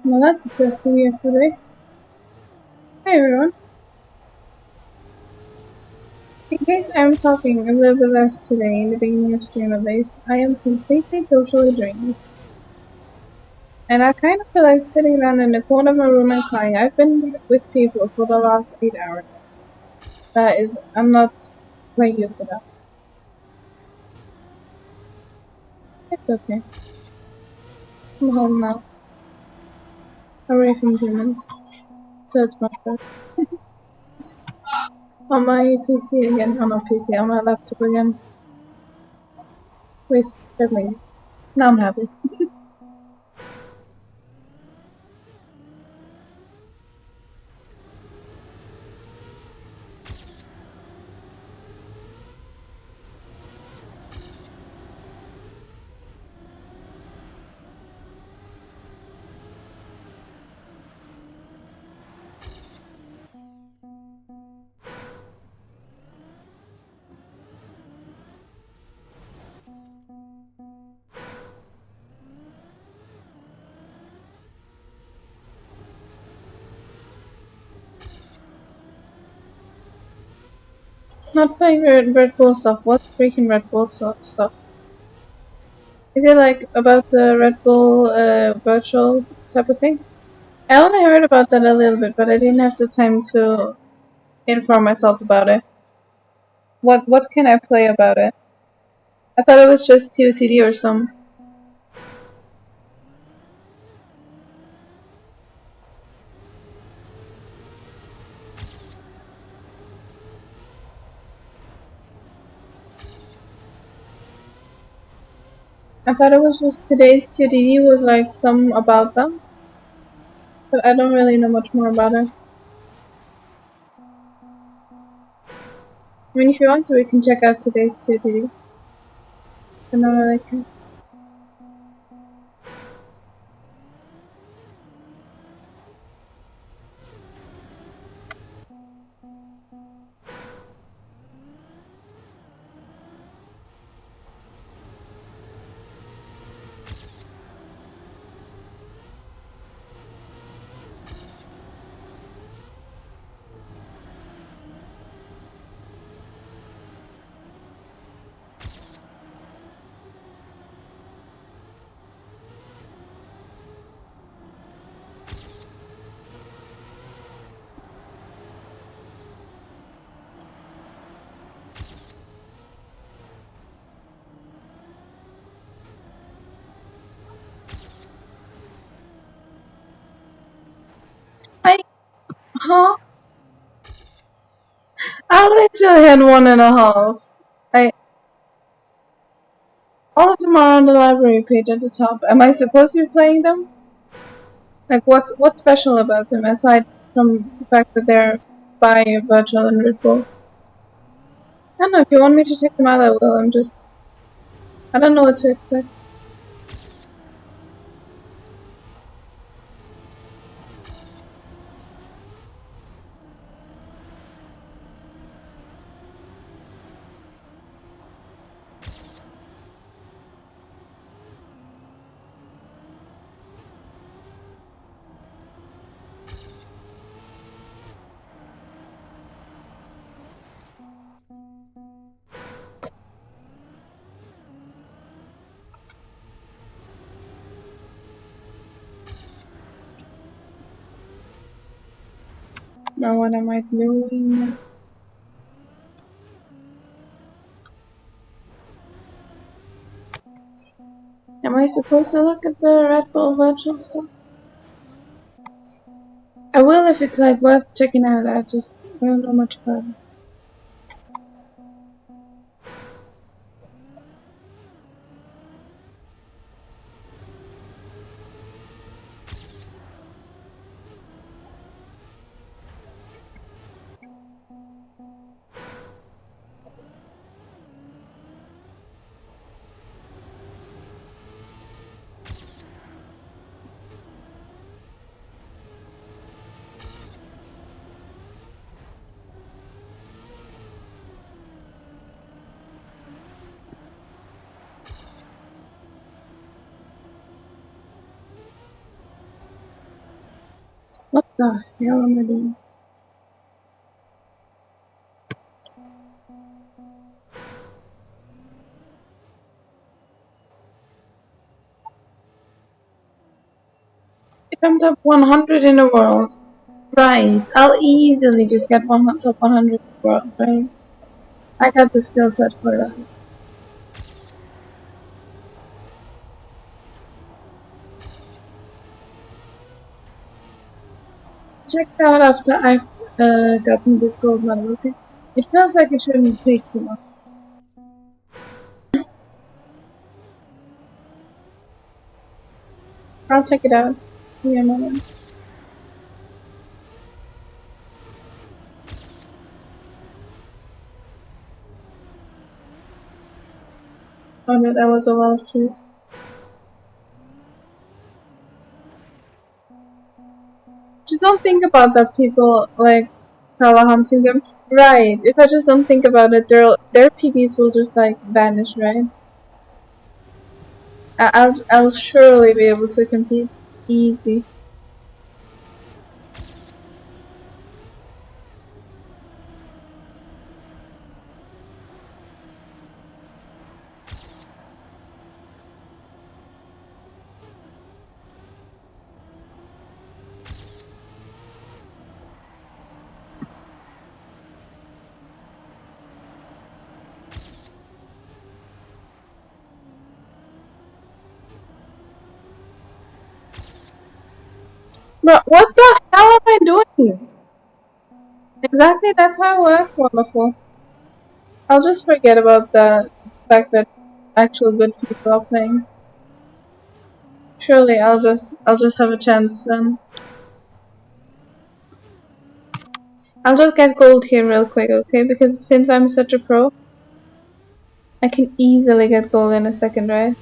Well, that's the first to be today. Hi everyone. In case I'm talking a little bit less today in the beginning of stream at least, I am completely socially drained. And I kind of feel like sitting down in the corner of my room and crying. I've been with people for the last 8 hours. I'm not like used to that. It's okay. I'm home now, away from humans, so it's much better. On my PC again, on my PC, on my laptop again, with Berlin. Now I'm happy. Not playing Red Bull stuff. What's freaking Red Bull stuff? Is it like about the Red Bull virtual type of thing? I only heard about that a little bit, but I didn't have the time to inform myself about it. What can I play about it? I thought it was just TOTD or some. I thought it was just today's TOTD was like some about them, but I don't really know much more about it. I mean, if you want to, we can check out today's TOTD. But not really can. Huh? I literally had 1.5. I All of them are on the library page at the top. Am I supposed to be playing them? Like, what's special about them aside from the fact that they're by Virtual and Red Bull? I don't know. If you want me to check them out, I will. I don't know what to expect. Now, what am I doing? Am I supposed to look at the Red Bull Virtual stuff? I will if it's like worth checking out. I don't know much about it. The hell am I doing? If I'm top 100 in the world, right, I'll easily just get top 100 in the world, right? I got the skill set for that. Check it out after I've gotten this gold medal, okay? It feels like it shouldn't take too long. I'll check it out. Give me a moment. Oh no, that was a lot of trees. Just don't think about that people like color hunting them. Right. If I just don't think about it, their PBs will just like vanish, right? I'll surely be able to compete. Easy. But what the hell am I doing? Exactly, that's how it works, wonderful. I'll just forget about the fact that actual good people are playing. Surely I'll just have a chance then. I'll just get gold here real quick, okay? Because since I'm such a pro, I can easily get gold in a second, right?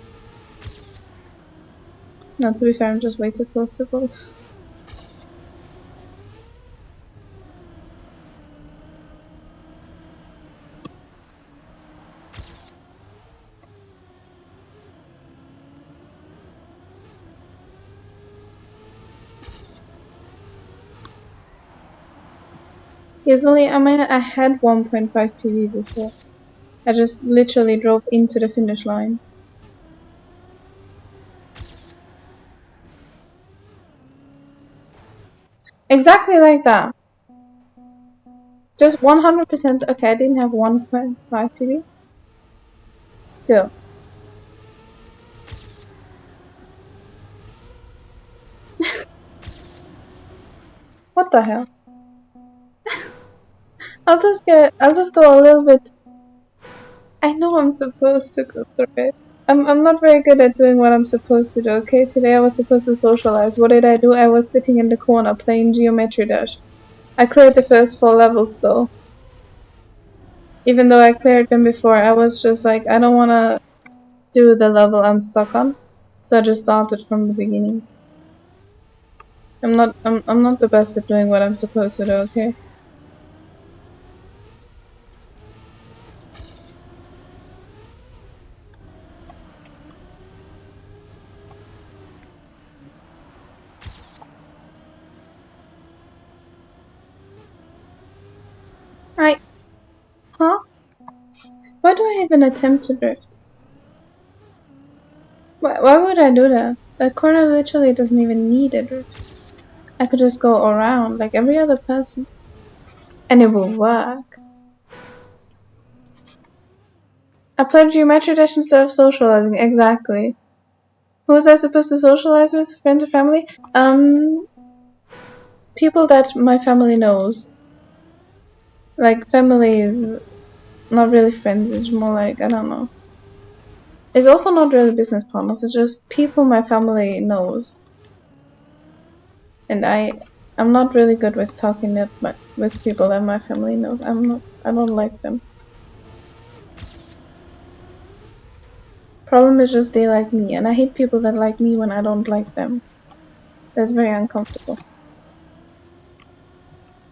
No, to be fair, I'm just way too close to gold. Easily, I had 1.5 PV before. I just literally drove into the finish line. Exactly like that. Just 100%. Okay, I didn't have 1.5 PV. Still. What the hell? I'll just go a little bit. I know I'm supposed to go through it. I'm not very good at doing what I'm supposed to do, okay? Today I was supposed to socialize. What did I do? I was sitting in the corner playing Geometry Dash. I cleared the first 4 levels though. Even though I cleared them before, I was just like, I don't wanna do the level I'm stuck on. So I just started from the beginning. I'm not the best at doing what I'm supposed to do, okay? Huh? Why do I even attempt to drift? Why would I do that? That corner literally doesn't even need a drift. I could just go around like every other person. And it will work. I played Geometry Dash instead of socializing, exactly. Who was I supposed to socialize with? Friends or family? People that my family knows. Like, family is not really friends, it's more like, I don't know. It's also not really business partners, it's just people my family knows. And I'm not really good with talking with people that my family knows. I don't like them. Problem is just they like me, and I hate people that like me when I don't like them. That's very uncomfortable.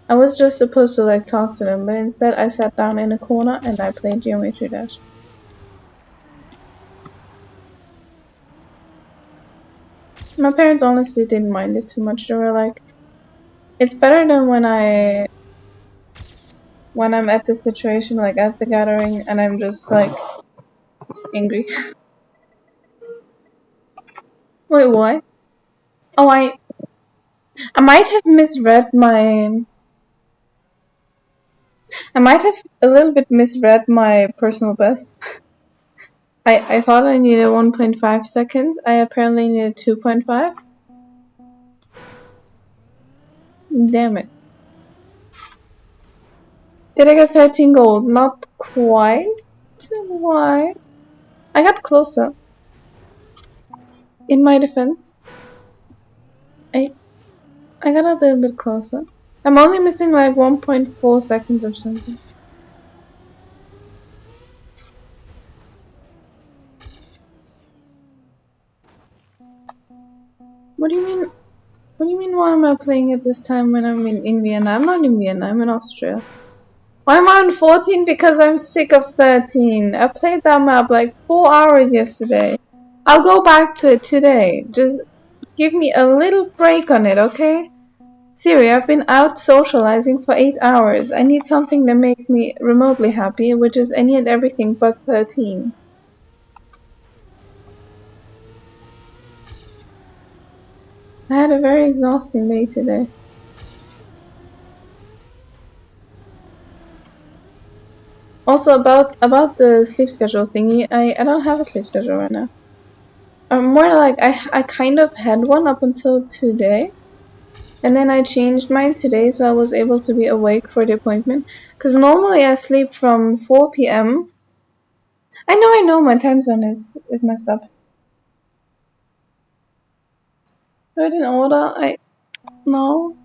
I was just supposed to like talk to them, but instead I sat down in a corner and I played Geometry Dash. My parents honestly didn't mind it too much. They were like, It's better than when I'm at the situation, like at the gathering, and I'm just like angry. Wait, what? Oh, I might have misread my. I might have a little bit misread my personal best. I thought I needed 1.5 seconds. I apparently needed 2.5. Damn it. Did I get 13 gold? Not quite. Why? I got closer. In my defense, I I got a little bit closer. I'm only missing like 1.4 seconds or something. What do you mean? What do you mean? Why am I playing at this time when I'm in Vienna? I'm not in Vienna. I'm in Austria. Why am I on 14? Because I'm sick of 13. I played that map like 4 hours yesterday. I'll go back to it today. Just give me a little break on it, okay? Siri, I've been out socializing for 8 hours. I need something that makes me remotely happy, which is any and everything but 13. I had a very exhausting day today. Also about the sleep schedule thingy, I don't have a sleep schedule right now. More like I kind of had one up until today, and then I changed mine today so I was able to be awake for the appointment. Cause normally I sleep from 4 p.m. I know, my time zone is messed up. Do it in order. I no.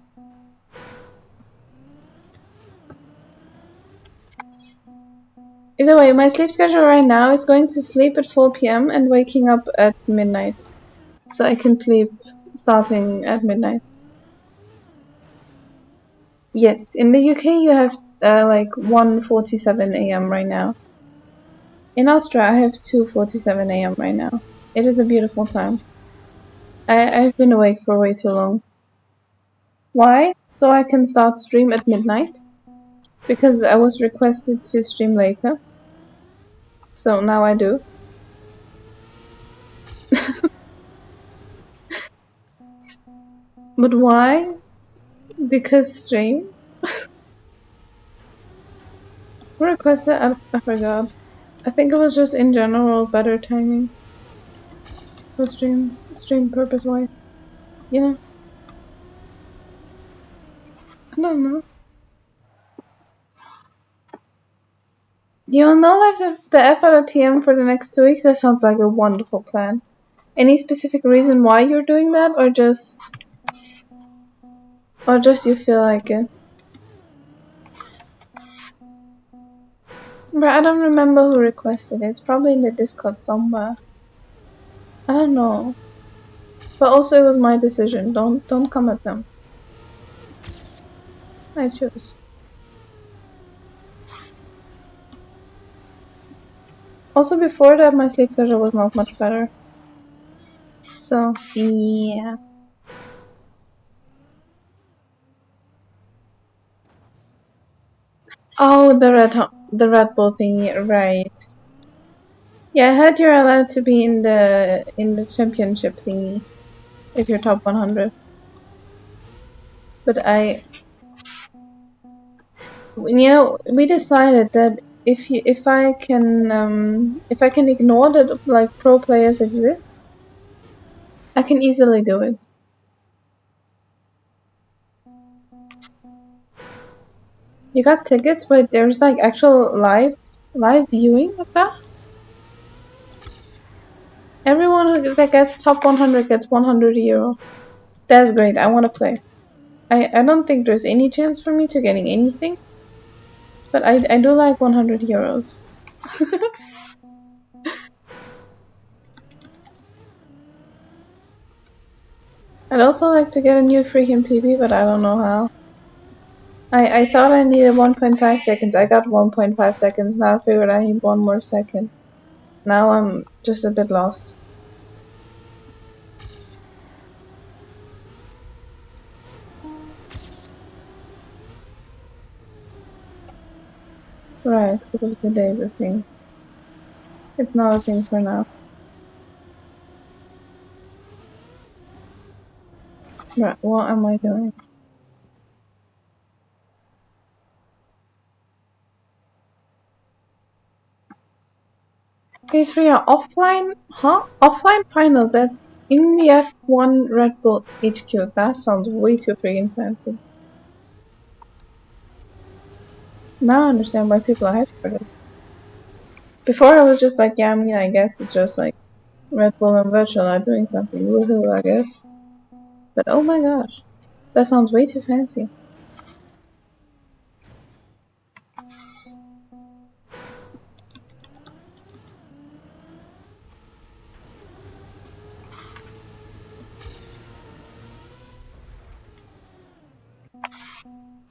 Either way, my sleep schedule right now is going to sleep at 4 p.m. and waking up at midnight, so I can sleep starting at midnight. Yes, in the UK you have like 1:47 a.m. right now. In Austria I have 2:47 a.m. right now. It is a beautiful time. I've been awake for way too long. Why? So I can start stream at midnight because I was requested to stream later. So now I do. But why? Because stream? Who requested? I forgot. I think it was just in general better timing for stream purpose wise. Yeah, I don't know. You'll know like the FRTM for the next 2 weeks. That sounds like a wonderful plan. Any specific reason why you're doing that, or just you feel like it? But I don't remember who requested it. It's probably in the Discord somewhere. I don't know. But also it was my decision. Don't come at them. I chose. Also before that my sleep schedule was not much better. So yeah. Oh, the Red Bull thingy, right? Yeah, I heard you're allowed to be in the championship thingy if you're top 100. But we decided that if I can ignore that like pro players exist, I can easily do it. You got tickets, but there's like actual live viewing of that. Everyone that gets top 100 gets 100 euro. That's great. I want to play. I don't think there's any chance for me to getting anything, but I do like 100 euros. I'd also like to get a new freaking PB, but I don't know how. I thought I needed 1.5 seconds. I got 1.5 seconds. Now I figured I need one more second. Now I'm just a bit lost. Right, couple of days I think. It's not a thing for now. Right, what am I doing? Phase 3 are offline? Huh? Offline finals at in the F1 Red Bull HQ. That sounds way too freaking fancy. Now I understand why people are hyped for this. Before I was just like, yeah, I mean, I guess it's just like Red Bull and Virtual are doing something. Woohoo, I guess. But oh my gosh, that sounds way too fancy.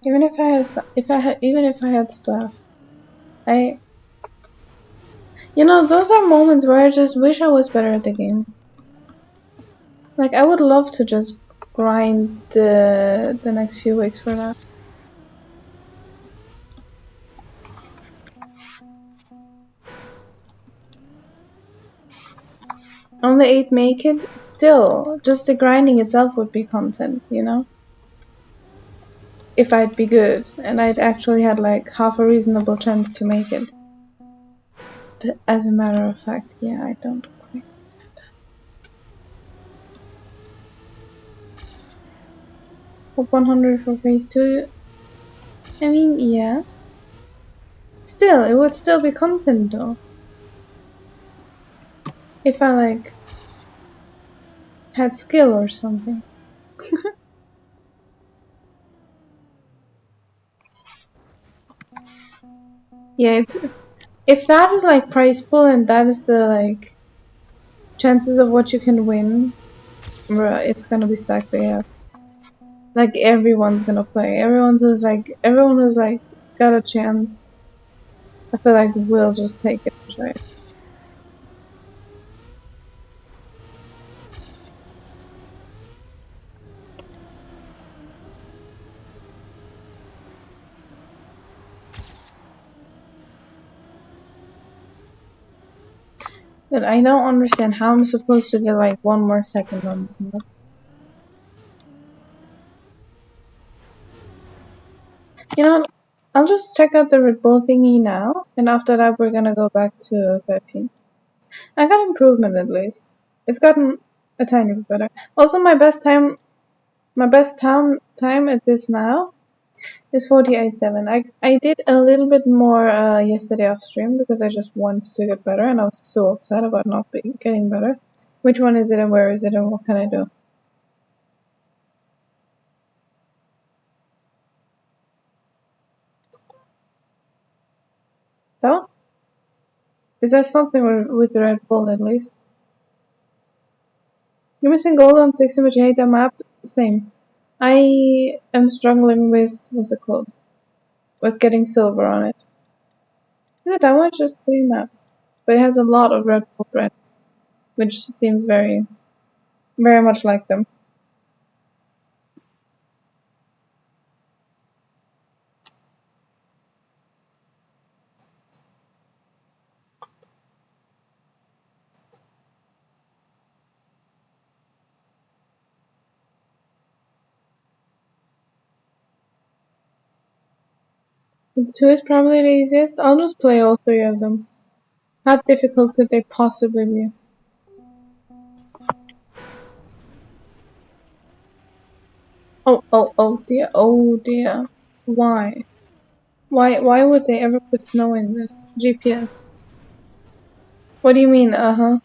Even if I had stuff, I, those are moments where I just wish I was better at the game. Like I would love to just grind the next few weeks for that. Only 8 make it. Still, just the grinding itself would be content, If I'd be good and I'd actually had like half a reasonable chance to make it. But as a matter of fact, yeah, I don't quite. Hope 100 for phase 2. I mean, yeah. Still, it would still be content though. If I like had skill or something. Yeah, if that is like prize pool and that is the like chances of what you can win, bruh, it's gonna be stacked AF. Like everyone's gonna play. Everyone who's like got a chance. I feel like we'll just take it and try it. But I don't understand how I'm supposed to get like one more second on this map. You know, I'll just check out the Red Bull thingy now, and after that we're gonna go back to 13. I got improvement at least. It's gotten a tiny bit better. Also, my best time at this now is 48.7. I did a little bit more yesterday off stream because I just wanted to get better, and I was so upset about not getting better. Which one is it, and where is it, and what can I do? That one? Is that something with the Red Bull at least? You're missing gold on 60, but you hate that map? Same. I am struggling with, what's it called? With getting silver on it. Is it that much? Just 3 maps. But it has a lot of Red Bull bread, which seems very, very much like them. The 2 is probably the easiest. I'll just play all 3 of them. How difficult could they possibly be? Oh dear, oh dear. Why? Why would they ever put snow in this? GPS. What do you mean, uh-huh?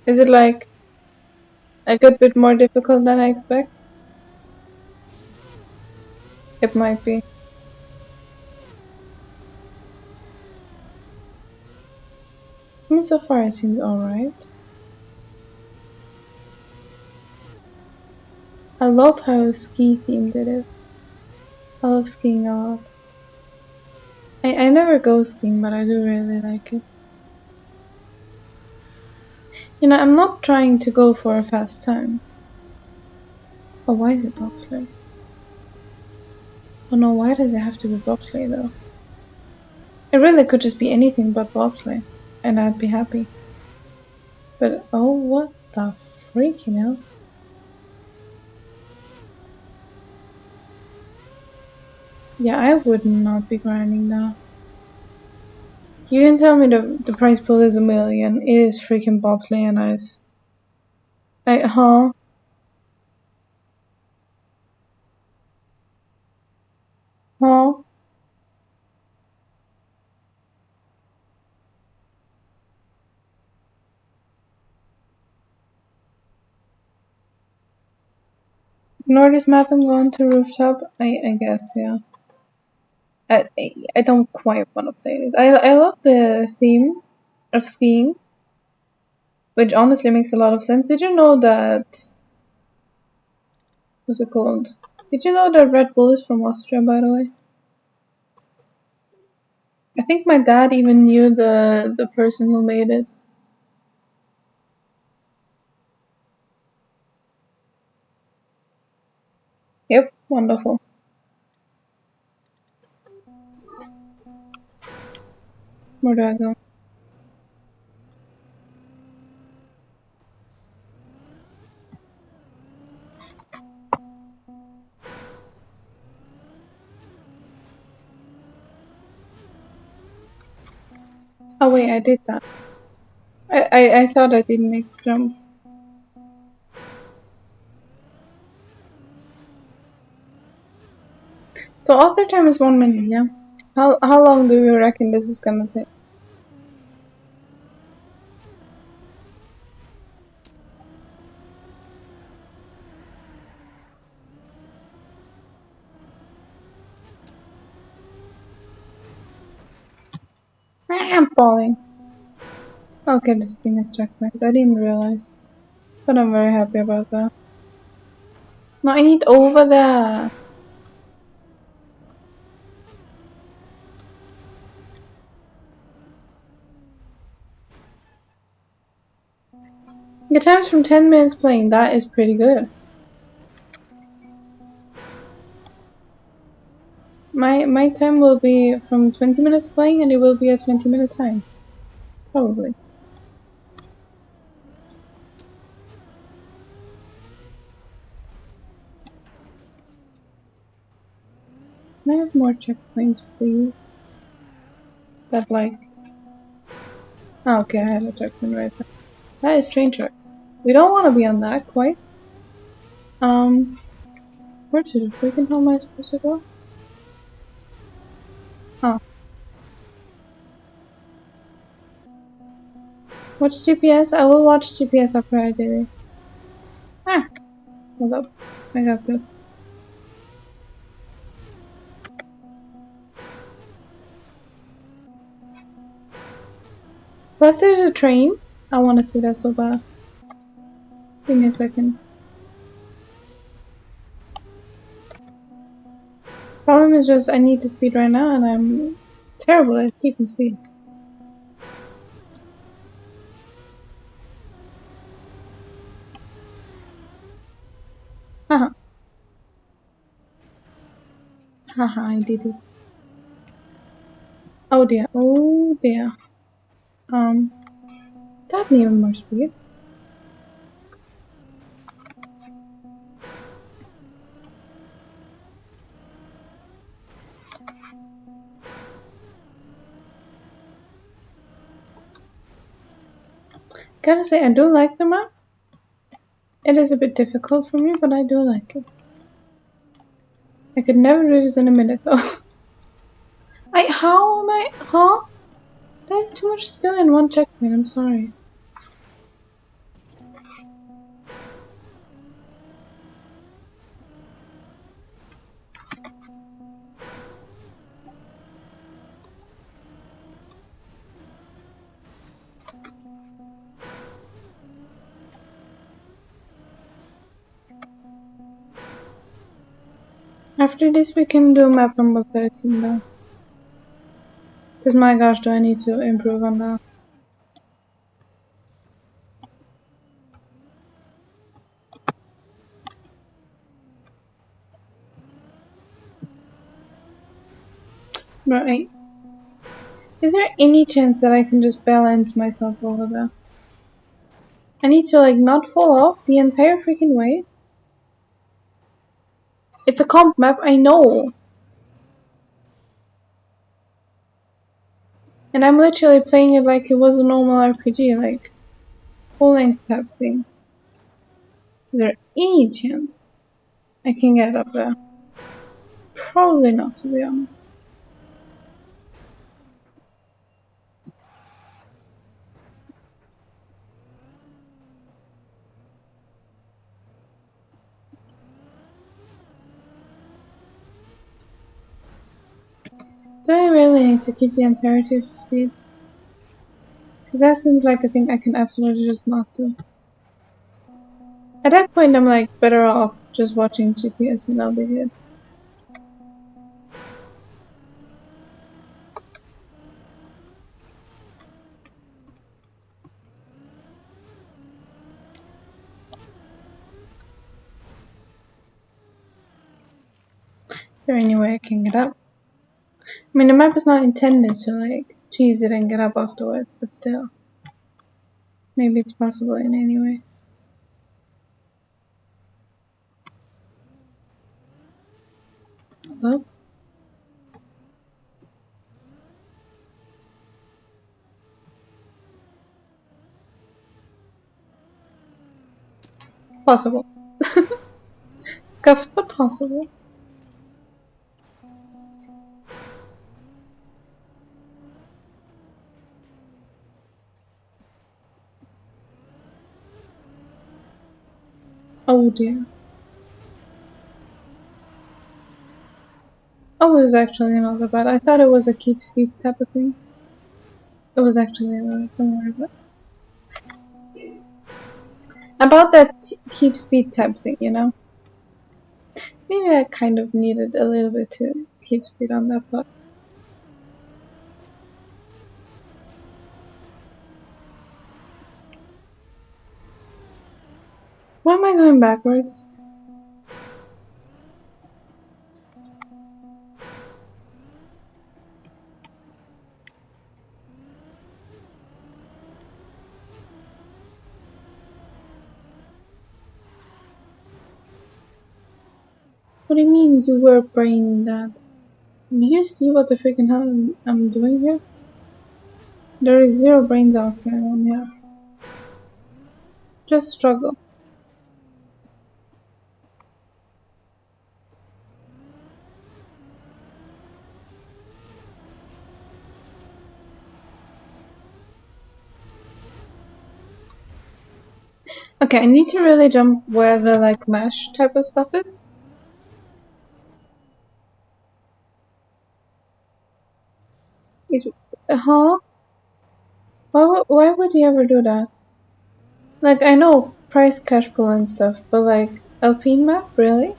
Is it like a good bit more difficult than I expect? It might be. I mean, so far it seems alright. I love how ski themed it is. I love skiing a lot. I never go skiing, but I do really like it. I'm not trying to go for a fast time. Oh, why is it bobsleigh? Oh no, why does it have to be bobsleigh though? It really could just be anything but bobsleigh, and I'd be happy. But oh, what the freaking hell? Yeah, I would not be grinding now. You can tell me the prize pool is 1,000,000. It is freaking bobsleigh and ice. Huh? Huh? Ignore this map and go on to rooftop? I guess, yeah. I don't quite want to play this. I love the theme of skiing, which honestly makes a lot of sense. Did you know that... What's it called? Did you know that Red Bull is from Austria, by the way? I think my dad even knew the person who made it. Yep, wonderful. Where do I go? Oh wait, I did that. I thought I didn't make the jump. So author time is 1 minute, yeah? How long do you reckon this is gonna take? I'm falling. Okay, this thing is checkmate. I didn't realize. But I'm very happy about that. No, I need over there. The times from 10 minutes playing, that is pretty good. My time will be from 20 minutes playing and it will be a 20-minute time. Probably. Can I have more checkpoints, please? That like... Oh, okay, I had a checkpoint right there. That is train tracks. We don't want to be on that, quite. Where to the freaking hell am I supposed to go? Oh. Watch GPS? I will watch GPS after I did it. Ah! Hold up. I got this. Plus there's a train. I want to see that so bad. Give me a second. Problem is just I need the speed right now and I'm terrible at keeping speed. Haha. Haha, I did it. Oh dear. Oh dear. That needed more speed. Gotta say, I do like the map. It is a bit difficult for me, but I do like it. I could never do this in a minute though. How am I? Huh? There's too much skill in one checkpoint, I'm sorry. After this we can do map number 13 though. Just my gosh, do I need to improve on that. Right. Is there any chance that I can just balance myself over there? I need to like not fall off the entire freaking way. It's a comp map, I know. And I'm literally playing it like it was a normal RPG, like full length type thing. Is there any chance I can get up there? Probably not, to be honest. Do I really need to keep the entirety of speed? Because that seems like a thing I can absolutely just not do. At that point, I'm like better off just watching GPS and I'll be good. Is there any way I can get up? I mean, the map is not intended to like cheese it and get up afterwards, but still. Maybe it's possible in any way. Hello? Possible. Scuffed, but possible. Oh dear. Oh, it was actually not that bad. I thought it was a keep speed type of thing. It was actually alright, don't worry about it. About that keep speed type thing, you know? Maybe I kind of needed a little bit to keep speed on that part. Why am I going backwards? What do you mean you were braining that? Do you see what the freaking hell I'm doing here? There is zero brain cells going on here. Just struggle. Okay, I need to really jump where the like mesh type of stuff is. Is huh? Why would you ever do that? Like I know price cash pool and stuff, but like Alpine map, really?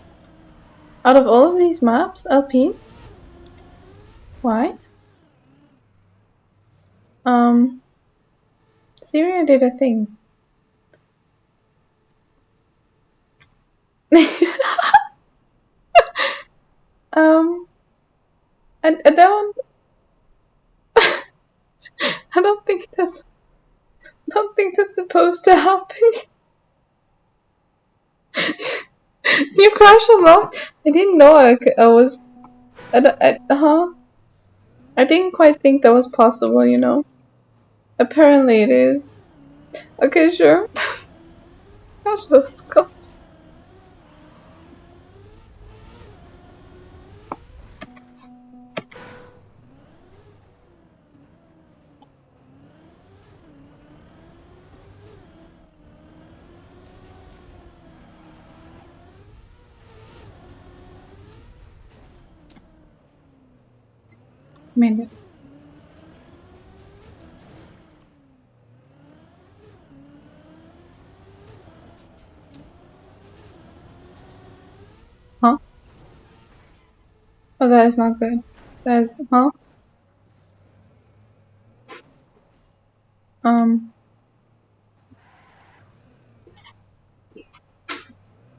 Out of all of these maps, Alpine? Why? Syria did a thing. um, I don't, I don't think that's supposed to happen. You crash a lot? I didn't know I was, I didn't quite think that was possible, you know? Apparently it is. Okay, sure. Gosh, those scopes. Made it. Huh? Oh, that is not good. That is, huh? I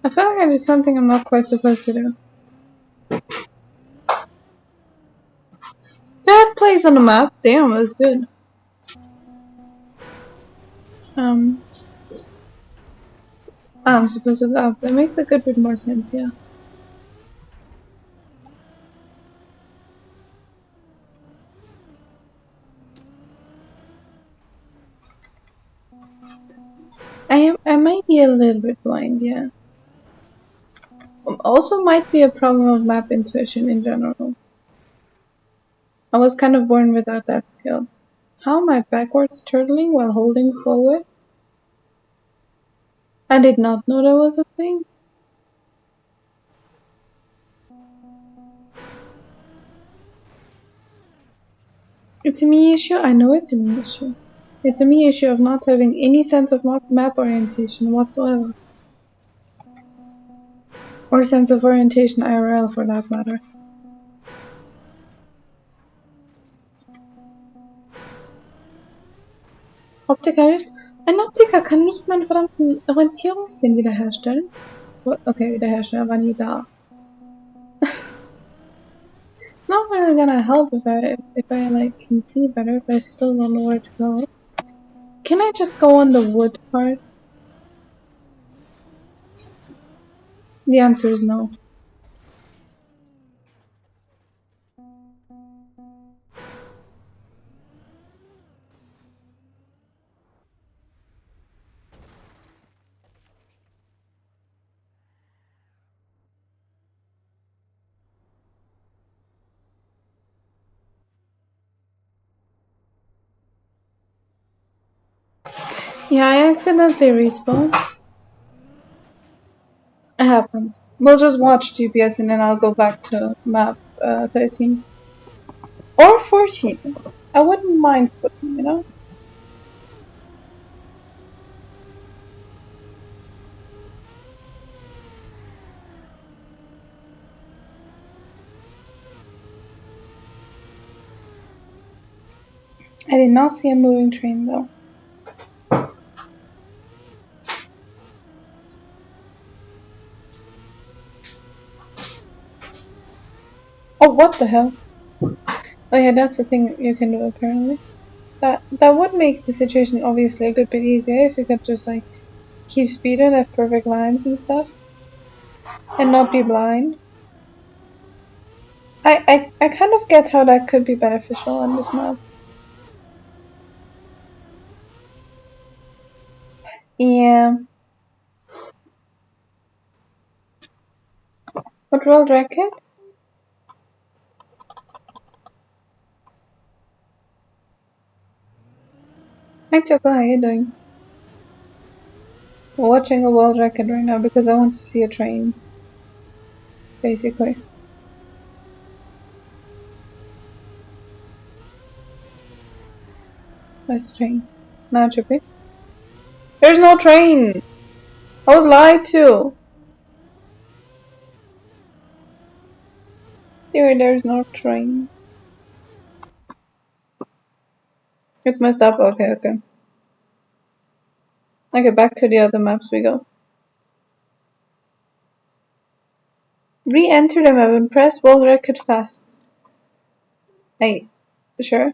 feel like I did something I'm not quite supposed to do. That place place on the map. Damn, that's good. Um, I'm supposed to go up. That makes a good bit more sense, yeah. I might be a little bit blind, yeah. Also might be a problem of map intuition in general. I was kind of born without that skill. How am I backwards turtling while holding forward? I did not know that was a thing. It's a me issue? I know it's a me issue. It's a me issue of not having any sense of map orientation whatsoever. Or sense of orientation IRL for that matter. Optiker? Ein Optiker kann nicht meinen verdammten Orientierungssinn wiederherstellen. Okay, wiederherstellen, aber nie da. It's not really gonna help if I like can see better if I still don't know where to go. Can I just go on the wood part? The answer is no. Yeah, I accidentally respawned. It happens. We'll just watch GPS and then I'll go back to map 13. Or 14. I wouldn't mind 14, you know? I did not see a moving train though. Oh, what the hell? Oh yeah, that's the thing you can do apparently. That would make the situation obviously a good bit easier if you could just like keep speed and have perfect lines and stuff. And not be blind. I kind of get how that could be beneficial on this map. Yeah. What world record? Hi Choco, how you doing? We're watching a world record right now because I want to see a train. Basically. Where's the train? Now Chippy. There's no train! I was lied to! Siri, there's no train. It's messed up. Okay, okay. Okay, back to the other maps we go. Re-enter the map and press world record fast. Hey, sure?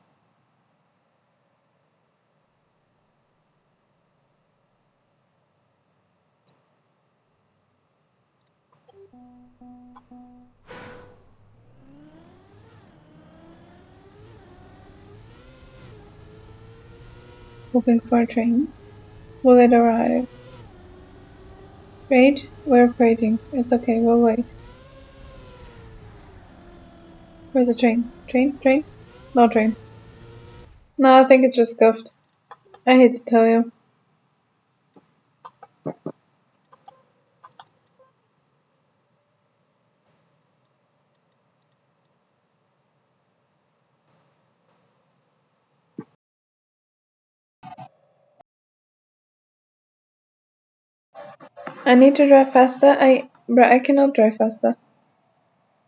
Hoping for a train. Will it arrive? Wait, we're waiting. It's okay, we'll wait. Where's the train? Train? No train. No, I think it's just scuffed. I hate to tell you. I need to drive faster. Bruh, I cannot drive faster.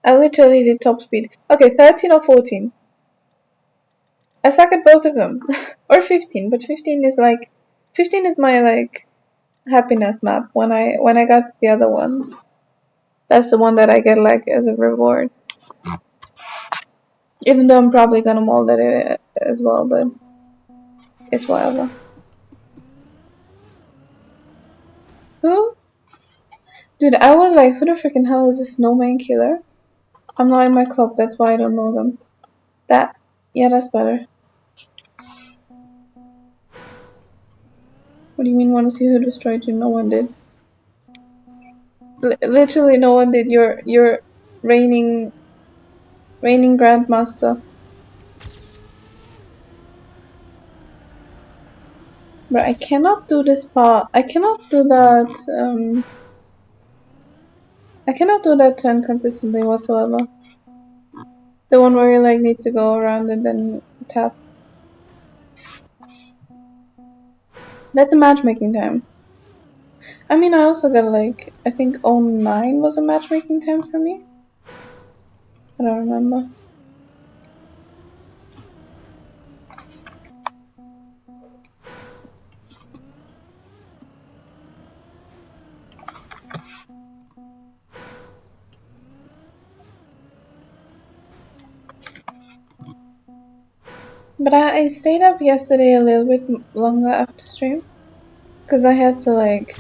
I literally did top speed. Okay, 13 or 14. I suck at both of them. Or 15, but 15 is like 15 is my like happiness map when I got the other ones. That's the one that I get like as a reward. Even though I'm probably gonna mold it as well, but it's whatever. Who? Dude, I was like, who the freaking hell is this snowman killer? I'm not in my club, that's why I don't know them. Yeah, that's better. What do you mean, want to see who destroyed you? No one did. Literally, no one did. You're reigning grandmaster. But I cannot do this part. I cannot do that. I cannot do that turn consistently whatsoever. The one where you like need to go around and then tap. That's a matchmaking time. I mean, I also got like, I think 09 was a matchmaking time for me. I don't remember. But I stayed up yesterday a little bit longer after stream. Because I had to like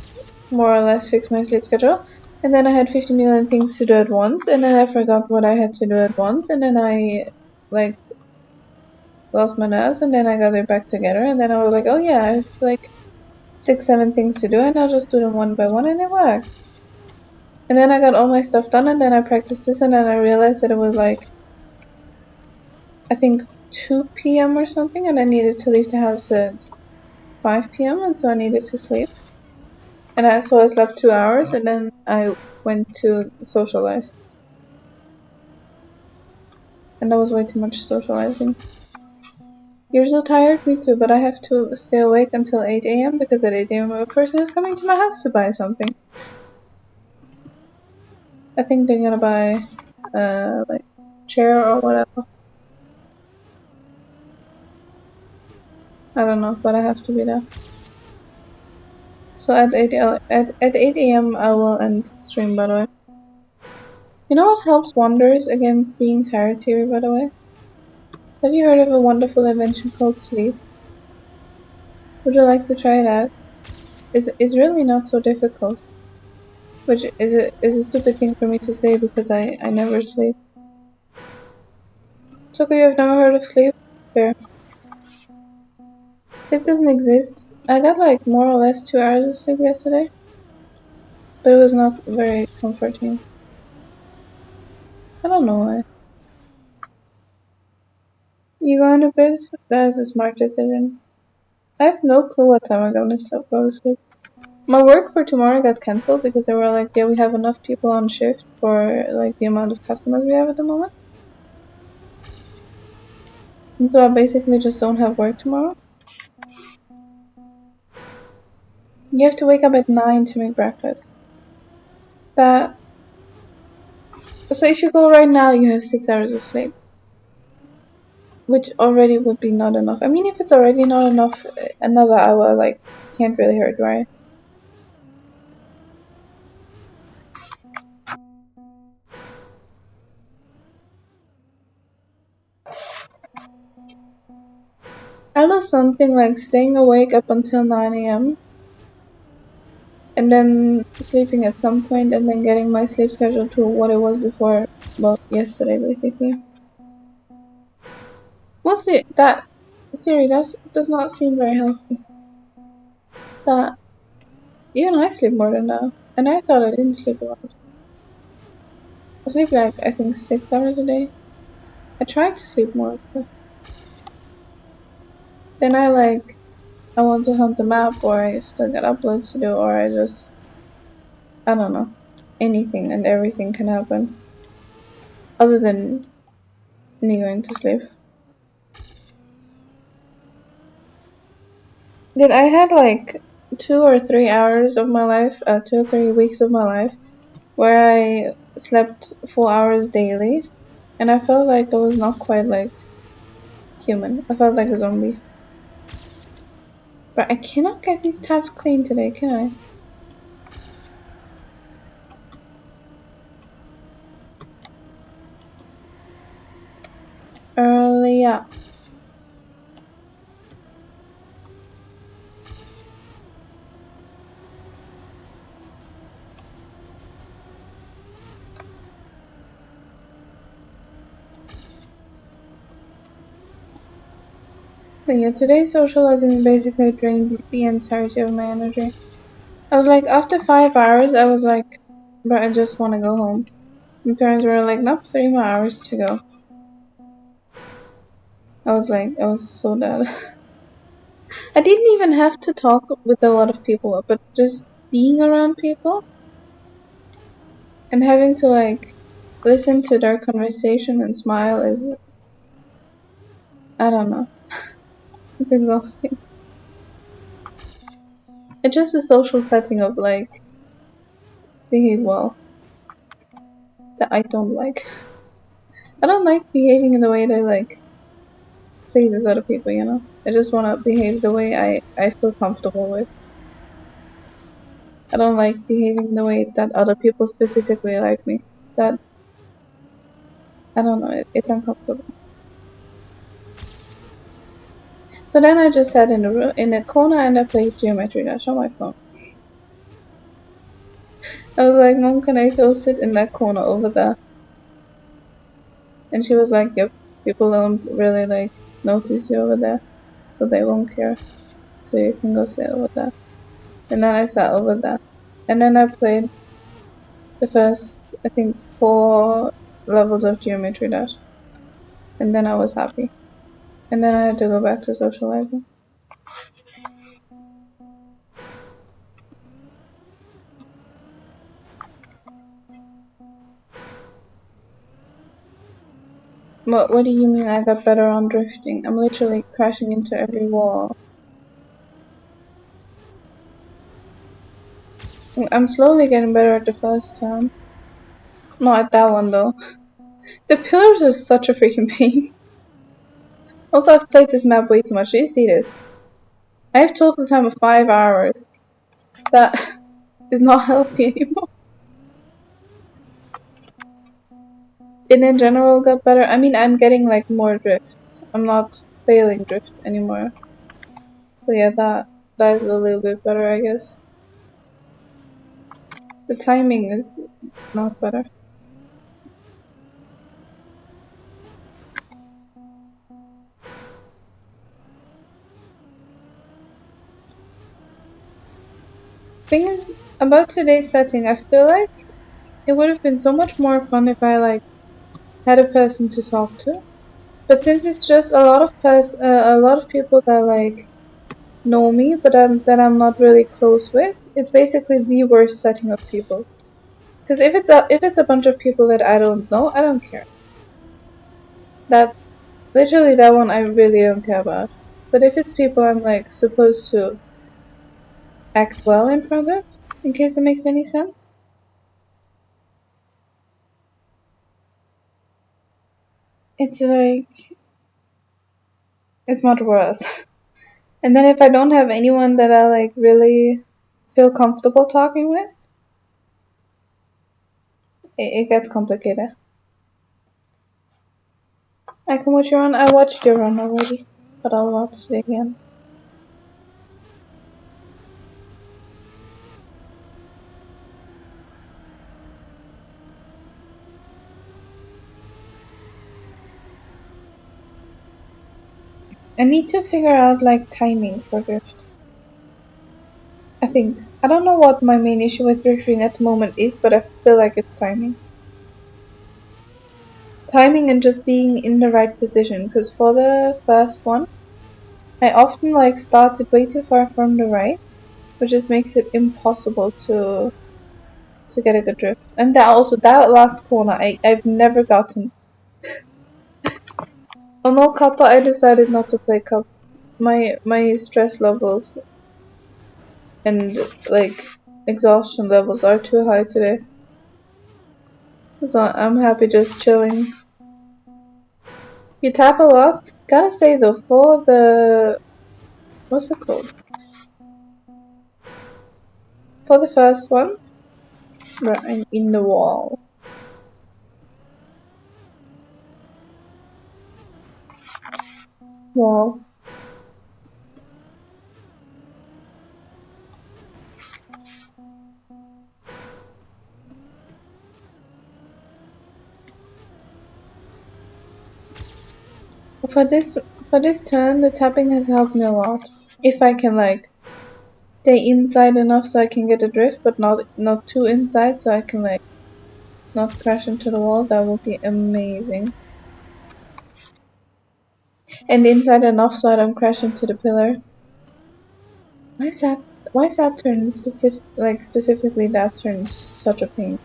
more or less fix my sleep schedule. And then I had 50 million things to do at once. And then I forgot what I had to do at once. And then I like lost my nerves. And then I got it back together. And then I was like, oh yeah, I have like 6, 7 things to do. And I'll just do them one by one. And it worked. And then I got all my stuff done. And then I practiced this. And then I realized that it was like, I think 2 p.m. or something. And I needed to leave the house at 5 p.m. And so I needed to sleep. And I slept 2 hours. And then I went to socialize. And that was way too much socializing. You're so tired? Me too, but I have to stay awake until 8 a.m. because at 8 a.m. a person is coming to my house to buy something. I think they're gonna buy, like, chair or whatever. I don't know, but I have to be there. So at 8 a.m. I will end stream, by the way. You know what helps wonders against being tired, Siri, by the way? Have you heard of a wonderful invention called sleep? Would you like to try it out? It's really not so difficult. Which is a stupid thing for me to say because I never sleep. Choco, you have never heard of sleep? Fair. Sleep doesn't exist. I got like more or less 2 hours of sleep yesterday. But it was not very comforting. I don't know why. You going to bed? That is a smart decision. I have no clue what time I'm gonna go to sleep. My work for tomorrow got cancelled because they were like, yeah, we have enough people on shift for like the amount of customers we have at the moment. And so I basically just don't have work tomorrow. You have to wake up at 9 to make breakfast. So if you go right now, you have 6 hours of sleep, which already would be not enough. I mean, if it's already not enough, another hour like can't really hurt, right? I was something like staying awake up until 9 a.m. and then sleeping at some point, and then getting my sleep schedule to what it was before. Well, yesterday basically. Mostly that. Siri, that does not seem very healthy. That even I sleep more than that, and I thought I didn't sleep a lot. I sleep like I think 6 hours a day. I try to sleep more, but then I want to hunt the map, or I still got uploads to do, or I don't know. Anything and everything can happen. Other than me going to sleep. Did I had like 2 or 3 hours of my life, 2 or 3 weeks of my life, where I slept 4 hours daily, and I felt like I was not quite like human. I felt like a zombie. But I cannot get these tabs clean today, can I? Yeah. But yeah, today socializing basically drained the entirety of my energy. I was like, after 5 hours, I was like, but I just want to go home. My parents were like, nope, 3 more hours to go. I was like, I was so dead. I didn't even have to talk with a lot of people, but just being around people and having to like listen to their conversation and smile is, I don't know, it's exhausting. It's just a social setting of like, behave well that I don't like. I don't like behaving in the way that like pleases other people, you know? I just want to behave the way I feel comfortable with. I don't like behaving the way that other people specifically like me. That, I don't know, it's uncomfortable. So then I just sat in the room, in a corner and I played Geometry Dash on my phone. I was like, Mom, can I go sit in that corner over there? And she was like, yep, people don't really like notice you over there, so they won't care. So you can go sit over there. And then I sat over there. And then I played the first, I think, 4 levels of Geometry Dash. And then I was happy. And then I had to go back to socializing. What do you mean I got better on drifting? I'm literally crashing into every wall. I'm slowly getting better at the first time. Not at that one though. The pillars are such a freaking pain. Also, I've played this map way too much. Do you see this? I have total time of 5 hours. That is not healthy anymore. It in general got better. I mean, I'm getting like more drifts. I'm not failing drift anymore. So yeah, that is a little bit better, I guess. The timing is not better. Thing is, about today's setting, I feel like it would have been so much more fun if I like had a person to talk to. But since it's just a lot of people that like know me, but that I'm not really close with, it's basically the worst setting of people. Because if it's a bunch of people that I don't know, I don't care. That literally that one I really don't care about. But if it's people I'm like supposed to act well in front of, in case it makes any sense, it's like it's much worse. And then if I don't have anyone that I like really feel comfortable talking with, it gets complicated. I can watch your run. I watched your run already, but I'll watch it again. I need to figure out like timing for drift. I think I don't know what my main issue with drifting at the moment is, but I feel like it's timing. Timing and just being in the right position. Because for the first one, I often like started way too far from the right, which just makes it impossible to get a good drift. And that last corner, I've never gotten. On no Kappa, I decided not to play Cup. My stress levels and like exhaustion levels are too high today. So I'm happy just chilling. You tap a lot. Gotta say though, for the what's it called? For the first one, right, I'm in the wall. Wall. For this for this turn, the tapping has helped me a lot. If I can like stay inside enough so I can get a drift, but not too inside so I can like not crash into the wall, that would be amazing. And inside enough so I don't crash into the pillar. Why is that? Why is that turn specifically that turn such a pain?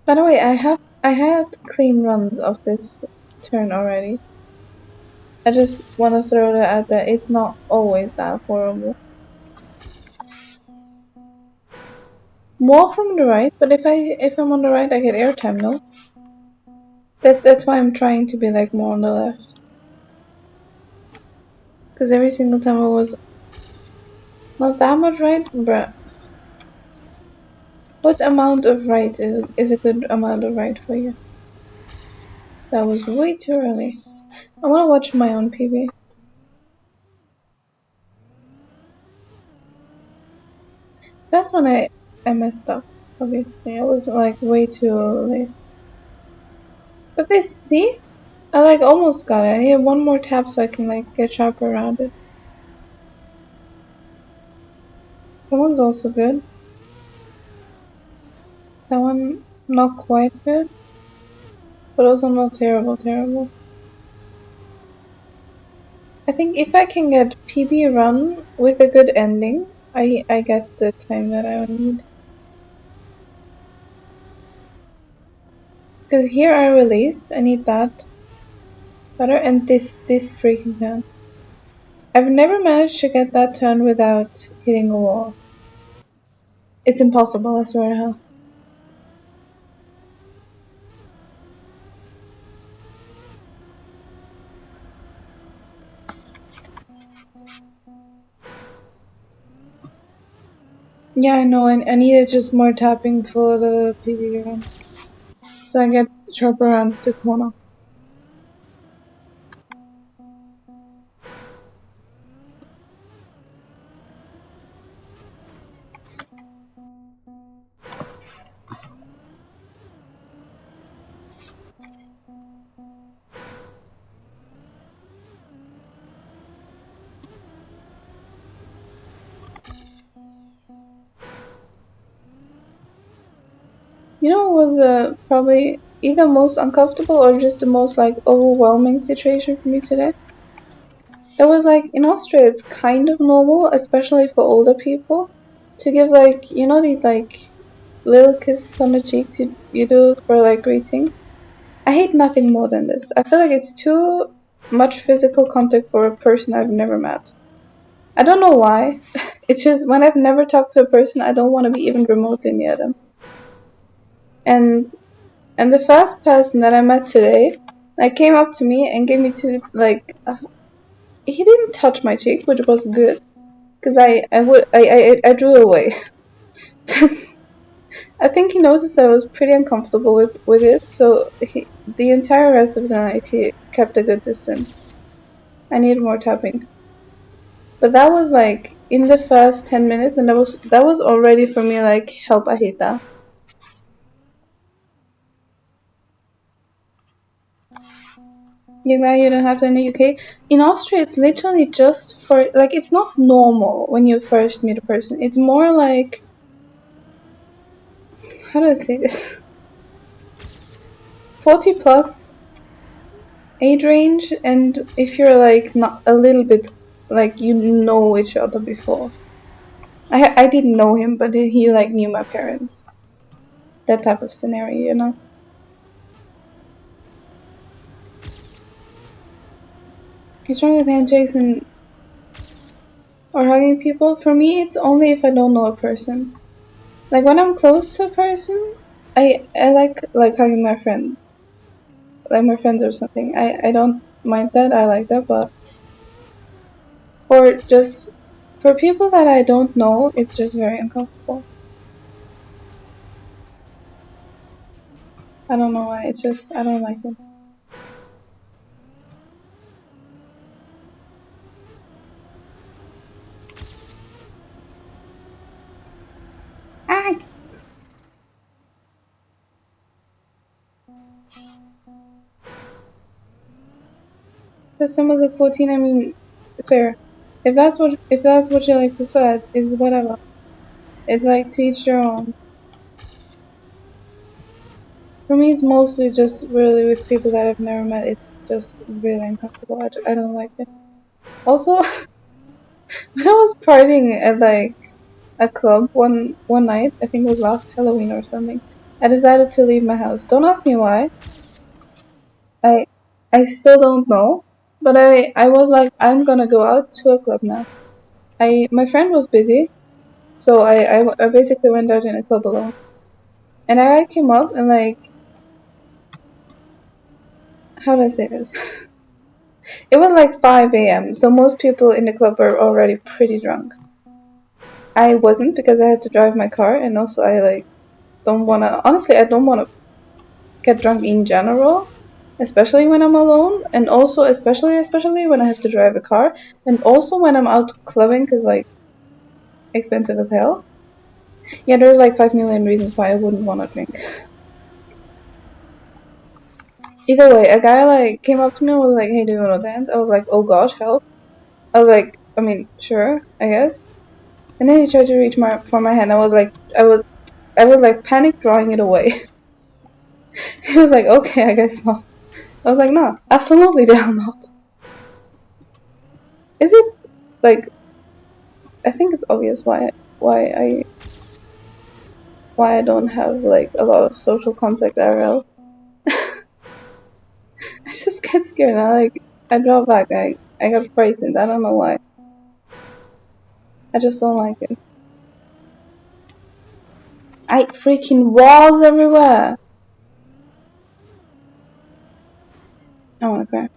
By the way, I had clean runs of this turn already. I just want to throw that out there. It's not always that horrible. More from the right, but if I'm on the right, I get airtime. No, that's why I'm trying to be like more on the left. Because every single time I was not that much right, but what amount of right is a good amount of right for you? That was way too early. I want to watch my own PB. First one I messed up. Obviously, I was like way too late. But this, see, I like almost got it. I need one more tap so I can like get sharper around it. That one's also good. That one not quite good, but also not terrible. I think if I can get PB run with a good ending, I get the time that I need. Because here I released, I need that better, and this freaking turn. I've never managed to get that turn without hitting a wall. It's impossible, I swear to hell. Yeah, I know, I needed just more tapping for the PB run. So I get sharper around the corner. You know what was probably either most uncomfortable or just the most like overwhelming situation for me today? It was like in Austria it's kind of normal, especially for older people, to give like these like little kisses on the cheeks you do for like greeting. I hate nothing more than this. I feel like it's too much physical contact for a person I've never met. I don't know why. It's just when I've never talked to a person, I don't want to be even remotely near them. And and the first person that I met today, like came up to me and gave me two like he didn't touch my cheek, which was good because I drew away. I think he noticed I was pretty uncomfortable with it, so the entire rest of the night he kept a good distance. I need more tapping, but that was like in the first 10 minutes, and that was already for me like help. I hate that. You're glad you don't have that in the UK. In Austria, it's literally just for like it's not normal when you first meet a person. It's more like how do I say this? 40 plus age range, and if you're like not a little bit like you know each other before. I didn't know him, but he like knew my parents. That type of scenario. It's wrong with handshakes and or hugging people. For me, it's only if I don't know a person. Like when I'm close to a person, I like hugging my friend, like my friends or something. I don't mind that. I like that, but for just for people that I don't know, it's just very uncomfortable. I don't know why. It's just I don't like it. Ah! But someone's like 14. I mean, fair. If that's what you like preferred, is whatever. It's like to each their own. For me, it's mostly just really with people that I've never met. It's just really uncomfortable. I don't like it. Also, when I was partying at like a club one night, I think it was last Halloween or something, I decided to leave my house. Don't ask me why. I I still don't know. But I was like, I'm gonna go out to a club now. My friend was busy, so I basically went out in a club alone. And I came up and like, how do I say this? It was like 5 a.m. So most people in the club were already pretty drunk. I wasn't because I had to drive my car, and also I like don't wanna. Honestly, I don't wanna get drunk in general, especially when I'm alone, and also especially when I have to drive a car, and also when I'm out clubbing, cause like expensive as hell. Yeah, there's like 5 million reasons why I wouldn't wanna drink. Either way, a guy like came up to me and was like, "Hey, do you wanna dance?" I was like, "Oh gosh, help!" I was like, "I mean, sure, I guess." And then he tried to reach for my hand. I was like panic drawing it away. He was like, "Okay, I guess not." I was like, "No, absolutely the hell not." Is it like I think it's obvious why I why I don't have like a lot of social contact IRL. I just get scared. I draw back. I got frightened. I don't know why. I just don't like it. I freaking walls everywhere. I wanna cry.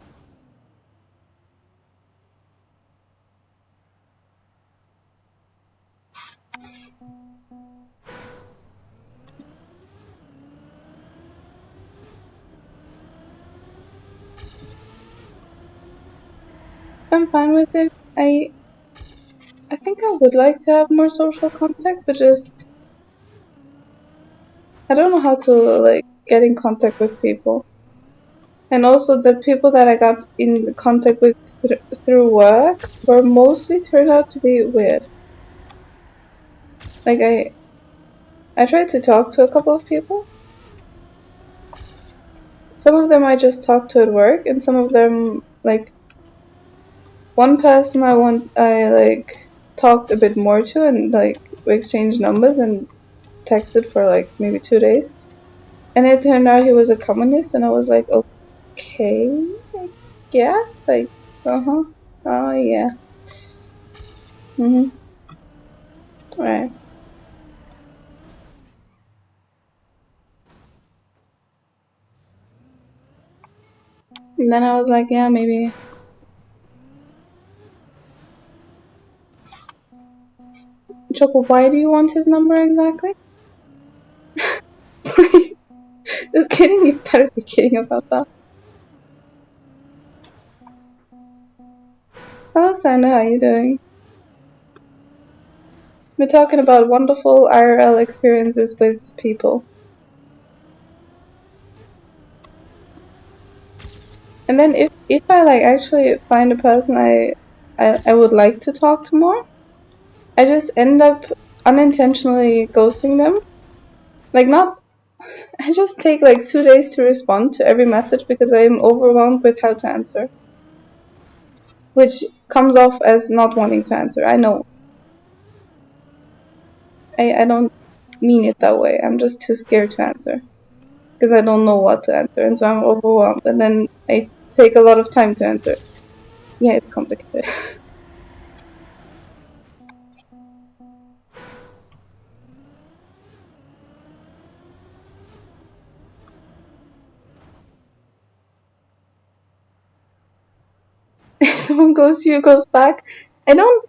I'm fine with it. I think I would like to have more social contact, but just I don't know how to like get in contact with people. And also the people that I got in contact with through work were mostly turned out to be weird. Like I tried to talk to a couple of people. Some of them I just talked to at work, and some of them like one person I like talked a bit more to, and like we exchanged numbers and texted for like maybe 2 days. And it turned out he was a communist, and I was like, okay, I guess. Like, uh-huh. Oh, yeah. Mm-hmm. Right. And then I was like, yeah, maybe. Choco, why do you want his number exactly? Just kidding, you better be kidding about that. Hello, Sandra, how you doing? We're talking about wonderful IRL experiences with people. And then if I like actually find a person I would like to talk to more, I just end up unintentionally ghosting them. Like not I just take like 2 days to respond to every message because I am overwhelmed with how to answer. Which comes off as not wanting to answer. I know. I don't mean it that way. I'm just too scared to answer. Because I don't know what to answer, and so I'm overwhelmed. And then I take a lot of time to answer. Yeah, it's complicated. If someone ghosts you, goes back. I don't.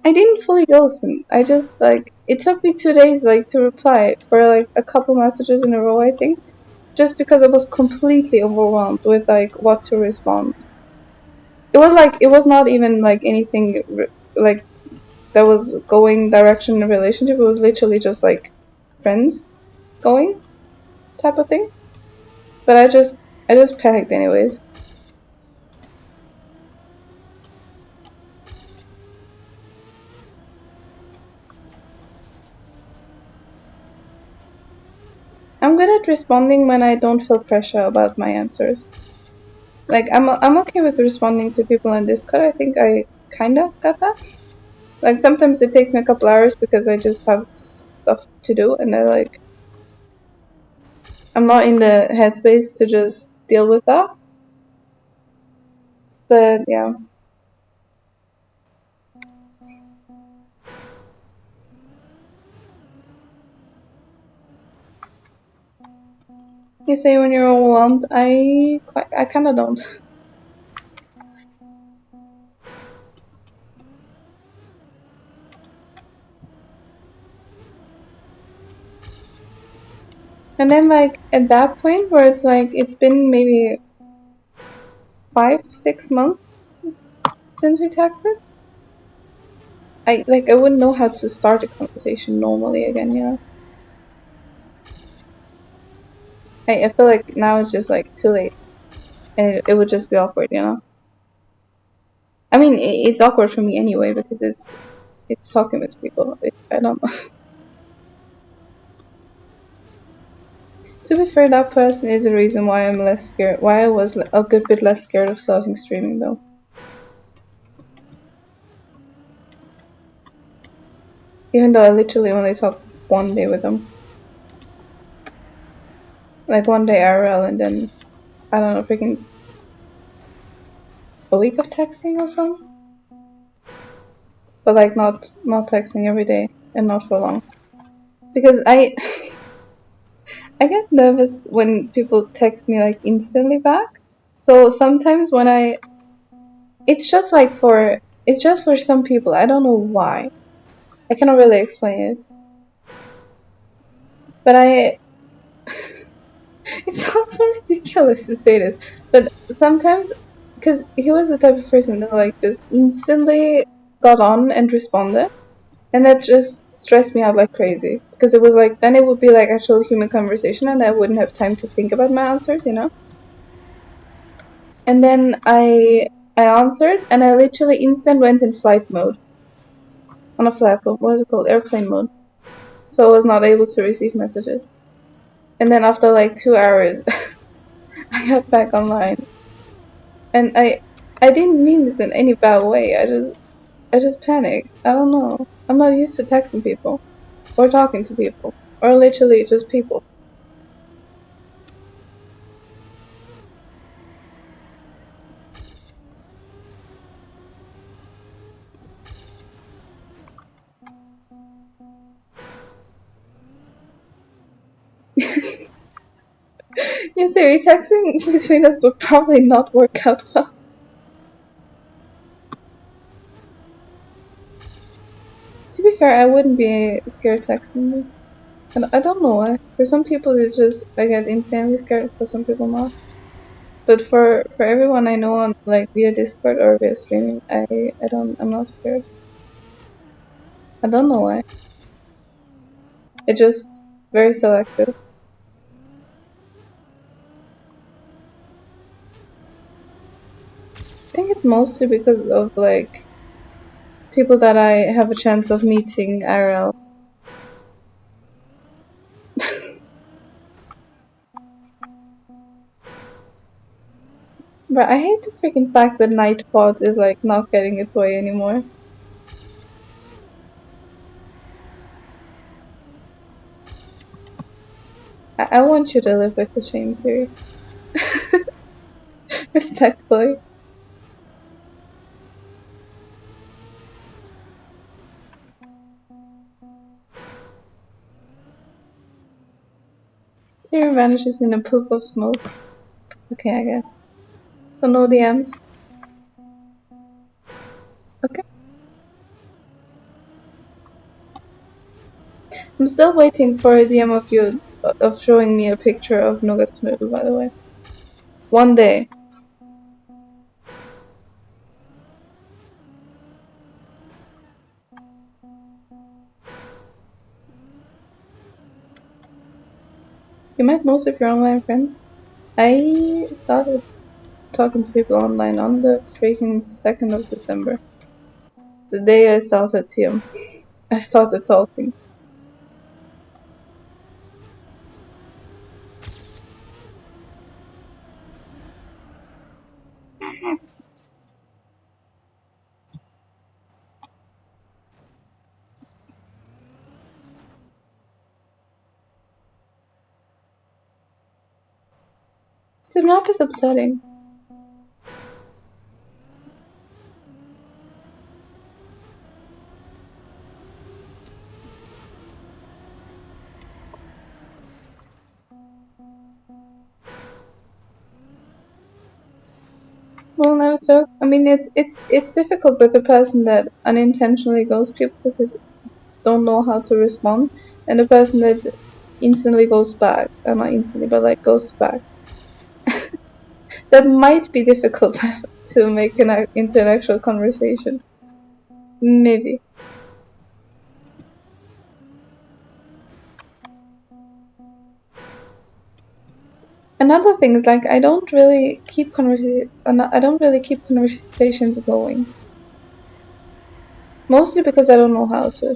I didn't fully ghost him. I just like it took me 2 days like to reply for like a couple messages in a row. I think. just because I was completely overwhelmed with like what to respond. It was like it was not even like anything like that was going direction in a relationship. It was literally just like friends going type of thing. But I just panicked anyways. I'm good at responding when I don't feel pressure about my answers. Like I'm okay with responding to people on Discord. I think I kinda got that. Like sometimes it takes me a couple hours because I just have stuff to do, and I'm not in the headspace to just deal with that. But yeah, you say when you're overwhelmed, I kind of don't. And then like at that point where it's like it's been maybe 5, 6 months since we texted, I wouldn't know how to start a conversation normally again. You know, I feel like now it's just like too late, and it would just be awkward. You know, I mean it's awkward for me anyway because it's talking with people. I don't know. To be fair, that person is the reason why I'm less scared. Why I was a good bit less scared of starting streaming though. Even though I literally only talked one day with them, like one day IRL, and then I don't know, freaking a week of texting or something. But like not texting every day and not for long because I get nervous when people text me like instantly back. So sometimes when it's just like for it's just for some people. I don't know why. I cannot really explain it. But it sounds so ridiculous to say this, but sometimes because he was the type of person that like just instantly got on and responded, and that just stressed me out like crazy because it was like then it would be like actual human conversation, and I wouldn't have time to think about my answers, you know. And then I answered, and I literally instant went in flight mode on a flight mode. What is it called? Airplane mode. So I was not able to receive messages. And then after like 2 hours, I got back online, and I didn't mean this in any bad way. I just panicked. I don't know. I'm not used to texting people or talking to people or literally just people. In theory, texting between us would probably not work out well. To be fair, I wouldn't be scared texting you. And I don't know why. For some people, it's just I get insanely scared. For some people, not. But for everyone I know on like via Discord or via streaming, I'm not scared. I don't know why. It just very selective. I think it's mostly because of like people that I have a chance of meeting IRL. But I hate the freaking fact that Nightbot is like not getting its way anymore. I want you to live with the shame, Siri. Respectfully. Siri vanishes in a poof of smoke. Okay, I guess. So no DMs. Okay. I'm still waiting for a DM of you of showing me a picture of Nougat Knödel, by the way. One day. You met most of your online friends? I started talking to people online on the freaking 2nd of December. The day I started TM. I started talking. The map is upsetting. We'll never talk. I mean, it's difficult with the person that unintentionally ghosts people because don't know how to respond, and the person that instantly goes back. Not instantly, but like goes back. That might be difficult to make into an actual conversation. Maybe. Another thing is like I don't really keep conversations going. Mostly because I don't know how to.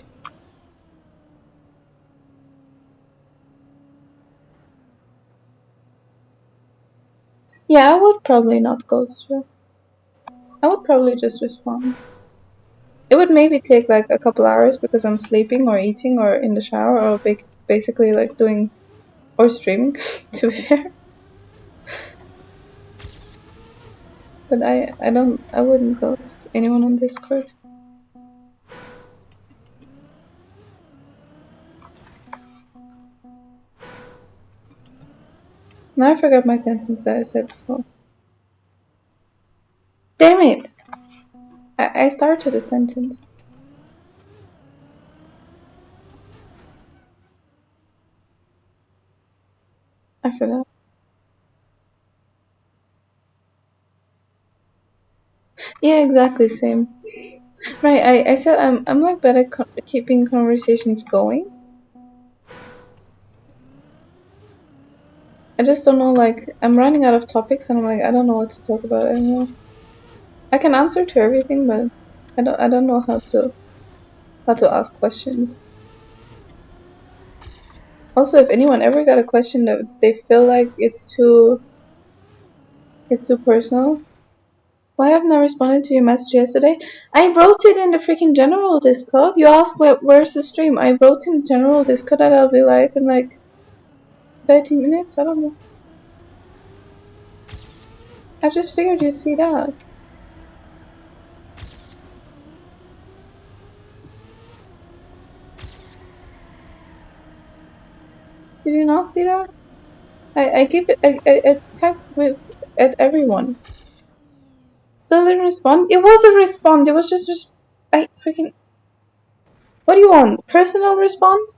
Yeah, I would probably not ghost you. I would probably just respond. It would maybe take like a couple hours because I'm sleeping or eating or in the shower or basically like doing or streaming, to be fair. But I wouldn't ghost anyone on Discord. Now I forgot my sentence that I said before. Damn it! I started a sentence. I forgot. Yeah, exactly, same. Right, I said I'm like bad at keeping conversations going. I just don't know, like, I'm running out of topics and I'm like, I don't know what to talk about anymore. I can answer to everything, but I don't know how to ask questions. Also, if anyone ever got a question that they feel like it's too personal, why haven't I responded to your message yesterday? I wrote it in the freaking general Discord. You asked where's the stream? I wrote in the general Discord that I'll be live in like 30 minutes. I don't know. I just figured you'd see that. Did you not see that? I give it. I tapped with at everyone. Still didn't respond. It was a respond. It was just. I freaking. What do you want? Personal respond?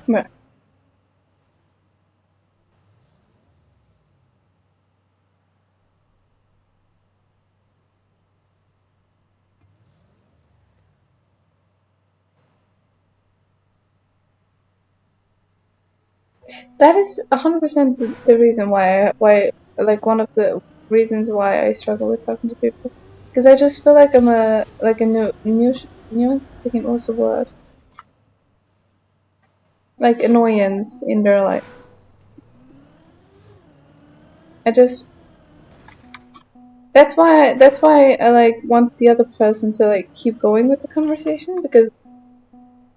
Right. That is 100% the reason why like one of the reasons why I struggle with talking to people, because I just feel like I'm a new nuance. Freaking what's the word? Like annoyance in their life. I just that's why I like want the other person to like keep going with the conversation, because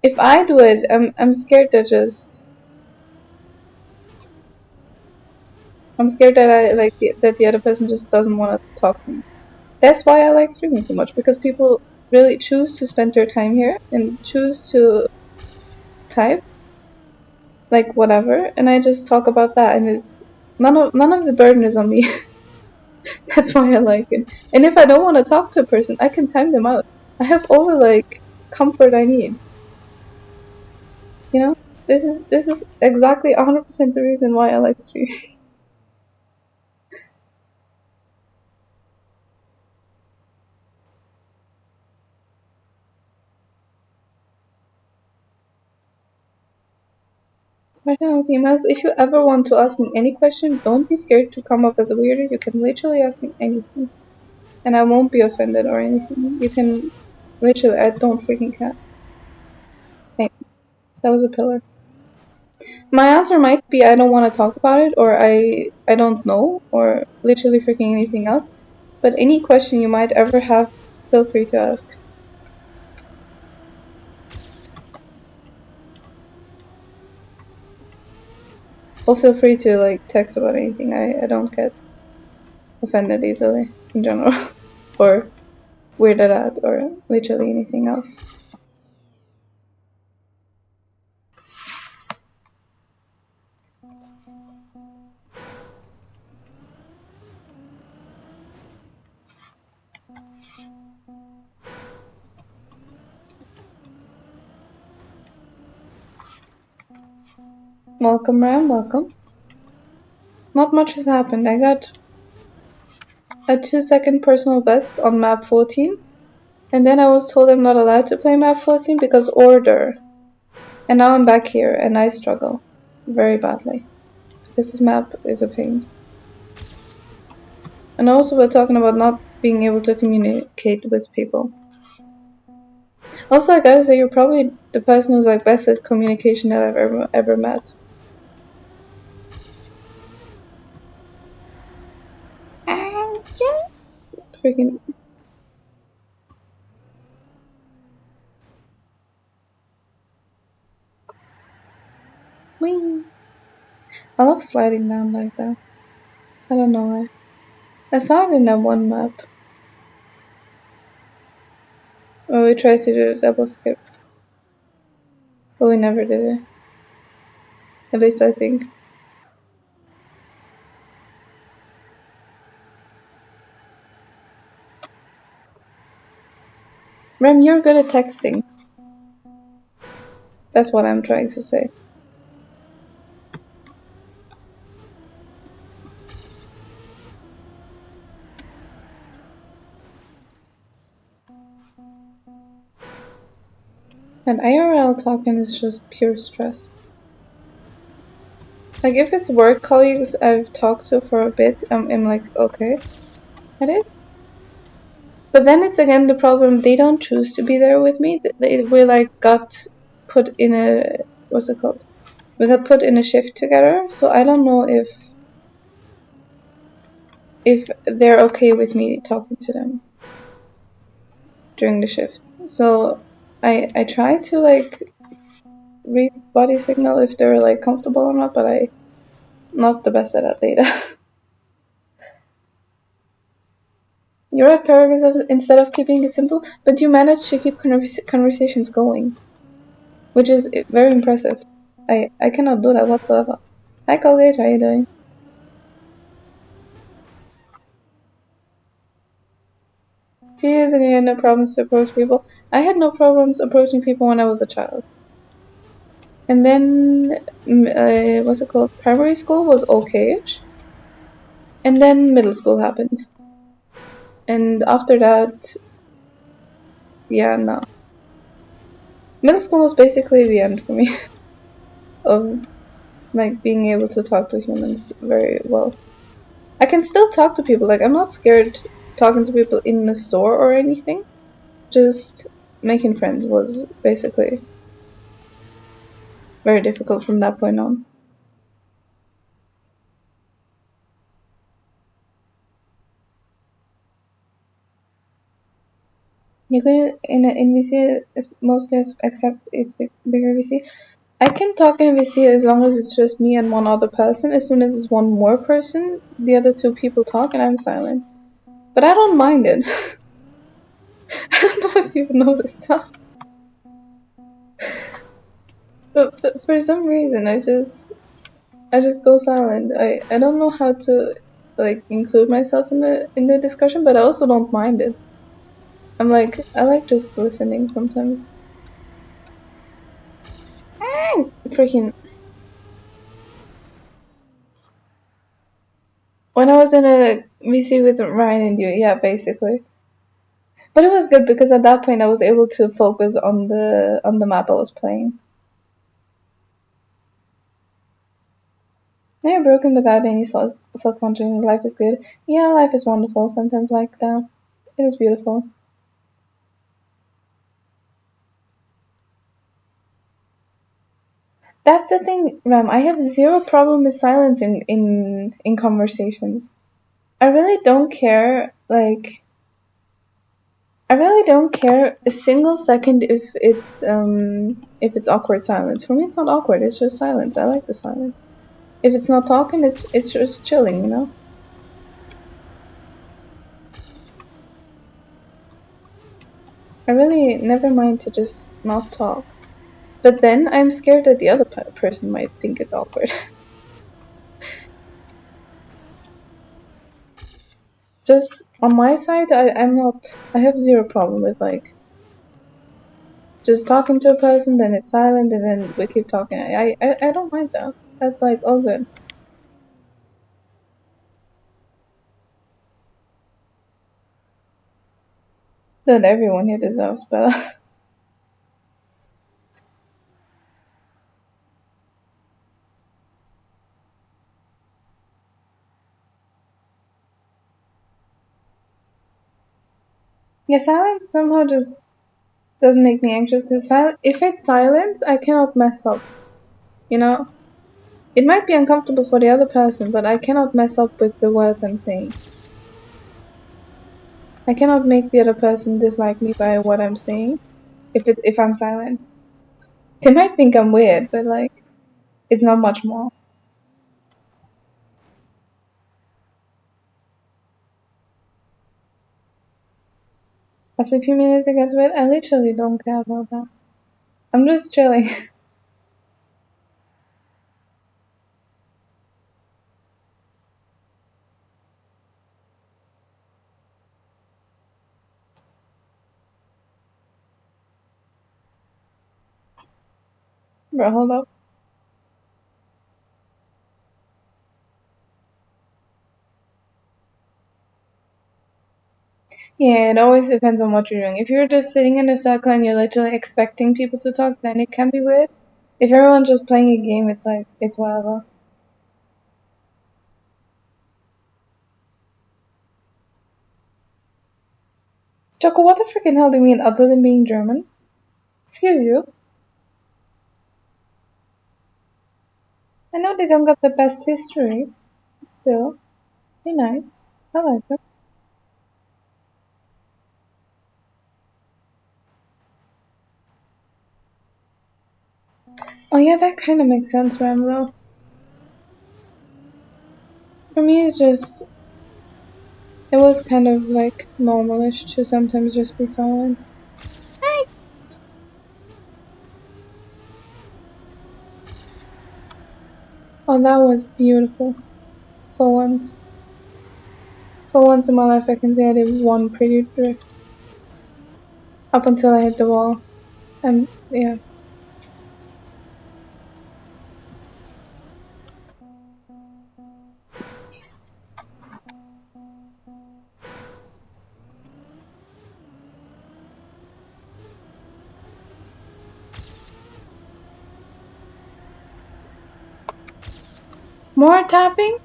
if I do it, I'm scared that just I'm scared that that the other person just doesn't want to talk to me. That's why I like streaming so much, because people really choose to spend their time here and choose to type. like whatever, and I just talk about that, and it's none of the burden is on me. That's why I like it. And if I don't want to talk to a person, I can time them out. I have all the like comfort I need. You know, this is exactly 100% the reason why I like streaming. Right now, females, if you ever want to ask me any question, don't be scared to come up as a weirdo. You can literally ask me anything, and I won't be offended or anything. You can literally, I don't freaking care. Thank you. That was a pillar. My answer might be I don't want to talk about it, or I don't know, or literally freaking anything else. But any question you might ever have, feel free to ask. Or feel free to like text about anything. I don't get offended easily in general, or weirded out, or literally anything else. Welcome, Ram. Welcome. Not much has happened. I got a 2-second personal best on map 14, and then I was told I'm not allowed to play map 14 because order. And now I'm back here, and I struggle very badly. This map is a pain. And also we're talking about not being able to communicate with people. Also, I gotta say, you're probably the person who's like best at communication that I've ever met. Freaking wing. I love sliding down like that. I don't know why. I saw it in that one map where we tried to do a double skip, but we never did it. At least I think. Rem, you're good at texting. That's what I'm trying to say. And IRL talking is just pure stress. Like, if it's work colleagues I've talked to for a bit, I'm like, okay, at it. But then it's again the problem, they don't choose to be there with me. We like got put in a, what's it called? We got put in a shift together, so I don't know if they're okay with me talking to them during the shift. So I try to like read body signal if they're like comfortable or not, but I'm not the best at that data. You're at paragraphs instead of keeping it simple, but you manage to keep conversations going, which is very impressive. I cannot do that whatsoever. Hi Colgate, how are you doing? A few years ago you had no problems to approach people. I had no problems approaching people when I was a child. And then, what's it called? Primary school was okay-ish. And then middle school happened. And after that, yeah, no. Middle school was basically the end for me of like being able to talk to humans very well. I can still talk to people. Like, I'm not scared talking to people in the store or anything. Just making friends was basically very difficult from that point on. You could in VC mostly except it's bigger VC. I can talk in VC as long as it's just me and one other person. As soon as it's one more person, the other two people talk and I'm silent. But I don't mind it. I don't know if you've noticed that. But for some reason, I just go silent. I don't know how to like include myself in the discussion, but I also don't mind it. I like just listening sometimes. Freaking when I was in a VC with Ryan and you, yeah, basically. But it was good because at that point I was able to focus on the map I was playing. Maybe broken without any self consciousness. Life is good. Yeah, life is wonderful. Sometimes like that. It is beautiful. That's the thing, Ram. I have zero problem with silence in conversations. I really don't care. I really don't care a single second if it's awkward silence. For me, it's not awkward. It's just silence. I like the silence. If it's not talking, it's just chilling. You know. I really never mind to just not talk. But then I'm scared that the other person might think it's awkward. Just on my side, I'm not. I have zero problem with like just talking to a person, then it's silent, and then we keep talking. I don't mind that. That's like all good. Not everyone here deserves better. Yeah, silence somehow just doesn't make me anxious. Cause if it's silence, I cannot mess up. You know, it might be uncomfortable for the other person, but I cannot mess up with the words I'm saying. I cannot make the other person dislike me by what I'm saying if I'm silent. They might think I'm weird, but like it's not much more. After a few minutes it gets weird. I literally don't care about that. I'm just chilling. Bro, hold up. Yeah, it always depends on what you're doing. If you're just sitting in a circle and you're literally expecting people to talk, then it can be weird. If everyone's just playing a game, it's like it's whatever. Choco, what the freaking hell do you mean other than being German? Excuse you. I know they don't got the best history. Still, be nice. I like it. Oh yeah, that kind of makes sense, Rambo. For me, it was kind of like normalish to sometimes just be silent. Oh, that was beautiful. For once. For once in my life, I can say I did one pretty drift. Up until I hit the wall. And yeah. More tapping?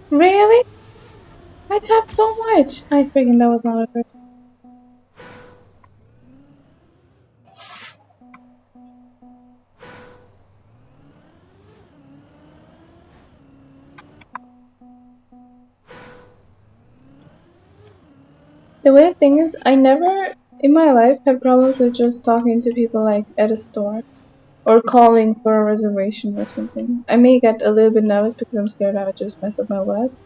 Really? I tapped so much. I freaking that was not a drift. The weird thing is, I never in my life had problems with just talking to people like at a store or calling for a reservation or something. I may get a little bit nervous because I'm scared I would just mess up my words,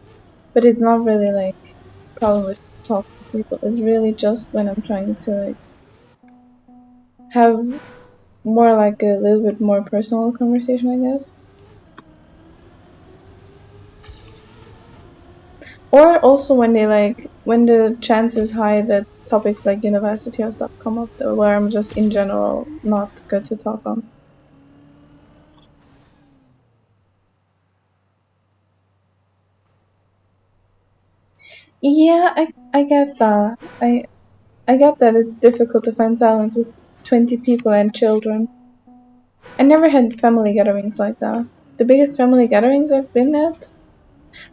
but it's not really like a problem with talking to people. It's really just when I'm trying to like have more like a little bit more personal conversation, I guess. Or also when they when the chance is high that topics like university or stuff come up, though, where I'm just in general not good to talk on. Yeah, I get that. I get that it's difficult to find silence with 20 people and children. I never had family gatherings like that. The biggest family gatherings I've been at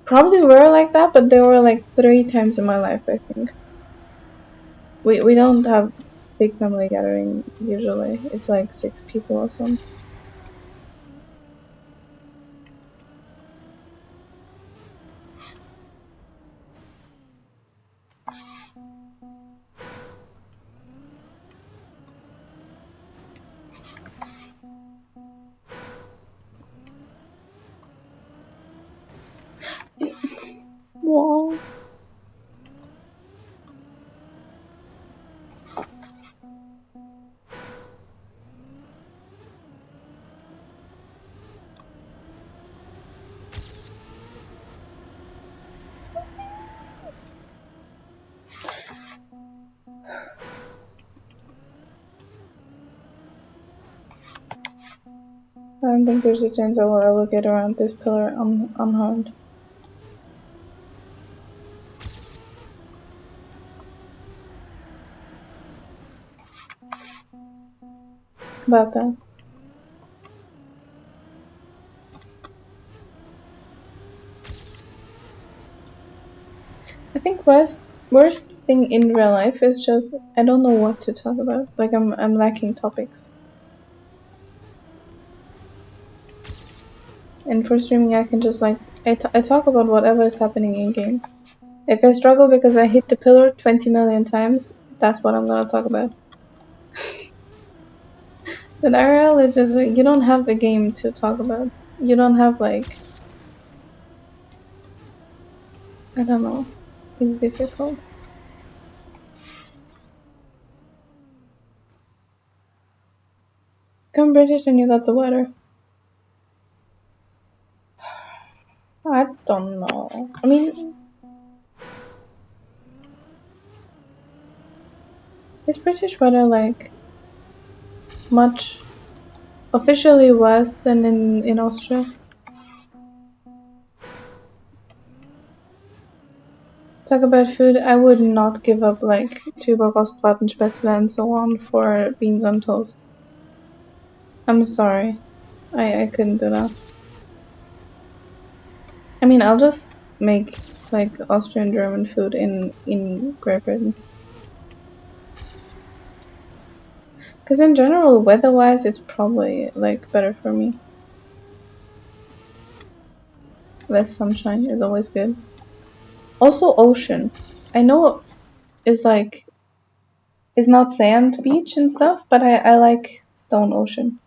probably were like that, but they were like 3 times in my life, I think. We don't have big family gathering usually. It's like 6 people or something. Walls. I don't think there's a chance I will ever get around this pillar unharmed. About that. I think worst thing in real life is just I don't know what to talk about. Like I'm lacking topics. And for streaming, I can just I talk about whatever is happening in game. If I struggle because I hit the pillar 20 million times, that's what I'm gonna talk about. But IRL is just like you don't have a game to talk about. You don't have I don't know. It's difficult. Come British and you got the weather. I don't know. I mean, is British weather like much officially worse than in Austria? Talk about food. I would not give up like Tuberwurstbraten, Spätzle and so on for beans on toast. I'm sorry. I couldn't do that. I mean, I'll just make like Austrian German food in Great Britain. Because in general, weather-wise, it's probably like better for me. Less sunshine is always good. Also, ocean. I know is like it's not sand beach and stuff, but I like stone ocean.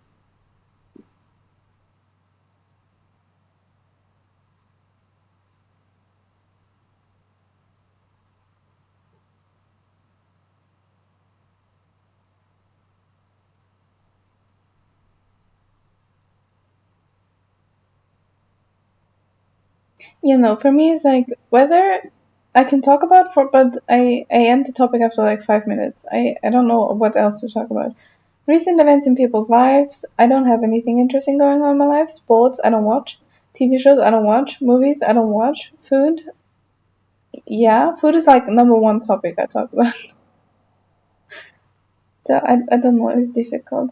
For me, it's like weather I can talk about but I end the topic after like 5 minutes. I don't know what else to talk about. Recent events in people's lives. I don't have anything interesting going on in my life. Sports, I don't watch. TV shows, I don't watch. Movies, I don't watch. Food, yeah. Food is like number one topic I talk about. So I don't know, it's difficult.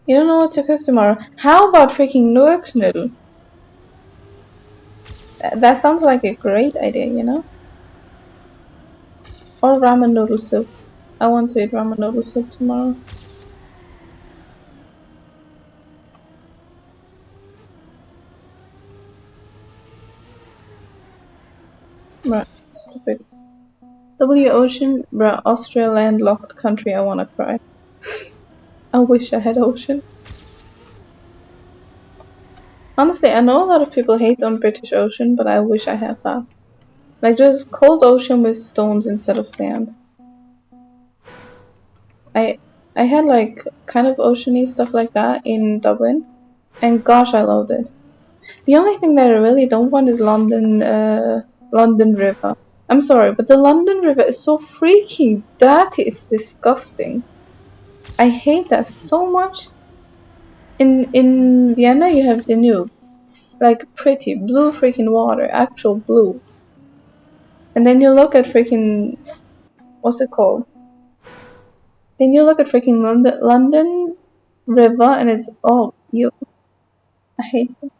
You don't know what to cook tomorrow. How about freaking noodle? That sounds like a great idea. Or ramen noodle soup. I want to eat ramen noodle soup tomorrow. Bruh, stupid. W Ocean, bruh, Austria landlocked country, I wanna cry. I wish I had ocean. Honestly, I know a lot of people hate on British Ocean, but I wish I had that. Like just cold ocean with stones instead of sand. I I had like kind of oceany stuff like that in Dublin, and gosh, I loved it. The only thing that I really don't want is London River. I'm sorry, but the London River is so freaking dirty. It's disgusting. I hate that so much. In Vienna, you have Danube, like pretty blue freaking water, actual blue. And then you look at freaking what's it called? Then you look at freaking London River, and it's oh you. I hate it.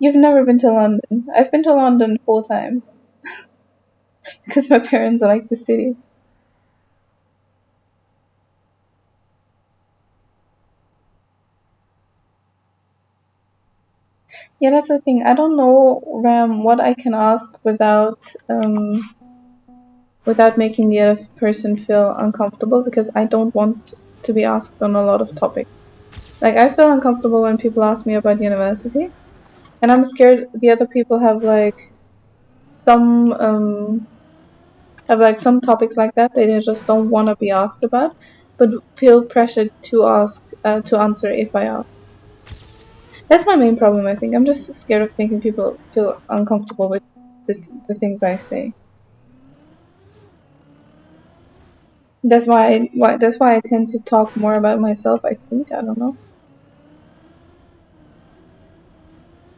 You've never been to London. I've been to London 4 times because my parents like the city. Yeah, that's the thing. I don't know, Ram, what I can ask without making the other person feel uncomfortable because I don't want to be asked on a lot of topics. Like I feel uncomfortable when people ask me about university, and I'm scared the other people some um have like some topics like that they just don't want to be asked about, but feel pressured to ask to answer if I ask. That's my main problem. I think I'm just scared of making people feel uncomfortable with the things I say. That's why I tend to talk more about myself. I think I don't know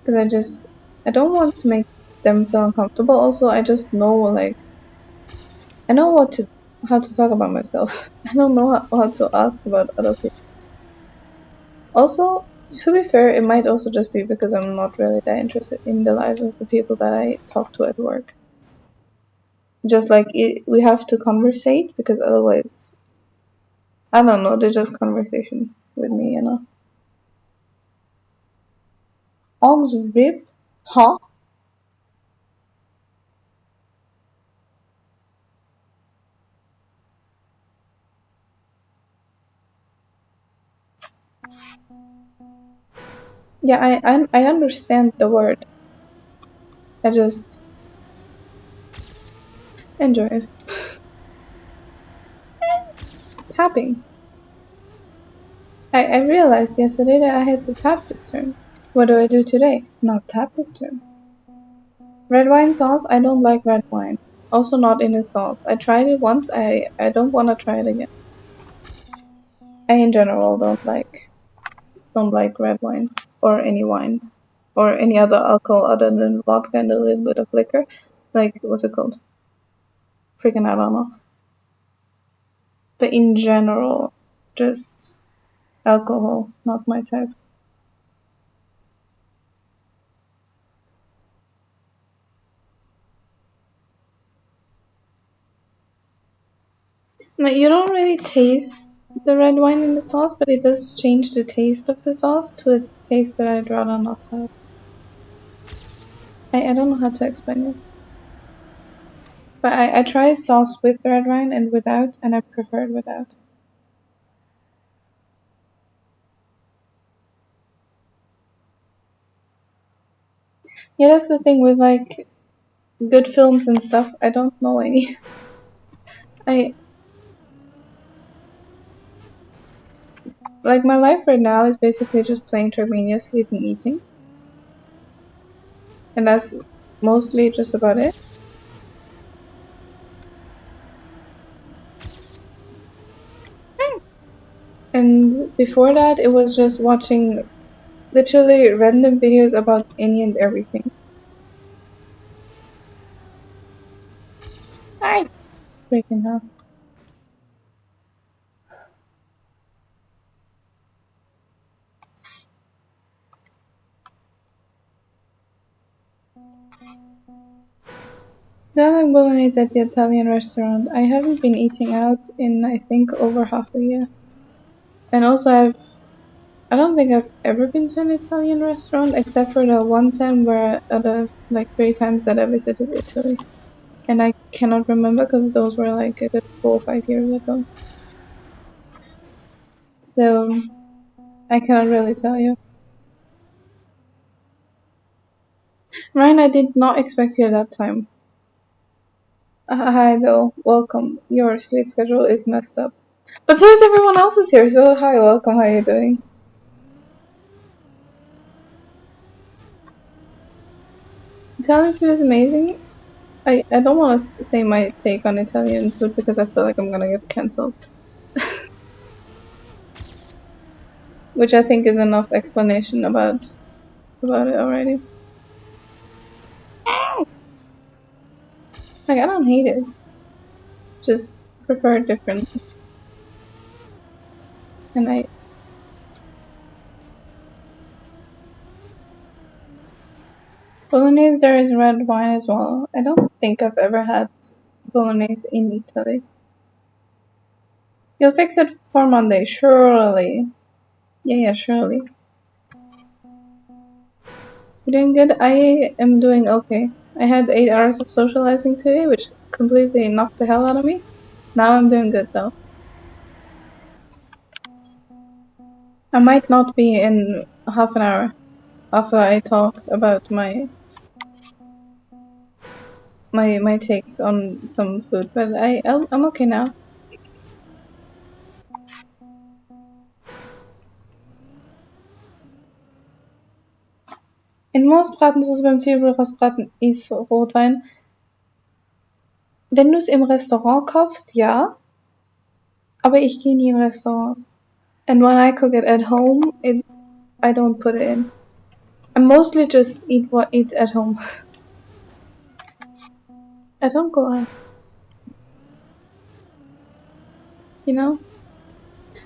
because I don't want to make them feel uncomfortable. Also, I just know like I know how to talk about myself. I don't know how to ask about other people. Also, to be fair, it might also just be because I'm not really that interested in the lives of the people that I talk to at work. Just like we have to conversate because otherwise, I don't know, they're just conversation with me, you know. Og's rib? Huh? Yeah, I understand the word. I just enjoy it. Tapping. I realized yesterday that I had to tap this term. What do I do today? Not tap this term. Red wine sauce? I don't like red wine. Also not in a sauce. I tried it once. I don't want to try it again. I in general don't like red wine or any wine or any other alcohol other than vodka and a little bit of liquor. Like what's it called? Freaking I don't know. But in general, just alcohol, not my type. Like you don't really taste the red wine in the sauce, but it does change the taste of the sauce to a taste that I'd rather not have. I don't know how to explain it. But I tried sauce with red wine and without, and I preferred without. Yeah, that's the thing with like good films and stuff. I don't know any. I like my life right now is basically just playing trackmania, sleeping, eating, and that's mostly just about it. And before that, it was just watching literally random videos about any and everything. I freaking hell. Darling bolognese at the Italian restaurant. I haven't been eating out in I think over half a year. And also I don't think I've ever been to an Italian restaurant except for the one time where the like 3 times that I visited Italy. And I cannot remember because those were like a good 4 or 5 years ago. So I cannot really tell you. Ryan, I did not expect you at that time. Hi, though. Welcome. Your sleep schedule is messed up. But so is everyone else's here, so hi, welcome. How are you doing? Italian food is amazing. I don't want to say my take on Italian food because I feel like I'm gonna get cancelled, which I think is enough explanation about it already. Like I don't hate it, just prefer it different. And I bolognese there is red wine as well. I don't think I've ever had bolognese in Italy. You'll fix it for Monday, surely. Yeah, surely. You doing good? I am doing okay. I had 8 hours of socializing today, which completely knocked the hell out of me. Now I'm doing good though. I might not be in half an hour after I talked about my takes on some food, but I'm okay now. In most Bratens, was beim Zwiebelrostbraten ist Rotwein. Wenn du es im Restaurant kaufst, ja, aber ich gehe nie in Restaurants. And when I cook it at home, I don't put it in. I mostly just eat at home. I don't go out, you know?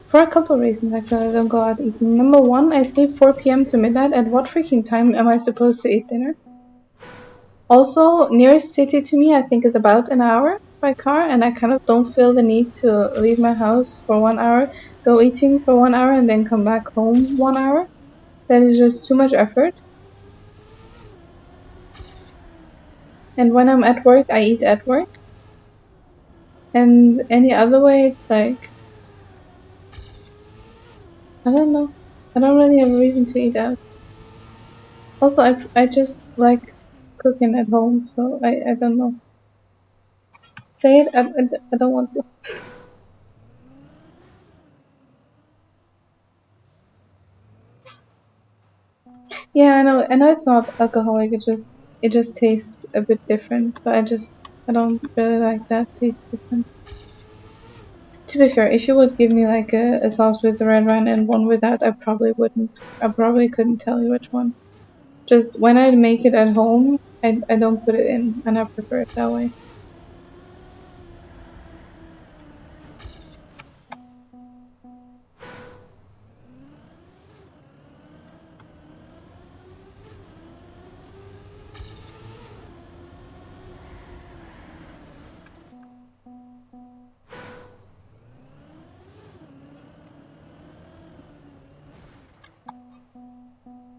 For a couple of reasons, actually, I don't go out eating. Number one, I sleep 4 p.m. to midnight. At what freaking time am I supposed to eat dinner? Also, nearest city to me, I think, is about an hour by car, and I kind of don't feel the need to leave my house for 1 hour, go eating for 1 hour, and then come back home 1 hour. That is just too much effort. And when I'm at work, I eat at work. And any other way, it's like, I don't know. I don't really have a reason to eat out. Also, I just like cooking at home, so I don't know. Say it, I don't want to. Yeah, I know it's not alcoholic, it just tastes a bit different, but I don't really like that taste difference. To be fair, if you would give me like a sauce with the red wine and one without, I probably wouldn't. I probably couldn't tell you which one. Just when I make it at home, I don't put it in, and I prefer it that way.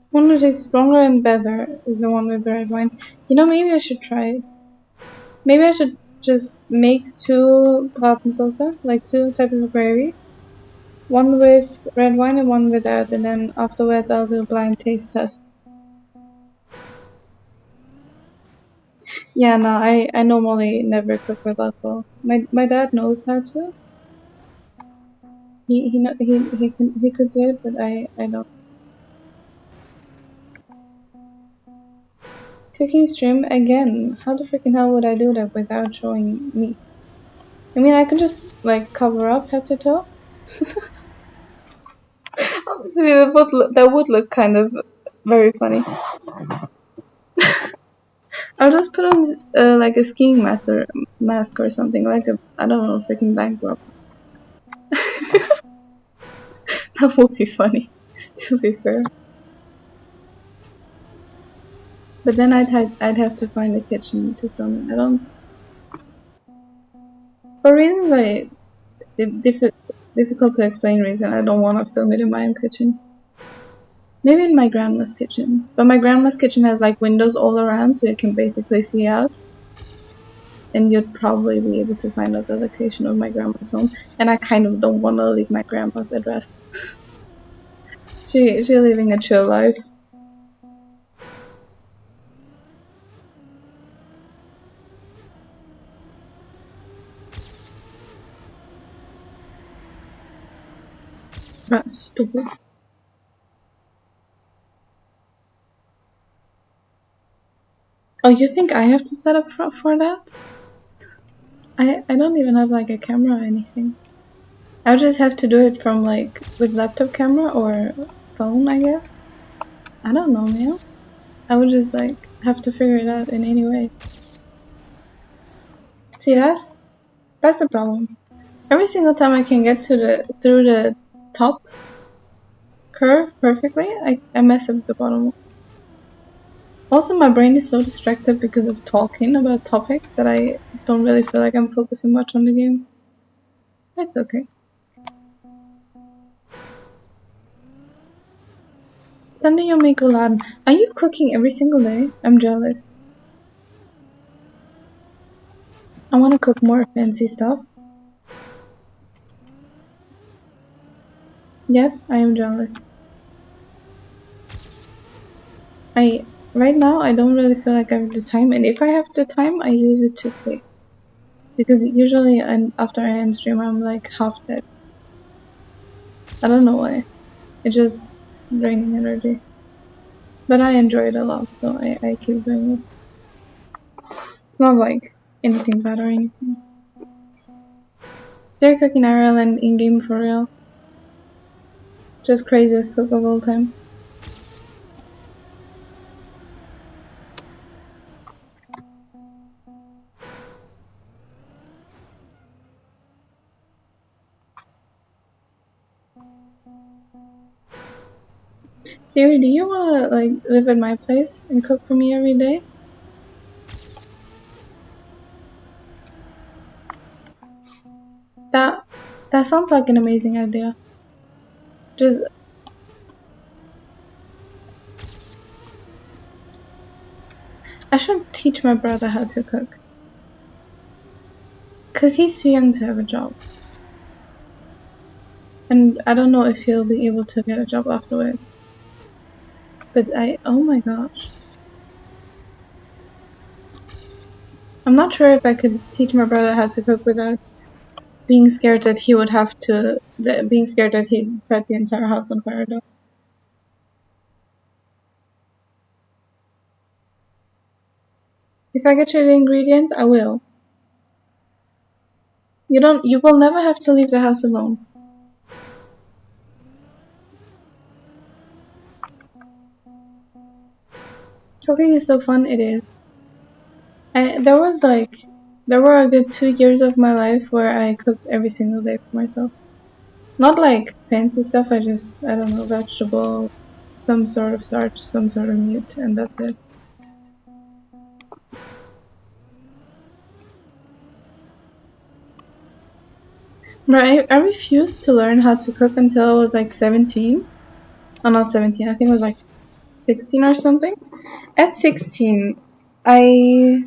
One that is stronger and better is the one with the red wine. You know, maybe I should try it. Maybe I should just make two Bratensauce, like two types of gravy. One with red wine and one without, and then afterwards I'll do a blind taste test. Yeah, no, I normally never cook with alcohol. My dad knows how to. He could do it, but I don't. Cooking stream again. How the freaking hell would I do that without showing me? I mean, I could just like cover up head to toe. Obviously, that would look kind of very funny. I'll just put on like a skiing mask or something, like a I don't know, freaking backdrop. That would be funny, to be fair. But then I'd have to find a kitchen to film it. I don't, for reasons difficult to explain reason. I don't want to film it in my own kitchen. Maybe in my grandma's kitchen, but my grandma's kitchen has like windows all around, so you can basically see out. And you'd probably be able to find out the location of my grandma's home. And I kind of don't want to leave my grandma's address. She living a chill life. That's stupid. Oh, you think I have to set up for that? I don't even have like a camera or anything. I'll just have to do it from like with laptop camera or phone, I guess. I don't know, man. I would just like have to figure it out in any way. See, that's the problem. Every single time I can get to the through the top curve perfectly, I mess up the bottom. Also, my brain is so distracted because of talking about topics that I don't really feel like I'm focusing much on the game. It's okay. Sunday you make roulade. Are you cooking every single day? I'm jealous. I want to cook more fancy stuff. Yes, I am jealous. I right now I don't really feel like I have the time, and if I have the time, I use it to sleep because usually and after I end stream, I'm like half dead. I don't know why. It's just draining energy, but I enjoy it a lot, so I keep doing it. It's not like anything bad or anything. So you're cooking Ireland in game for real? Just craziest cook of all time. Siri, do you wanna like live at my place and cook for me every day? That that sounds like an amazing idea. Just I should teach my brother how to cook. Cause he's too young to have a job. And I don't know if he'll be able to get a job afterwards. But oh my gosh. I'm not sure if I could teach my brother how to cook without being scared that he would have to, being scared that he'd set the entire house on fire though. If I get you the ingredients, I will. You will never have to leave the house alone. Cooking is so fun, it is. There were a good 2 years of my life where I cooked every single day for myself. Not like fancy stuff, I don't know, vegetable, some sort of starch, some sort of meat, and that's it. But I refused to learn how to cook until I was like 17. Oh, not 17, I think it was like 16 or something. At 16, I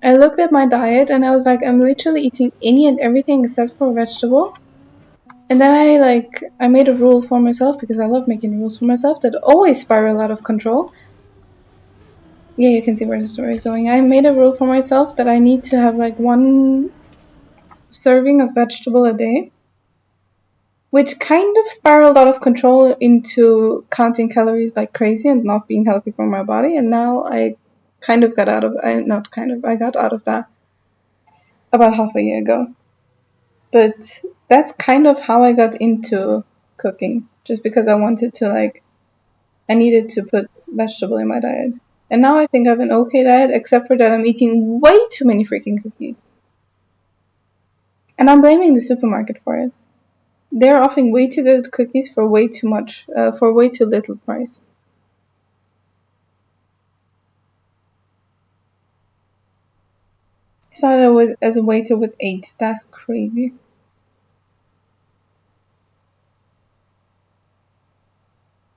I looked at my diet and I was like, I'm literally eating any and everything except for vegetables. And then I made a rule for myself because I love making rules for myself that always spiral out of control. Yeah, you can see where the story is going. I made a rule for myself that I need to have like one serving of vegetable a day, which kind of spiraled out of control into counting calories like crazy and not being healthy for my body. And now I kind of got out of, I not kind of, I got out of that about half a year ago. But that's kind of how I got into cooking, just because I wanted to I needed to put vegetable in my diet. And now I think I have an okay diet, except for that I'm eating way too many freaking cookies. And I'm blaming the supermarket for it. They're offering way too good cookies for way too much, for way too little price. I saw it as a waiter with 8. That's crazy.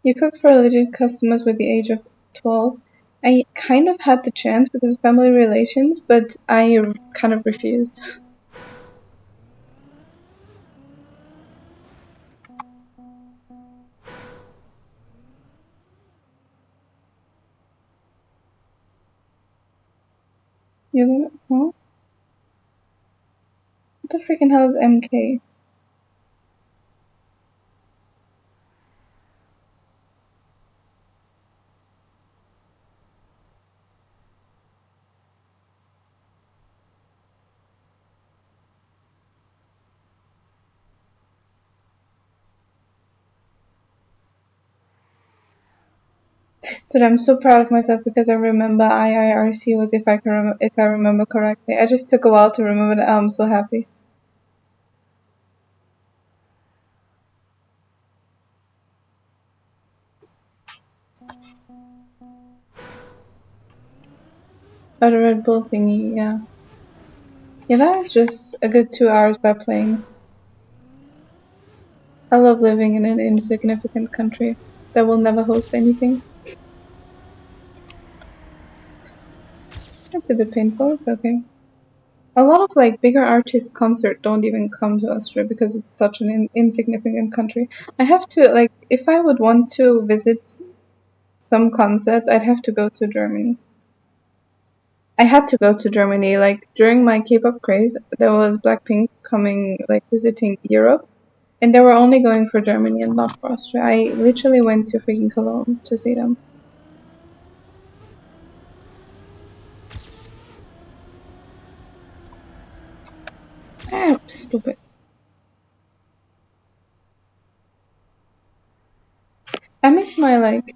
You cooked for legit customers with the age of 12. I kind of had the chance because of family relations, but I kind of refused. You, huh? What the freaking hell is MK? Dude, I'm so proud of myself because I remember IIRC was if I remember correctly. I just took a while to remember that. I'm so happy. Oh, the Red Bull thingy, yeah. Yeah, that was just a good 2 hours by plane. I love living in an insignificant country that will never host anything. It's a bit painful, it's okay. A lot of like bigger artists' concerts don't even come to Austria because it's such an insignificant country. I have to like if I would want to visit some concerts, I'd have to go to Germany. I had to go to Germany. Like during my K-pop craze, there was Blackpink coming like visiting Europe, and they were only going for Germany and not for Austria. I literally went to freaking Cologne to see them. Ah, stupid. I miss my like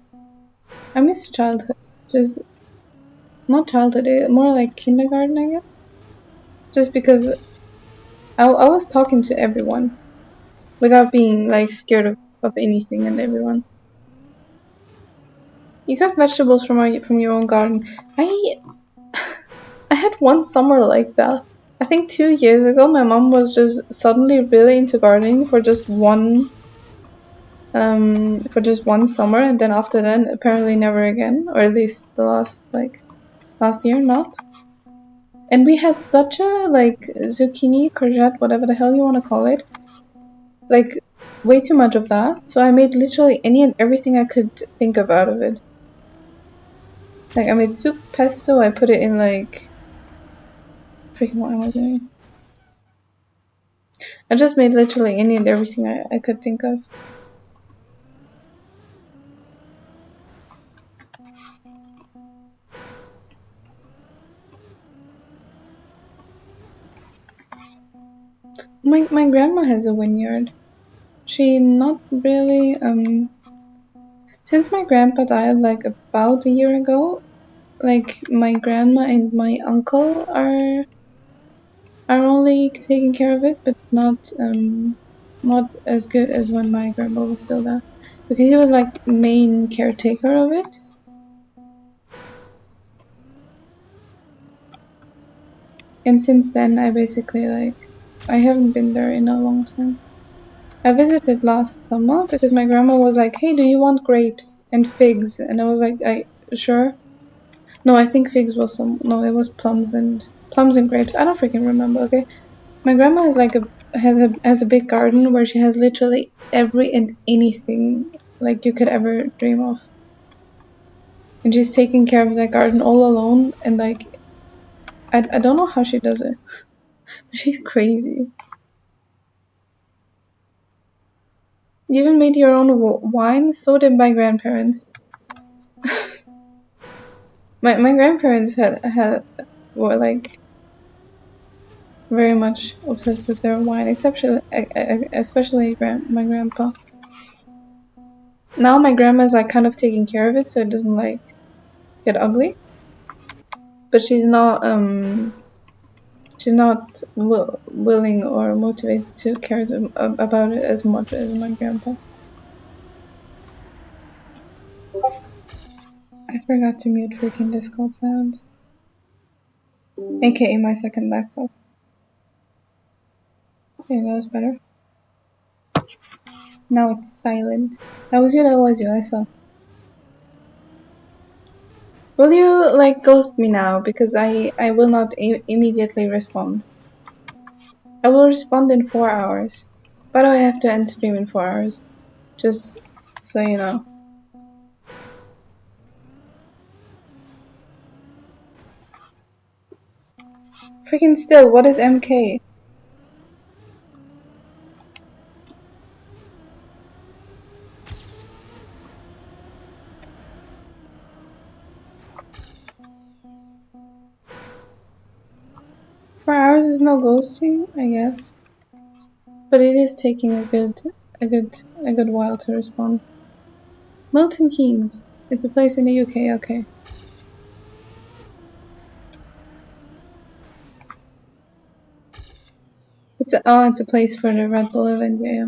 I miss childhood. Just not childhood, more like kindergarten, I guess. Just because I was talking to everyone without being like scared of anything and everyone. You cook vegetables from your own garden. I I had one summer like that. I think 2 years ago, my mom was just suddenly really into gardening for just one summer, and then after that, apparently never again, or at least the last year, not. And we had such a like zucchini, courgette, whatever the hell you want to call it, like way too much of that. So I made literally any and everything I could think of out of it. Like I made soup, pesto. I put it in like freaking what am I doing? I just made literally any and everything I could think of. My grandma has a vineyard. She not really since my grandpa died like about a year ago, like my grandma and my uncle are only taking care of it, but not as good as when my grandpa was still there. Because he was like main caretaker of it. And since then I basically like I haven't been there in a long time. I visited last summer because my grandma was like, "Hey, do you want grapes and figs?" And I was like, "I sure." No, I think figs was some. No, it was plums and grapes. I don't freaking remember. Okay, my grandma has like a big garden where she has literally every and anything like you could ever dream of, and she's taking care of that garden all alone. And like I don't know how she does it. She's crazy. You even made your own wine. So did my grandparents. My grandparents were like very much obsessed with their wine, especially my grandpa. Now my grandma's like kind of taking care of it so it doesn't like get ugly, but she's not willing or motivated to care about it as much as my grandpa. I forgot to mute freaking Discord sounds, aka my second laptop. There you go, it's better. Now it's silent. That was you, I saw. Will you like ghost me now because I will not immediately respond. I will respond in 4 hours. But I have to end stream in 4 hours. Just so you know. Freaking still, what is MK? 4 hours is no ghosting, I guess. But it is taking a good while to respond. Milton Keynes. It's a place in the UK. Okay. It's a place for the Red Bull event. Yeah, yeah.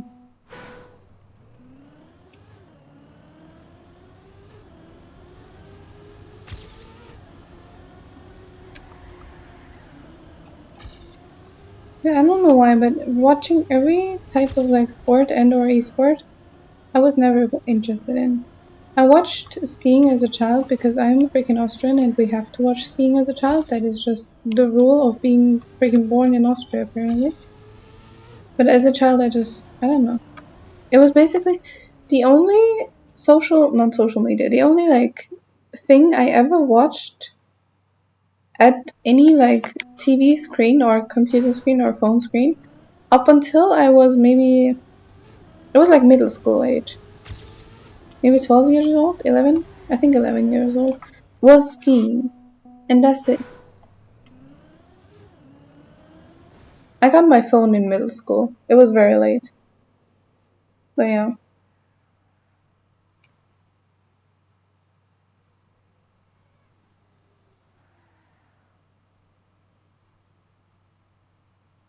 Yeah, I don't know why, but watching every type of like sport and or esport, I was never interested in. I watched skiing as a child because I'm freaking Austrian and we have to watch skiing as a child. That is just the rule of being freaking born in Austria, apparently. But as a child, I don't know. It was basically the only not social media, the only like thing I ever watched at any like TV screen or computer screen or phone screen up until I was maybe, it was like middle school age, maybe 12 years old, 11, I think 11 years old, was skiing. And that's it. I got my phone in middle school. It was very late. But yeah,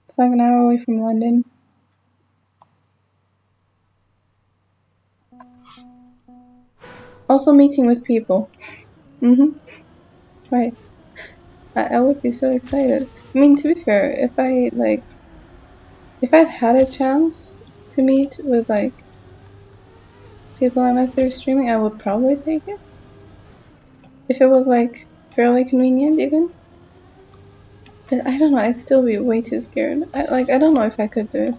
it's like an hour away from London. Also meeting with people. Mm-hmm. Right. I would be so excited. I mean, to be fair, if I'd had a chance to meet with like people I met through streaming, I would probably take it. If it was like fairly convenient even. But I don't know, I'd still be way too scared. I don't know if I could do it.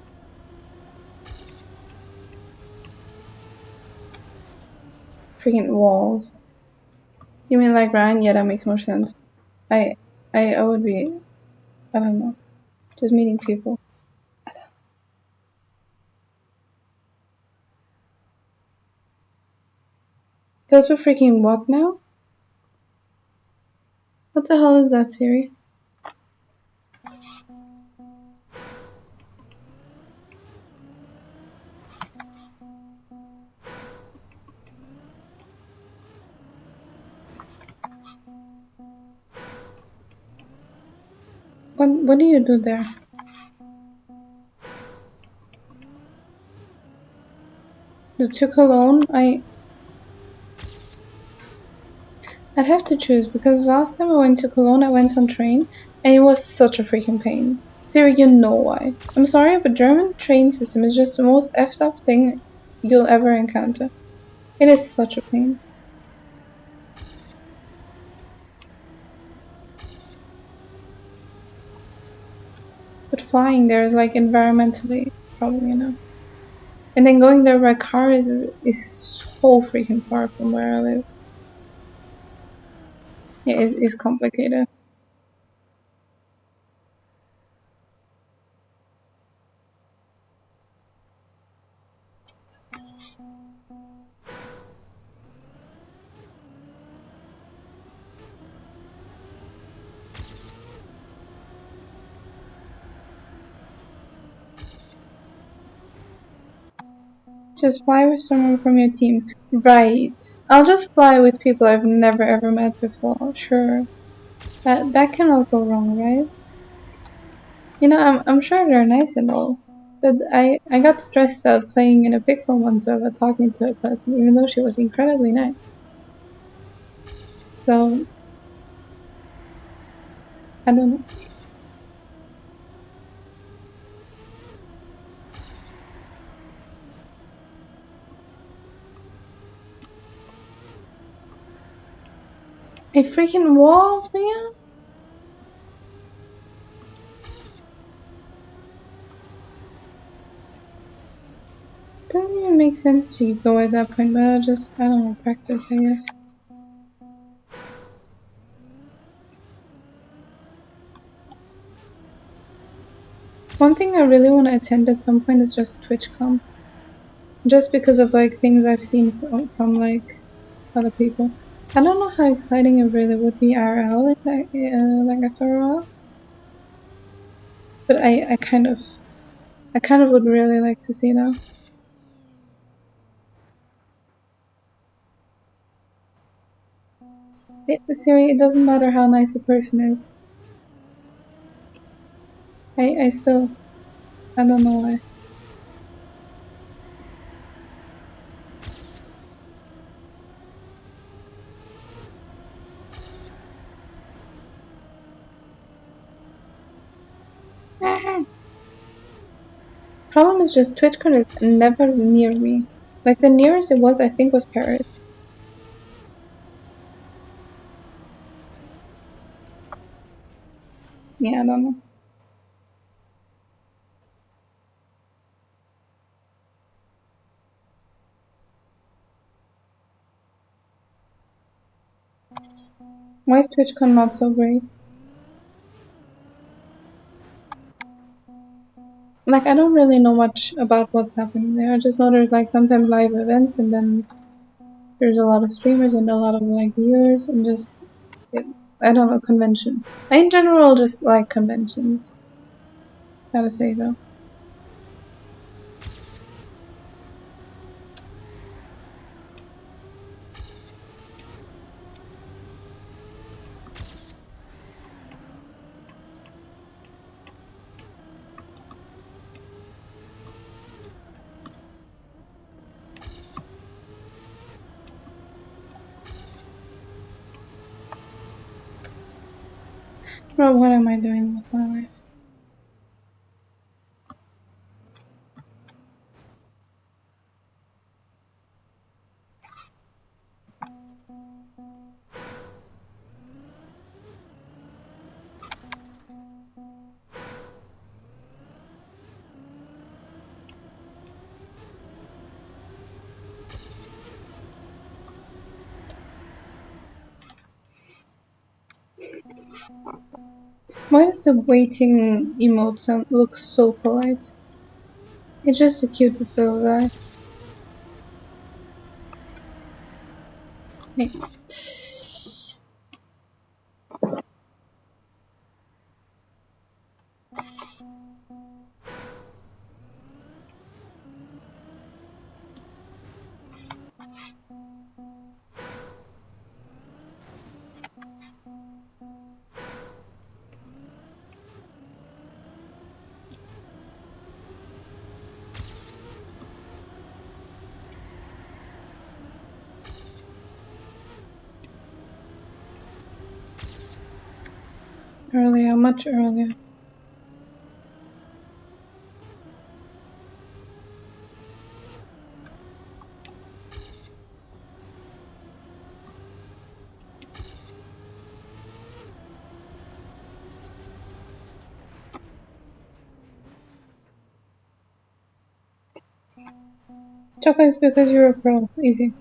Freaking walls. You mean like Ryan? Yeah, that makes more sense. I I would be, I don't know, just meeting people. Go to freaking what now? What the hell is that, Siri? What do you do there? The to Cologne, I'd have to choose because last time I went to Cologne, I went on train and it was such a freaking pain. Siri, you know why. I'm sorry, but German train system is just the most effed up thing you'll ever encounter. It is such a pain. But flying there is like environmentally probably enough. And then going there by car is so freaking far from where I live. Yeah, it's complicated. Just fly with someone from your team. Right. I'll just fly with people I've never ever met before. Sure. That cannot go wrong, right? You know, I'm sure they're nice and all. But I got stressed out playing in a Pixel 1 server talking to a person, even though she was incredibly nice. So, I don't know. A freaking walls, man? Doesn't even make sense to go at that point, but I don't know, practice, I guess. One thing I really want to attend at some point is just TwitchCon. Just because of like things I've seen from like other people. I don't know how exciting it really would be IRL like after a while, but I kind of would really like to see that. Siri, it doesn't matter how nice a person is. I still, I don't know why. Problem is just TwitchCon is never near me. Like the nearest it was, I think, was Paris. Yeah, I don't know. Why is TwitchCon not so great? Like I don't really know much about what's happening there. I just know there's like sometimes live events and then there's a lot of streamers and a lot of like viewers and just I don't know, convention. I in general just like conventions. Gotta say though. Bro, what am I doing with my life? Why does the waiting emote sound look so polite? It's just the cutest little guy. Hey, earlier, much earlier. Choco is because you're a pro. Easy.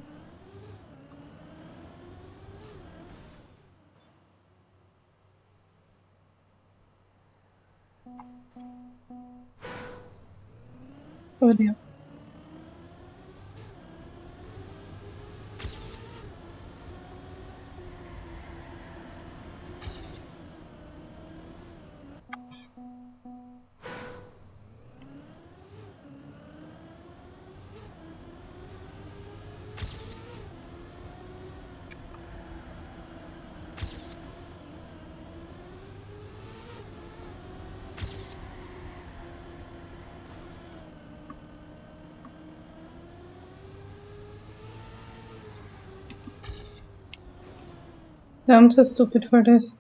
Oh damn. I'm so stupid for this.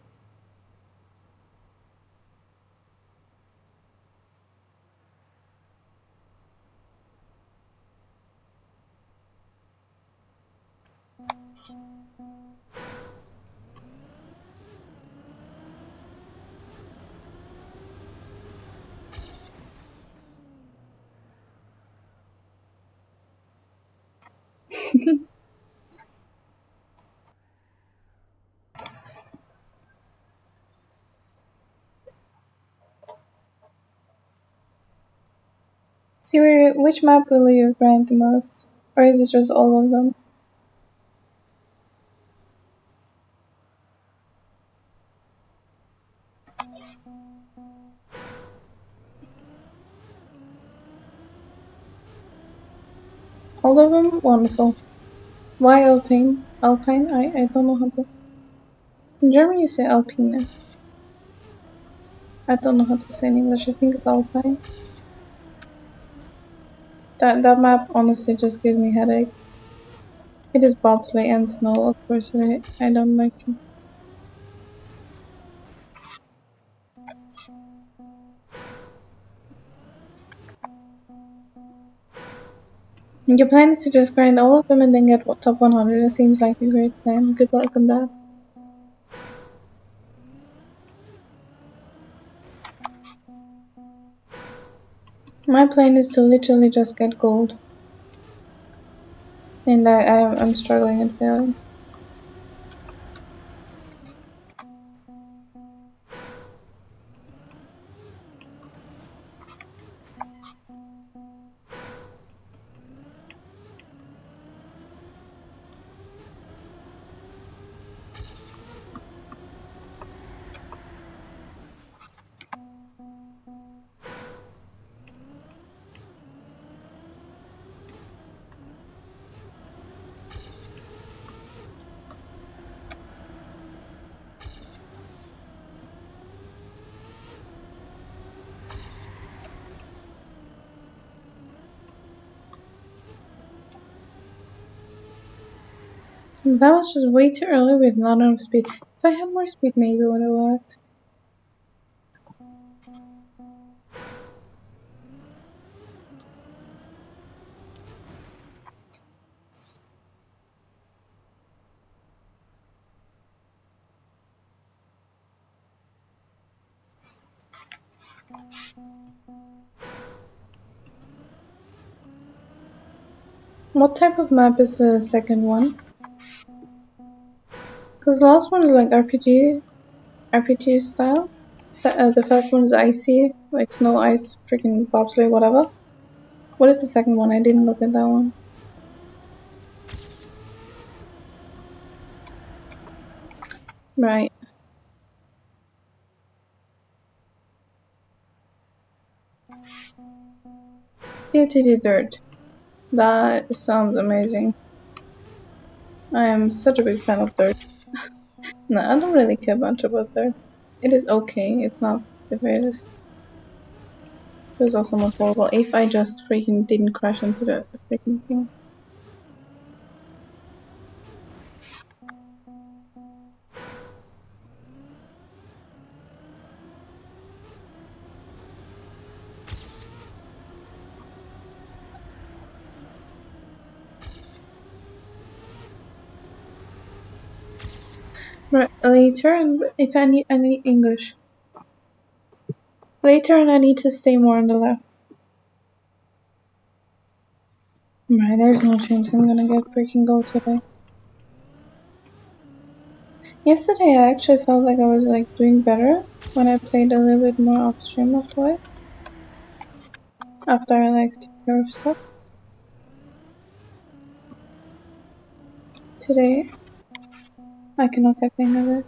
Siri, which map will you grind the most? Or is it just all of them? All of them? Wonderful. Why Alpine? Alpine? I don't know how to. In German, you say Alpine. I don't know how to say in English. I think it's Alpine. That map honestly just gives me headache. It is bobsleigh and snow, of course. I don't like it. Your plan is to just grind all of them and then get top 100. It seems like a great plan. Good luck on that. My plan is to literally just get gold. And I'm struggling and failing. That was just way too early with not enough speed. If I had more speed, maybe it would have worked. What type of map is the second one? Because the last one is like RPG style. The first one is icy, like snow, ice, freaking bobsleigh, whatever. What is the second one? I didn't look at that one. Right. COTD Dirt. That sounds amazing. I am such a big fan of Dirt. No, I don't really care much about Dirt. It is okay. It's not the greatest. It was also more horrible if I just freaking didn't crash into the freaking thing. Right, later, and if I need English. Later, and I need to stay more on the left. Right, there's no chance I'm gonna get freaking gold today. Yesterday, I actually felt like I was like doing better when I played a little bit more off stream afterwards. After I like took care of stuff. Today, I cannot get the hang of it.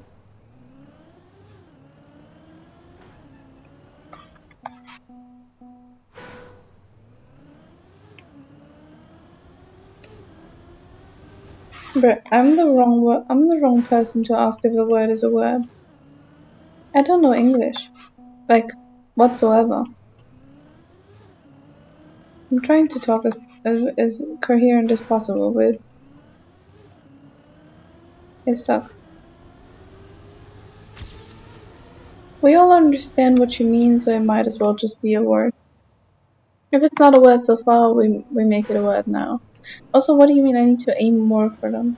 But I'm the wrong person to ask if the word is a word. I don't know English, like whatsoever. I'm trying to talk as coherent as possible, but it sucks. We all understand what you mean, so it might as well just be a word. If it's not a word so far, we make it a word now. Also, what do you mean I need to aim more for them?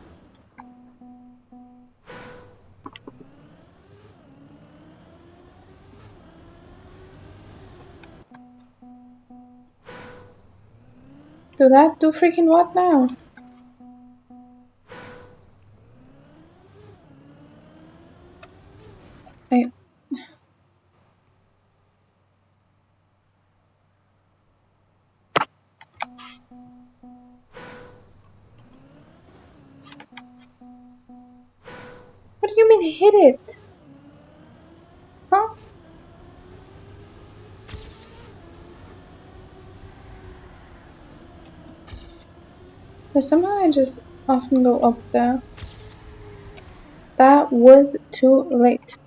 Do freaking what now? I What do you mean hit it? Huh? Or somehow I just often go up there. That was too late.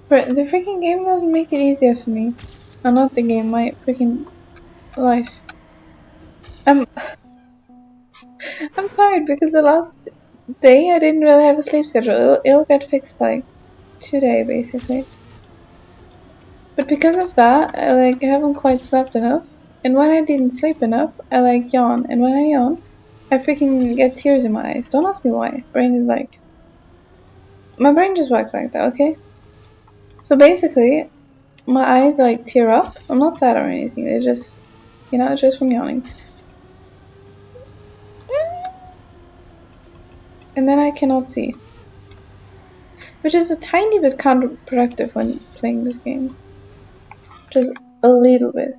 But the freaking game doesn't make it easier for me. Not the game, my freaking life. I'm I'm tired because the last day I didn't really have a sleep schedule. It'll get fixed like today basically. But because of that, I haven't quite slept enough. And when I didn't sleep enough, I yawn. And when I yawn, I freaking get tears in my eyes. Don't ask me why. Brain is my brain just works like that, okay? So basically, my eyes tear up. I'm not sad or anything. They just, it's just from yawning. And then I cannot see, which is a tiny bit counterproductive when playing this game. Just a little bit.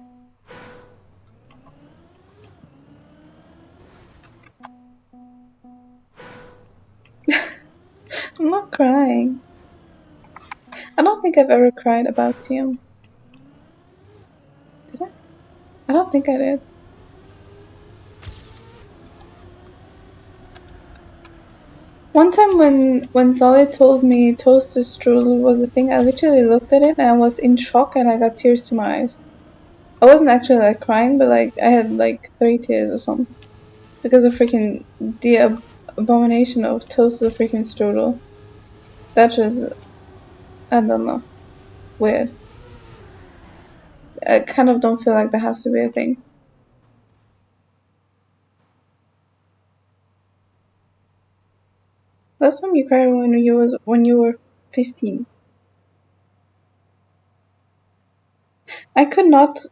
I'm not crying. I don't think I've ever cried about TM. Did I? I don't think I did. One time when Solid told me toaster strudel was a thing, I literally looked at it and I was in shock and I got tears to my eyes. I wasn't actually crying, but I had 3 tears or something because of freaking the abomination of toaster freaking strudel. That just, I don't know, weird. I kind of don't feel like that has to be a thing. Last time you cried when you were 15. I could not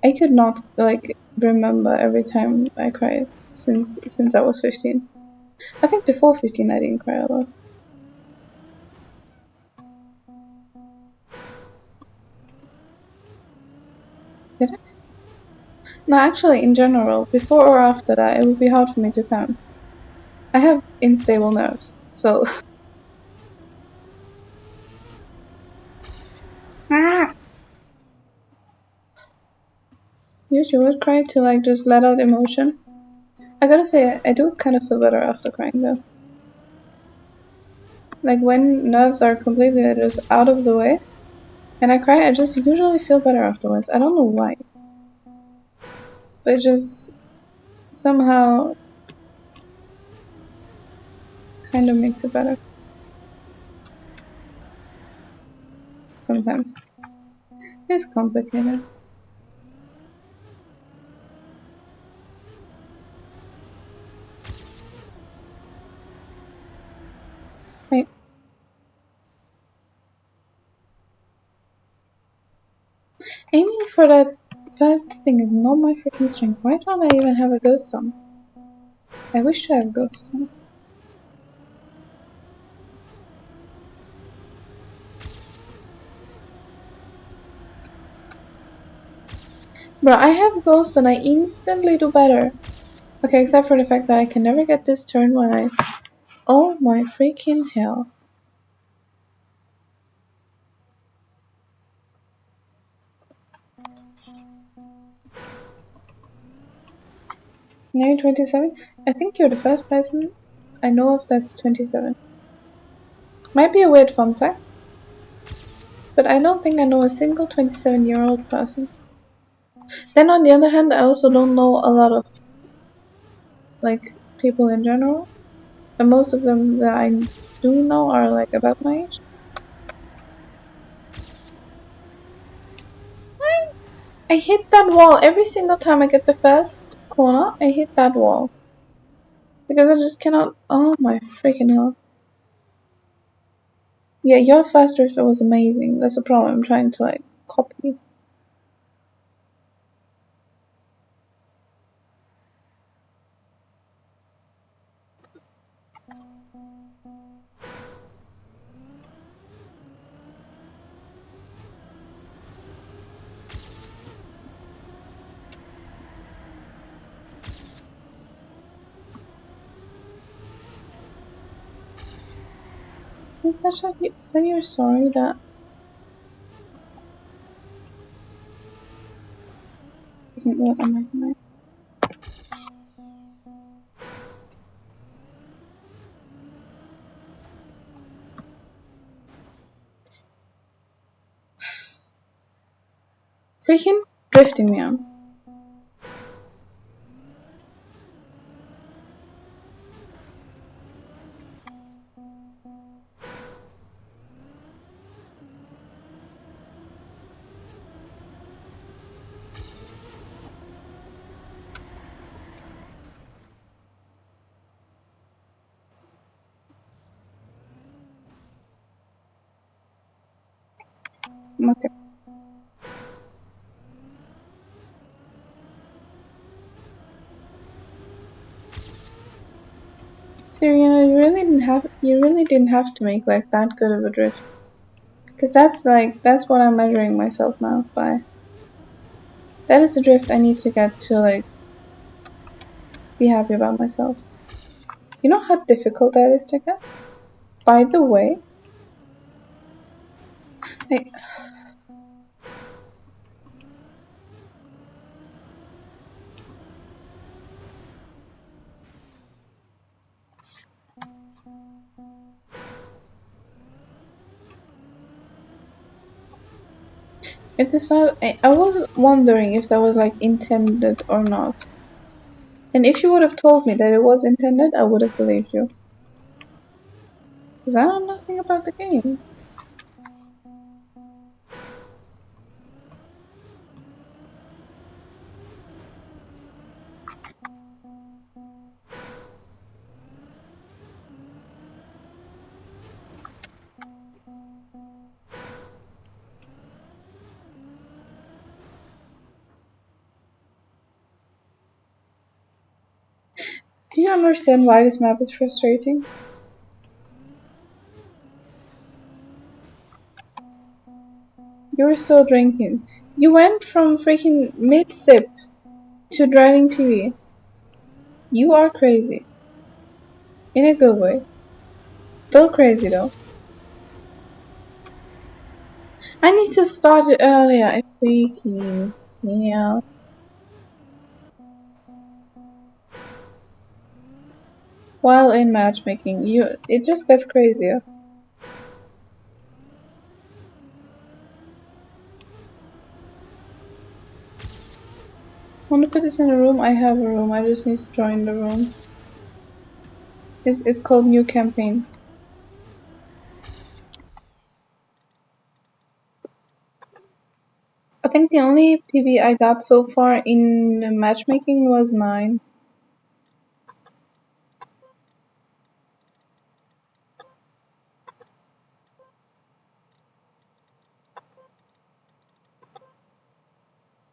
I could not remember every time I cried since I was 15. I think before 15 I didn't cry a lot. Did I? No, actually, in general, before or after that, it would be hard for me to count. I have unstable nerves, so. Ah! You would cry to just let out emotion. I gotta say, I do kind of feel better after crying though. When nerves are completely just out of the way, and I cry, I just usually feel better afterwards. I don't know why, but it just somehow kind of makes it better. Sometimes it's complicated. I, aiming for that first thing is not my freaking strength. Why don't I even have a ghost song? I wish to have a ghost song. Bro, I have ghost and I instantly do better. Okay, except for the fact that I can never get this turn when I. Oh my freaking hell. Now you're 27? I think you're the first person I know of that's 27. Might be a weird fun fact, but I don't think I know a single 27-year-old person. Then on the other hand, I also don't know a lot of people in general, and most of them that I do know are about my age. I hit that wall every single time I get the first corner. I hit that wall because I just cannot. Oh my freaking hell! Yeah, your fast drifter was amazing. That's the problem. I'm trying to copy. It's such like you say you're sorry that what am I doing? Freaking drifting me on. Okay. Serena, you really didn't have to make like that good of a drift. Cause that's what I'm measuring myself now by. That is the drift I need to get to like be happy about myself. You know how difficult that is to get? By the way, I, I was wondering if that was like intended or not. And if you would have told me that it was intended, I would have believed you. Because I know nothing about the game. Do you understand why this map is frustrating? You were still drinking. You went from freaking mid-sip to driving PV. You are crazy. In a good way. Still crazy though. I need to start it earlier. I freaking yeah. While in matchmaking, it just gets crazier. Want to put this in a room? I have a room. I just need to join the room. It's called New Campaign. I think the only PB I got so far in matchmaking was 9.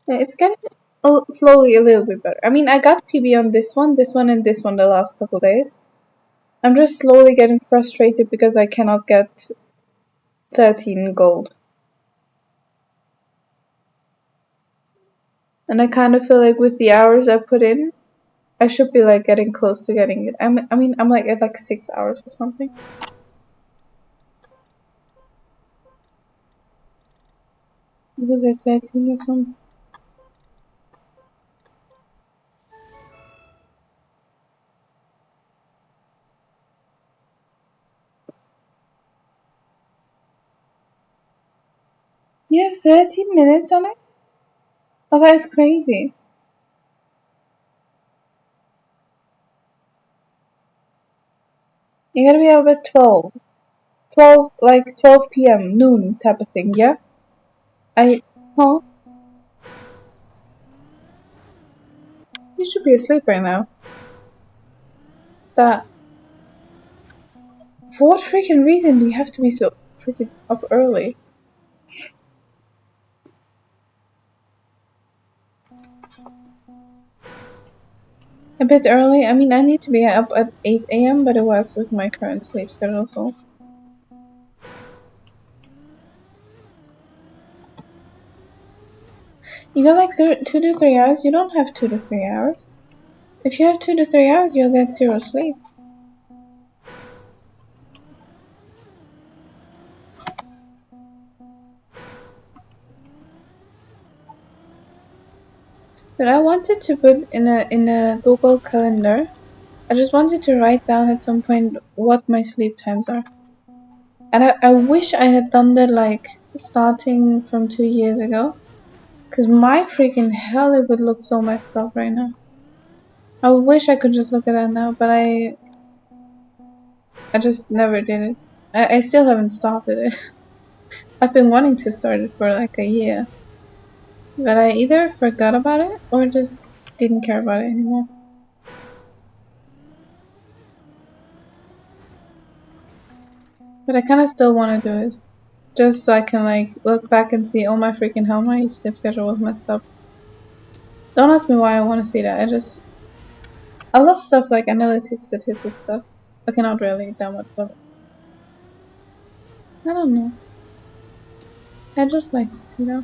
It's getting slowly a little bit better. I mean, I got PB on this one, and this one the last couple days. I'm just slowly getting frustrated because I cannot get 13 gold. And I kind of feel like with the hours I put in, I should be like getting close to getting it. I'm like at like 6 hours or something. Was it 13 or something? You have 13 minutes on it? Oh, that is crazy. You gotta be up at 12. 12, like 12 p.m., noon type of thing, yeah? Huh? You should be asleep right now. That. For what freaking reason do you have to be so freaking up early? A bit early? I mean, I need to be up at 8 a.m., but it works with my current sleep schedule, so. You got like 2 to 3 hours? You don't have 2 to 3 hours. If you have 2 to 3 hours, you'll get 0 sleep. But I wanted to put in a Google Calendar. I just wanted to write down at some point what my sleep times are. And I wish I had done that like starting from 2 years ago. Cause my freaking hell, it would look so messed up right now. I wish I could just look at that now, but I just never did it. I still haven't started it. I've been wanting to start it for like a year. But I either forgot about it or just didn't care about it anymore. But I kinda still wanna do it. Just so I can like look back and see, oh my freaking hell, my sleep schedule was messed up. Don't ask me why I wanna see that. I love stuff like analytics, statistics stuff. Okay, not really that much, but I don't know. I just like to see that.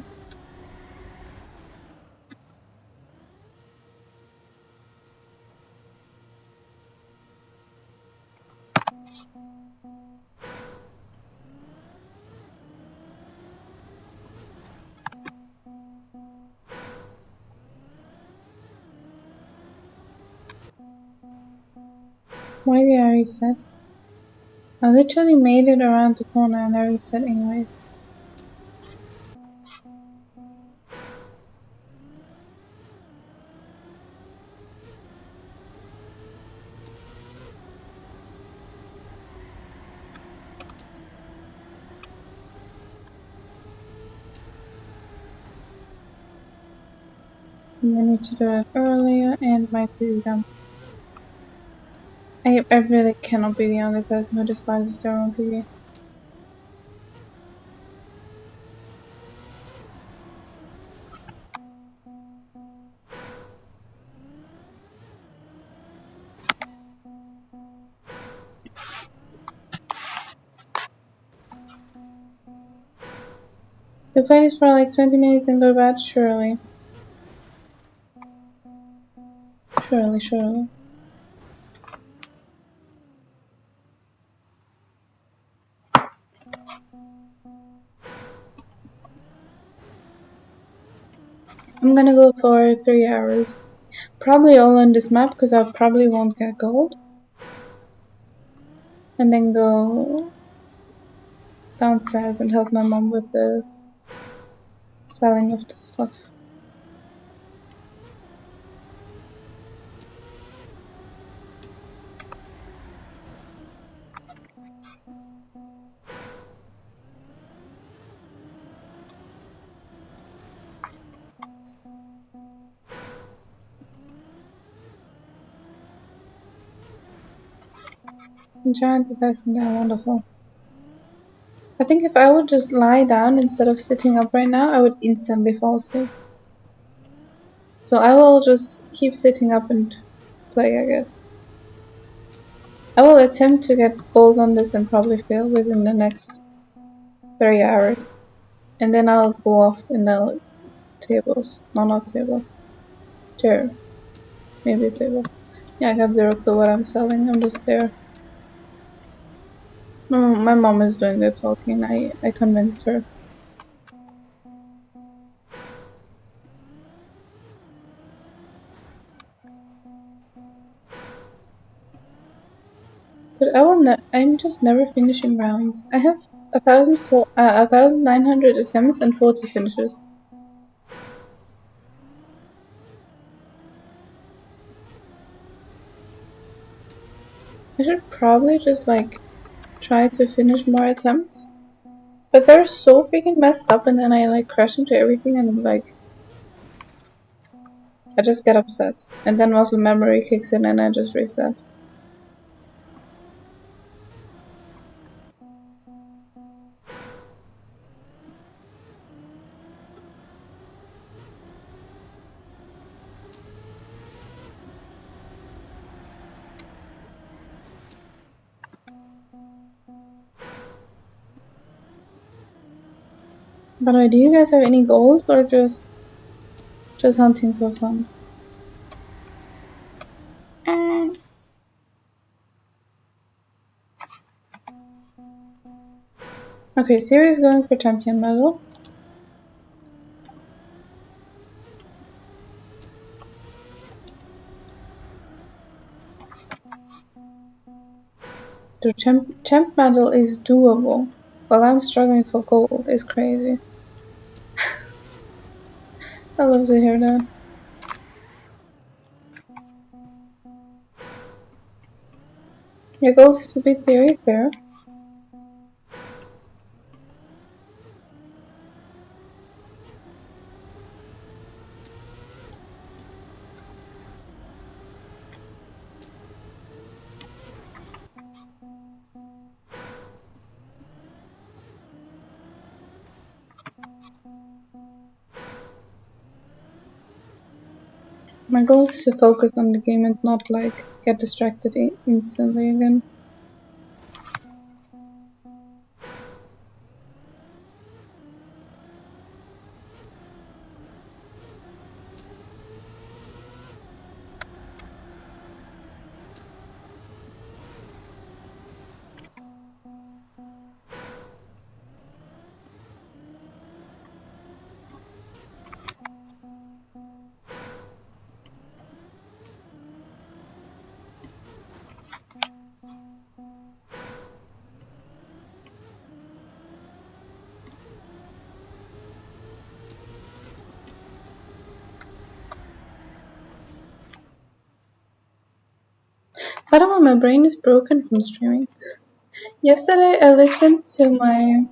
Why did I reset? I literally made it around the corner and I reset anyways. And I need to do it earlier and might be done. I really cannot be the only person who despises their own PV. We play this for like 20 minutes and go to bed? Surely. Surely. I'm gonna go for 3 hours. Probably all on this map because I probably won't get gold. And then go downstairs and help my mom with the selling of the stuff. Giant aside from that, wonderful. I think if I would just lie down instead of sitting up right now, I would instantly fall asleep. So I will just keep sitting up and play, I guess. I will attempt to get gold on this and probably fail within the next 3 hours. And then I'll go off in the tables. No, not table. Chair. Maybe table. Yeah, I got zero clue what I'm selling. I'm just there. My mom is doing the talking. I convinced her. Dude, I'm just never finishing rounds. I have 1,900 attempts and 40 finishes. I should probably just like try to finish more attempts. But they're so freaking messed up and then I like crash into everything and like I just get upset. And then muscle memory kicks in and I just reset. By the way, do you guys have any goals or just hunting for fun? Okay, Siri's going for champion medal. The champ battle is doable, while I'm struggling for gold is crazy. I love to hear that. Your goal is to beat Siri, fair. My goal is to focus on the game and not like get distracted instantly again. By the way, my brain is broken from streaming. Yesterday I listened to my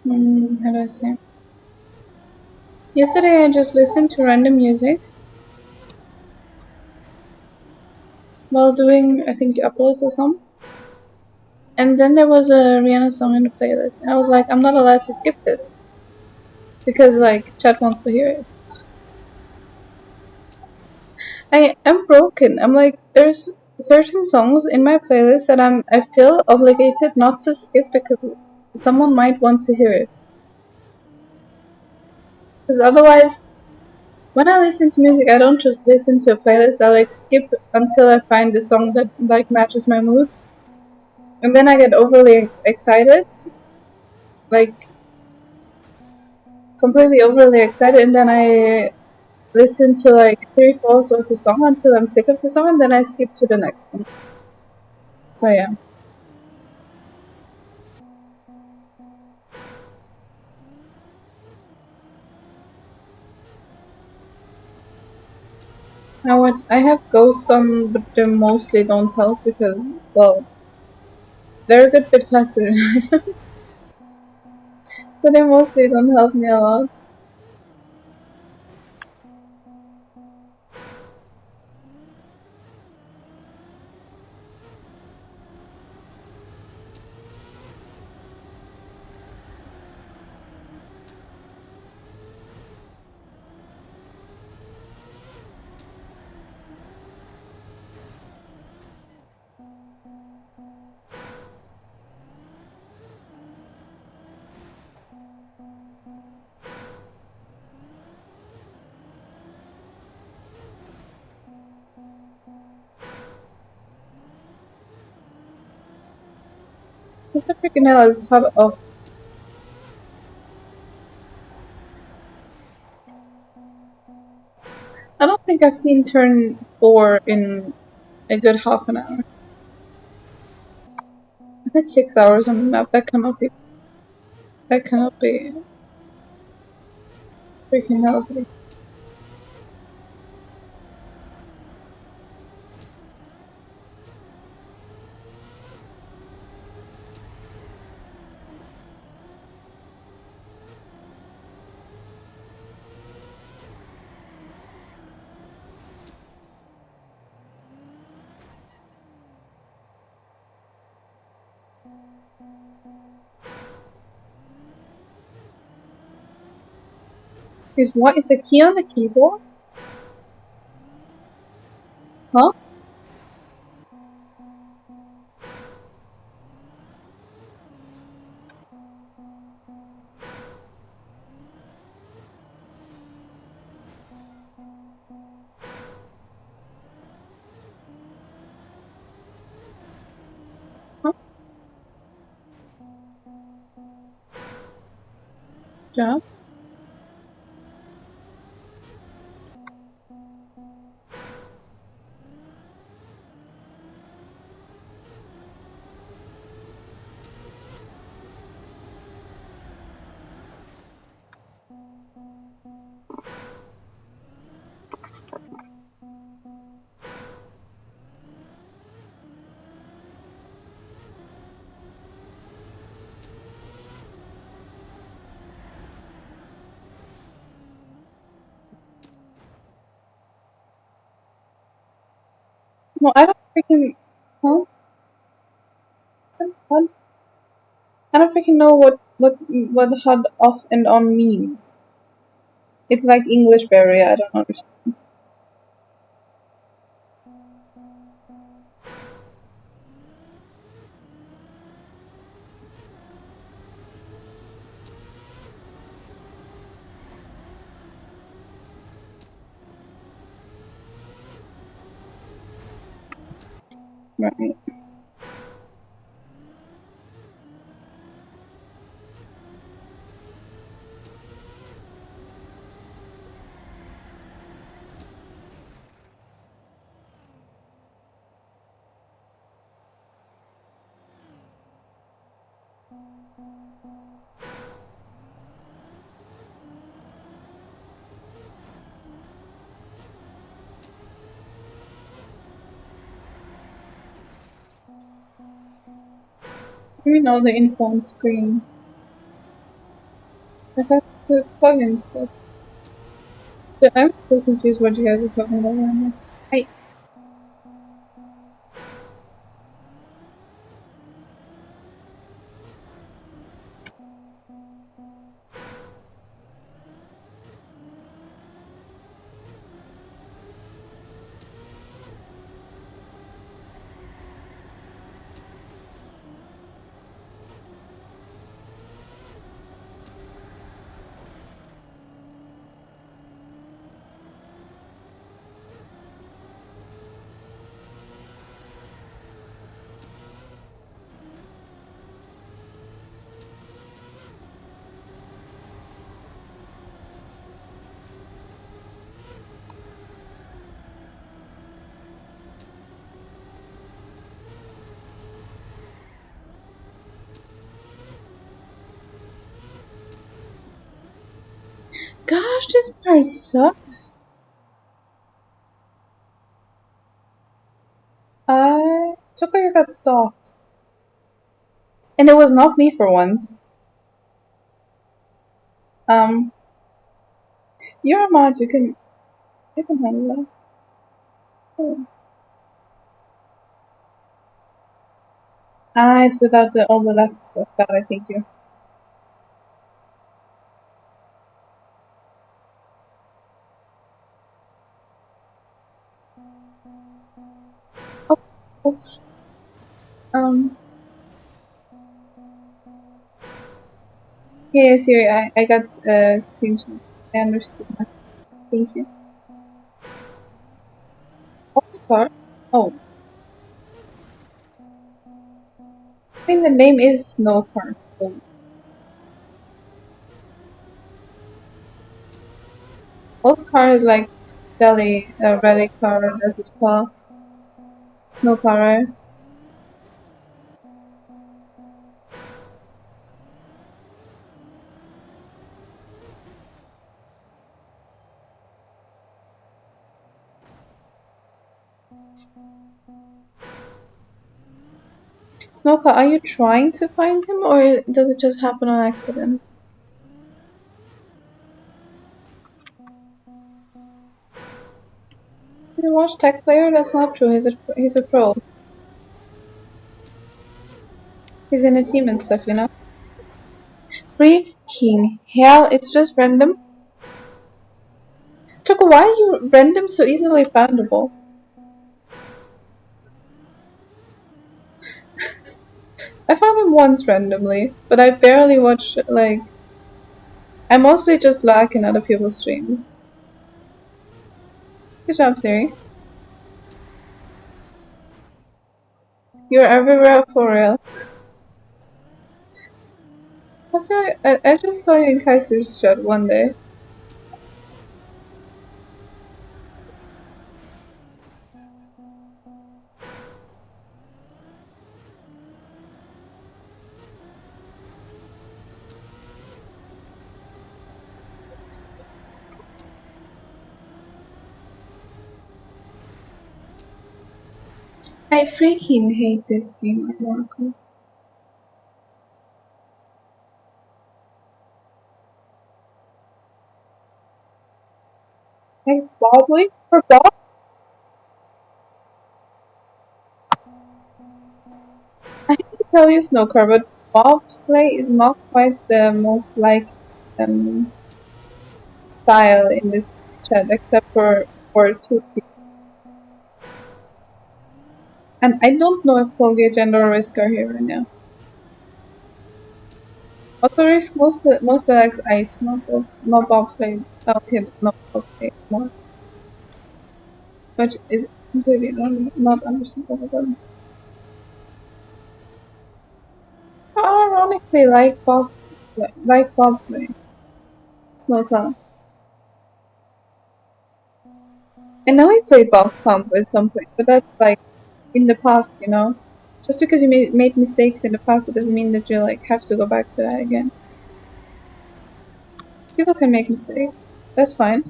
how do I say? Yesterday I just listened to random music while doing I think uploads or something. And then there was a Rihanna song in the playlist, and I was like, I'm not allowed to skip this because like chat wants to hear it. I am broken. I'm like, there's certain songs in my playlist that I feel obligated not to skip because someone might want to hear it. Because otherwise, when I listen to music, I don't just listen to a playlist. I like skip until I find a song that like matches my mood, and then I get overly excited, like completely overly excited, and then I listen to like 3/4 of the song until I'm sick of the song, and then I skip to the next one. So yeah. I have ghosts on, but they mostly don't help because, well, they're a good bit faster than I am, so they mostly don't help me a lot. What the freaking hell is hot off? I don't think I've seen turn 4 in a good half an hour. I've had 6 hours on the map. That cannot be freaking healthy. Is what? It's a key on the keyboard? Huh? Huh? Yeah. No, I don't freaking. Huh? What? I don't freaking know what hot off and on means. It's like English barrier. I don't understand. Right. We know the info on screen. I thought the plugin stuff. So I'm so confused what you guys are talking about right now. I gosh, this part sucks. I Tucker got stalked. And it was not me for once. Um you're a mod, you can handle that. Oh. Ah, it's without all the left stuff. Got it, thank you. Oh, oops. Um yeah, Siri, I got a screenshot. I understood that. Thank you. Old car? Oh, I mean the name is Snow Car. So old car is like Delhi rally car, does it call? Snow car, right? Snow car, are you trying to find him or does it just happen on accident? You watch Tech Player? That's not true. He's a pro. He's in a team and stuff, you know? Freaking hell, it's just random. Choco, why are you random so easily foundable? I found him once randomly, but I barely watch, like, I mostly just like in other people's streams. Good job, Siri. You're everywhere for real. I just saw you in Kaiser's chat one day. I freaking hate this game of Marco. Thanks, Bobley? For Bob? tell you, snooker, but bobsleigh is not quite the most liked style in this chat, except for two people. And I don't know if Colgate and or Risk are here right now. Also, Risk most likes ice, not bobsleigh. Okay, not bobsleigh more, which is completely not understandable. Ironically, like bobsleigh, snooker. And now I played Bob Comp at some point, but that's like in the past, you know? Just because you made mistakes in the past, it doesn't mean that you like have to go back to that again. People can make mistakes. That's fine.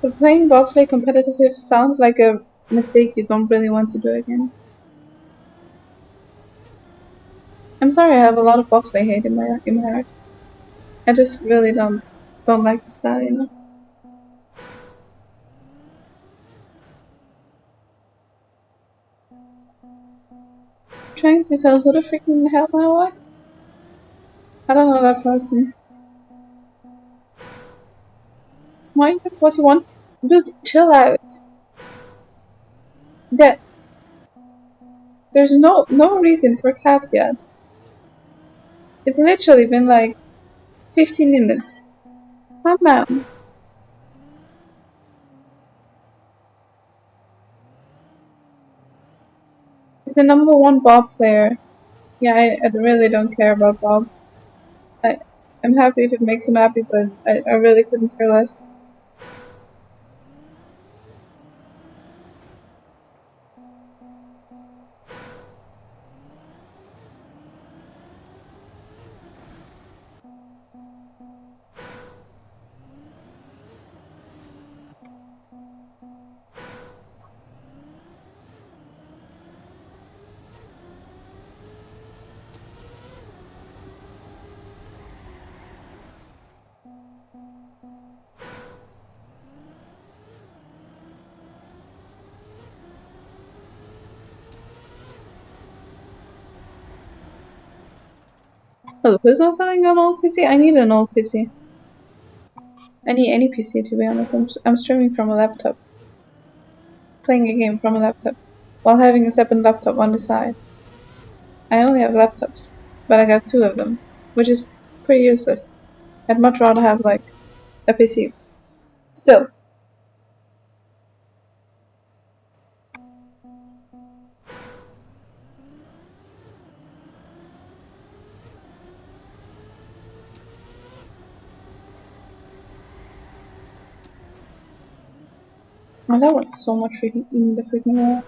But playing bobsleigh competitive sounds like a mistake you don't really want to do again. I'm sorry, I have a lot of bobsleigh hate in my heart. I just really don't like the style, you know? Trying to tell who the freaking hell now what? I don't know that person. Why are you 41? Dude, chill out. That there's no reason for caps yet. It's literally been like 15 minutes. Calm down. He's the number one Bob player. Yeah, I really don't care about Bob. I, I'm happy if it makes him happy, but I really couldn't care less. Oh, who's not selling an old PC? I need an old PC. I need any PC to be honest. I'm streaming from a laptop. Playing a game from a laptop. While having a separate laptop on the side. I only have laptops. But I got two of them. Which is pretty useless. I'd much rather have like a PC. Still. Oh, that was so much freaking in the freaking wall.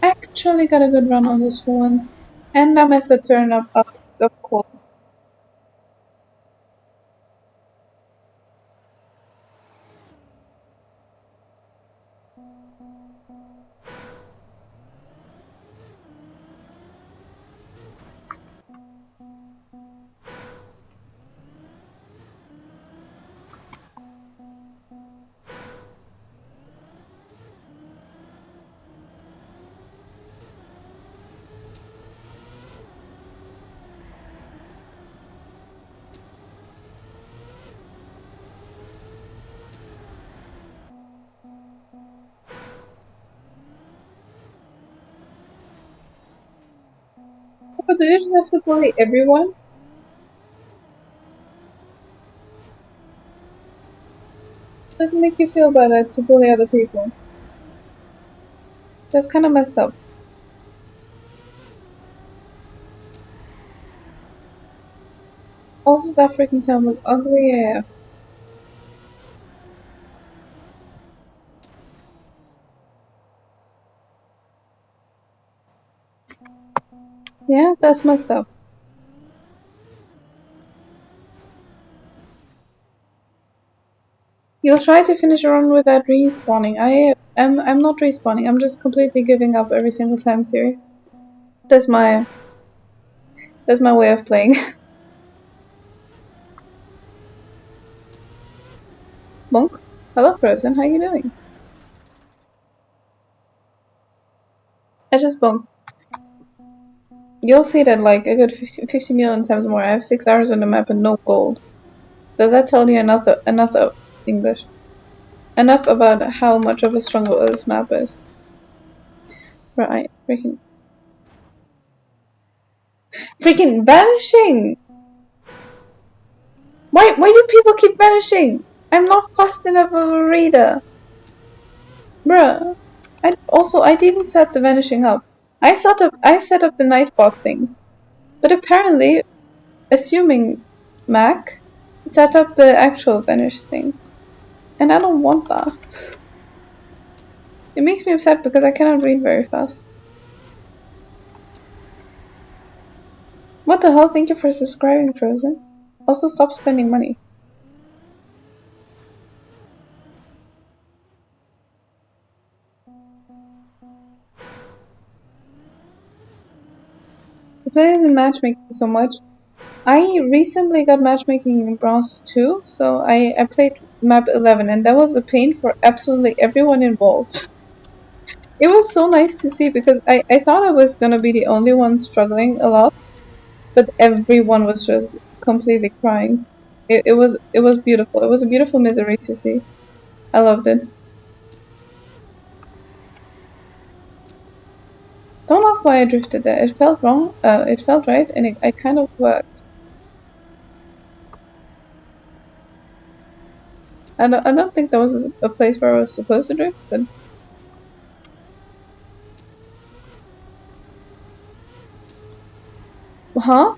I actually got a good run on this for once. And I messed a turn up of course. But do you just have to bully everyone? Does it make you feel better to bully other people? That's kinda messed up. Also, that freaking town was ugly AF. Yeah, that's messed up. You'll try to finish a run without respawning. I'm not respawning, I'm just completely giving up every single time, Siri. That's my way of playing. Bonk. Hello, Frozen. How you doing? I just bonk. You'll see that like a good 50 million times more. I have 6 hours on the map and no gold. Does that tell you enough English? Enough about how much of a struggle this map is. Right, freaking vanishing! Why do people keep vanishing? I'm not fast enough of a reader. Bruh. I didn't set the vanishing up. I set up the nightbot thing. But apparently, assuming Mac set up the actual vanish thing. And I don't want that. It makes me upset because I cannot read very fast. What the hell? Thank you for subscribing, Frozen. Also, stop spending money. The players in matchmaking so much. I recently got matchmaking in Bronze 2, so I played map 11, and that was a pain for absolutely everyone involved. It was so nice to see because I thought I was gonna be the only one struggling a lot, but everyone was just completely crying. It was beautiful. It was a beautiful misery to see. I loved it. Don't ask why I drifted there. It felt wrong. It felt right, and I kind of worked. I don't think that was a place where I was supposed to drift, but huh?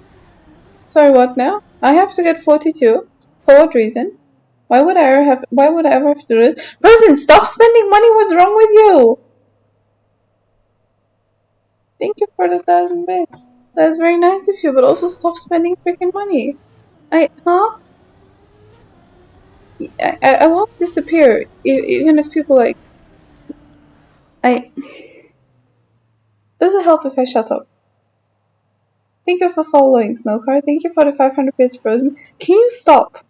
Sorry, what now? I have to get 42. For what reason? Why would I ever have to do this? Frozen, stop spending money. What's wrong with you? Thank you for the 1,000 bits. That's very nice of you, but also stop spending freaking money. Huh? I won't disappear, even if people like. I. Does it help if I shut up? Thank you for following, Snowcar. Thank you for the 500 bits, Frozen. Can you stop?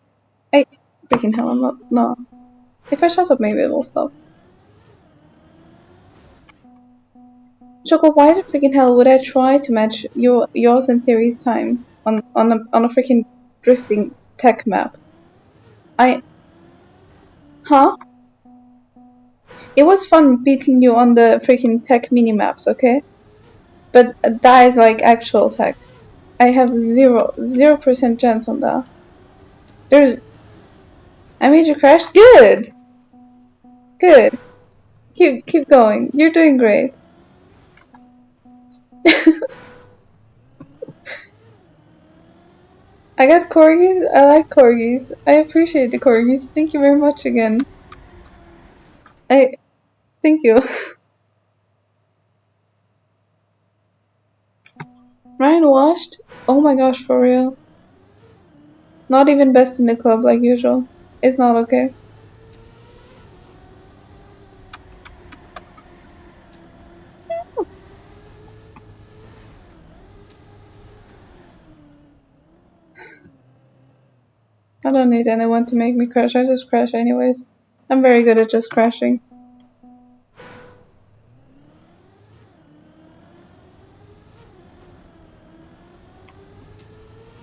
Freaking hell, I'm not. No. If I shut up, maybe it will stop. Choco, why the freaking hell would I try to match yours and Siri's time on a freaking drifting tech map? Huh? It was fun beating you on the freaking tech mini maps, okay? But that is like actual tech. I have 0% chance on that. I made you crash. Good. Good. Keep going. You're doing great. I got corgis. I like corgis. I appreciate the corgis. Thank you very much again. Thank you. Ryan washed? Oh my gosh, for real. Not even best in the club like usual. It's not okay. I don't need anyone to make me crash. I just crash anyways. I'm very good at just crashing.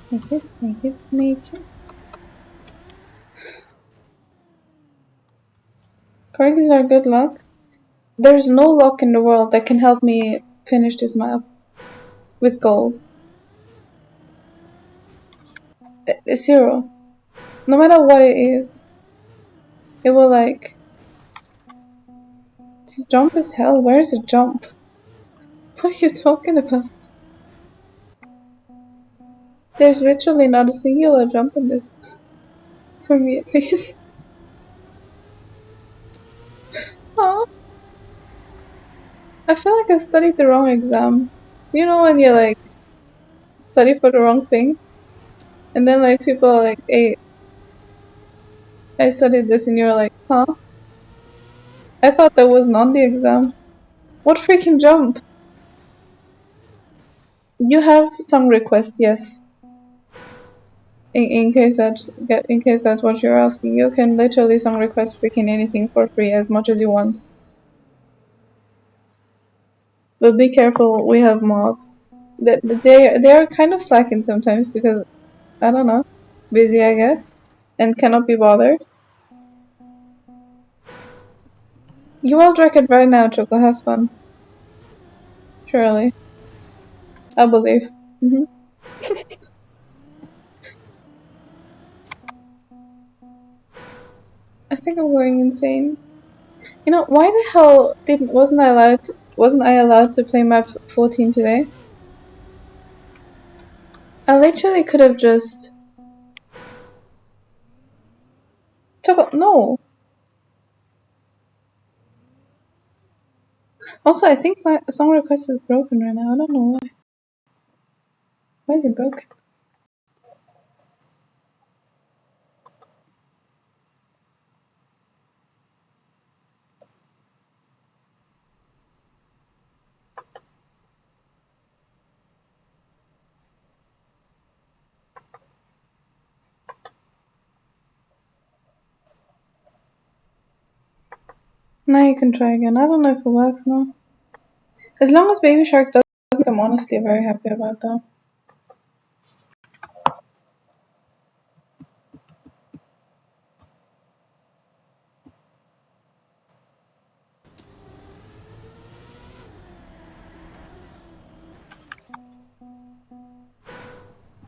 Thank you, nature. Corgis are good luck. There's no luck in the world that can help me finish this map with gold. It's zero. No matter what it is, it will like. This jump is hell. Where's the jump? What are you talking about? There's literally not a singular jump in this. For me at least. Huh? I feel like I studied the wrong exam. You know when you like study for the wrong thing? And then like people are like, hey, I studied this, and you're like, huh? I thought that was not the exam. What freaking jump? You have some request, yes. In case that's what you're asking, you can literally song request freaking anything for free as much as you want. But be careful, we have mods. They are kind of slacking sometimes because I don't know, busy I guess, and cannot be bothered. You all drink it right now, Choco. Have fun. Surely, I believe. I think I'm going insane. You know, why the hell didn't wasn't I allowed to play map 14 today? I literally could have just no. Also, I think song request is broken right now. I don't know why. Why is it broken? Now you can try again. I don't know if it works now. As long as Baby Shark doesn't, I'm honestly very happy about that.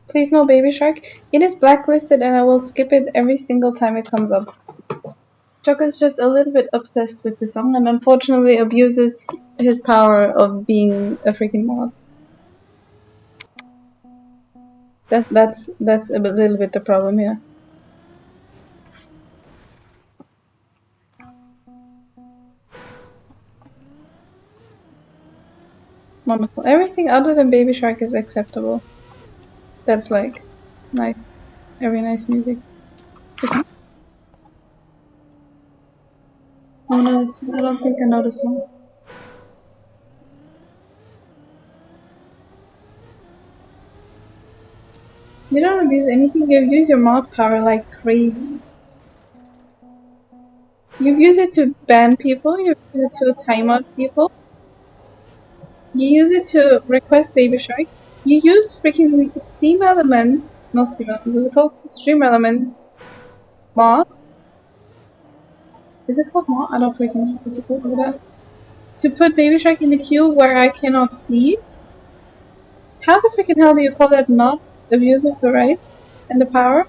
Please no Baby Shark. It is blacklisted and I will skip it every single time it comes up. Choco's just a little bit obsessed with the song and unfortunately abuses his power of being a freaking mod. That's a little bit the problem here. Wonderful. Everything other than Baby Shark is acceptable. That's like nice. Very nice music. Oh no, I don't think I know the song. You don't abuse anything, you use your mod power like crazy. You use it to ban people, you use it to time out people, you use it to request Baby Shark, you use freaking Steam Elements, not Steam Elements, what's it called? Stream Elements mod? Is it called mod? I don't freaking know what's it called over there. To put Baby Shark in the queue where I cannot see it? How the freaking hell do you call that not abuse of the rights and the power?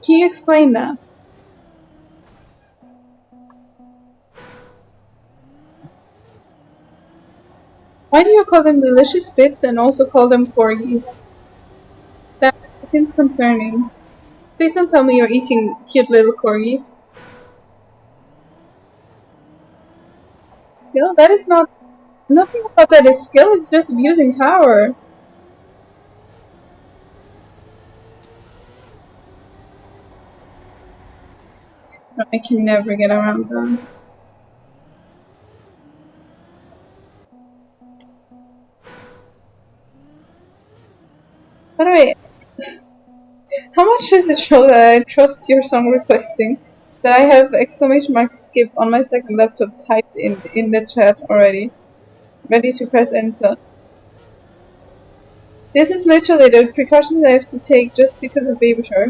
Can you explain that? Why do you call them delicious bits and also call them corgis? That seems concerning. Please don't tell me you're eating cute little corgis. Skill? That is not. Nothing about that is skill, it's just abusing power. I can never get around that. By the way, how much does it show that I trust your song requesting? That I have exclamation mark skip on my second laptop typed in the chat already. Ready to press enter. This is literally the precautions I have to take just because of Baby Shark.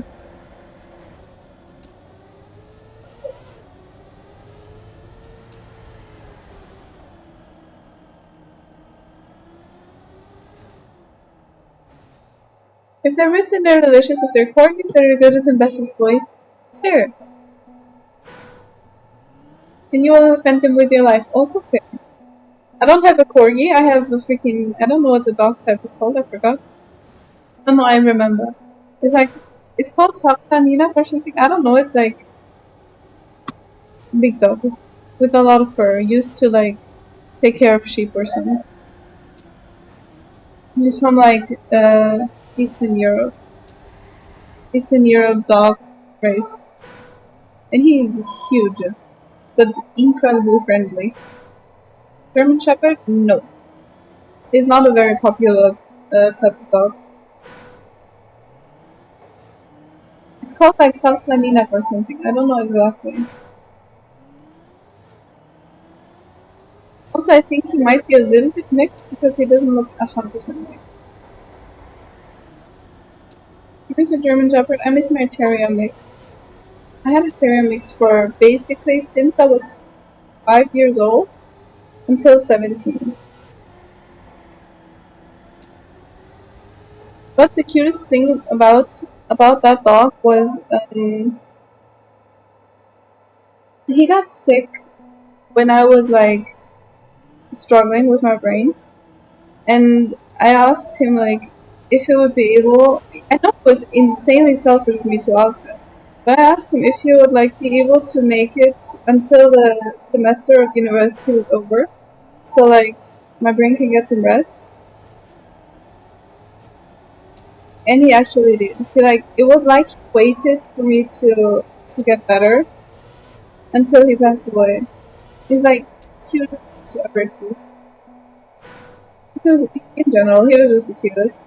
If they're written, they're delicious. If they're corgis, they're the goodest and bestest boys. Fair. And you will offend them with your life. Also fair. I don't have a corgi, I have a freaking... I don't know what the dog type is called, I forgot. Oh no, I remember. It's like... It's called Saptanina or something. I don't know, it's like... Big dog. With a lot of fur. Used to like... Take care of sheep or something. He's from like... Eastern Europe. Eastern Europe dog race. And he is huge. But incredibly friendly. German Shepherd? No. It's not a very popular type of dog. It's called like trackmania or something. I don't know exactly. Also, I think he might be a little bit mixed because he doesn't look 100% mixed. You miss a German Shepherd? I miss my Terrier mix. I had a Terrier mix for basically since I was 5 years old until 17. But the cutest thing about that dog was he got sick when I was like struggling with my brain, and I asked him like if he would be able. I know it was insanely selfish of me to ask that, but I asked him if he would like be able to make it until the semester of university was over, so like my brain can get some rest. And he actually did. He like it was like he waited for me to get better until he passed away. He's like cutest to ever exist. He was in general, he was just the cutest.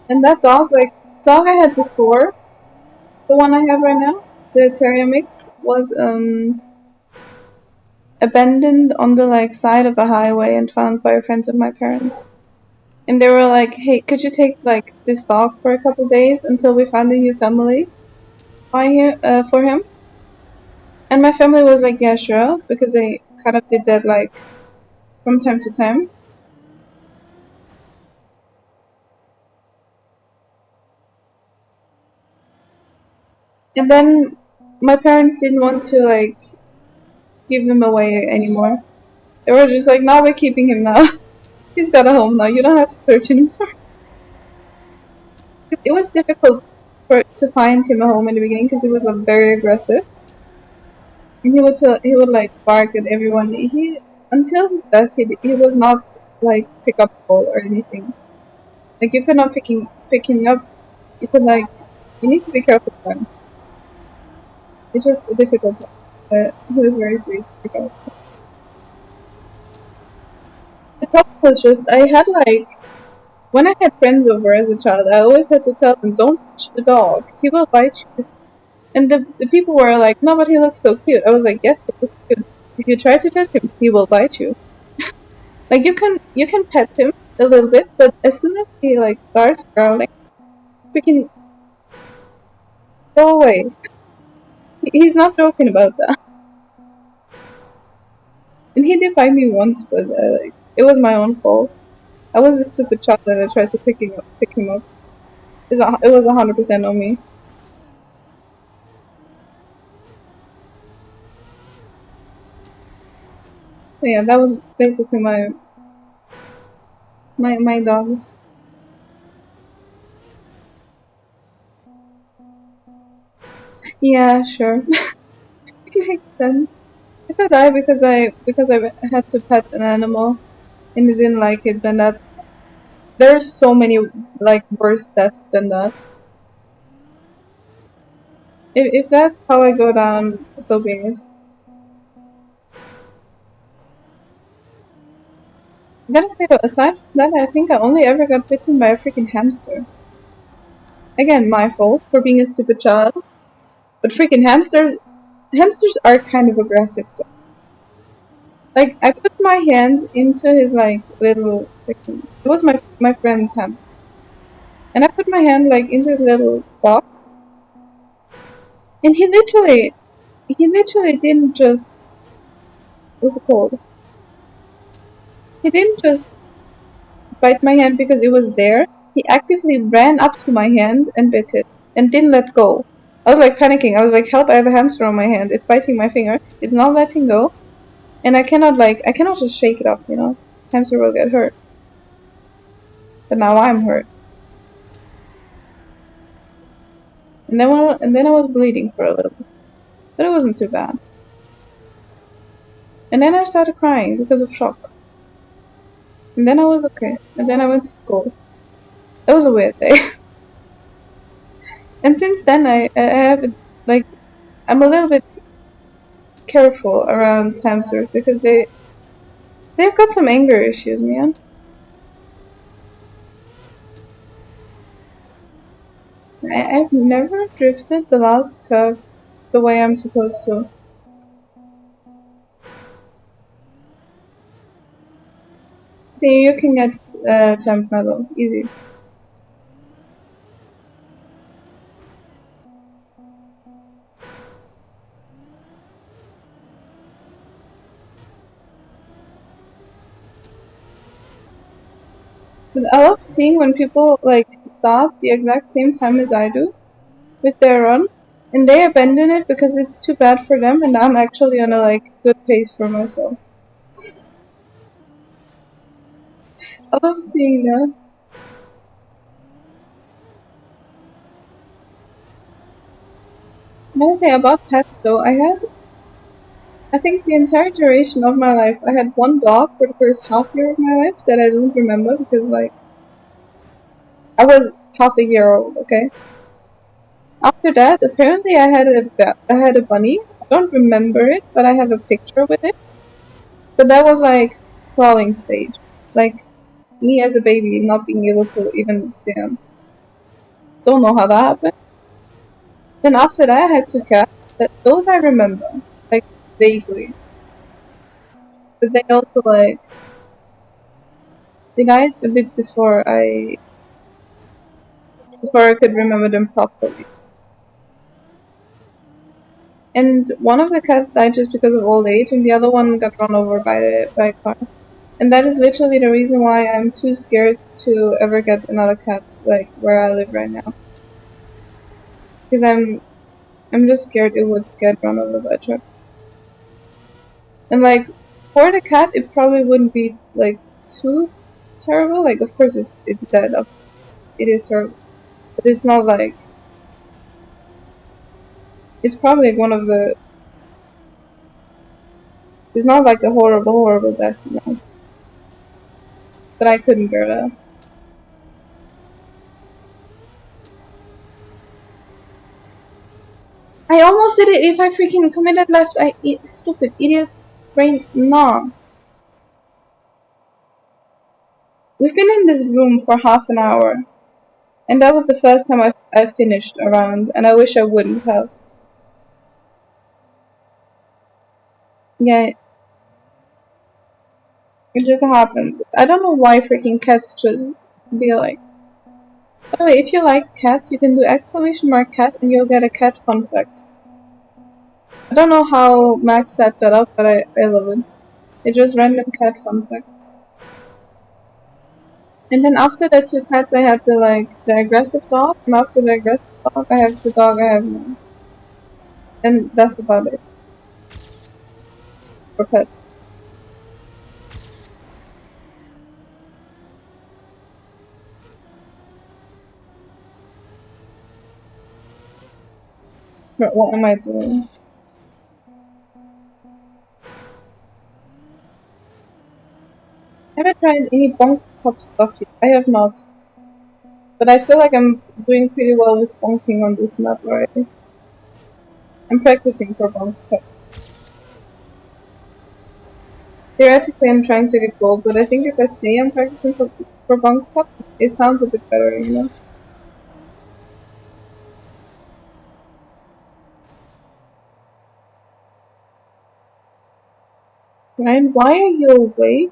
And that dog, like dog I had before, the one I have right now, the terrier mix, was abandoned on the like side of the highway and found by friends of my parents. And they were like, "Hey, could you take like this dog for a couple days until we find a new family for him?" And my family was like, "Yeah, sure," because they kind of did that like from time to time. And then my parents didn't want to like give him away anymore. They were just like, "No, we're keeping him now. He's got a home now. You don't have to search anymore." It was difficult to find him a home in the beginning because he was like, very aggressive, and he would like bark at everyone. He until his death, he was not like pick up ball or anything. Like you could not picking up. You could like you need to be careful with him. It's just a difficult time. But he was very sweet. The problem was just I had like when I had friends over as a child, I always had to tell them, "Don't touch the dog. He will bite you." And the people were like, "No, but he looks so cute." I was like, "Yes, he looks cute. If you try to touch him, he will bite you." Like you can pet him a little bit, but as soon as he like starts growling, freaking go away. He's not joking about that. And he did bite me once, but like it was my own fault. I was a stupid child and I tried to pick him up. It was 100% on me. But yeah, that was basically my dog. Yeah, sure. It makes sense. If I die because I had to pet an animal and I didn't like it, then that there's so many like worse deaths than that. If that's how I go down, so be it. I gotta say though, aside from that, I think I only ever got bitten by a freaking hamster. Again, my fault for being a stupid child. But freaking hamsters are kind of aggressive though. Like I put my hand into his like little freaking. It was my friend's hamster, and I put my hand like into his little box, and he literally didn't just what's it called? He didn't just bite my hand because it was there. He actively ran up to my hand and bit it, and didn't let go. I was like panicking. I was like, "Help! I have a hamster on my hand. It's biting my finger. It's not letting go, and I cannot just shake it off. You know, hamster will get hurt." But now I'm hurt. And then I was bleeding for a little bit, but it wasn't too bad. And then I started crying because of shock. And then I was okay. And then I went to school. That was a weird day. And since then, I have like I'm a little bit. careful around hamsters because they've got some anger issues, man. I've never drifted the last curve the way I'm supposed to. See, you can get champ medal easy. But I love seeing when people like start the exact same time as I do with their run, and they abandon it because it's too bad for them, and I'm actually on a like good pace for myself. I love seeing that. I gotta say about pets though, I think the entire duration of my life, I had one dog for the first half year of my life that I don't remember because like I was half a year old. Okay. After that, apparently I had a bunny. I don't remember it, but I have a picture with it. But that was like crawling stage, like me as a baby not being able to even stand. Don't know how that happened. Then after that, I had two cats. But those I remember, like vaguely. But they also like they died a bit before I could remember them properly. And one of the cats died just because of old age, and the other one got run over by a car. And that is literally the reason why I'm too scared to ever get another cat, like where I live right now. Because I'm just scared it would get run over by a truck. And like for the cat, it probably wouldn't be like too terrible. Like of course it's dead. It is terrible, but it's not like it's probably like one of the. It's not like a horrible death, no. But I couldn't bear that. I almost did it. If I freaking committed left, stupid idiot brain. No. We've been in this room for half an hour, and that was the first time I finished a round, and I wish I wouldn't have. Yeah, it just happens. I don't know why freaking cats just be like. By the way, if you like cats, you can do exclamation mark cat, and you'll get a cat fun fact. I don't know how Max set that up, but I love it. It's just random cat fun fact. And then after the two cats, I have the aggressive dog, and after the aggressive dog, I have the dog I have now. And that's about it for pets. But what am I doing? I haven't tried any bonk cup stuff yet. I have not. But I feel like I'm doing pretty well with bonking on this map already. I'm practicing for bonk cup. Theoretically, I'm trying to get gold, but I think if I say I'm practicing for bonk cup, it sounds a bit better, you know? Ryan, why are you awake?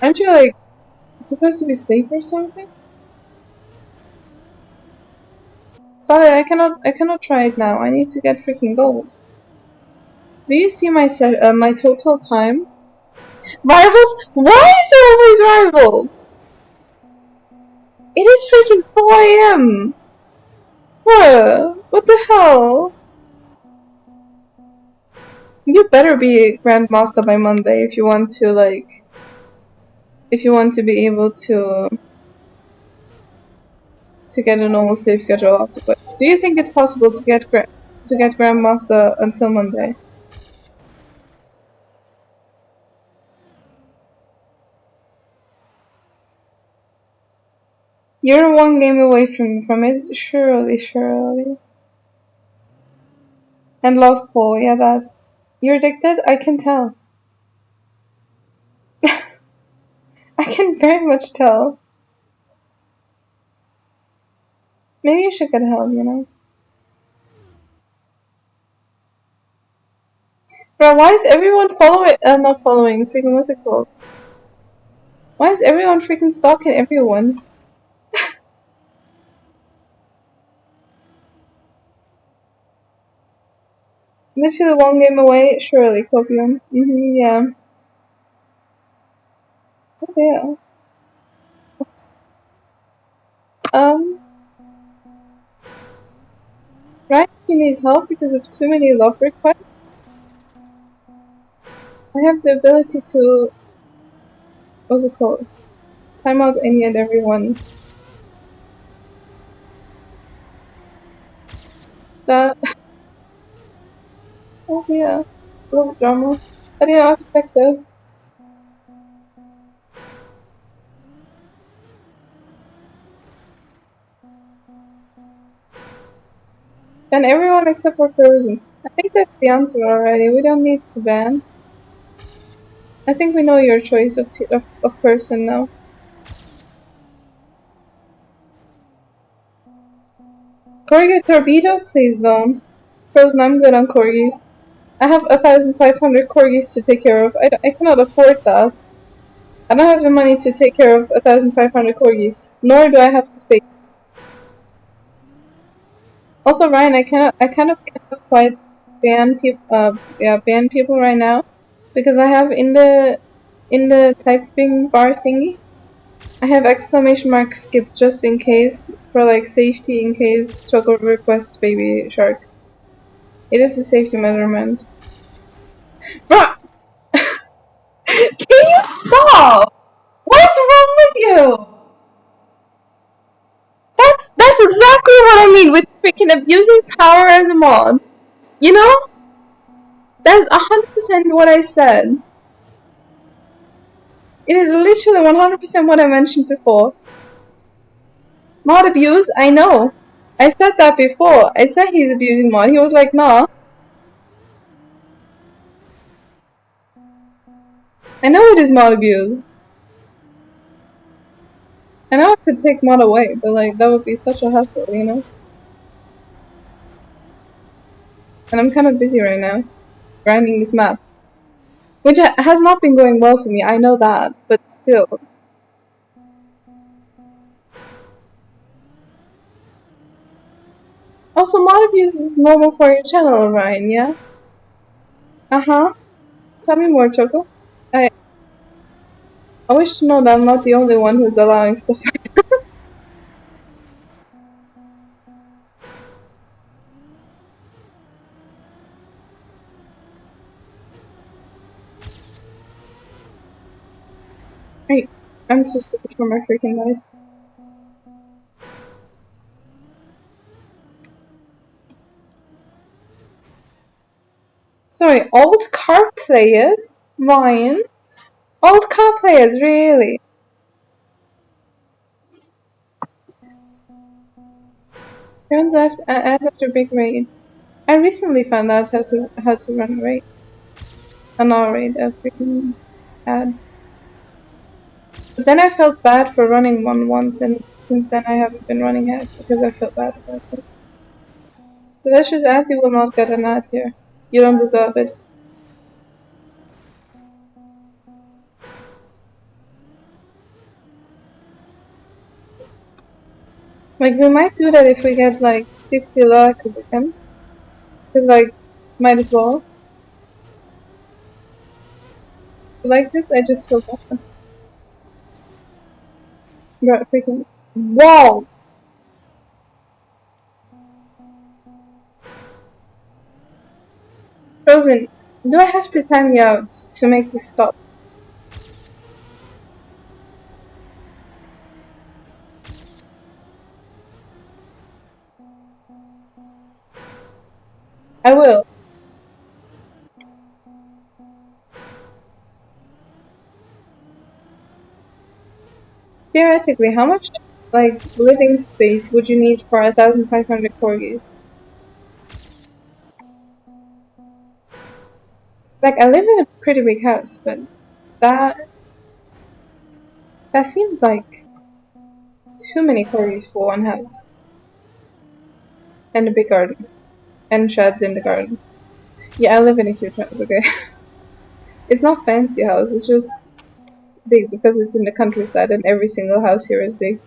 Aren't you like supposed to be asleep or something? Sorry, I cannot try it now. I need to get freaking gold. Do you see my total time? Rivals? Why is there always rivals? It is freaking 4 a.m. Bruh, what the hell? You better be Grandmaster by Monday if you want to if you want to be able to get a normal sleep schedule afterwards. Do you think it's possible to get Grandmaster until Monday? You're one game away from it, surely, surely. And loves Paul, yeah, that's... You're addicted? I can tell. I can very much tell. Maybe you should get help, you know? Bro, why is everyone following... not following, freaking what's it called? Why is everyone freaking stalking everyone? Literally one game away, surely, Copium. Yeah. Okay. Um, right, he needs help because of too many love requests. I have the ability to... What's it called? Time out any and everyone. That... Oh yeah. A little drama. I didn't expect though. Ban everyone except for Frozen. I think that's the answer already. We don't need to ban. I think we know your choice of person now. Corgi Torpedo? Please don't. Frozen, I'm good on corgis. I have 1,500 corgis to take care of. I cannot afford that. I don't have the money to take care of 1,500 corgis, nor do I have the space. Also, Ryan, I kind of cannot quite ban people right now because I have in the typing bar thingy, I have exclamation mark skip just in case for like safety in case Choco requests baby shark. It is a safety measurement. Bruh! Can you stop? What's wrong with you? That's exactly what I mean with freaking abusing power as a mod. You know? That's 100% what I said. It is literally 100% what I mentioned before. Mod abuse? I know. I said that before. I said he's abusing mod. He was like, nah. I know it is mod abuse. I know I could take mod away, but like, that would be such a hassle, you know? And I'm kind of busy right now, grinding this map. Which has not been going well for me, I know that, but still. Also, mod abuse is normal for your channel, Ryan, yeah? Uh-huh. Tell me more, Choco. I I wish to know that I'm not the only one who's allowing stuff like that. Right. I'm too stupid for my freaking life. Sorry, old car players? Ryan? Old car players, really? Turns out ads after big raids. I recently found out how to run a raid. Not a raid, a freaking ad. But then I felt bad for running one once, and since then I haven't been running ads because I felt bad about it. Delicious ads, you will not get an ad here. You don't deserve it. Like, we might do that if we get like 60 lakh a second. Cause like, might as well. Like this, I just feel bad. Bro, freaking walls! Frozen, do I have to time you out to make this stop? I will. Theoretically, how much like living space would you need for 1,500 corgis? Like, I live in a pretty big house, but that that seems like too many corgis for one house. And a big garden. And sheds in the garden. Yeah, I live in a huge house, okay? It's not fancy house, it's just big because it's in the countryside and every single house here is big.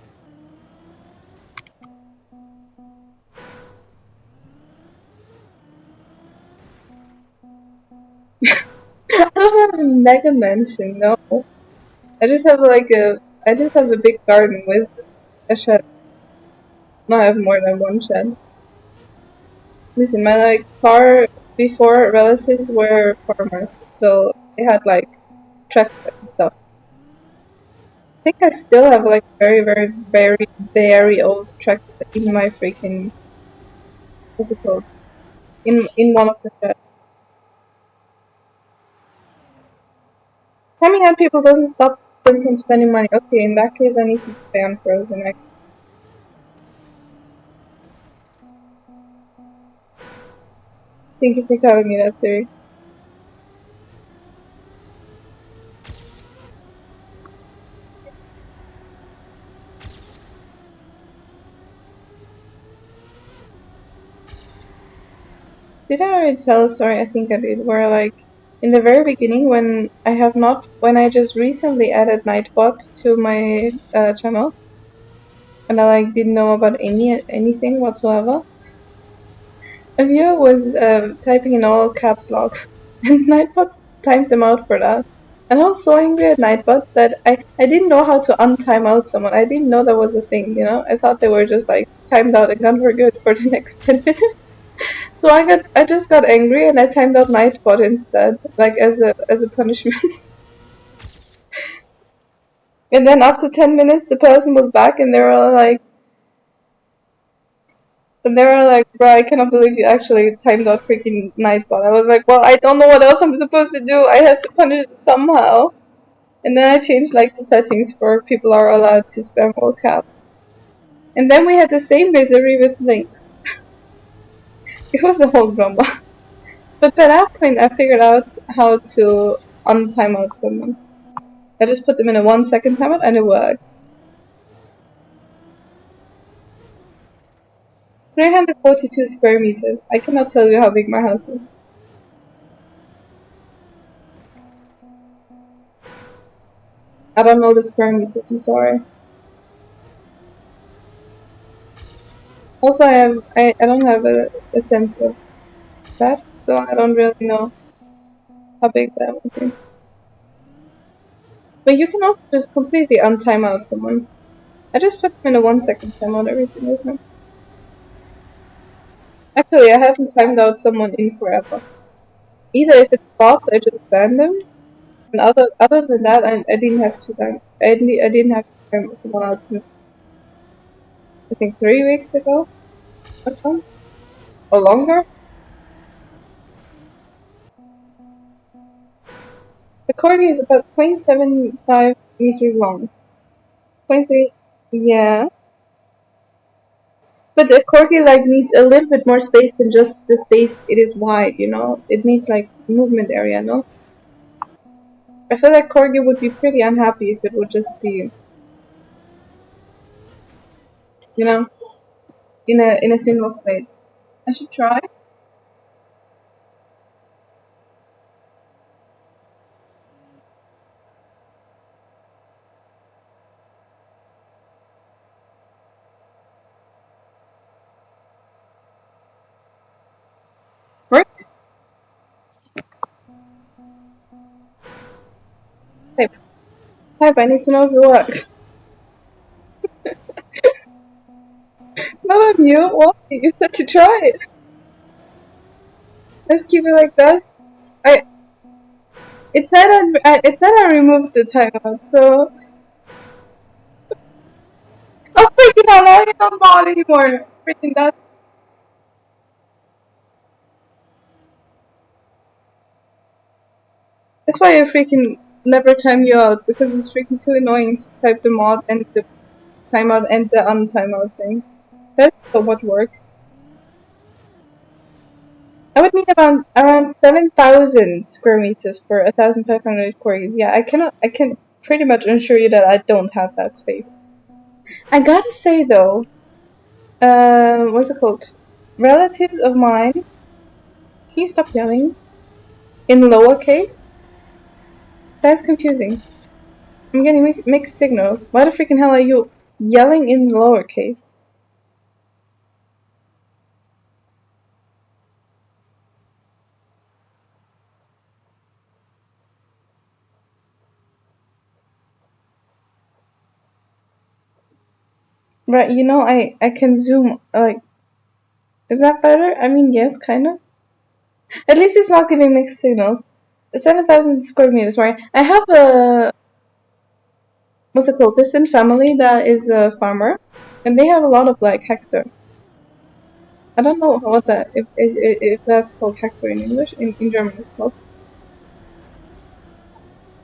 I don't have a mega mansion, no. I just have I just have a big garden with a shed. No, I have more than one shed. Listen, my far before relatives were farmers, so they had like tractors and stuff. I think I still have like very, very, very, very old tractor in my freaking what's it called? In one of the sheds. Timing out people doesn't stop them from spending money. Okay, in that case I need to pay on Frozen. Thank you for telling me that, Siri. Did I already tell a story? I think I did, where like in the very beginning when I just recently added Nightbot to my channel and I like didn't know about anything whatsoever. A viewer was typing in all caps lock and Nightbot timed them out for that. And I was so angry at Nightbot that I didn't know how to untime out someone. I didn't know that was a thing, you know? I thought they were just like timed out and gone for good for the next 10 minutes. So I just got angry and I timed out Nightbot instead, like as a punishment. And then after 10 minutes, the person was back and they were like, bro, I cannot believe you actually timed out freaking Nightbot. I was like, well, I don't know what else I'm supposed to do. I had to punish it somehow. And then I changed like the settings for people are allowed to spam all caps. And then we had the same misery with links. It was a whole drama. But by that point, I figured out how to untime out someone. I just put them in a 1 second timer and it works. 342 square meters. I cannot tell you how big my house is. I don't know the square meters, I'm sorry. Also, I don't have a sense of that, so I don't really know how big that would be. But you can also just completely untime out someone. I just put them in a 1 second timeout every single time. Actually, I haven't timed out someone in forever. Either if it's bots, I just ban them, and other than that, I didn't have to time. I didn't have to time someone out since I think 3 weeks ago or so, or longer. The corgi is about 0.75 meters long. Point 0.3, yeah. But the corgi like needs a little bit more space than just the space it is wide, you know? It needs like movement area, no? I feel like corgi would be pretty unhappy if it would just be, you know, in a single space. I should try. Worked? Type. Type, I need to know if it works. Not on you. Why? You said to try it. Let's keep it like this. I it said I removed the timeout, so oh freaking hell, now you're not bot anymore. Freaking that's why I freaking never time you out because it's freaking too annoying to type the mod and the timeout and the untimeout thing. That's so much work. I would need around 7,000 square meters for 1,500 corgis. Yeah, I can pretty much assure you that I don't have that space. I gotta say though, what's it called? Relatives of mine. Can you stop yelling? In lowercase? That's confusing. I'm getting mixed signals. Why the freaking hell are you yelling in lowercase? Right, you know, I can zoom, like, is that better? I mean, yes, kind of. At least it's not giving mixed signals. 7,000 square meters, right? I have a, what's it called, distant family that is a farmer, and they have a lot of, like, hectare. I don't know what that, if that's called hectare in English, in German it's called.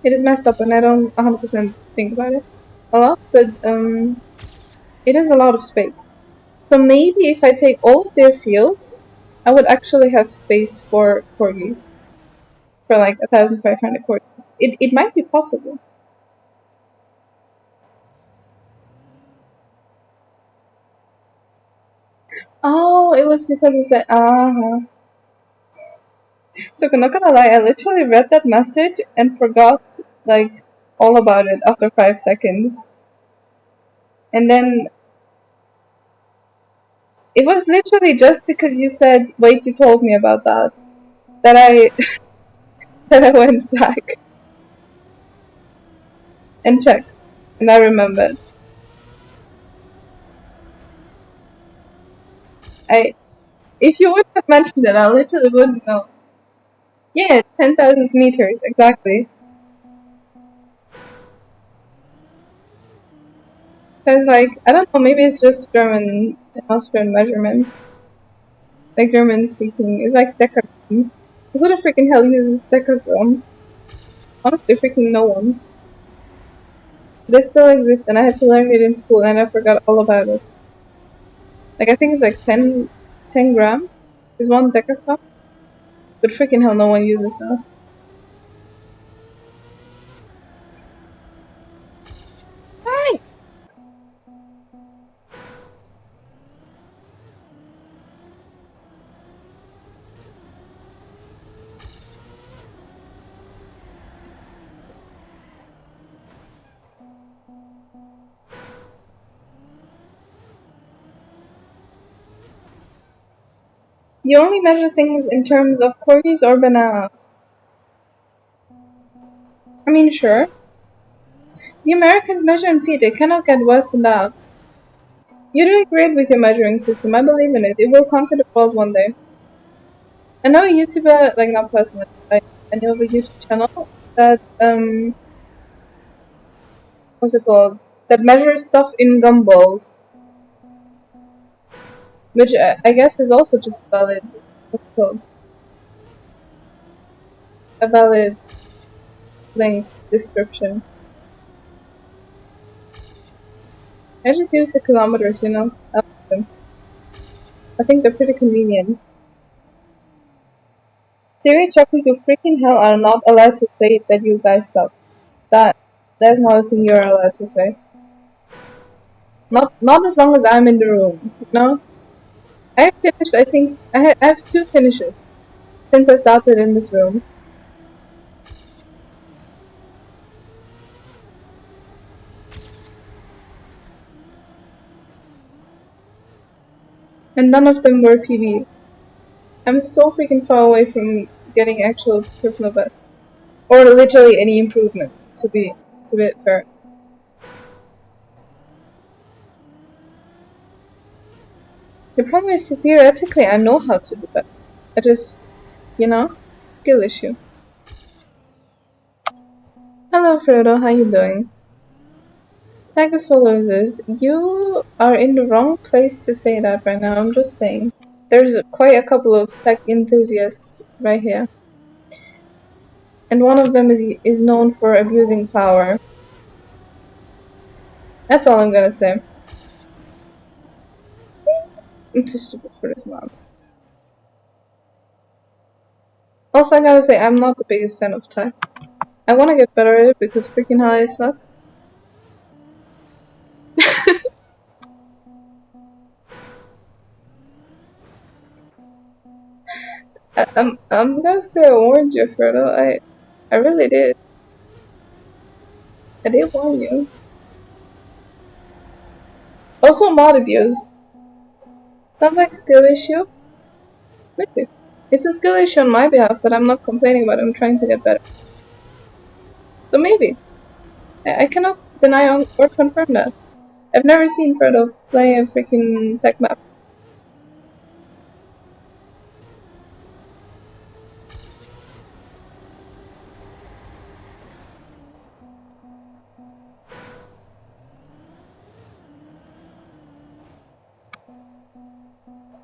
It is messed up, and I don't 100% think about it a lot, but, it is a lot of space. So maybe if I take all of their fields, I would actually have space for corgis, for like 1,500 corgis. It might be possible. Oh, it was because of the So I'm not gonna lie, I literally read that message and forgot like all about it after 5 seconds. And then it was literally just because you said, "Wait, you told me about that I that I went back and checked, and I remembered. I If you would have mentioned it, I literally wouldn't know. Yeah, 10,000 meters exactly. Cause like I don't know, maybe it's just German and Austrian measurement. Like German speaking is like decagram. Who the freaking hell uses decagram? Honestly, freaking no one. They still exist, and I had to learn it in school, and I forgot all about it. Like I think it's like 10 gram is one decagram, but freaking hell, no one uses that. Right. You only measure things in terms of corgis or bananas. I mean, sure. The Americans measure in feet. It cannot get worse than that. You're doing great with your measuring system. I believe in it. It will conquer the world one day. I know a YouTuber, like not personally, I know of a YouTube channel that what's it called? That measures stuff in gumballs, which I guess is also just valid. What's it called? A valid length description. I just use the kilometers, you know. I like them. I think they're pretty convenient. Theory chocolate, you freaking hell are not allowed to say that you guys suck. That that's not a thing you're allowed to say. Not as long as I'm in the room, you know? I have finished, I think, I have two finishes since I started in this room. And none of them were PB. I'm so freaking far away from getting actual personal best. Or literally any improvement, to be fair. The problem is that theoretically I know how to do that. I just, you know, skill issue. Hello Frodo, how you doing? Tag as follows is, you are in the wrong place to say that right now, I'm just saying. There's quite a couple of tech enthusiasts right here. And one of them is known for abusing power. That's all I'm gonna say. I'm too stupid for this, mom. Also, I gotta say, I'm not the biggest fan of tech. I wanna get better at it because freaking hell I suck. I'm gonna say I warned you, Frodo. I really did. I did warn you. Also, mod abuse. Sounds like skill issue. Maybe. It's a skill issue on my behalf, but I'm not complaining about it. I'm trying to get better. So maybe. I cannot deny or confirm that. I've never seen Frodo play a freaking tech map.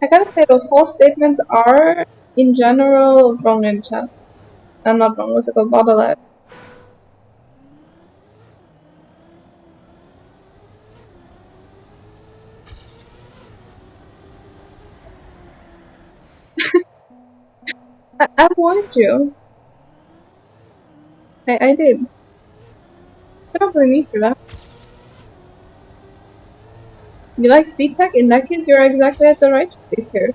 I gotta say though, false statements are, in general, wrong in chat. I'm not wrong, what's it called? Not allowed. I warned you. I did. Cannot blame me for that. You like speed tech? In that case, you're exactly at the right place here.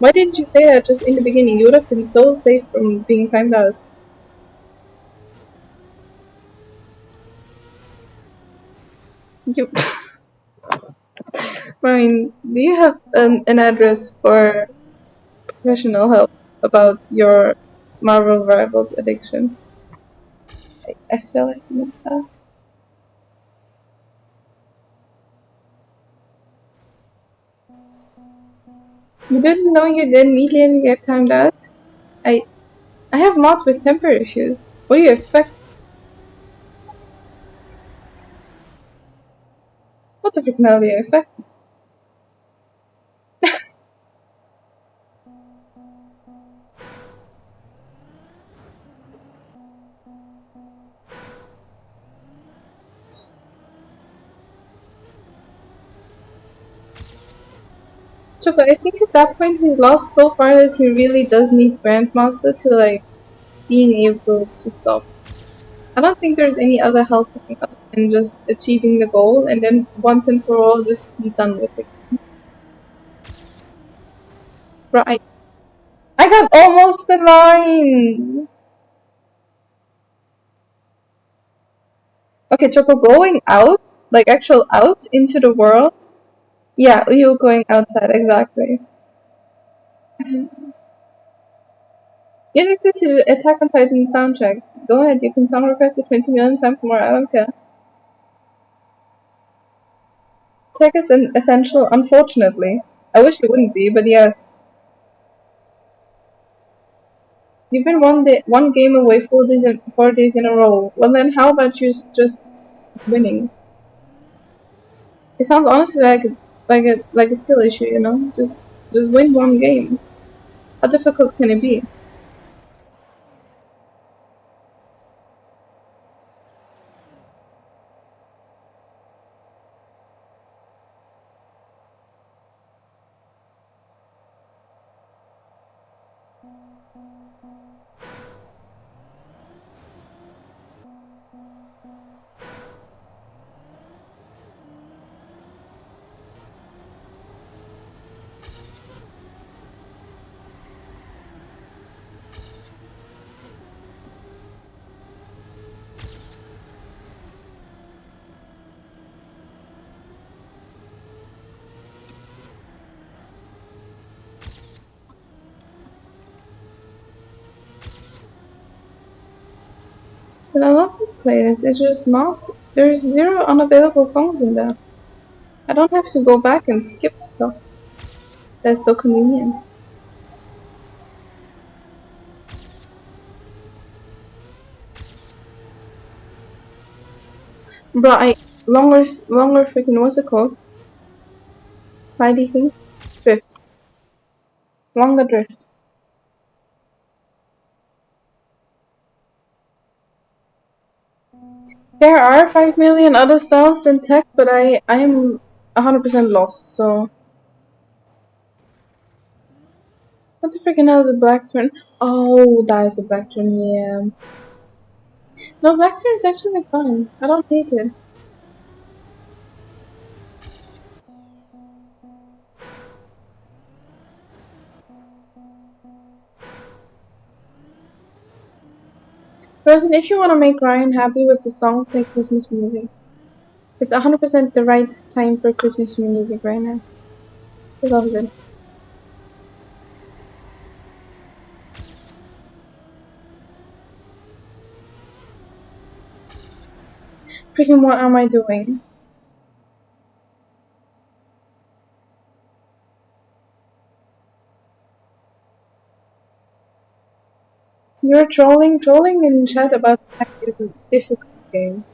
Why didn't you say that just in the beginning? You would have been so safe from being timed out. You, Ryan, do you have an address for professional help about your Marvel Rivals addiction? I feel like you need that. You didn't know you did immediately get timed out? I I have mods with temper issues. What do you expect? What the freaking hell do you expect? Choco, I think at that point he's lost so far that he really does need Grandmaster to like being able to stop. I don't think there's any other help other than just achieving the goal and then once and for all just be done with it. Right. I got almost the lines! Okay, Choco, going out, like actual out into the world. Yeah, you going outside, exactly. You're addicted to the Attack on Titan soundtrack. Go ahead, you can sound request it 20 million times more, I don't care. Tech is an essential, unfortunately. I wish it wouldn't be, but yes. You've been one game away 4 days in a row. Well then, how about you just winning? It sounds honestly like a skill issue, you know. Just win one game. How difficult can it be? But I love this playlist. It's just not. There's zero unavailable songs in there. I don't have to go back and skip stuff. That's so convenient. Bro, longer freaking, what's it called? Slidey thing? Drift. Longer drift. There are 5 million other styles than tech, but I'm 100% lost, so. What the freaking hell is a black turn? Oh, that is a black turn, yeah. No, black turn is actually fun. I don't hate it. Person, if you want to make Ryan happy with the song, play Christmas music. It's 100% the right time for Christmas music right now. He loves it. Freaking what am I doing? You're trolling in chat about tech is a difficult game.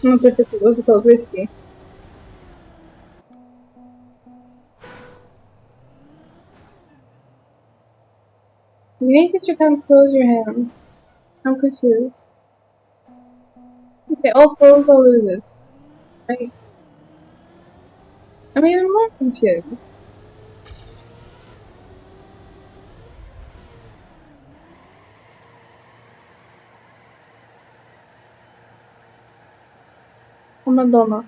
Not difficult, what's it called? Risky. You hate that you can't close your hand. I'm confused. Okay, all pros, all losers. I, I'm even more confused. I'm a donut.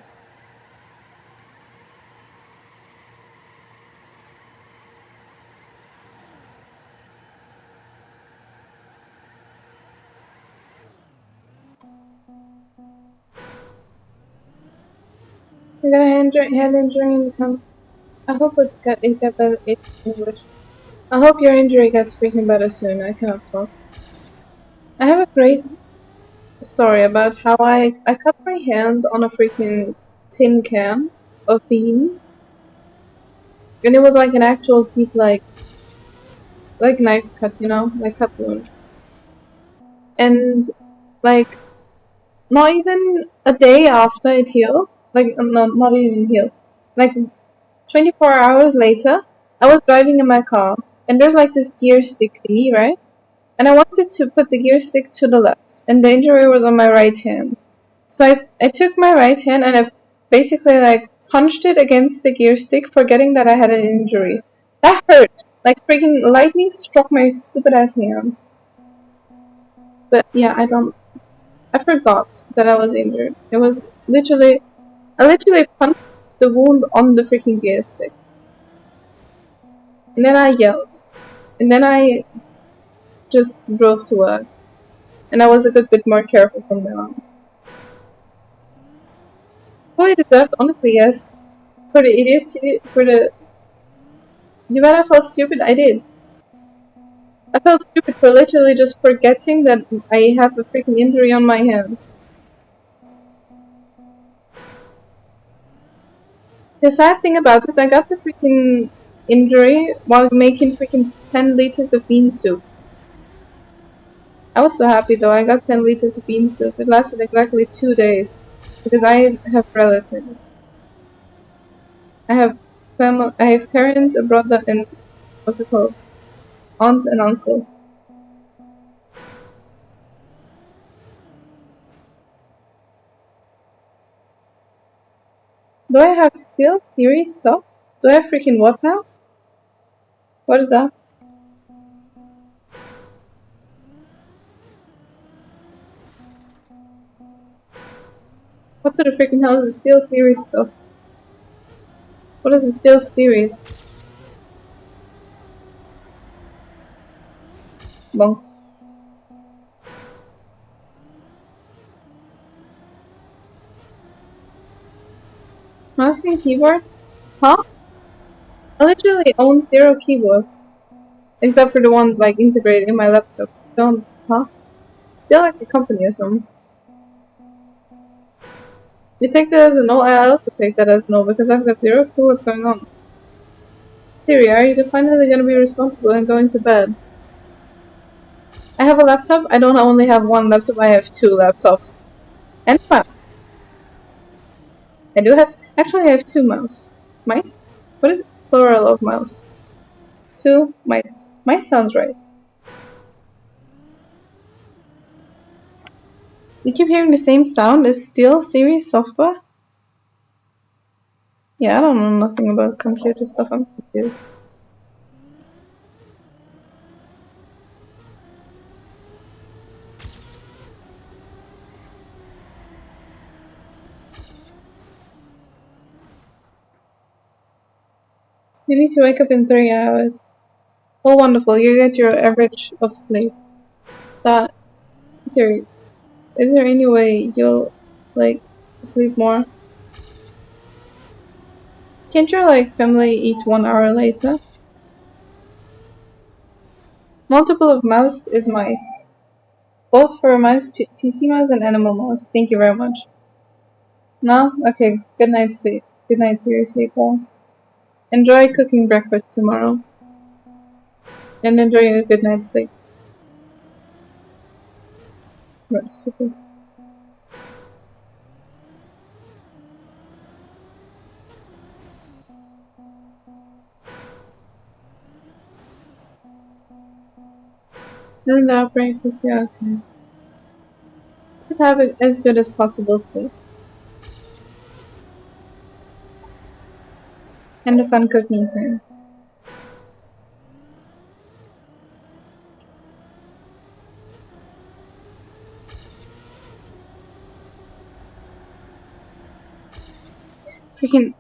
You got a head injury and you can't. I hope it get better in English. I hope your injury gets freaking better soon. I cannot talk. I have a great story about how I cut my hand on a freaking tin can of beans, and it was like an actual deep like knife cut, you know, like cut wound, and like not even a day after it healed, like not even healed, like 24 hours later, I was driving in my car, and there's like this gear stick thingy, right? And I wanted to put the gear stick to the left, and the injury was on my right hand. So I took my right hand and I basically like punched it against the gear stick, forgetting that I had an injury. That hurt. Like freaking lightning struck my stupid ass hand. But yeah, I forgot that I was injured. It was literally, I literally punched the wound on the freaking gear stick. And then I yelled. And then I just drove to work. And I was a good bit more careful from then on. Fully deserved, honestly, yes. For the idiot, for the. You bet I felt stupid? I did. I felt stupid for literally just forgetting that I have a freaking injury on my hand. The sad thing about this, I got the freaking injury while making freaking 10 liters of bean soup. I was so happy though, I got 10 liters of bean soup. It lasted exactly 2 days. Because I have relatives. I have family, I have parents, a brother, and what's it called? Aunt and uncle. Do I have still theory stuff? Do I have freaking what now? What is that? What the freaking hell is the steel series stuff? What is the steel series? Bonk. Mouse and keyboards? Huh? I literally own 0 keyboards. Except for the ones like integrated in my laptop. Don't, huh? Still like a company or something. You take that as a no? I also take that as no because I've got 0 clue what's going on. Siri, are you finally gonna be responsible and going to bed? I have a laptop. I don't only have one laptop, I have 2 laptops. And a mouse. I do have, actually I have 2 mouse. Mice? What is plural of mouse? 2 mice. Mice sounds right. You keep hearing the same sound as Steel series software? Yeah, I don't know nothing about computer stuff. I'm confused. You need to wake up in 3 hours. Oh, wonderful. You get your average of sleep. That, Siri, is there any way you'll, like, sleep more? Can't your, like, family eat 1 hour later? Multiple of mouse is mice. Both for mouse, PC mouse, and animal mouse. Thank you very much. No? Okay, good night sleep. Good night, Siri, sleep well. Enjoy cooking breakfast tomorrow. And enjoy a good night's sleep. That's super. During the breakfast, yeah, okay. Just have it as good as possible sleep. And a fun cooking time. Freaking.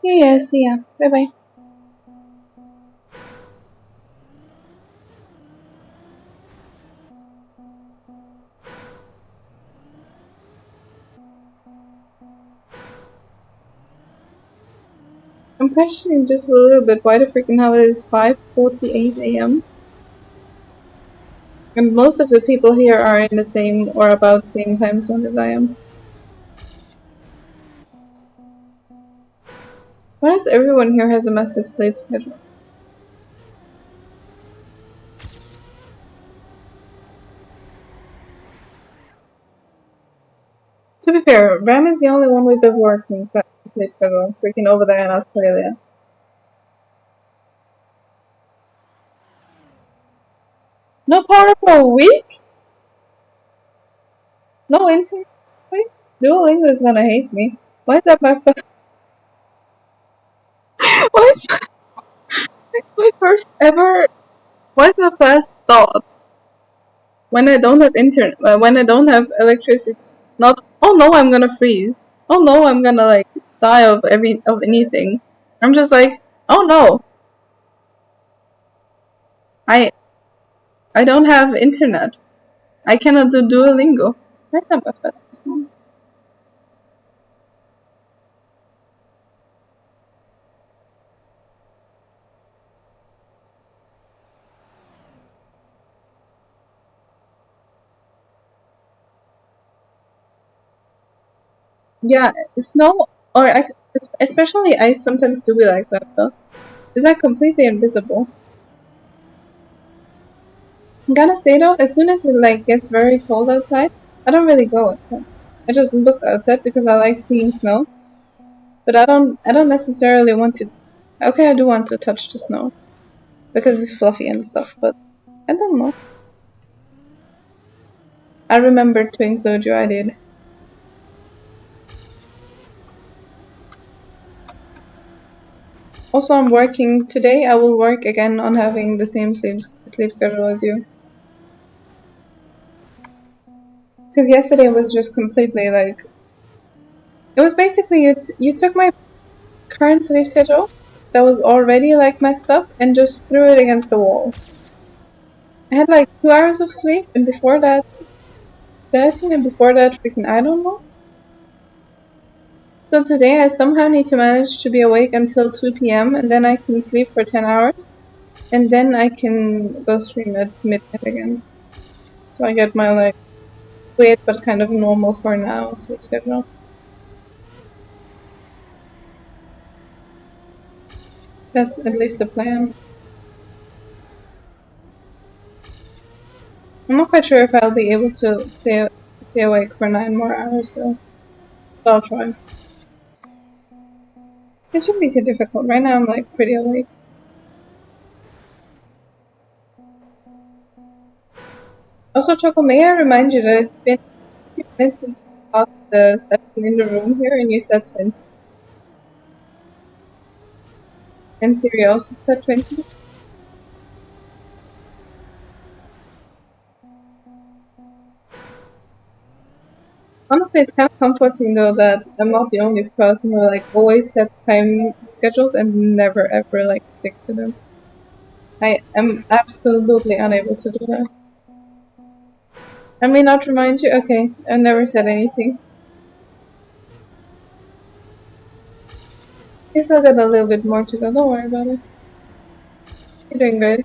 See ya. Bye bye. I'm questioning just a little bit why the freaking hell it is 5:48 a.m. and most of the people here are in the same or about same time zone as I am. Why does everyone here has a massive sleep schedule? To be fair, Ram is the only one with a working sleep schedule, freaking over there in Australia. No power for a week? No internet? Wait, Duolingo is gonna hate me. Why is that my first? Why is my first ever? Why is my first thought when I don't have internet? When I don't have electricity? Not oh no, I'm gonna freeze. Oh no, I'm gonna like die of anything. I'm just like oh no, I I don't have internet. I cannot do Duolingo. Why is that my first thought? Yeah, snow or especially ice sometimes do be like that though. It's like completely invisible. I'm gonna say though, as soon as it like gets very cold outside, I don't really go outside. I just look outside because I like seeing snow, but I don't necessarily want to. Okay, I do want to touch the snow because it's fluffy and stuff, but I don't know. I remembered to include you. I did. Also, I'm working today. I will work again on having the same sleep schedule as you. Because yesterday was just completely like it was basically you took my current sleep schedule that was already like messed up and just threw it against the wall. I had like 2 hours of sleep, and before that 13, and before that freaking I don't know. So today I somehow need to manage to be awake until 2 p.m. and then I can sleep for 10 hours and then I can go stream at midnight again. So I get my like weird but kind of normal for now sleep schedule. That's at least the plan. I'm not quite sure if I'll be able to stay awake for 9 more hours though. But I'll try. It shouldn't be too difficult. Right now I'm like pretty awake. Also, Choco, may I remind you that it's been 50 minutes since we got the in the room here and you said 20. And Siri also said 20. Honestly, it's kind of comforting though that I'm not the only person who like always sets time schedules and never ever like sticks to them. I am absolutely unable to do that. I may not remind you. Okay, I never said anything. You still got a little bit more to go. Don't worry about it. You're doing good.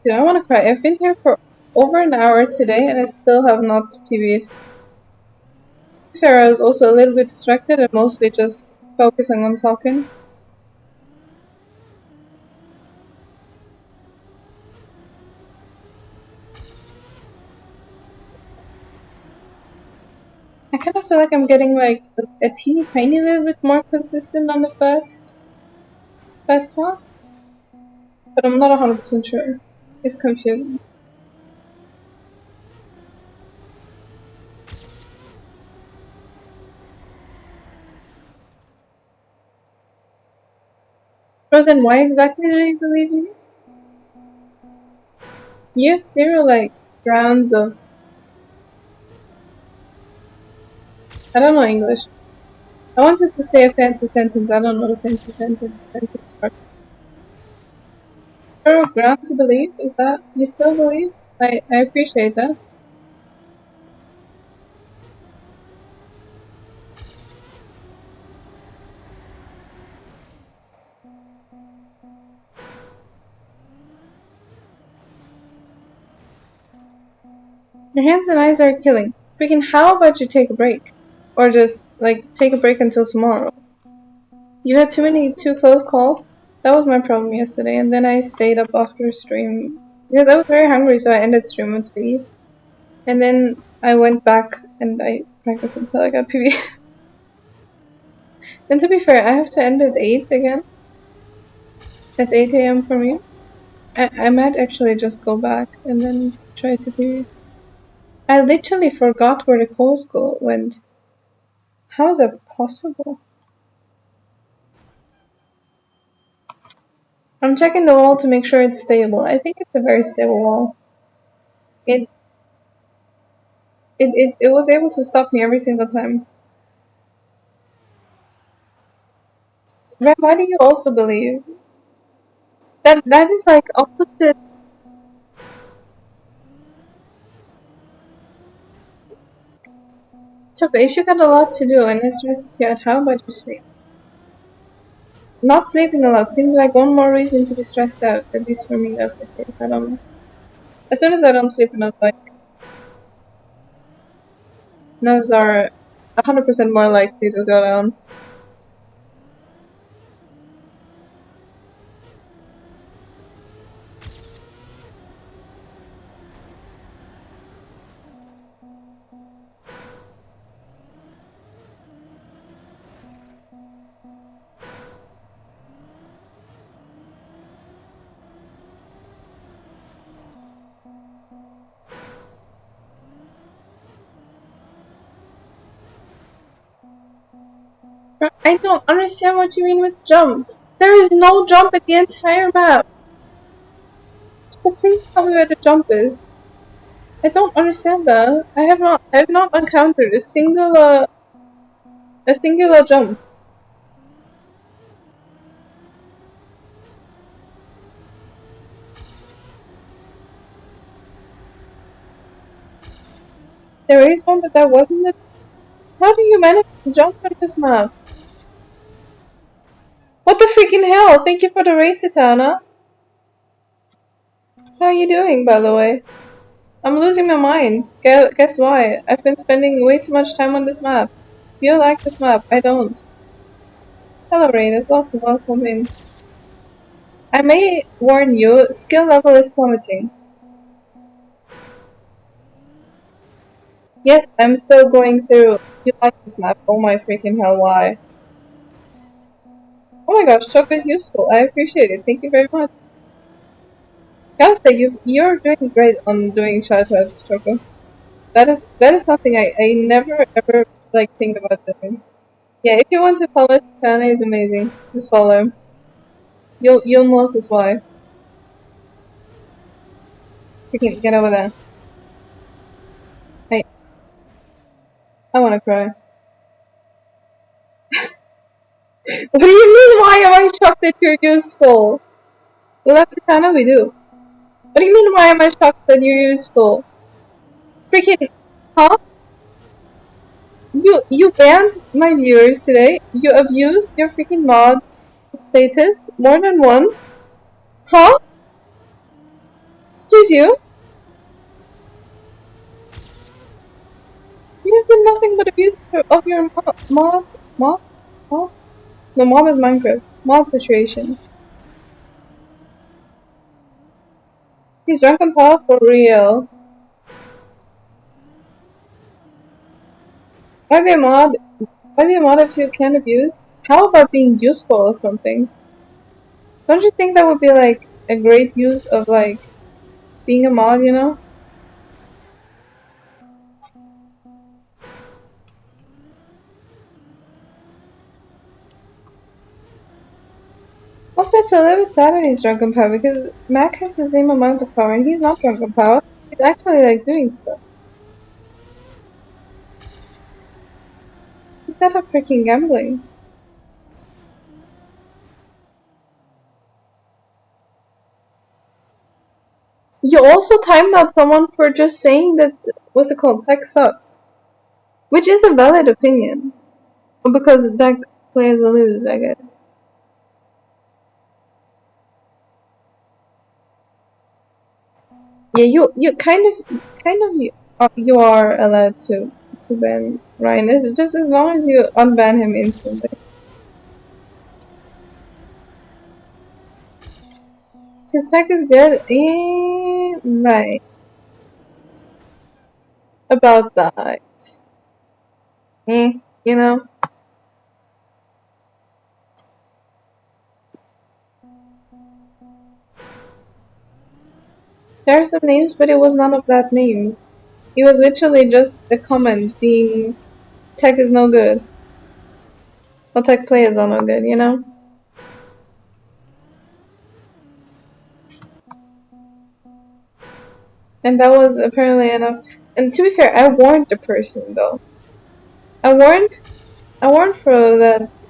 Dude, I want to cry. I've been here for over an hour today and I still have not PB'd. To be fair, I was also a little bit distracted and mostly just focusing on talking. I kind of feel like I'm getting like a teeny tiny little bit more consistent on the first part, but I'm not 100% sure. It's confusing. Rosen, why exactly do you believe in me? You have zero like grounds of I don't know English. I wanted to say a fancy sentence. I don't know the fancy sentence part. Zero ground to believe? Is that you still believe? I appreciate that. Your hands and eyes are killing. Freaking how about you take a break? Or just like take a break until tomorrow. You had too close calls? That was my problem yesterday, and then I stayed up after stream because I was very hungry, so I ended stream to eat. And then I went back and I practiced until I got PB. And to be fair, I have to end at 8 again. At 8 a.m. for me. I might actually just go back and then try to PB. I literally forgot where the calls went. How is that possible? I'm checking the wall to make sure it's stable. I think it's a very stable wall. It it was able to stop me every single time. Why do you also believe that is like opposite? Choco, if you got a lot to do and it stresses you out, how about you sleep? Not sleeping a lot seems like one more reason to be stressed out. At least for me, that's the case. I don't know. As soon as I don't sleep enough, like nerves are 100% more likely to go down. I don't understand what you mean with jumped. There is no jump in the entire map. So please tell me where the jump is. I don't understand that. I've not encountered a singular jump. There is one, but that wasn't it. How do you manage to jump on this map? What the freaking hell? Thank you for the raid, Titana. How are you doing, by the way? I'm losing my mind. Guess why? I've been spending way too much time on this map. Do you like this map? I don't. Hello, Raiders. Welcome in. I may warn you, skill level is plummeting. Yes, I'm still going through. You like this map? Oh my freaking hell, why? Oh my gosh, Choco is useful. I appreciate it. Thank you very much. Gotta say, you're doing great on doing shoutouts, Choco. That is something I never ever like think about doing. Yeah, if you want to follow Tana, is amazing. Just follow him. You'll notice why. Freaking get over there. Hey, I wanna cry. What do you mean? Why am I shocked that you're useful? We left Tana, we do. What do you mean? Why am I shocked that you're useful? Freaking, huh? You banned my viewers today. You abused your freaking mod status more than once. Huh? Excuse you? You have done nothing but abuse of your mod? No, mob is Minecraft. Mod situation. He's drunk and power for real. Why be a mod? Why be a mod if you can't abuse? How about being useful or something? Don't you think that would be like a great use of like being a mod, you know? Also, it's a little bit sad that he's drunk on power because Mac has the same amount of power and he's not drunk on power. He's actually like doing stuff. He's not up freaking gambling. You also timed out someone for just saying that, what's it called, tech sucks. Which is a valid opinion. Because tech players will lose, I guess. Yeah, you you are allowed to ban Ryan. It's just as long as you unban him instantly. His tech is good. Right. About that. You know? There are some names, but it was none of that names. It was literally just a comment being tech is no good. Or tech players are no good, you know? And that was apparently enough. And to be fair, I warned the person though. I warned for that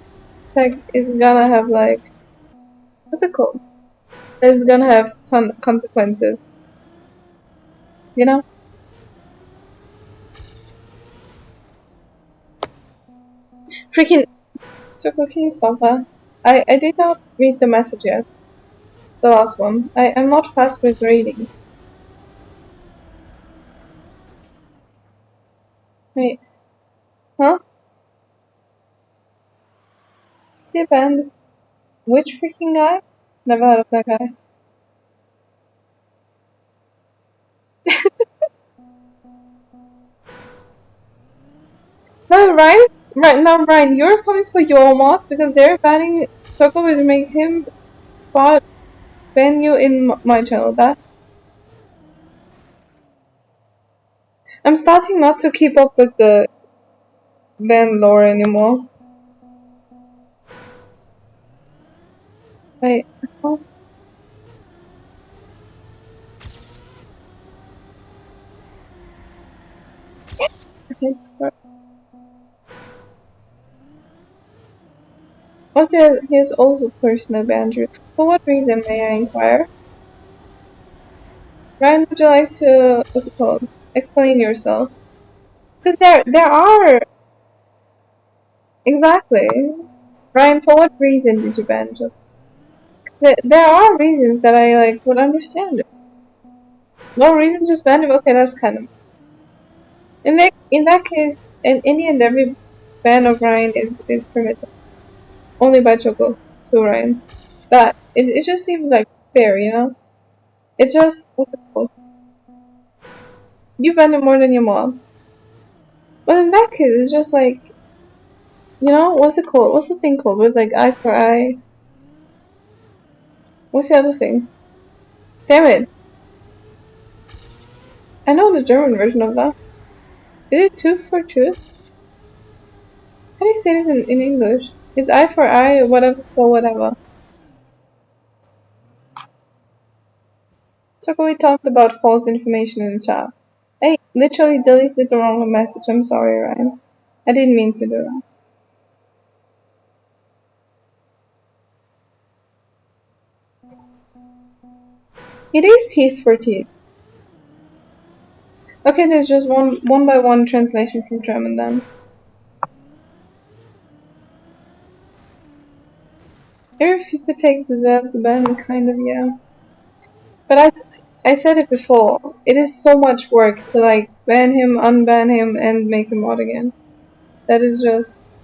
tech is gonna have like, what's it called? It's gonna have consequences, you know? Freaking Choco, can you stop that? I did not read the message yet. The last one. I'm not fast with reading. Wait, huh? See a band? Which freaking guy? Never heard of that guy. No, Ryan, right now, Ryan, you're coming for your mods because they're banning Choco, which makes him ban you in my channel. That I'm starting not to keep up with the ban lore anymore. Wait, oh, okay, also, here's also personal boundary. For what reason, may I inquire? Ryan, would you like to, what's it called? Explain yourself. Because there are, exactly. Ryan, for what reason did you ban Joe? There are reasons that I like would understand. No reason, just ban him. Okay, that's kind of. In that case, in any and every ban of Ryan is permitted. Only by Choco to Ryan. That it just seems like fair, you know? It's just what's it called? You ban him more than your mods. But in that case, it's just like, you know, what's it called? What's the thing called with like eye for eye? What's the other thing? Damn it. I know the German version of that. Is it tooth for tooth? How do you say this in English? It's eye for eye, whatever for whatever. So we talked about false information in the chat. I literally deleted the wrong message. I'm sorry, Ryan. I didn't mean to do that. It is teeth for teeth. Okay, there's just one by one translation from German then. Every FIFA take deserves a ban, kind of, yeah. But I said it before. It is so much work to like ban him, unban him, and make him mod again. That is just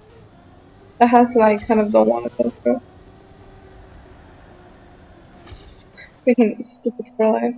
a hassle I kind of don't want to go through. Freaking stupid for life.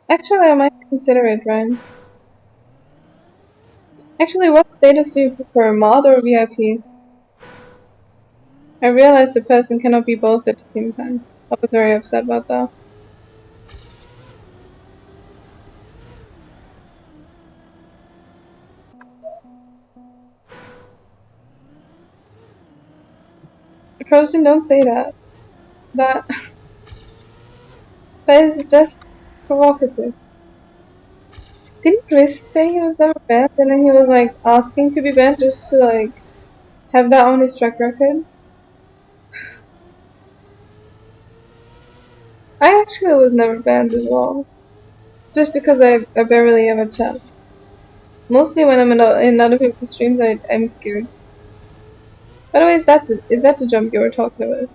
Actually, I might consider it, Ryan. Actually, what status do you prefer, mod or VIP? I realized a person cannot be both at the same time. I was very upset about that. Frozen, don't say that. That that is just provocative. Didn't Risk say he was never banned and then he was like asking to be banned just to like have that on his track record? I actually was never banned as well. Just because I barely ever chat. Mostly when I'm in other people's streams, I'm scared. By the way, is that the jump you were talking about?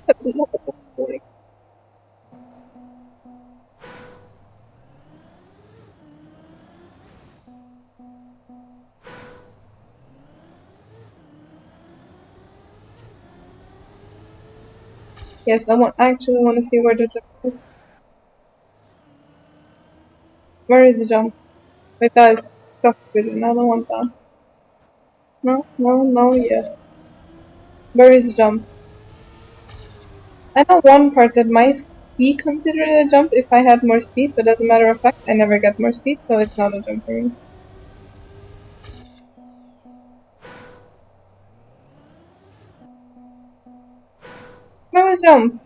That's not like. Yes, I actually want to see where the jump is. Where is the jump? Wait, that is stuff vision. I don't want that. No, no, no, yes. Where is the jump? I know one part that might be considered a jump if I had more speed, but as a matter of fact, I never get more speed, so it's not a jump for me. Where was jump?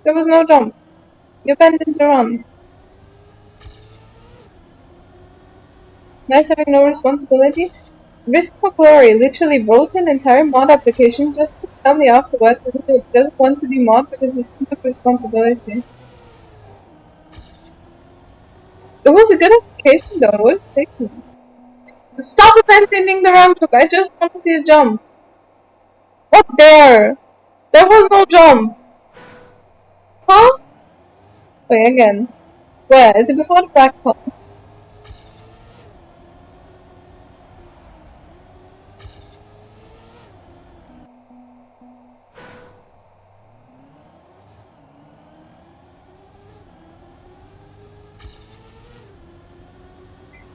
There was no jump. You abandoned the run. Nice having no responsibility. Risk for Glory literally wrote an entire mod application just to tell me afterwards that he doesn't want to be mod because it's too much responsibility. It was a good application though, it would take me. Stop abandoning the run took. I just want to see a jump. What there? There was no jump. Huh? Wait, again. Where? Is it before the black pond?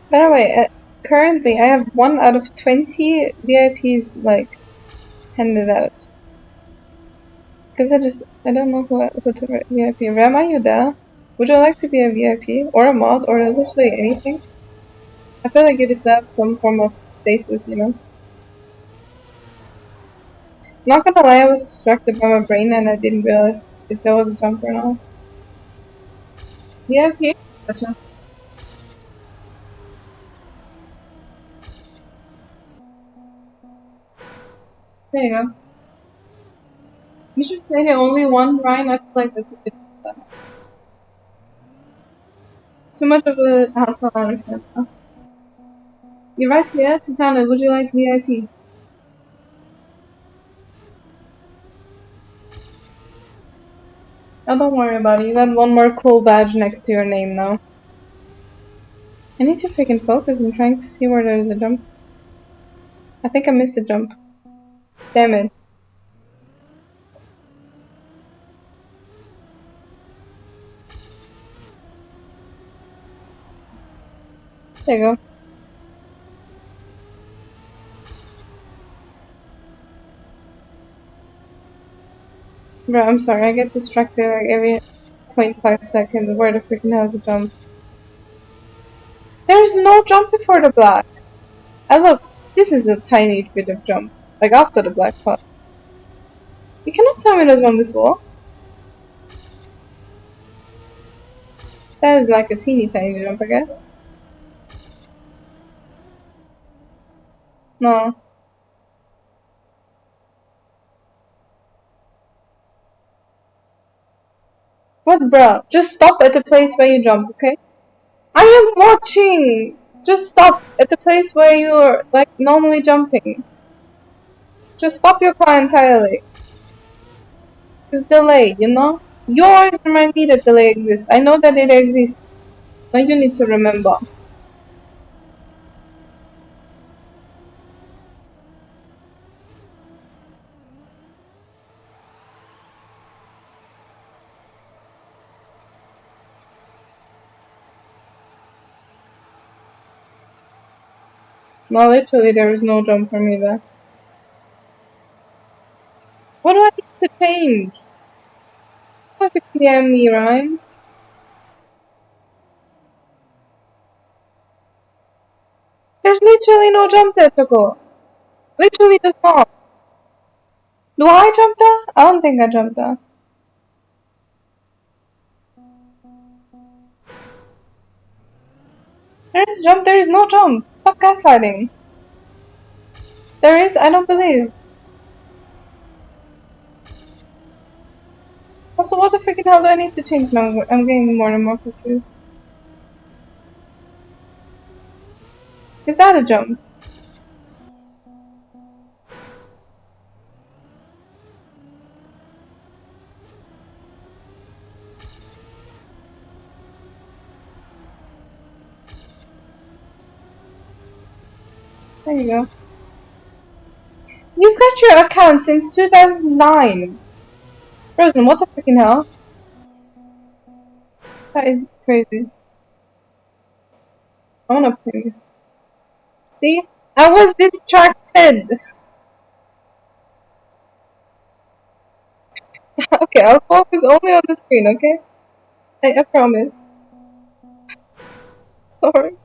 By the way, currently I have 1 out of 20 VIPs, like, handed out. Because I don't know who to VIP. Ram, are you there? Would you like to be a VIP? Or a mod? Or literally anything? I feel like you deserve some form of status, you know? Not gonna lie, I was distracted by my brain and I didn't realize if there was a jump or not. VIP? Gotcha. There you go. You should say the only one, Ryan. I feel like that's a bit too much of a hassle, I understand that. You're right here, Titana, would you like VIP? Oh, don't worry about it. You got one more cool badge next to your name now. I need to freaking focus. I'm trying to see where there is a jump. I think I missed a jump. Damn it. There you go. Bro, I'm sorry. I get distracted like every 0.5 seconds. Where the freaking hell is a jump? There's no jump before the black. I looked. This is a tiny bit of jump. Like after the black part. You cannot tell me there's one before. That is like a teeny tiny jump, I guess. No. What, bruh? Just stop at the place where you jump, okay? I am watching! Just stop at the place where you're, like, normally jumping. Just stop your car entirely. It's delayed, you know? You always remind me that delay exists. I know that it exists. Now you need to remember. No, literally, there is no jump for me there. What do I need to change? You have to clear me, Ryan. There's literally no jump there to go. Literally just not. Do I jump there? I don't think I jumped there. There is jump, there is no jump. Stop gaslighting. There is, I don't believe. Also, what the freaking hell do I need to change now? I'm getting more and more confused. Is that a jump? There you go. You've got your account since 2009. Frozen, what the freaking hell? That is crazy. I wanna play this. See? I was distracted. Okay, I'll focus only on the screen, okay? I promise. Sorry.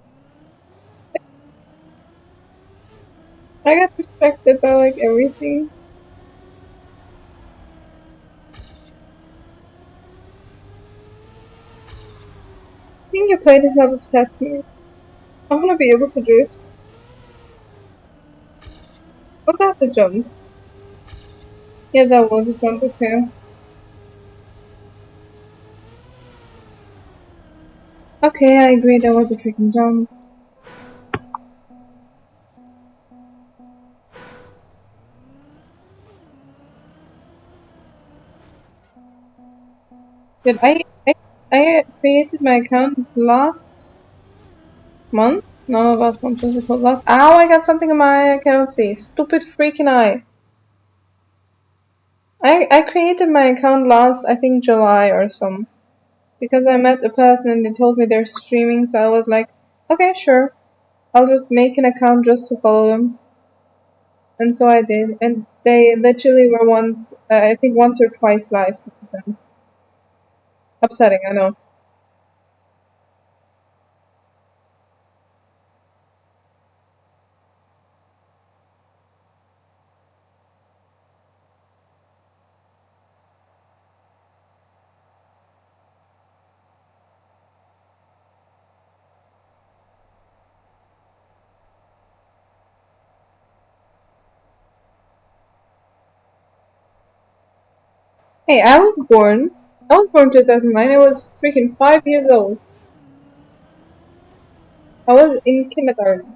I got distracted by like everything. Seeing you play this map upsets me. I wanna be able to drift. Was that the jump? Yeah, that was a jump, okay. Okay, I agree, that was a freaking jump. Did I created my account last month? No, not last month, what's it called? Last. Ow, I got something in my eye, I cannot see. Stupid freaking eye. I created my account last, I think, July or some. Because I met a person and they told me they're streaming, so I was like, okay, sure. I'll just make an account just to follow them. And so I did. And they literally were once, I think once or twice live since then. Upsetting, I know. Hey, I was born 2009, I was freaking 5 years old. I was in kindergarten.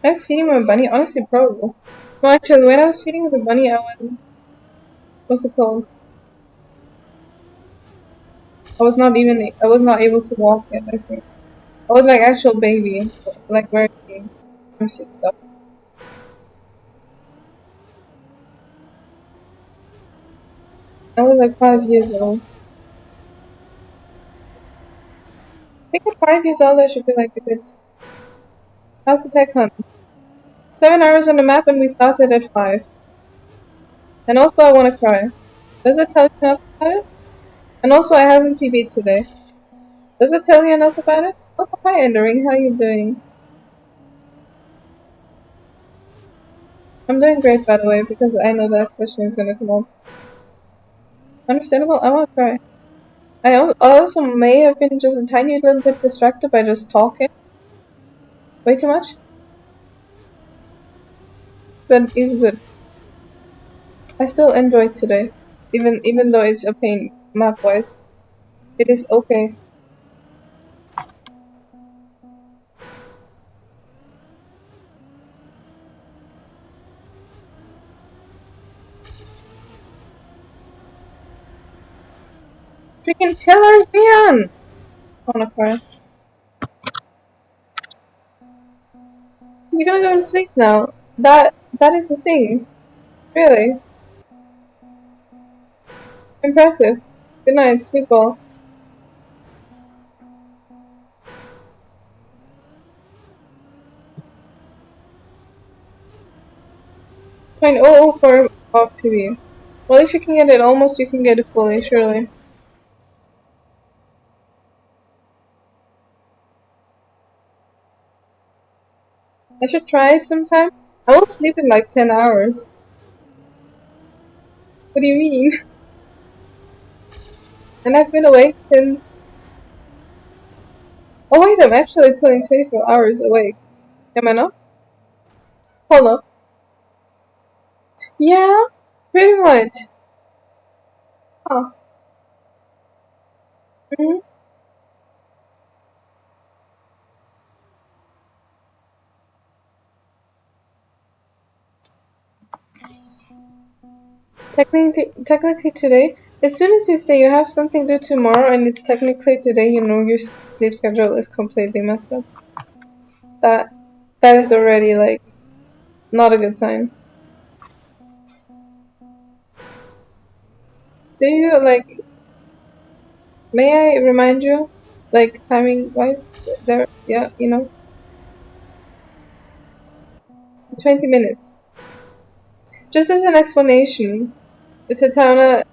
I was feeding my bunny, honestly, probable. No, actually, when I was feeding with the bunny, I was, what's it called? I was not able to walk yet, I think. I was like actual baby, like very mercy stuff. I was like 5 years old. I think at 5 years old I should be like a bit. How's the tech hunt? 7 hours on the map and we started at 5. And also I wanna cry. Does it tell you enough about it? And also I haven't PB'd today. Does it tell you enough about it? Also, hi Endering, how you doing? I'm doing great by the way, because I know that question is gonna come up. Understandable, I wanna cry. I also may have been just a tiny little bit distracted by just talking. Way too much. But it's good. I still enjoyed today. Even though it's a pain map wise. It is okay. Freaking pillars, man! I wanna cry. You're gonna go to sleep now. That is the thing. Really. Impressive. Good night, sleep well. 0.004 of PB. Well, if you can get it almost, you can get it fully, surely. I should try it sometime. I will sleep in like 10 hours. What do you mean? And I've been awake since. Oh, wait, I'm actually putting 24 hours awake. Am I not? Hold on. Yeah, pretty much. Huh. Mhm. Technically today, as soon as you say you have something due tomorrow and it's technically today, you know your sleep schedule is completely messed up. That that is already like not a good sign. Do you like? May I remind you, like timing wise, there? Yeah, 20 minutes. Just as an explanation, Tatana,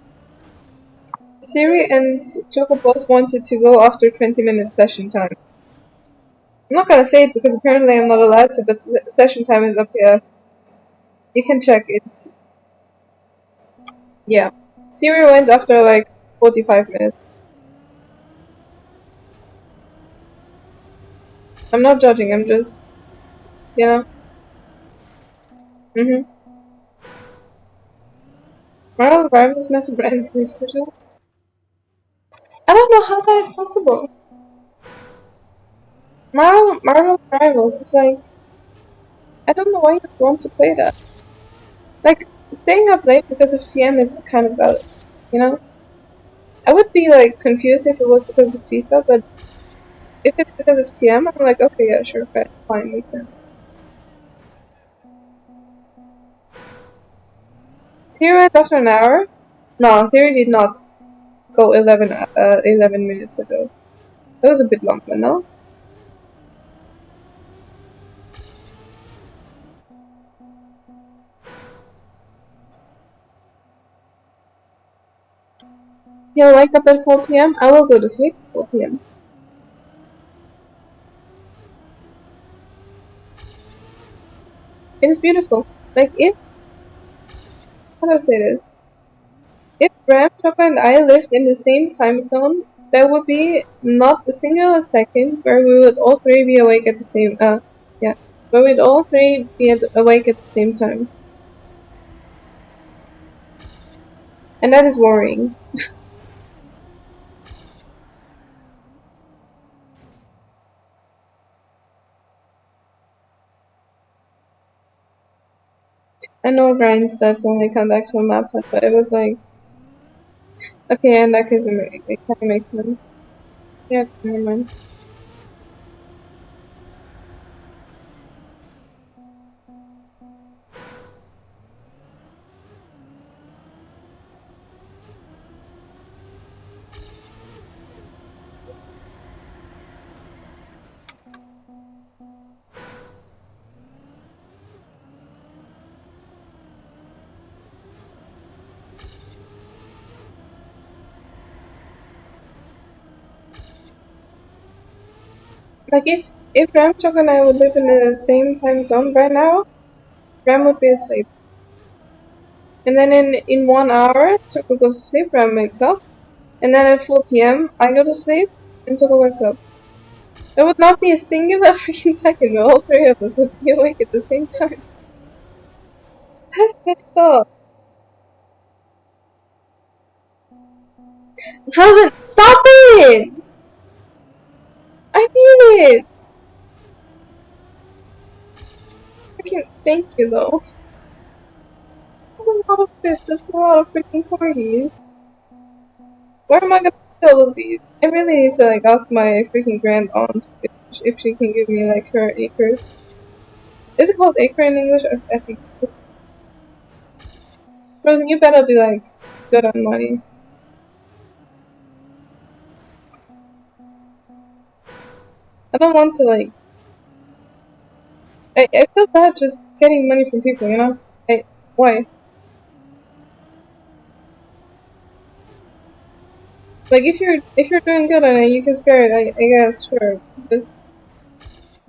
Siri and Choco both wanted to go after 20 minutes session time. I'm not gonna say it because apparently I'm not allowed to, but session time is up here. You can check. It's yeah. Siri went after like 45 minutes. I'm not judging. I'm just you know. Mhm. Marvel Rivals mess with Brian's sleep schedule. I don't know how that is possible. Marvel Rivals is like I don't know why you want to play that. Like staying up late because of TM is kind of valid. You know. I would be like confused if it was because of FIFA, but if it's because of TM, I'm like okay, yeah, sure, fine, makes sense. Siri went after an hour. No, Siri did not go 11 minutes ago. That was a bit longer, no? He'll wake up at 4 p.m. I will go to sleep at 4 p.m. It is beautiful. Like how do I say this? If Ram, Choco, and I lived in the same time zone, there would be not a single second where we would all three be awake at the same, yeah, where we'd all three be awake at the same time. And that is worrying. I know grind stats only count actual map type, but it was like, okay, in that case, it kind of makes sense. Yeah, never mind. Like if Ramchok and I would live in the same time zone right now, Ram would be asleep. And then in 1 hour, Choco goes to sleep, Ram wakes up. And then at 4 p.m., I go to sleep, and Choco wakes up. There would not be a singular freaking second where all three of us would be awake at the same time. That's messed up. Frozen, stop it! I mean it! Freaking thank you though. That's a lot of bits, that's a lot of freaking corgis. Where am I gonna put all of these? I really need to like ask my freaking grand aunt if she can give me like her acres. Is it called acre in English? I think it is. Frozen, you better be like good on money. I don't want to like. I feel bad just getting money from people, you know? Why? Like if you're doing good on it, you can spare it. I guess sure. Just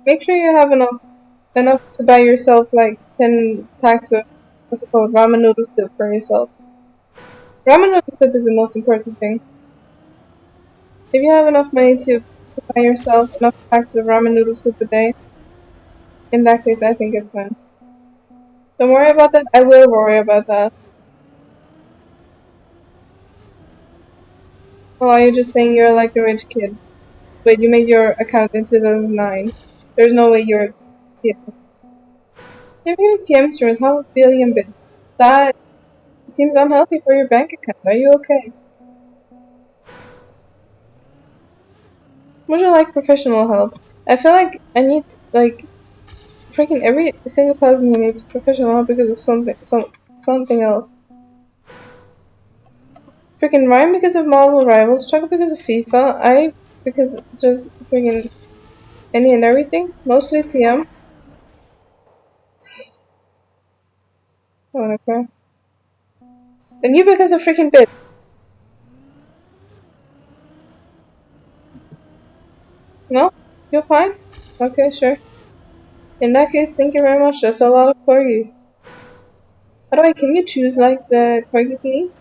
make sure you have enough to buy yourself like 10 packs of what's it called ramen noodle soup for yourself. Ramen noodle soup is the most important thing. If you have enough money to buy yourself enough packs of ramen noodle soup a day, in that case, I think it's fine. Don't worry about that. I will worry about that. Oh, are you just saying you're like a rich kid? Wait, you made your account in 2009. There's no way you're TM. You're giving TM streamers half a billion bits. That seems unhealthy for your bank account. Are you okay? Would you like professional help? I feel like I need like freaking every single person who needs professional help because of something else. Freaking Ryan because of Marvel Rivals, Chuck because of FIFA, I because just freaking any and everything, mostly TM. I wanna cry. And you because of freaking bits. No? You're fine? Okay, sure. In that case, thank you very much. That's a lot of corgis. By the way, can you choose like the corgi thingy?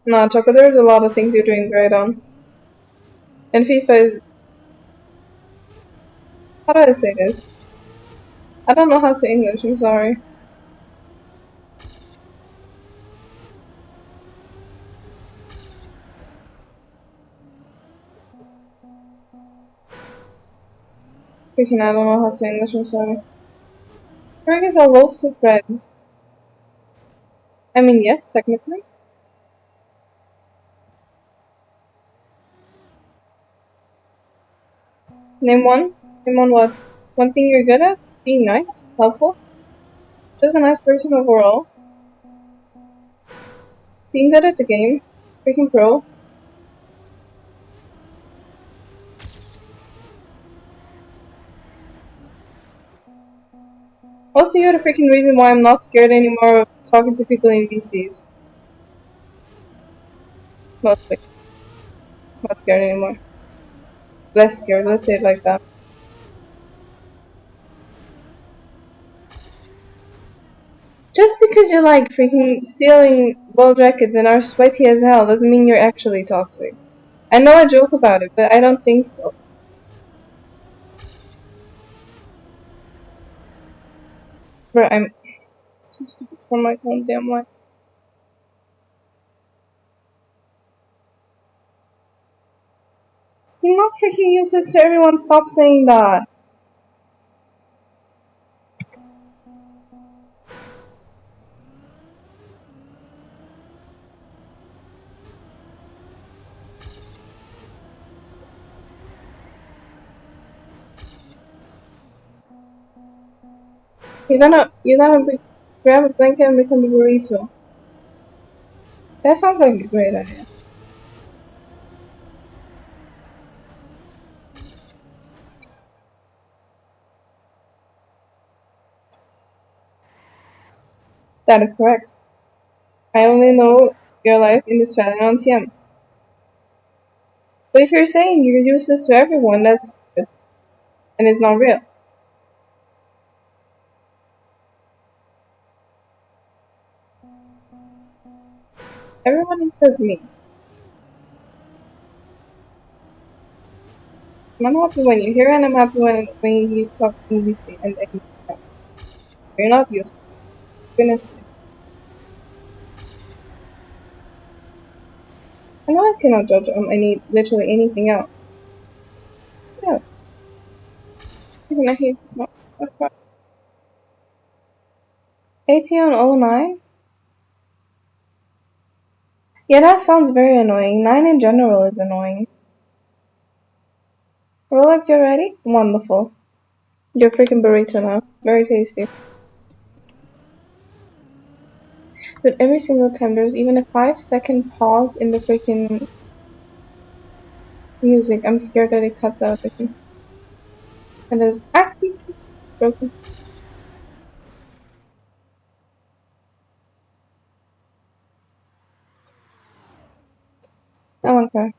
No, Choco, there's a lot of things you're doing great on. And FIFA is. How do I say this? I don't know how to say English, I'm sorry. Freaking, I don't know how to say English, I'm sorry. Greg is a loaf of bread. I mean, yes, technically. Name one. Name one what? One thing you're good at? Being nice? Helpful? Just a nice person overall? Being good at the game? Freaking pro? Also, you're the freaking reason why I'm not scared anymore of talking to people in VCs. Mostly. Not scared anymore. Less scared, let's say it like that. Just because you're like freaking stealing gold jackets and are sweaty as hell doesn't mean you're actually toxic. I know I joke about it, but I don't think so. Bro, I'm too stupid for my own damn life. Do not freaking use this to everyone. Stop saying that. Grab a blanket and become a burrito. That sounds like a great idea. That is correct. I only know your life in Australia on TM. But if you're saying you use this to everyone, that's good. And it's not real. Everyone includes me. And I'm happy when you're here, and I'm happy when you talk English and anything else. So you're not used to it. Goodness sake. I know I cannot judge on literally anything else. Still, even I hate this one. What crap. 80 on 09? Yeah, that sounds very annoying. 9 in general is annoying. Roll up, you're ready? Wonderful. Your freaking burrito now. Very tasty. But every single time there's even a 5-second pause in the freaking music, I'm scared that it cuts out again. And there's broken. I won't cry.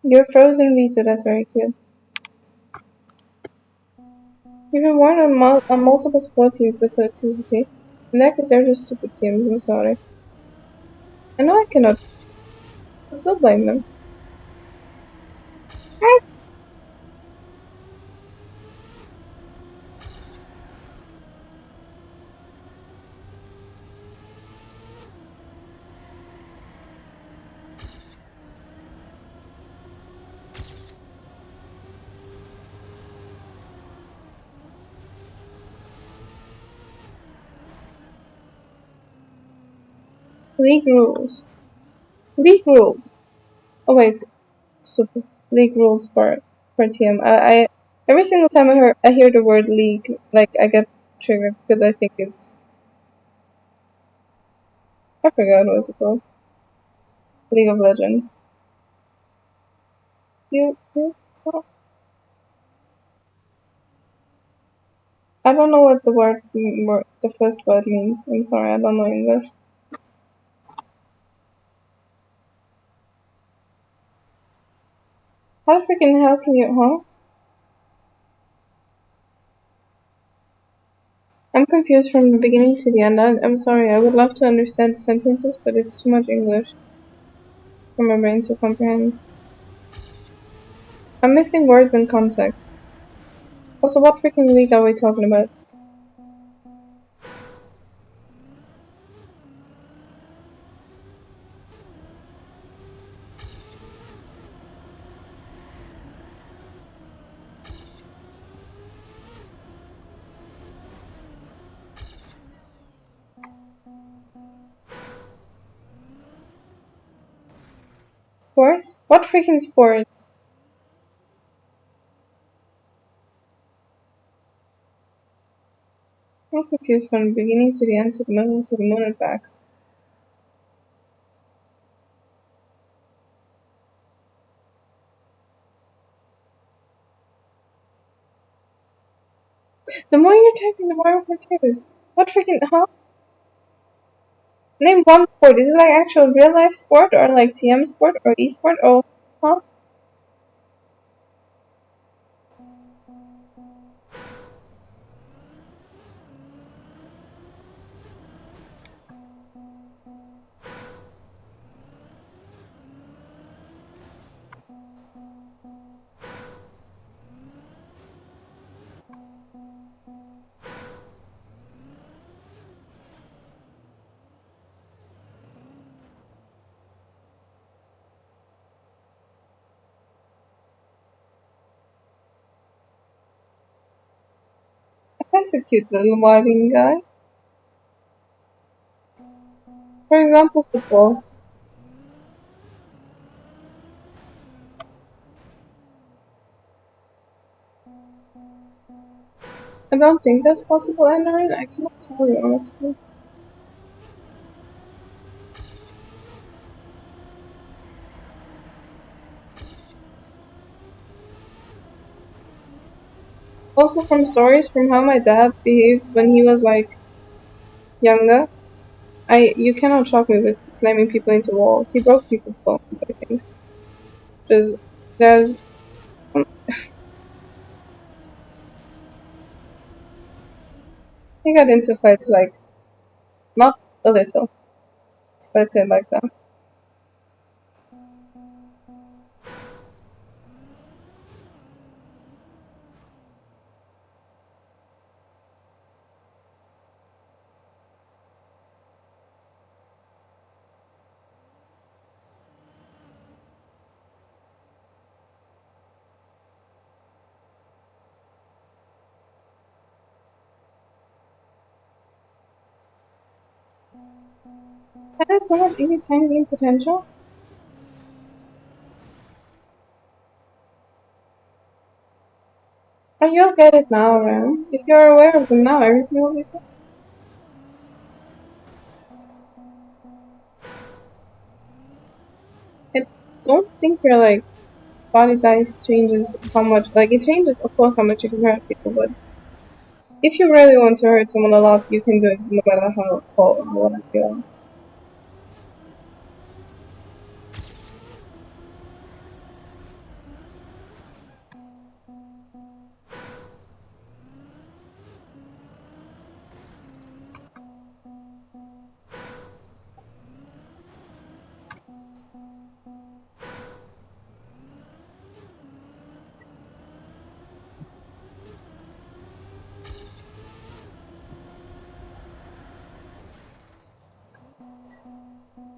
You're frozen Vita, that's very cute. You've been warned on multiple sport teams with electricity. In that case, they're just stupid teams, I'm sorry. I know I cannot still blame them. League rules. League rules. Oh wait, stupid. League rules for TM. I every single time I hear the word league, like I get triggered because I think it's I forgot what it's called. League of Legends. Stop. I don't know what the first word means. I'm sorry, I don't know English. How freaking hell can you, huh? I'm confused from the beginning to the end. I'm sorry, I would love to understand the sentences, but it's too much English for my brain to comprehend. I'm missing words and context. Also, what freaking league are we talking about? Sports? What freaking sports? I'm confused from the beginning to the end to the middle to the moon and back. The more you're typing, the more I'm confused. What freaking, huh? Name one sport. Is it like actual real life sport or like TM sport or e-sport or, huh? is a cute little vibing guy. For example, football. I don't think that's possible, Anne. I cannot tell you honestly. Also from stories from how my dad behaved when he was like younger. You cannot shock me with slamming people into walls. He broke people's bones, I think. Just there's he got into fights like not a little, let's say like that. That had so much easy time game potential. And you'll get it now, man. If you're aware of them now, everything will be fine. I don't think your like body size changes how much like it changes of course how much you can hurt people, but if you really want to hurt someone a lot, you can do it no matter how tall or whatever you are.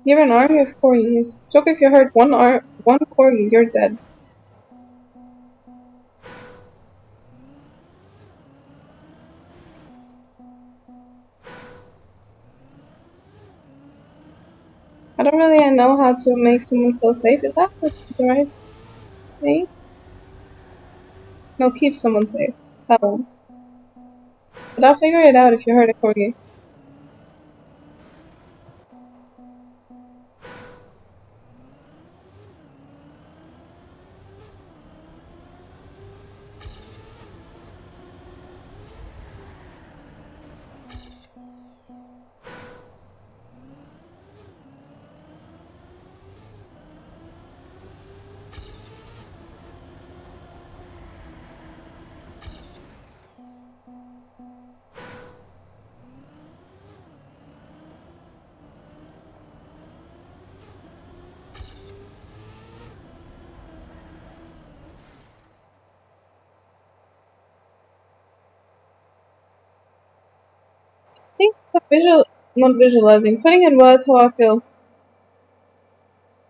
You're an army of corgis. Joke if you hurt one corgi, you're dead. I don't really know how to make someone feel safe. Is that the right saying? No, keep someone safe. That one. But I'll figure it out if you hurt a corgi. I think not visualizing, putting in words how I feel.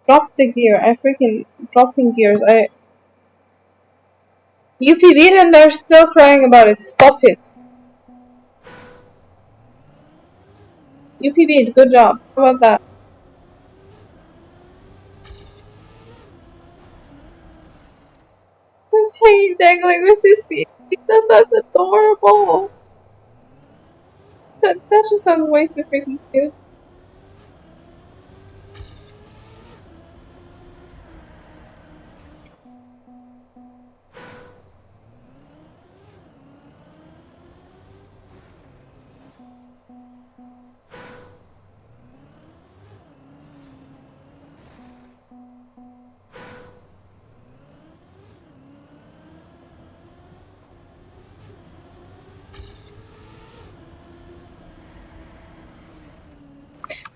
Drop the gear. I freaking dropped in gears. You PB'd and they're still crying about it. Stop it. You PB'd. Good job. How about that? Just hanging dangling with his feet. That sounds adorable. That just sounds way too freaking cute.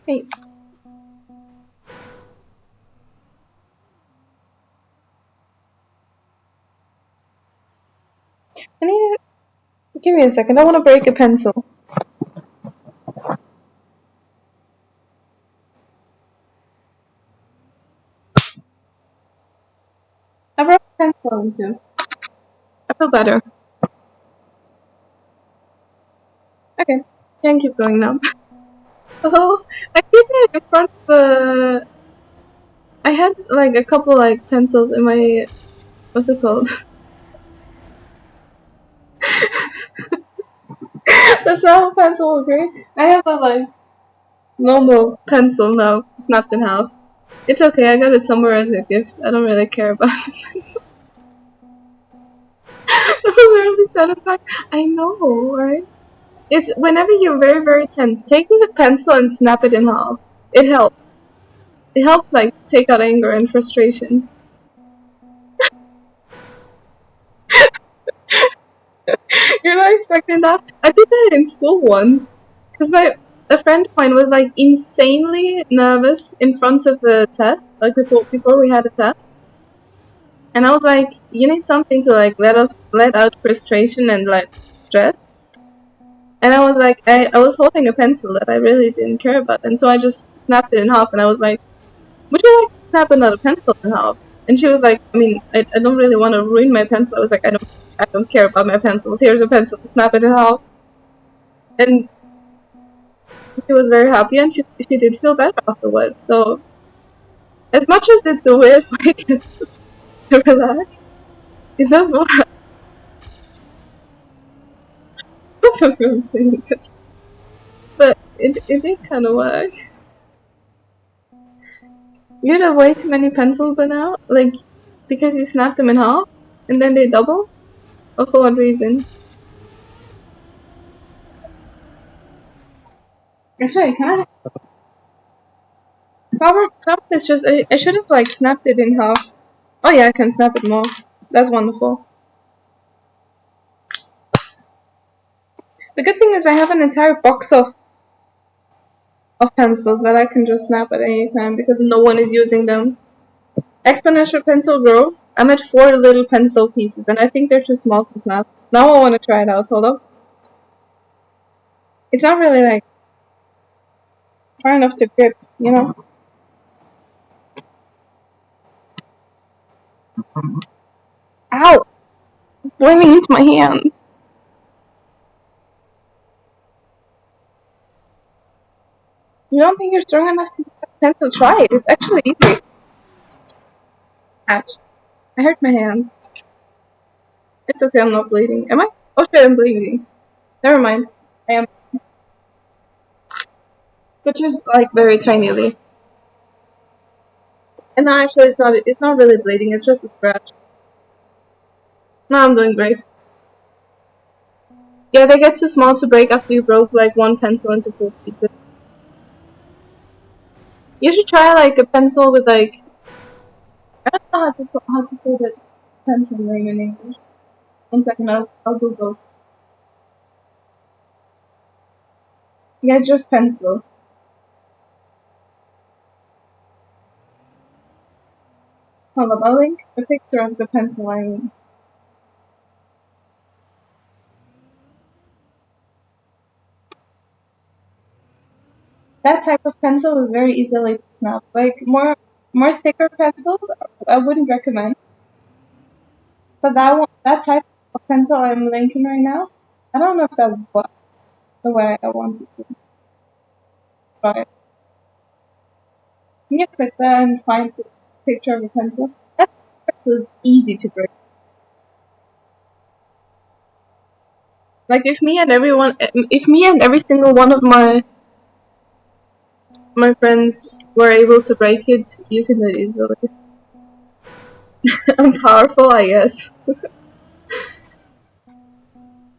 Hey, I need to give me a second. I want to break a pencil. I broke a pencil into. I feel better. Can't keep going now. Oh, I did it in front of the. I had like a couple like pencils in my. What's it called? The sound pencil, okay? I have a like normal pencil now, snapped in half. It's okay, I got it somewhere as a gift. I don't really care about the pencil. That was really satisfying. I know, right? It's whenever you're very, very tense, take the pencil and snap it in half. It helps. It helps like take out anger and frustration. You're not expecting that? I did that in school once. Because a friend of mine was like insanely nervous in front of the test, like before we had a test. And I was like, you need something to like let out frustration and like stress. And I was like, I was holding a pencil that I really didn't care about, and so I just snapped it in half. And I was like, would you like to snap another pencil in half? And she was like, I mean, I don't really want to ruin my pencil. I was like, I don't care about my pencils. Here's a pencil, snap it in half. And she was very happy, and she did feel better afterwards. So as much as it's a weird way to relax, it does work. But it did kind of work. You have way too many pencils by now, like because you snapped them in half and then they double, or for what reason? Actually, can I? Problem is just I should have like snapped it in half. Oh yeah, I can snap it more. That's wonderful. The good thing is I have an entire box of pencils that I can just snap at any time because no one is using them. Exponential pencil growth. I'm at 4 little pencil pieces and I think they're too small to snap. Now I want to try it out. Hold up. It's not really like far enough to grip, you know? Ow! Blaming into my hand. You don't think you're strong enough to snap a pencil? Try it. It's actually easy. Ouch. I hurt my hands. It's okay, I'm not bleeding. Am I? Oh shit, I'm bleeding. Never mind. I am. But just like very tinily. And now actually it's not really bleeding, it's just a scratch. Now I'm doing great. Yeah, they get too small to break after you broke like one pencil into 4 pieces. You should try like a pencil with like I don't know how to say the pencil name in English. 1 second, I'll Google. Yeah, just pencil. Hold up, I'll link a picture of the pencil I mean. That type of pencil is very easily to snap. Like more thicker pencils, I wouldn't recommend. But that type of pencil I'm linking right now, I don't know if that works the way I want it to. But can you click there and find the picture of a pencil? That pencil is easy to break. Like if me and every single one of my friends were able to break it, you can do it easily. I'm powerful, I guess.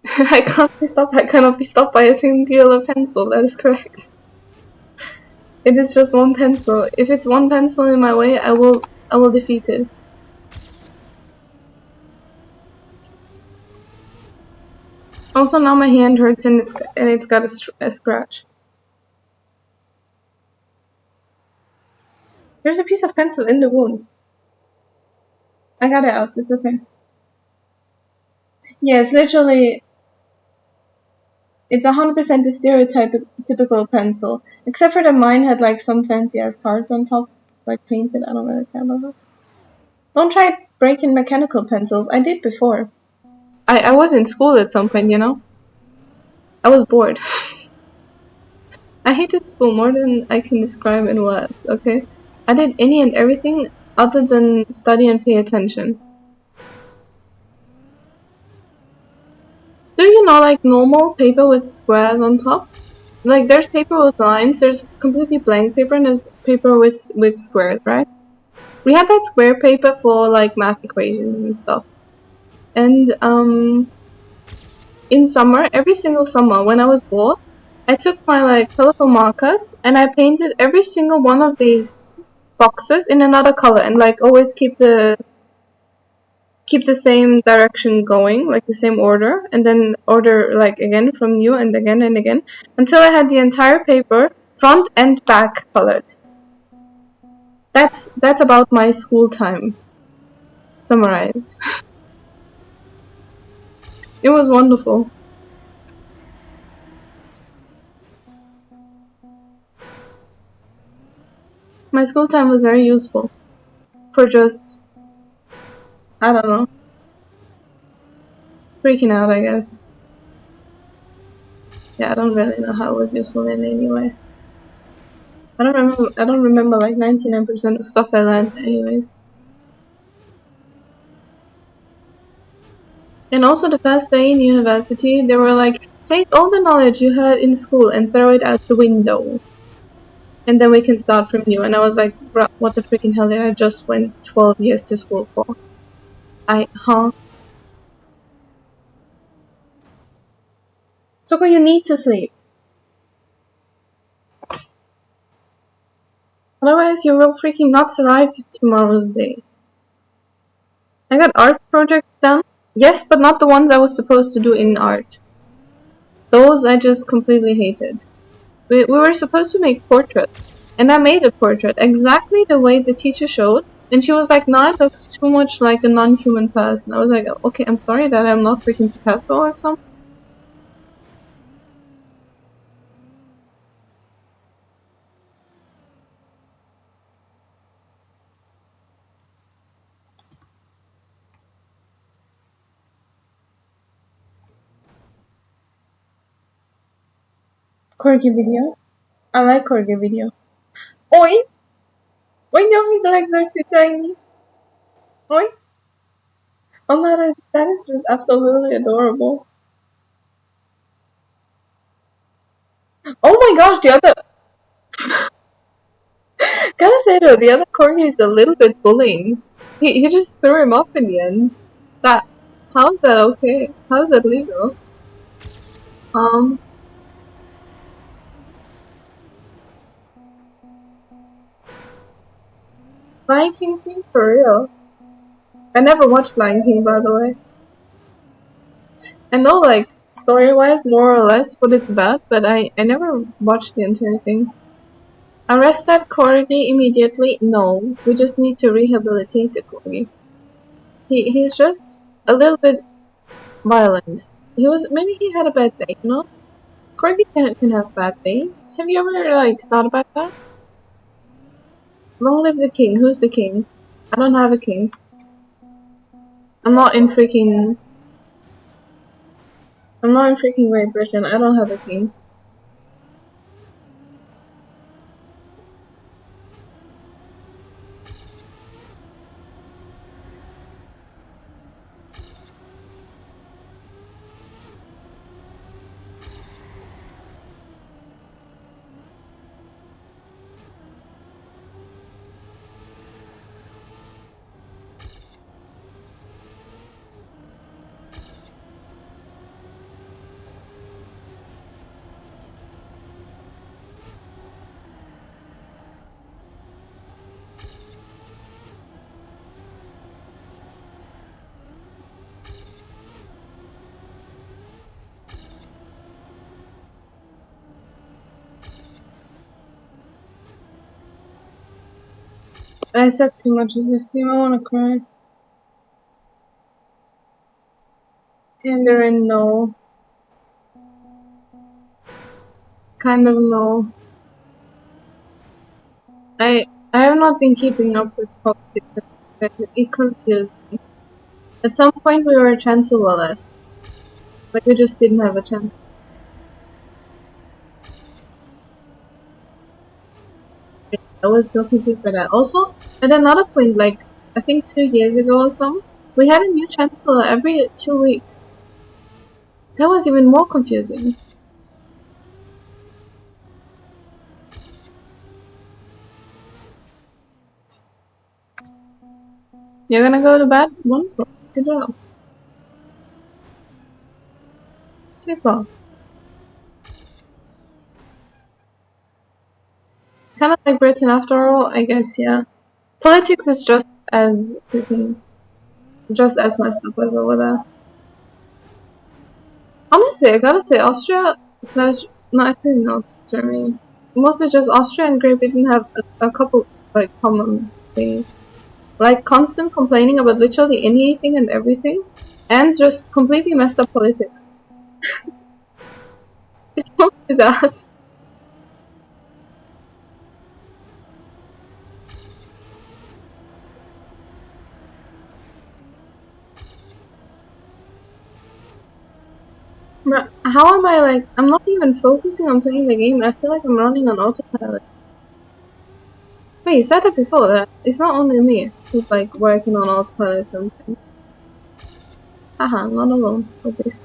I can't be stopped. I cannot be stopped by a singular pencil. That is correct. It is just one pencil. If it's one pencil in my way, I will defeat it. Also, now my hand hurts and it's got a scratch. There's a piece of pencil in the wound. I got it out. It's okay. Yeah, it's literally. It's 100% a stereotypical pencil, except for that mine had like some fancy ass cards on top, like painted. I don't really care about those. Don't try breaking mechanical pencils. I did before. I was in school at some point, you know. I was bored. I hated school more than I can describe in words, okay? I did any and everything other than study and pay attention. Do you know, like, normal paper with squares on top? Like, there's paper with lines, there's completely blank paper, and there's paper with squares, right? We had that square paper for, like, math equations and stuff. And, in summer, every single summer, when I was bored, I took my, like, colorful markers, and I painted every single one of these boxes in another color, and, like, always keep the same direction going, like the same order, and then order like again from new and again until I had the entire paper front and back colored. That's about my school time summarized. It was wonderful. My school time was very useful for just, I don't know, freaking out, I guess. Yeah, I don't really know how it was useful in any way. I don't remember like 99% of stuff I learned anyways. And also the first day in university, they were like, take all the knowledge you had in school and throw it out the window. And then we can start from new. And I was like, bruh, what the freaking hell did I just went 12 years to school for? Huh? Toko, you need to sleep. Otherwise, you will freaking not survive tomorrow's day. I got art projects done. Yes, but not the ones I was supposed to do in art. Those I just completely hated. We were supposed to make portraits, and I made a portrait exactly the way the teacher showed, and she was like, no, it looks too much like a non-human person. I was like, okay, I'm sorry that I'm not freaking Picasso or something. Corgi video. I like Corgi video. Oi! Oi, no, his legs are too tiny. Oi! Oh, that is just absolutely adorable. Oh my gosh, the other... Gotta say though, the other Corgi is a little bit bullying. He just threw him off in the end. That... How is that okay? How is that legal? Um... Lion King scene for real. I never watched Lion King, by the way. I know, like, story-wise, more or less, what it's about, but I never watched the entire thing. Arrest that corgi immediately? No, we just need to rehabilitate the corgi. He's just a little bit violent. Maybe he had a bad day, you know? Corgi can have bad days. Have you ever, like, thought about that? Long live the king. Who's the king? I don't have a king. I'm not in freaking Great Britain. I don't have a king. I suck too much at this game. I wanna cry. And they're in no. Kind of no. I have not been keeping up with politics. It confused me. At some point we were chancellorless. Like we just didn't have a chance. I was so confused by that. Also, at another point, like I think 2 years ago or some, we had a new chancellor every 2 weeks. That was even more confusing. You're gonna go to bed? Wonderful. Good job. Sleep well. Kind of like Britain after all, I guess, yeah. Politics is just as freaking, just as messed up as over there. Honestly, I gotta say, Austria slash, no, actually not Germany. Mostly just Austria and Great Britain have a couple, like, common things. Like, constant complaining about literally anything and everything, and just completely messed up politics. It's mostly that. How am I, like, I'm not even focusing on playing the game, I feel like I'm running on autopilot. Wait, you said it before that it's not only me who's like working on autopilot something. Haha, I'm not alone with this.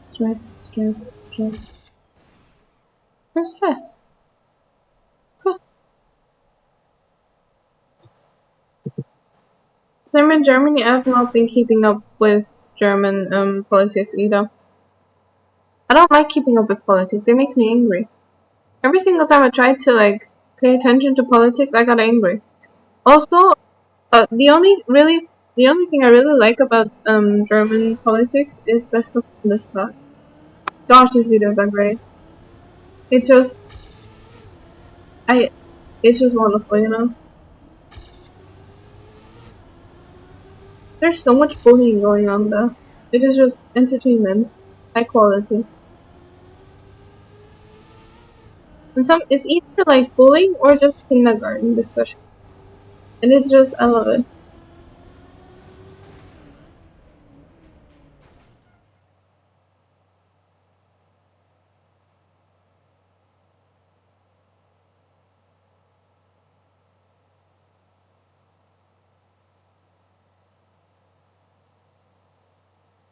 Stress, stress, stress. I'm stressed. Huh. So I'm in Germany. I've not been keeping up with German politics either. I don't like keeping up with politics. It makes me angry. Every single time I tried to like pay attention to politics, I got angry. Also, the only thing I really like about German politics is Best of Bundestag. Gosh, these videos are great. It just I it's just wonderful, you know. There's so much bullying going on there. It is just entertainment, high quality. And some it's either like bullying or just kindergarten discussion. And it's just I love it.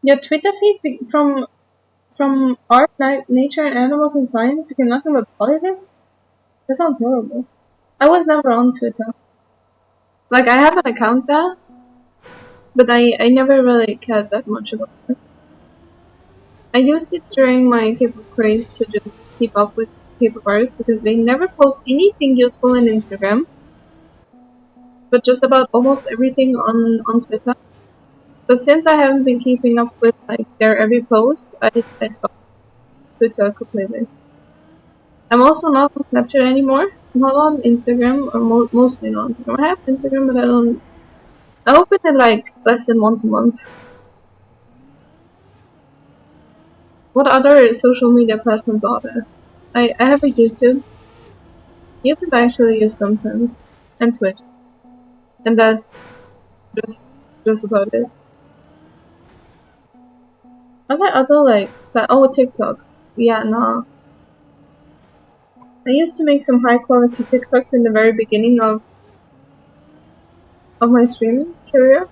Your Twitter feed from art, nature, and animals and science became nothing but politics? That sounds horrible. I was never on Twitter. Like I have an account there, but I never really cared that much about it. I used it during my K-pop craze to just keep up with K-pop artists because they never post anything useful on Instagram, but just about almost everything on Twitter. But since I haven't been keeping up with like their every post, I stopped Twitter completely. I'm also not on Snapchat anymore, not on Instagram, or mostly not on Instagram. I have Instagram, but I don't. I open it like less than once a month. What other social media platforms are there? I have a YouTube. YouTube I actually use sometimes, and Twitch, and that's just just about it. Are there other like oh TikTok? Yeah, no. I used to make some high quality TikToks in the very beginning of my streaming career.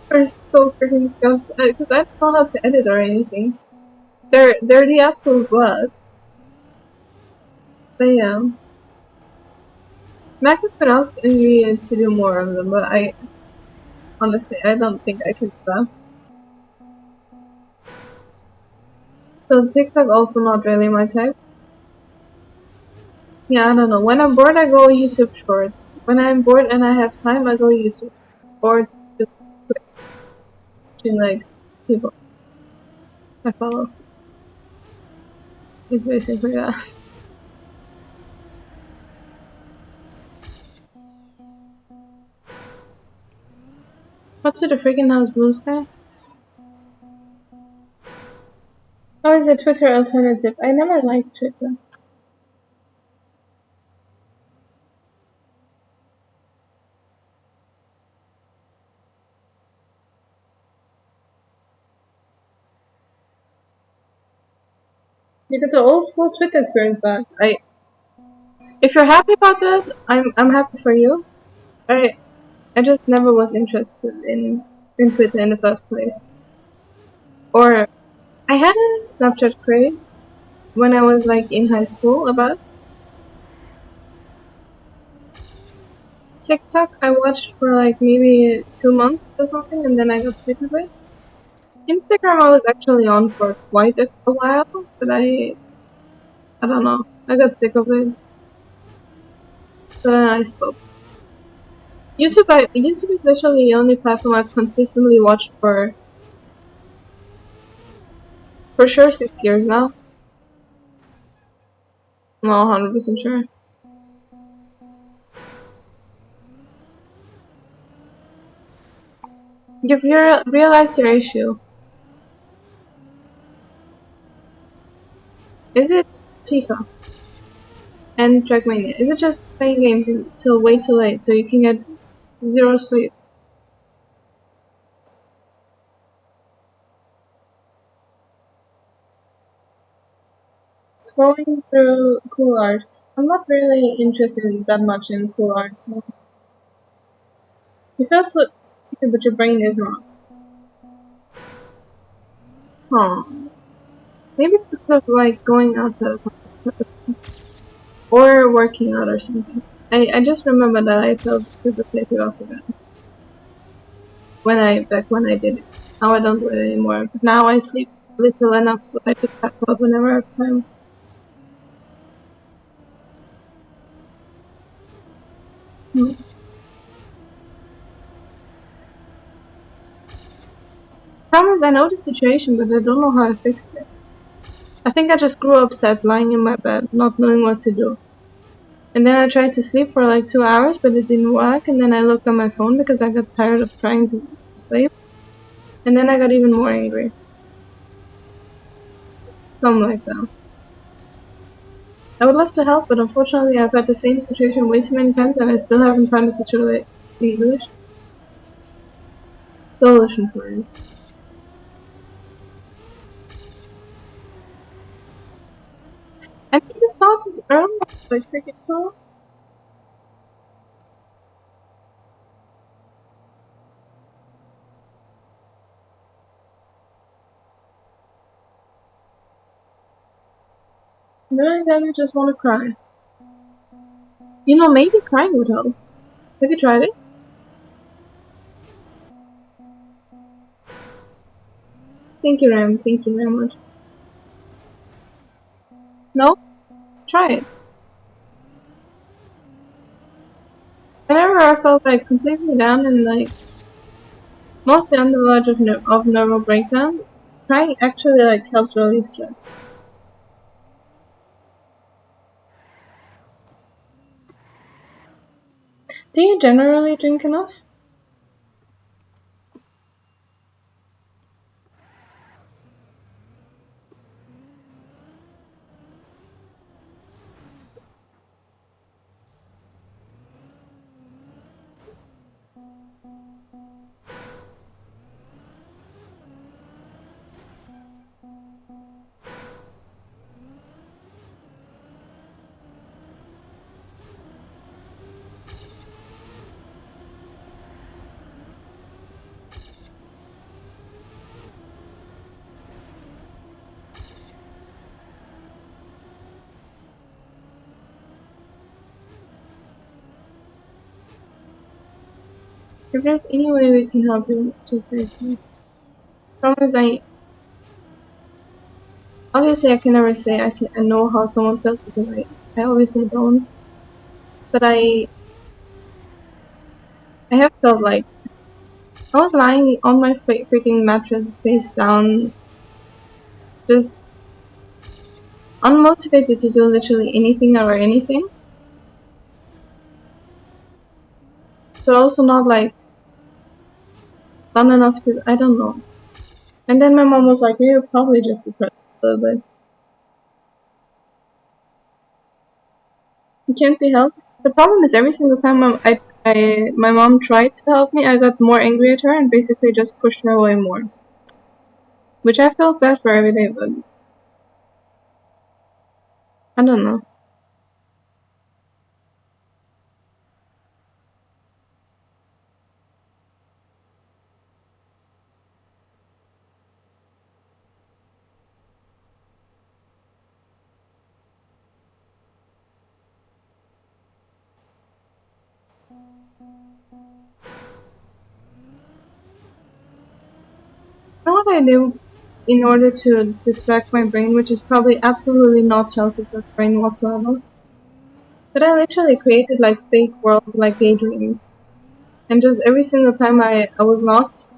They're so freaking scuffed because I don't know how to edit or anything. They're the absolute worst. But yeah, Mac has been asking me to do more of them, but I honestly I don't think I can do that. So TikTok also not really my type. Yeah, I don't know. When I'm bored, I go YouTube Shorts. When I'm bored and I have time, I go YouTube or just watching like people I follow. It's basically that. What's to the freaking house, blue sky? is a Twitter alternative. I never liked Twitter. You get the old school Twitter experience back. If you're happy about that, I'm happy for you. I just never was interested in Twitter in the first place. Or I had a Snapchat craze when I was like in high school about TikTok. I watched for like maybe 2 months or something, and then I got sick of it. Instagram I was actually on for quite a while, but I don't know. I got sick of it, so then I stopped. YouTube is literally the only platform I've consistently watched for sure 6 years now. I'm not 100% sure. You've realized your issue. Is it FIFA and trackmania? Is it just playing games until way too late so you can get zero sleep? Scrolling through cool art. I'm not really interested in that much in cool art, so you feel so stupid, but your brain is not. Huh. Maybe it's because of like going outside of house or working out or something. I just remember that I felt super sleepy after that when I did it. Now I don't do it anymore. But now I sleep little enough so I could pass out whenever I have time. Hmm. Promise I know the situation, but I don't know how I fixed it. I think I just grew upset lying in my bed, not knowing what to do. And then I tried to sleep for like 2 hours, but it didn't work. And then I looked on my phone because I got tired of trying to sleep. And then I got even more angry. Something like that. I would love to help, but unfortunately I've had the same situation way too many times and I still haven't found a situation English solution for it. I need to start this early, like freaking cool. Really, then you just want to cry. You know, maybe crying would help. Have you tried it? Thank you, Ram. Thank you very much. No? Try it. Whenever I felt like completely down and like mostly on the verge of nervous breakdown, crying actually like helps relieve stress. Do you generally drink enough? If there's any way we can help you, just say so. Promise obviously I can never say I know how someone feels because I obviously don't. But I have felt like I was lying on my freaking mattress face down, just unmotivated to do literally anything or anything, but also not like done enough to I don't know. And then my mom was like, "You're probably just depressed." a little bit. It can't be helped. The problem is every single time my mom tried to help me, I got more angry at her and basically just pushed her away more. Which I felt bad for every day, but I don't know. Know what I do in order to distract my brain, which is probably absolutely not healthy for the brain whatsoever. But I literally created like fake worlds, like daydreams. And just every single time I was not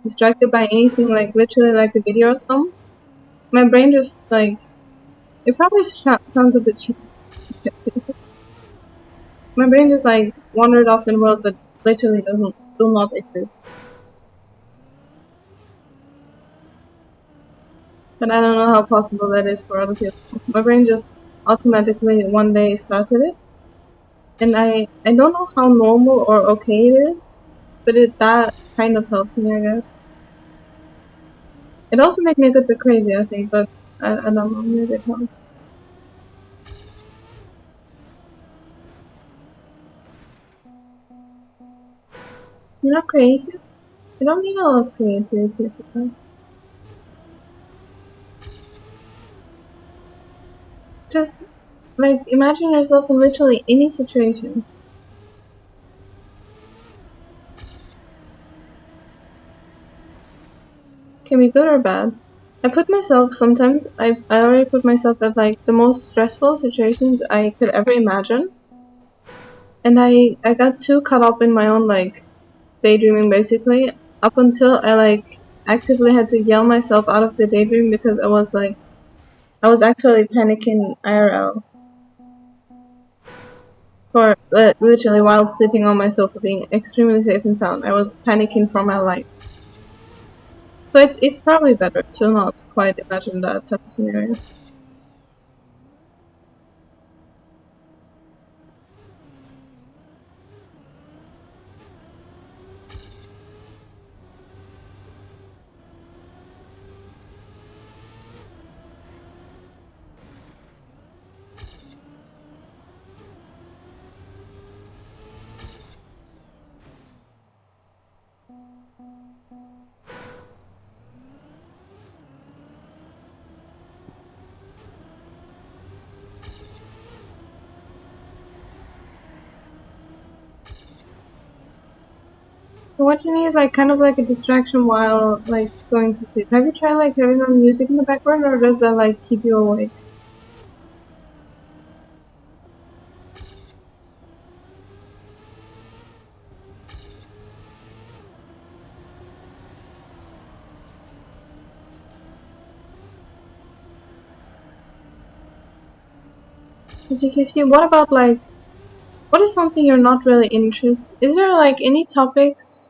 distracted by anything, like literally like a video or something, my brain just like, it probably sounds a bit shitty. My brain just like wandered off in worlds that literally do not exist. But I don't know how possible that is for other people. My brain just automatically one day started it, and I don't know how normal or okay it is, but that kind of helped me, I guess. It also made me a good bit crazy, I think, but I don't know, maybe it helped. You're not creative? You don't need a lot of creativity for that. Just like imagine yourself in literally any situation. Can be good or bad. I put myself sometimes I already put myself at like the most stressful situations I could ever imagine. And I got too caught up in my own like daydreaming basically up until I like actively had to yell myself out of the daydream because I was actually panicking IRL for literally while sitting on my sofa being extremely safe and sound. I was panicking for my life. So it's probably better to not quite imagine that type of scenario. So what you need is like kind of like a distraction while like going to sleep. Have you tried like having on music in the background, or does that like keep you awake? Fifty-50. What about like what is something you're not really interested? Is there like any topics?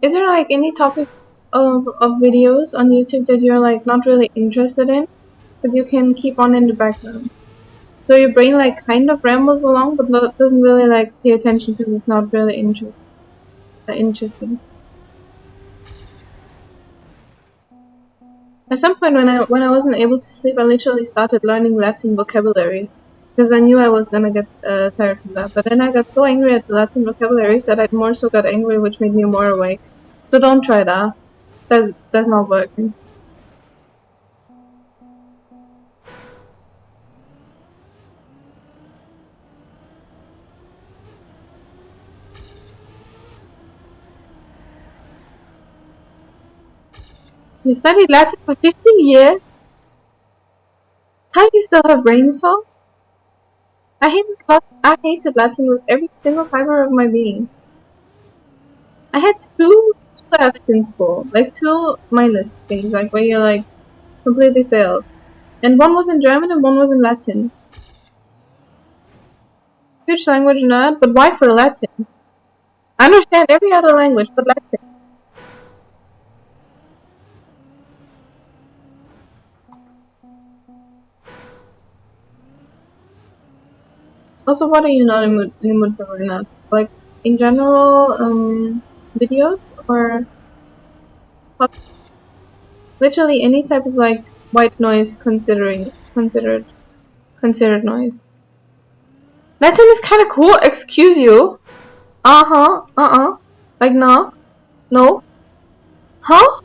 Is there like any topics of videos on YouTube that you're like not really interested in, but you can keep on in the background? So your brain like kind of rambles along, but doesn't really like pay attention because it's not really interesting. At some point when I wasn't able to sleep, I literally started learning Latin vocabularies because I knew I was gonna get tired from that. But then I got so angry at the Latin vocabularies that I more so got angry, which made me more awake. So don't try that. That's not working. You studied Latin for 15 years? How do you still have brain cells? I hated Latin with every single fiber of my being. I had two F's in school, like two minus things, like where you're like completely failed. And one was in German and one was in Latin. Huge language nerd, but why for Latin? I understand every other language, but Latin. Also, what are you not in the mood for right now? Like, in general, videos or literally any type of like white noise considered noise. Latin is kind of cool. Excuse you. Uh-huh. Uh-uh. Like, no. No. Huh?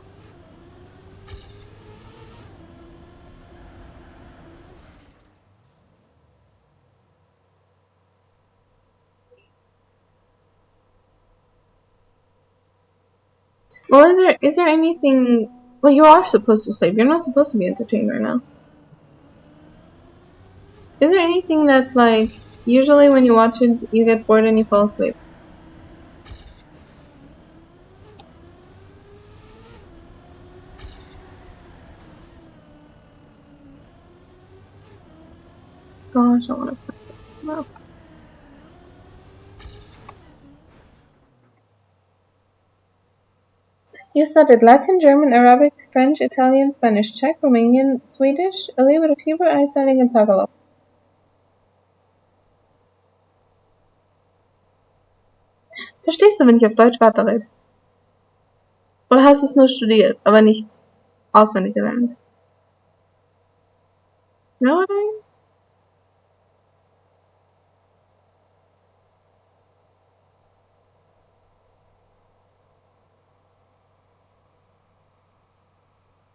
Well, is there anything... Well, you are supposed to sleep. You're not supposed to be entertained right now. Is there anything that's like... Usually when you watch it, you get bored and you fall asleep? Gosh, I want to play it as well. You studied Latin, German, Arabic, French, Italian, Spanish, Czech, Romanian, Swedish, a little bit of Hebrew, Icelandic, and Tagalog. Verstehst du, wenn ich auf Deutsch weiterrede? Oder hast du es nur studiert, aber nicht auswendig gelernt? Know what I mean?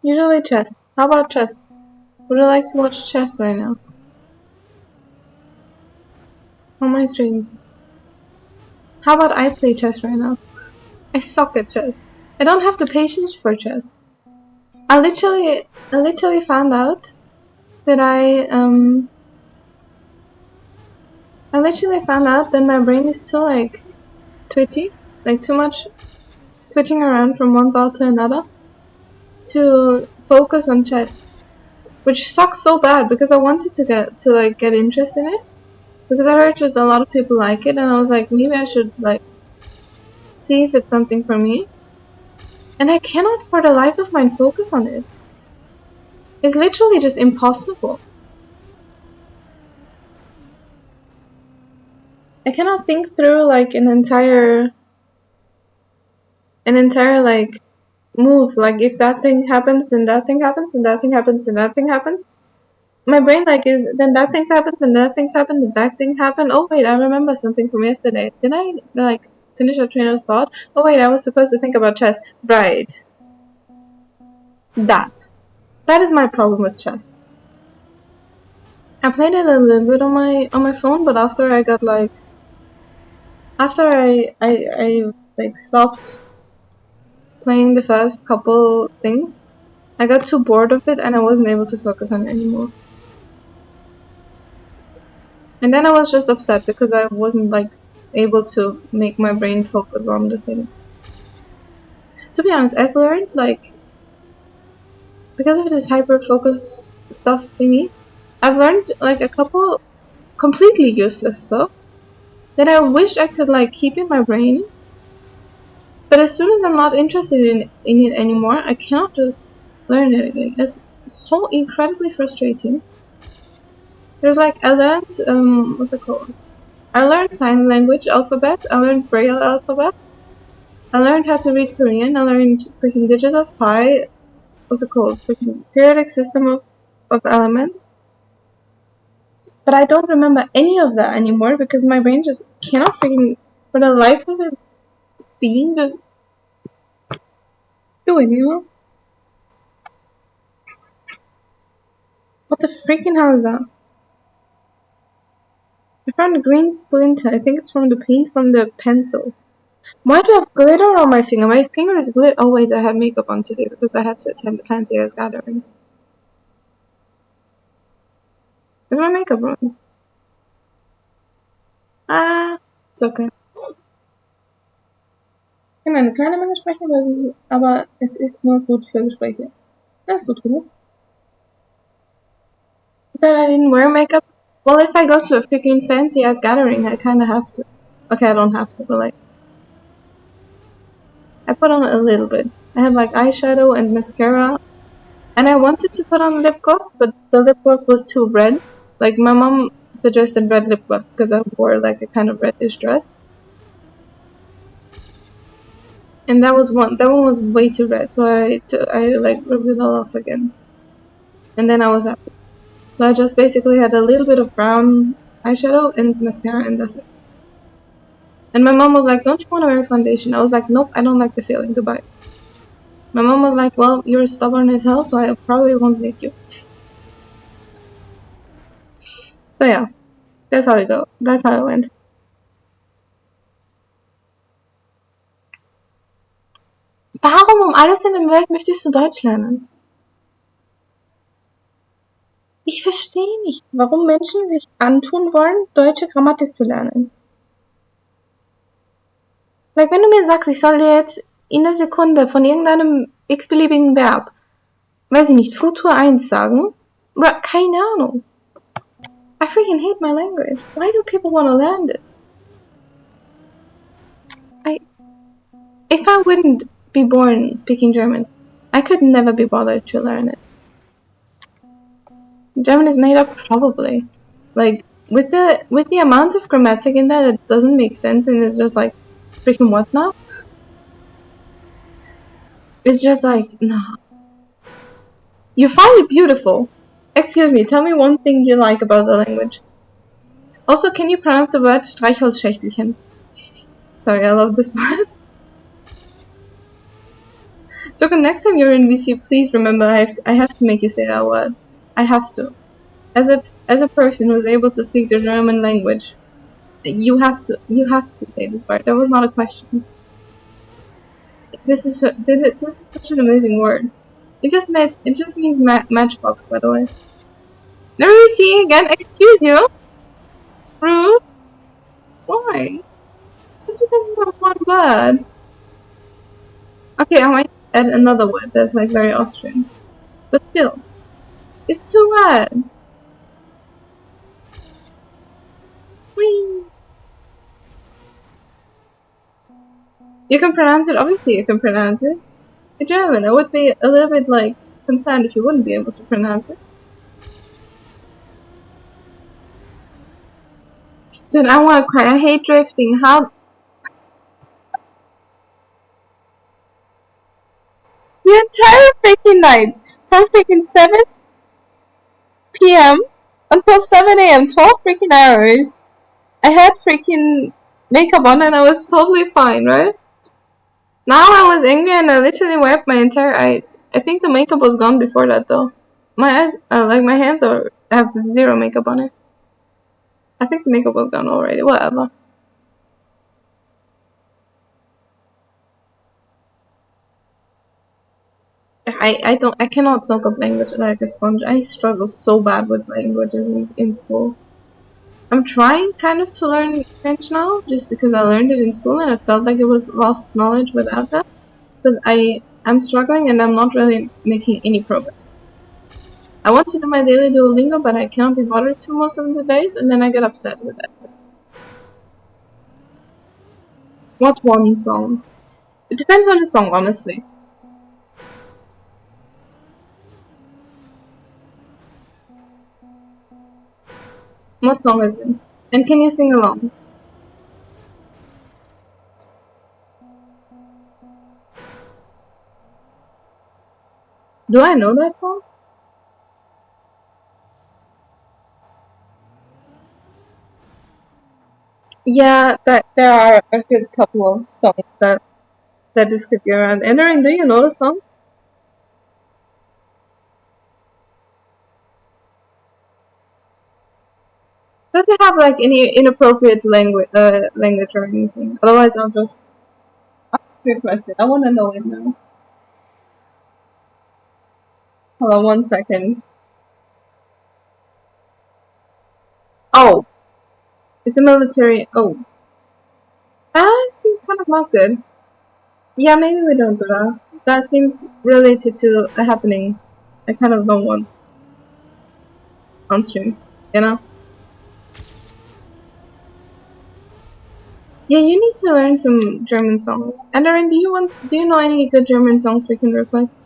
Usually chess. How about chess? Would you like to watch chess right now? On my streams. How about I play chess right now? I suck at chess. I don't have the patience for chess. I literally found out that my brain is too like twitchy, like too much twitching around from one thought to another to focus on chess, which sucks so bad because I wanted to get interest in it because I heard just a lot of people like it and I was like maybe I should like see if it's something for me, and I cannot for the life of mine focus on it. It's literally just impossible. I cannot think through like an entire like move, like if that thing happens then that thing happens and that thing happens and that thing happens. My brain like is then that thing's happened and that thing's happened and that thing happened. Oh wait, I remember something from yesterday. Did I like finish a train of thought? Oh wait, I was supposed to think about chess. Right. That is my problem with chess. I played it a little bit on my phone, but after I got like after I like stopped playing the first couple things, I got too bored of it and I wasn't able to focus on it anymore. And then I was just upset because I wasn't like able to make my brain focus on the thing. To be honest, I've learned like because of this hyper focus stuff thingy, I've learned like a couple completely useless stuff that I wish I could like keep in my brain. But as soon as I'm not interested in it anymore, I cannot just learn it again. It's so incredibly frustrating. There's like I learned what's it called? I learned sign language alphabet, I learned braille alphabet, I learned how to read Korean, I learned freaking digits of pi, what's it called? Freaking periodic system of element. But I don't remember any of that anymore because my brain just cannot freaking, for the life of it, being just do it, you know? What the freaking hell is that? I found a green splinter. I think it's from the paint from the pencil. Why do I have glitter on my finger? My finger is glitter. Oh wait, I had makeup on today because I had to attend the fancy ass gathering. Is my makeup on? Ah, it's okay. Ich meine, kleine Menge sprechen, aber es ist nur gut für Gespräche. Das ist gut genug. That I didn't wear makeup? Well, if I go to a freaking fancy ass gathering, I kinda have to. Okay, I don't have to, but like, I put on a little bit. I had like eyeshadow and mascara, and I wanted to put on lip gloss, but the lip gloss was too red. Like my mom suggested red lip gloss because I wore like a kind of reddish dress. And that one was way too red, so I like rubbed it all off again. And then I was happy. So I just basically had a little bit of brown eyeshadow and mascara, and that's it. And my mom was like, "Don't you want to wear foundation?" I was like, "Nope, I don't like the feeling. Goodbye." My mom was like, "Well, you're stubborn as hell, so I probably won't make you." So yeah, that's how it go. That's how it went. Warum um alles in der Welt möchtest du Deutsch lernen? Ich verstehe nicht, warum Menschen sich antun wollen, deutsche Grammatik zu lernen. Like, wenn du mir sagst, ich soll dir jetzt in der Sekunde von irgendeinem x-beliebigen Verb, weiß ich nicht, Futur 1 sagen, keine Ahnung. I freaking hate my language. Why do people want to learn this? If I wouldn't be born speaking German, I could never be bothered to learn it. German is made up, probably. Like, with the amount of grammatic in that, it doesn't make sense, and it's just like, freaking what now? It's just like, nah. You find it beautiful. Excuse me, tell me one thing you like about the language. Also, can you pronounce the word Streichholzschächtelchen? Sorry, I love this word. Joko, next time you're in VC, please remember I have to make you say that word. I have to. As a person who's able to speak the German language, you have to say this word. That was not a question. This is such an amazing word. It just means matchbox, by the way. Never be seeing again. Excuse you. Rude. Why? Just because we have one word. Okay, I might add another word that's like very Austrian, but still, it's two words. Whee! You can pronounce it. Obviously, you can pronounce it. In German, I would be a little bit like concerned if you wouldn't be able to pronounce it. Dude, I wanna cry. I hate drifting. How the entire freaking night, from freaking 7 p.m. until 7 a.m., 12 freaking hours, I had freaking makeup on and I was totally fine, right? Now I was angry and I literally wiped my entire eyes. I think the makeup was gone before that though. My eyes, like my hands have zero makeup on it. I think the makeup was gone already. Whatever. I cannot soak up language like a sponge. I struggle so bad with languages in school. I'm trying kind of to learn French now, just because I learned it in school and I felt like it was lost knowledge without that. But I'm struggling and I'm not really making any progress. I want to do my daily Duolingo, but I cannot be bothered to most of the days, and then I get upset with that. What one song? It depends on the song, honestly. What song is it? And can you sing along? Do I know that song? Yeah, that there are a good couple of songs that this could be around. Enderin, do you know the song? Does it have like any inappropriate language or anything? Otherwise, I'll just request it. I want to know it now. Hold on 1 second. Oh, it's a military. Oh, that seems kind of not good. Yeah, maybe we don't do that. That seems related to a happening I kind of don't want on stream, you know? Yeah, you need to learn some German songs. Enderin, do you know any good German songs we can request?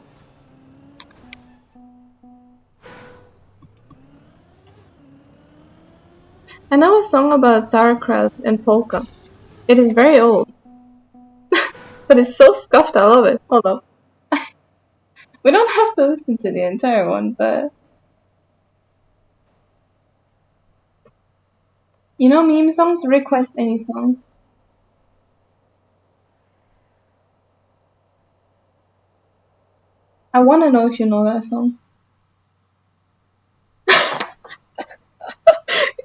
I know a song about sauerkraut and polka. It is very old, but it's so scuffed. I love it. Hold up. We don't have to listen to the entire one, but you know, meme songs. Request any song. I want to know if you know that song.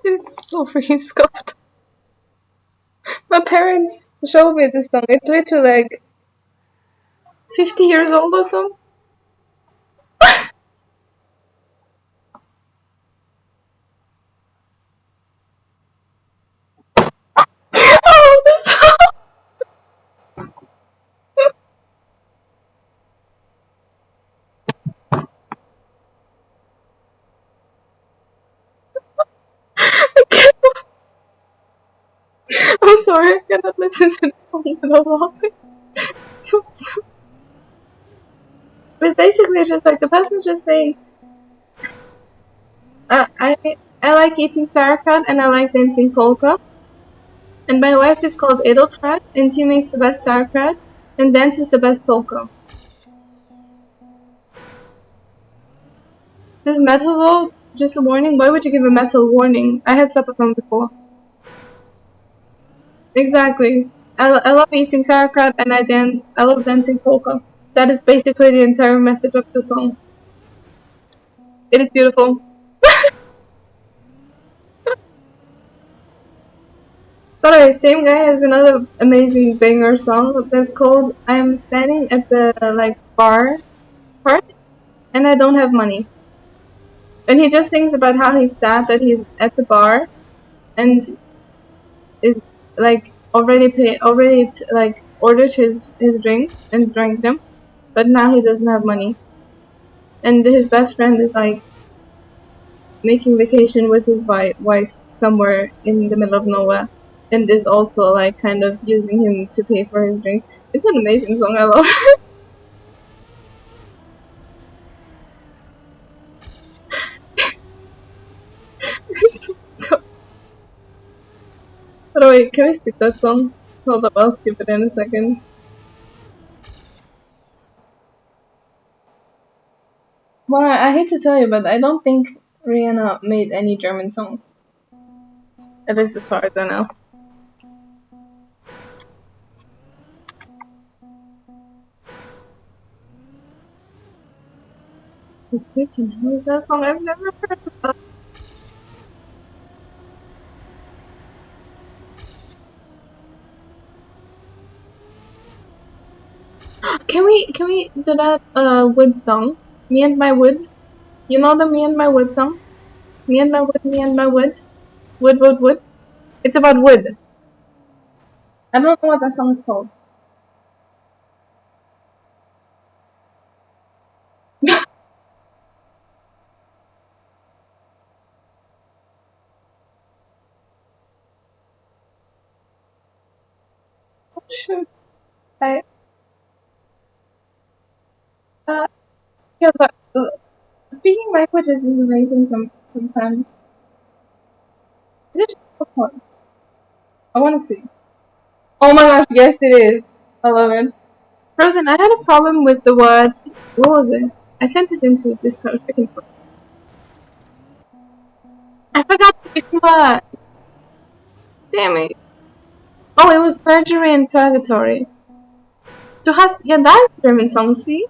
It's so freaking scuffed. My parents showed me this song. It's literally like 50 years old or something. Oh, this song. I'm sorry, I cannot listen to the song without laughing. So scuffed. But basically, it's just like the person's just saying, I like eating sauerkraut and I like dancing polka. And my wife is called Edeltraut, and she makes the best sauerkraut and dances the best polka. This metal though, just a warning. Why would you give a metal warning? I had Sabaton before. Exactly. I love eating sauerkraut and I love dancing polka. That is basically the entire message of the song. It is beautiful. By the way, same guy has another amazing banger song that's called I'm standing at the like bar part and I don't have money. And he just thinks about how he's sad that he's at the bar and is like like ordered his drinks and drank them, but now he doesn't have money. And his best friend is like making vacation with his wife somewhere in the middle of nowhere, and is also like kind of using him to pay for his drinks. It's an amazing song. I love. It. But wait, can we skip that song? Hold up, I'll skip it in a second. Well, I hate to tell you, but I don't think Rihanna made any German songs. At least as far as I know. The freaking hell is that song? I've never heard of that. Can we do that wood song? Me and my wood. You know the me and my wood song? Me and my wood, me and my wood. Wood. It's about wood. I don't know what that song is called. Oh shoot. I uh yeah, but speaking languages is amazing sometimes. Is it fun? I wanna see. Oh my gosh, yes it is. I love it. Frozen, I had a problem with the words. What was it? I sent it into Discord. Freaking. I forgot the freaking word. Damn it. Oh, it was perjury and purgatory. Du hast, yeah, that's a German song. See,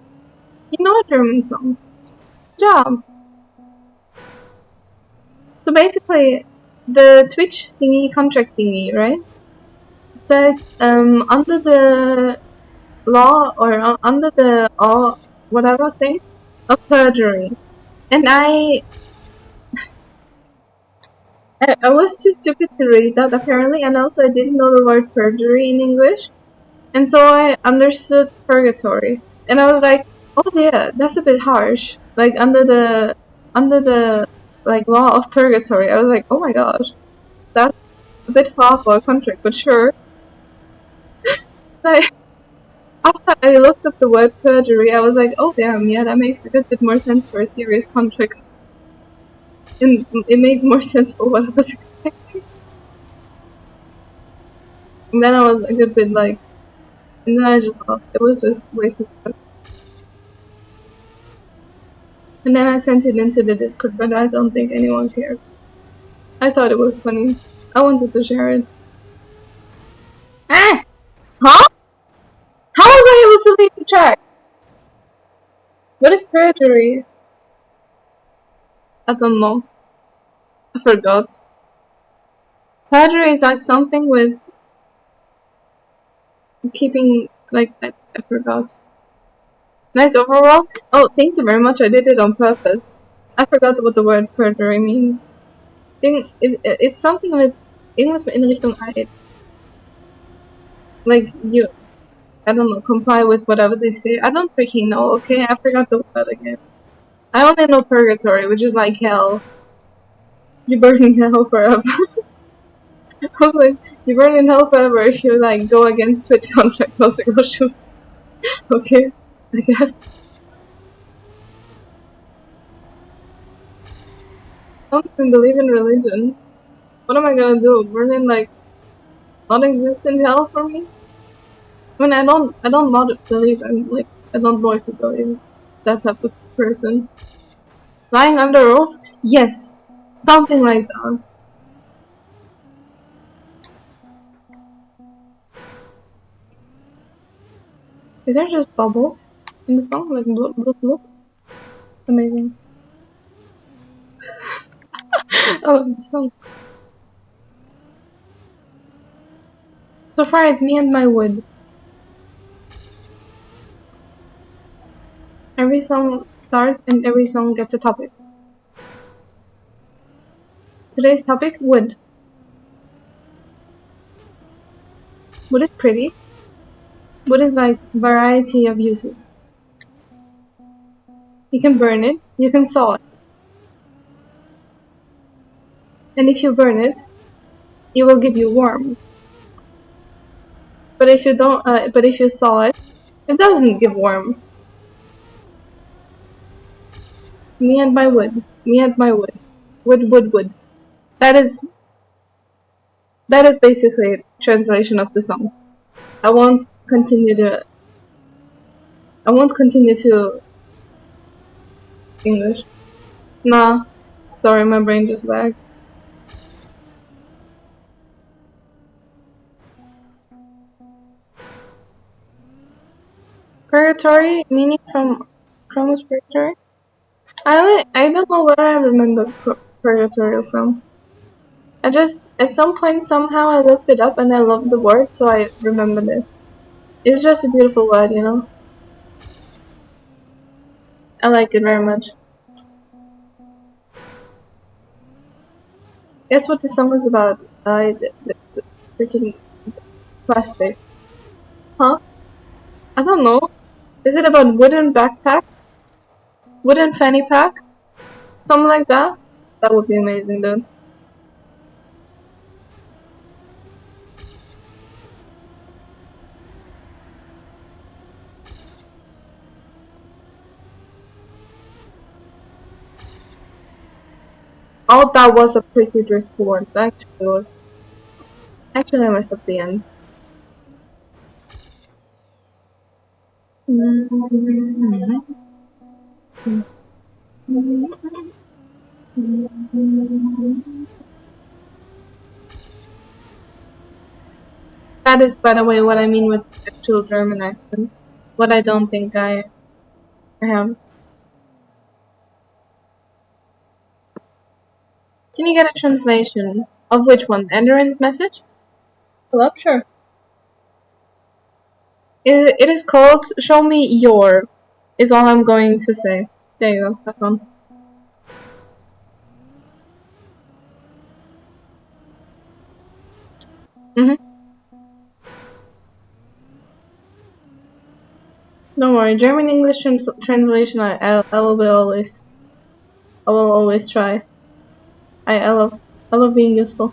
you know a German song. Good job. So basically, the Twitch thingy contract thingy, right? Said under the law or under the whatever thing of perjury, and I was too stupid to read that apparently, and also I didn't know the word perjury in English, and so I understood purgatory, and I was like, oh yeah, that's a bit harsh. Like under the like law of purgatory, I was like, oh my gosh, that's a bit far for a contract, but sure. Like after I looked up the word perjury, I was like, oh damn, yeah, that makes a good bit more sense for a serious contract. And it made more sense for what I was expecting. And then I was a good bit like, and then I just laughed. It was just way too stuck. And then I sent it into the Discord, but I don't think anyone cared. I thought it was funny. I wanted to share it. Ah! Huh? How was I able to leave the track? What is perjury? I don't know. I forgot. Perjury is like something with keeping, like, I forgot. Nice overall. Oh, thank you very much. I did it on purpose. I forgot what the word perjury means. It's something with irgendwas in Richtung Eid. Like, you, I don't know, comply with whatever they say. I don't freaking know, okay? I forgot the word again. I only know purgatory, which is like hell. You burn in hell forever. I was like, you burn in hell forever if you, like, go against Twitch contract. I was like, oh shoot. Okay, I guess. I don't even believe in religion. What am I gonna do? Burn in, like, non-existent hell for me? I mean, I don't not believe. I'm like, I don't know if it is that type of person. Lying under oath? Yes, something like that. Is there just bubble in the song? Like, bloop, bloop, bloop? Amazing. I love this song. So far, it's me and my wood. Every song starts and every song gets a topic. Today's topic, wood. Wood is pretty. Wood is like variety of uses. You can burn it, you can saw it. And if you burn it, it will give you warmth. But if you don't, but if you saw it, it doesn't give warmth. Me and my wood. Me and my wood. Wood, wood, wood. That is basically a translation of the song. I won't continue to English. Nah. Sorry, my brain just lagged. Purgatory, meaning from Chronos Purgatory? I don't know where I remember Purgatory from. I just, at some point, somehow I looked it up and I loved the word, so I remembered it. It's just a beautiful word, you know? I like it very much. Guess what the song is about? The freaking plastic. Huh? I don't know. Is it about wooden backpack? Wooden fanny pack? Something like that? That would be amazing, dude. Oh, that was a pretty drift towards. Actually, it was. Actually, I messed up the end. That is, by the way, what I mean with actual German accent. What I don't think I have. Can you get a translation of which one? Enderon's message? Hello, sure. It is called "Show Me Your." Is all I'm going to say. There you go. Have fun. Don't worry. German English translation. I will always try. I love being useful.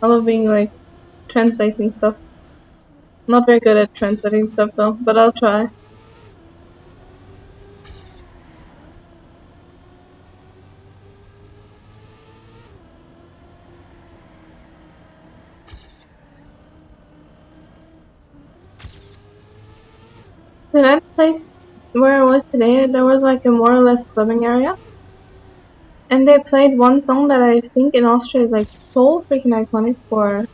I love being like translating stuff. Not very good at translating stuff though, but I'll try. So that place where I was today, there was like a more or less clubbing area, and they played one song that I think in Austria is like so freaking iconic for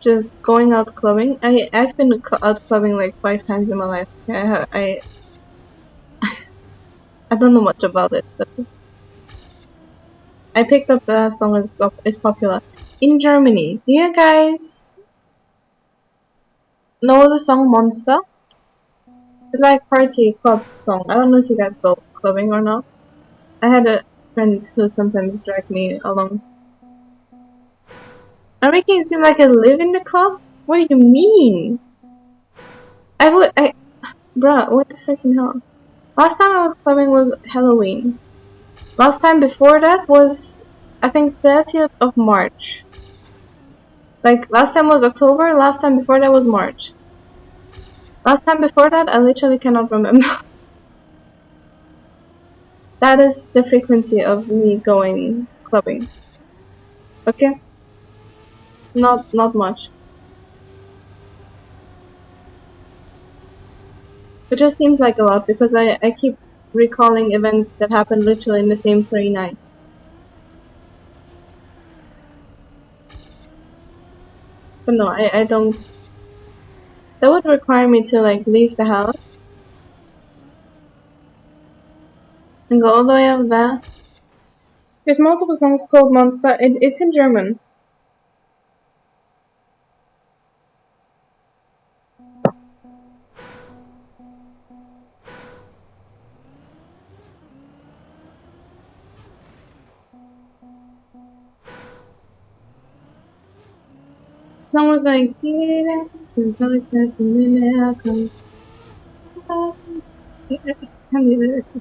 just going out clubbing. I've been out clubbing like 5 times in my life. I don't know much about it, but I picked up that song is popular in Germany. Do you guys know the song Monster? It's like party club song. I don't know if you guys go clubbing or not. I had a friend who sometimes dragged me along. I'm making it seem like I live in the club? What do you mean? Bruh, what the freaking hell? Last time I was clubbing was Halloween. Last time before that was, I think, 30th of March. Like, last time was October, last time before that was March. Last time before that, I literally cannot remember. That is the frequency of me going clubbing. Okay? Not much. It just seems like a lot because I keep recalling events that happened literally in the same 3 nights. But no, I don't. That would require me to like leave the house and go all the way up there. There's multiple songs called Monster. It's in German. Song with like I can't do lyrics.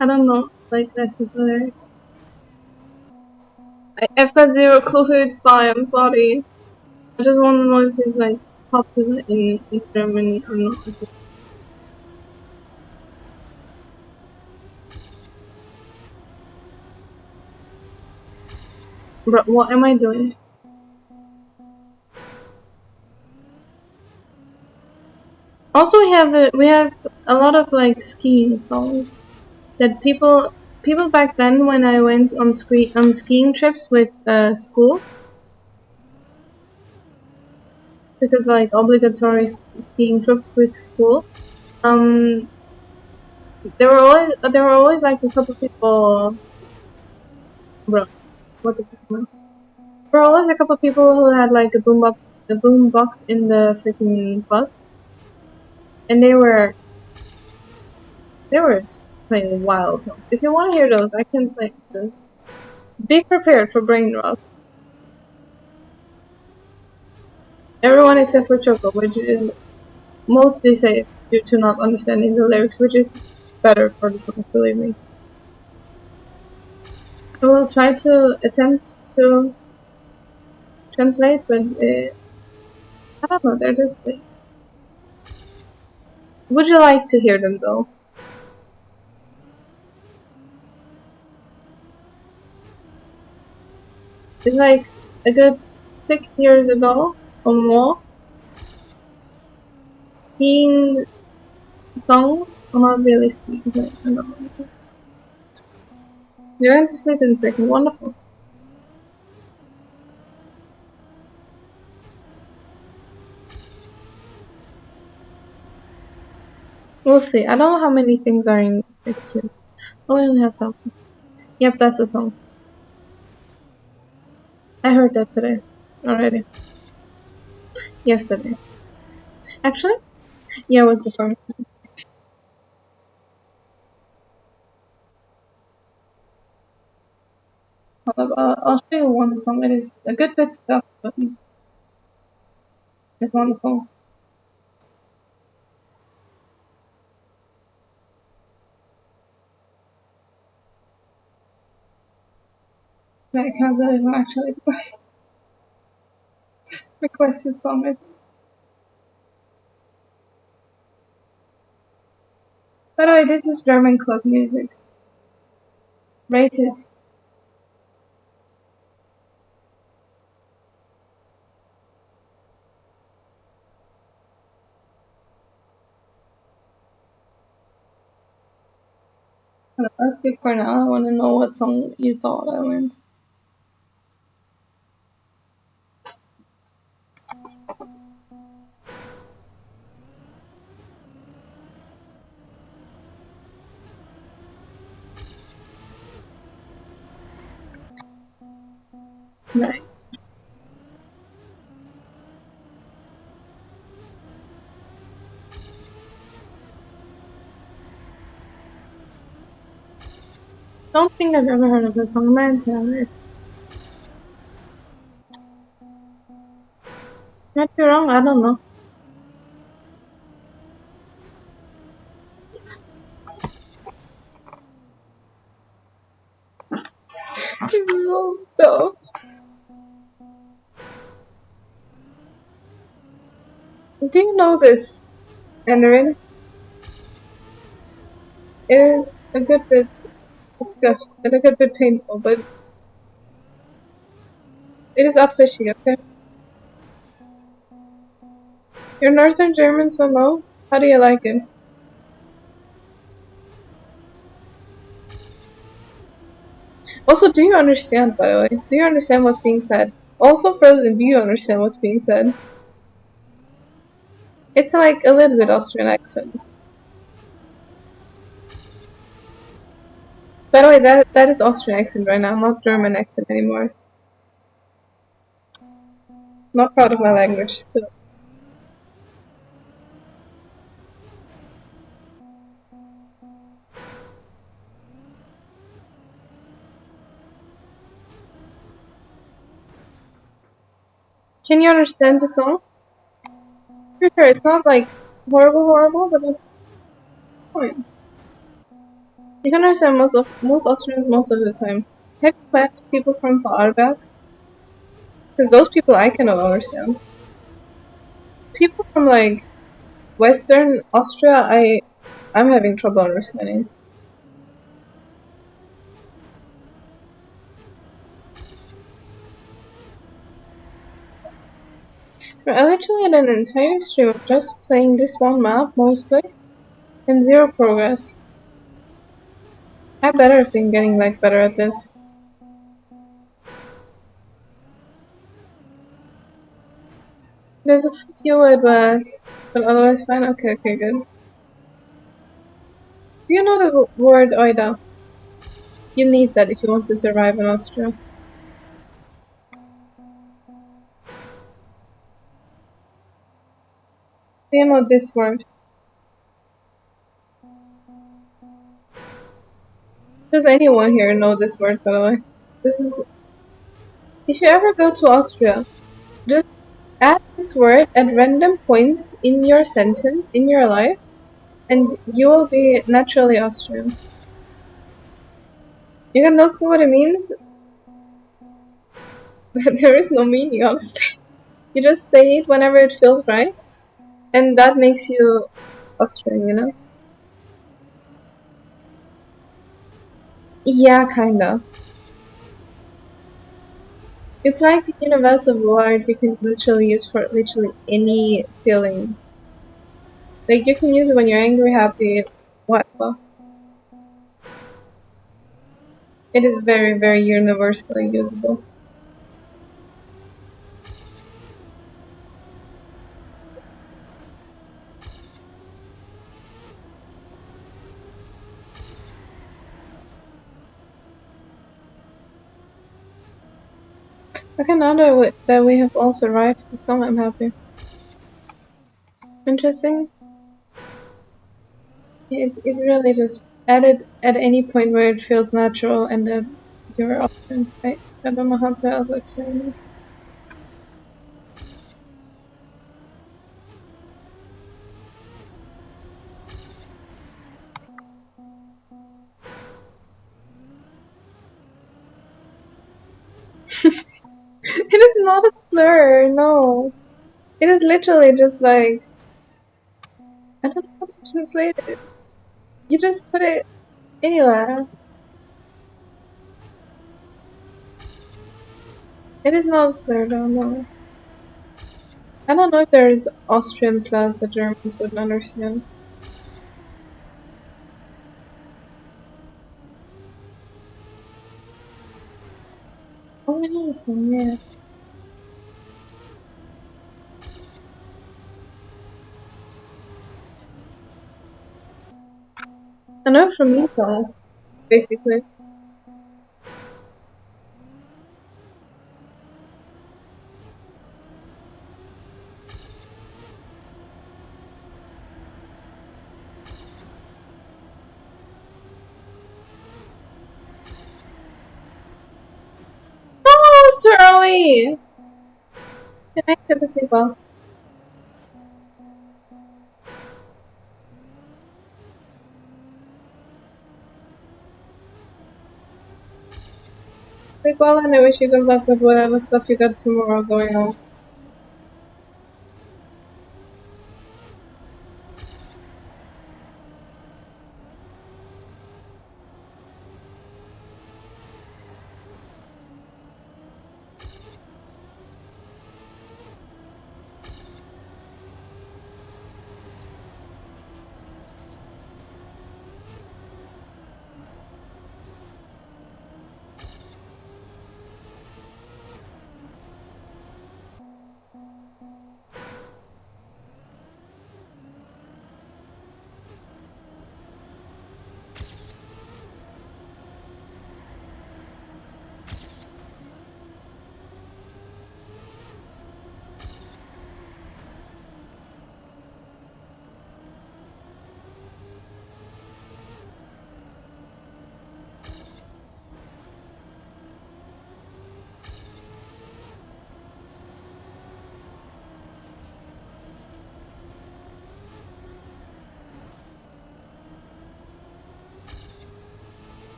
I don't know like the rest of the lyrics. I've got zero clue who it's by, I'm sorry. I just want to know if it's like popular in Germany or not as well. But what am I doing? Also, we have a lot of like skiing songs that people back then when I went on skiing trips with school, because like obligatory skiing trips with school. Um, there were always like a couple people. Bro, what the fuck am I? There were always a couple people who had like a boom box in the freaking bus, and they were playing wild songs. If you want to hear those, I can play this. Be prepared for brain rot. Everyone except for Choco, which is mostly safe due to not understanding the lyrics, which is better for the song, believe me. I will try to attempt to translate, but I don't know, they're just like. Would you like to hear them though? It's like a good 6 years ago or more, skiing songs, or not really skiing, like, I don't know. You're going to sleep in a second, wonderful. We'll see. I don't know how many things are in it here. Oh, I only have that one. Yep, that's the song. I heard that today already. Yesterday. Actually? Yeah, it was before. I'll show you one song. It is a good bit stuff, but it's wonderful. I can't believe I actually requested song. It's, by the way, this is German club music. Rated. Let's skip for now. I want to know what song you thought I went. Right. Don't think I've ever heard of this song in my entire life. Might be wrong, I don't know. This is all stuff. Do you know this, Enrin? It is a good bit scuffed and a good bit painful, but it is up fishy, okay? You're Northern German, so no? How do you like it? Also, do you understand, by the way? Do you understand what's being said? Also, Frozen, do you understand what's being said? It's like a little bit Austrian accent. By the way, that is Austrian accent right now, not German accent anymore. Not proud of my language still. Can you understand the song? To be fair, it's not like horrible, but it's fine. You can understand most Austrians most of the time. Have you met people from Vorarlberg? Because those people I cannot understand. People from like Western Austria, I'm having trouble understanding. I literally had an entire stream of just playing this one map mostly, and zero progress. I better have been getting like better at this. There's a few words, but otherwise fine. Okay, good. Do you know the word oida? You need that if you want to survive in Austria. Do you know this word? Does anyone here know this word, by the way? This is if you ever go to Austria, just add this word at random points in your sentence, in your life, and you will be naturally Austrian. You got no clue what it means? There is no meaning, honestly. You just say it whenever it feels right, and that makes you Austrian, you know? Yeah, kinda. It's like a universal word you can literally use for literally any feeling. Like, you can use it when you're angry, happy, whatever. It is very, very universally usable. Okay, now that we have all survived the song, I'm happy. Interesting. It's really just add it at any point where it feels natural and that you're often. I don't know how to else explain it. It is not a slur, no. It is literally just like I don't know how to translate it. You just put it anywhere. It is not a slur though, no. I don't know if there's Austrian slurs that Germans wouldn't understand. I know some, yeah. I know from you songs, basically. No, it's too early! Can I take a sleep well? Sleep well, and I wish you good luck with whatever stuff you got tomorrow going on.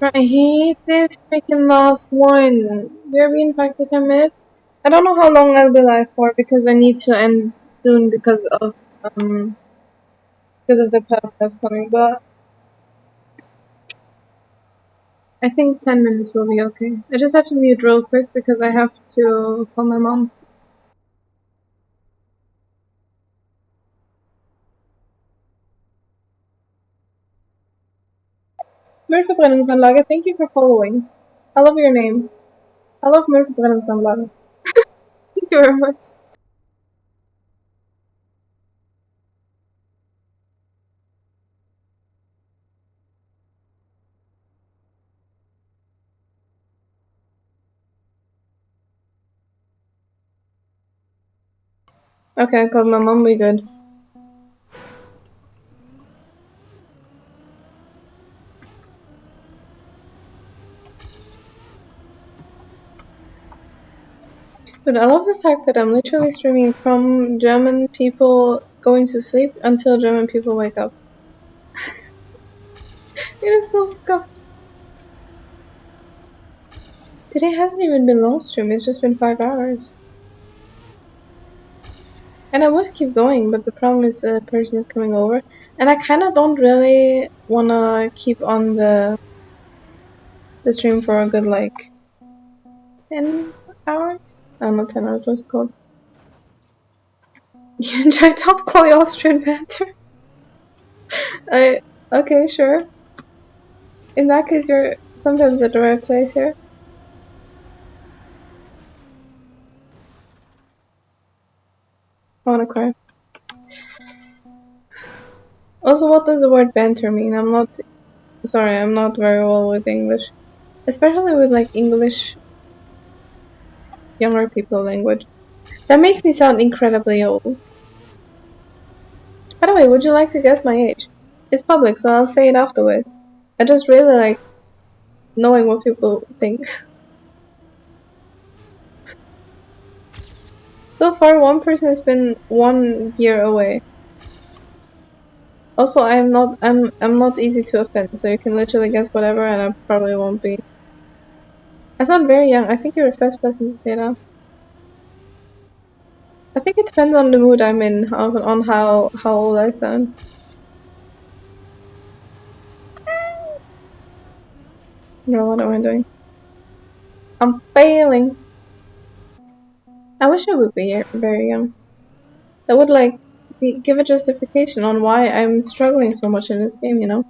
Right, I hate this freaking last one. We're being back to 10 minutes. I don't know how long I'll be live for because I need to end soon um because of the class that's coming, but I think 10 minutes will be okay. I just have to mute real quick because I have to call my mom. Müllverbrennungsanlage, thank you for following. I love your name. I love Müllverbrennungsanlage. Thank you very much. Okay, I called my mom, we good. But I love the fact that I'm literally streaming from German people going to sleep until German people wake up. It is so scuffed. Today hasn't even been long stream, it's just been 5 hours. And I would keep going, but the problem is the person is coming over. And I kinda don't really wanna keep on the stream for a good like 10 hours? Oh, not 10 hours, what's it called? You enjoy top quality Austrian banter? I okay, sure. In that case, you're sometimes at the right place here. I wanna cry. Also, what does the word banter mean? I'm not very well with English. Especially with like English younger people language. That makes me sound incredibly old. By the way, would you like to guess my age? It's public, so I'll say it afterwards. I just really like knowing what people think. So far, one person has been 1 year away. Also, I'm not easy to offend, so you can literally guess whatever, and I probably won't be. I sound very young. I think you're the first person to say that. I think it depends on the mood I'm in, on how old I sound. No, what am I doing? I'm failing. I wish I would be very young. I would like give a justification on why I'm struggling so much in this game, you know?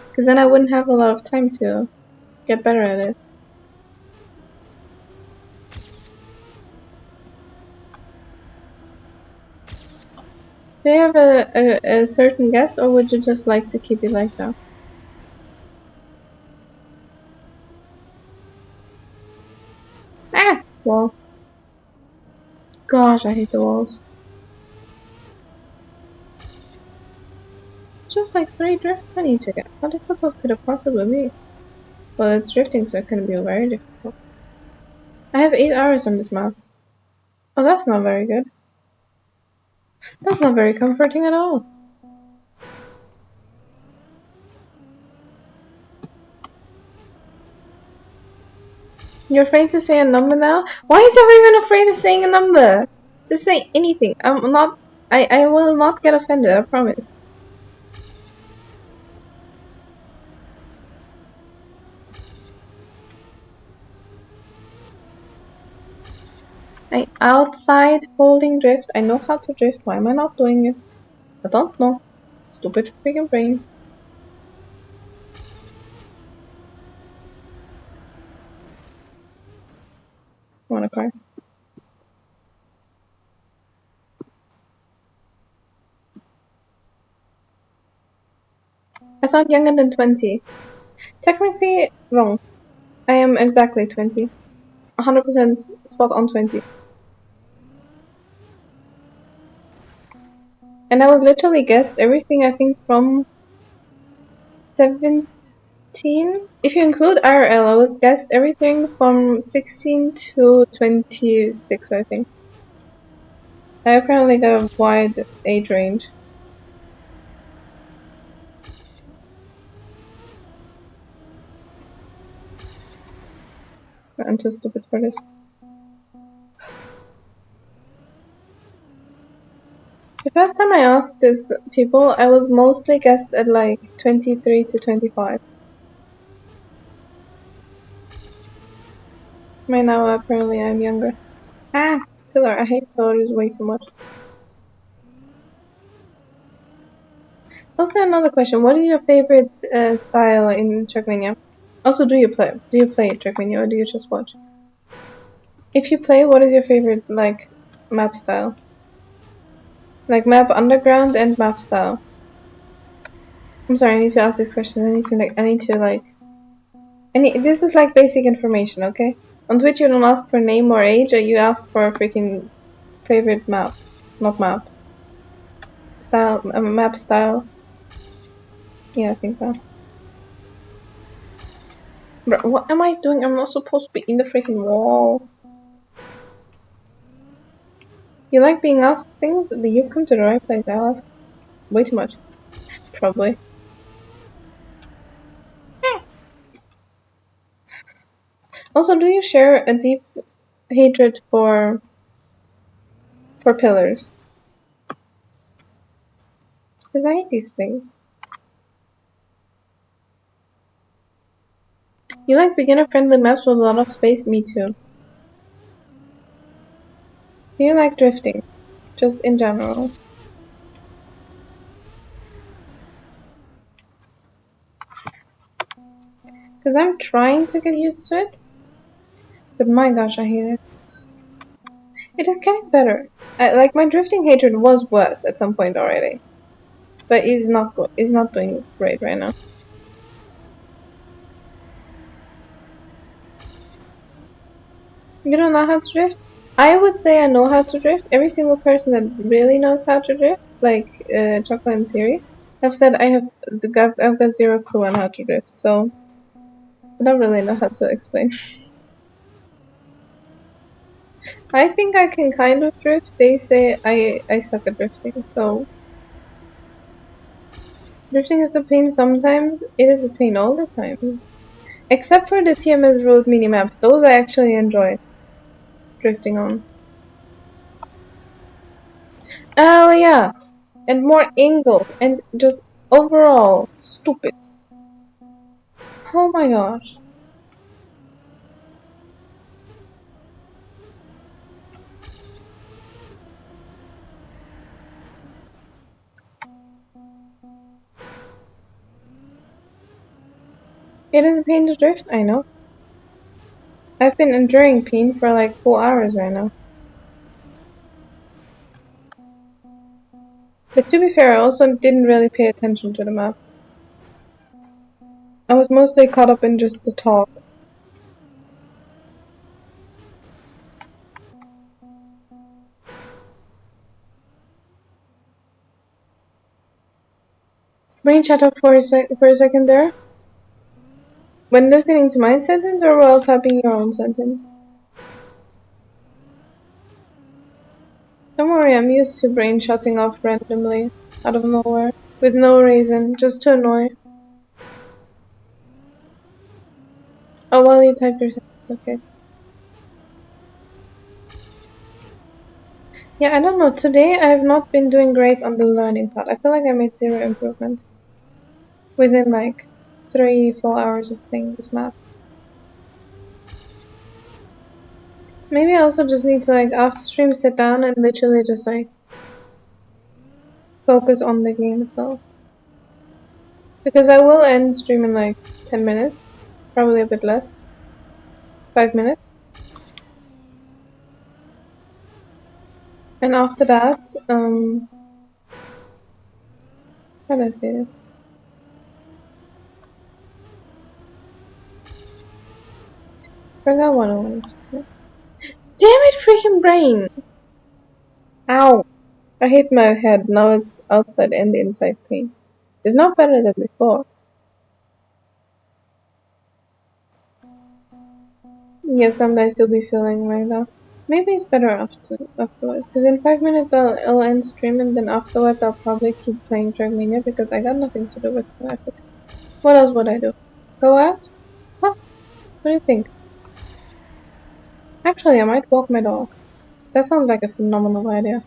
Because then I wouldn't have a lot of time to get better at it. Do you have a certain guess, or would you just like to keep it like that? Ah! Wall. Gosh, I hate the walls. Just like 3 drifts I need to get. How difficult could it possibly be? Well, it's drifting, so it can be very difficult. I have 8 hours on this map. Oh, that's not very good. That's not very comforting at all. You're afraid to say a number now? Why is everyone afraid of saying a number? Just say anything. I'm not. I will not get offended, I promise. I outside holding drift. I know how to drift. Why am I not doing it? I don't know. Stupid freaking brain. I want a car. I sound younger than 20. Technically, wrong. I am exactly 20. 100% spot on 20. And I was literally guessed everything I think from 17. If you include IRL, I was guessed everything from 16 to 26, I think. I apparently got a wide age range. I'm too stupid for this. The first time I asked this people, I was mostly guessed at like 23 to 25. Right now, apparently, I'm younger. Ah, filler. I hate fillers way too much. Also, another question: what is your favorite style in Trackmania? Also, do you play Trackmania or do you just watch? If you play, what is your favorite like map style? Like map underground and map style. I'm sorry, I need to ask this question. I need to like. This is like basic information, okay? On Twitch, you don't ask for name or age. You ask for a freaking favorite map, not map style. Map style. Yeah, I think that. Bro, what am I doing? I'm not supposed to be in the freaking wall. You like being asked things? You've come to the right place. I asked way too much. Probably. Also, do you share a deep hatred for pillars? Because I hate these things. You like beginner-friendly maps with a lot of space? Me too. Do you like drifting? Just in general. Because I'm trying to get used to it, but my gosh, I hate it. It is getting better. Like my drifting hatred was worse at some point already, but it's not good. It's not doing great right now. You don't know how to drift? I would say I know how to drift. Every single person that really knows how to drift, like Choco and Siri, have said I've got zero clue on how to drift. So I don't really know how to explain. I think I can kind of drift. They say I suck at drifting, so drifting is a pain sometimes. It is a pain all the time. Except for the TMS road mini maps. Those I actually enjoy drifting on. Oh yeah. And more angled and just overall stupid. Oh my gosh. It is a pain to drift, I know. I've been enduring pain for like 4 hours right now. But to be fair, I also didn't really pay attention to the map. I was mostly caught up in just the talk. Brain shut up for a second there. When listening to my sentence or while typing your own sentence? Don't worry, I'm used to brain shutting off randomly, out of nowhere, with no reason, just to annoy. Oh, while you type your sentence, okay. Yeah, I don't know. Today I have not been doing great on the learning part. I feel like I made zero improvement within like 3-4 hours of playing this map. Maybe I also just need to like after stream sit down and literally just like focus on the game itself. Because I will end stream in like 10 minutes, probably a bit less, 5 minutes. And after that, how do I say this? I forgot what I wanted to say. Damn it, freaking brain! Ow! I hit my head, now it's outside and inside pain. It's not better than before. Yes, sometimes do be feeling like that. Maybe it's better afterwards, because in 5 minutes I'll end stream and then afterwards I'll probably keep playing trackmania because I got nothing to do with my Epic. What else would I do? Go out? Huh? What do you think? Actually, I might walk my dog. That sounds like a phenomenal idea.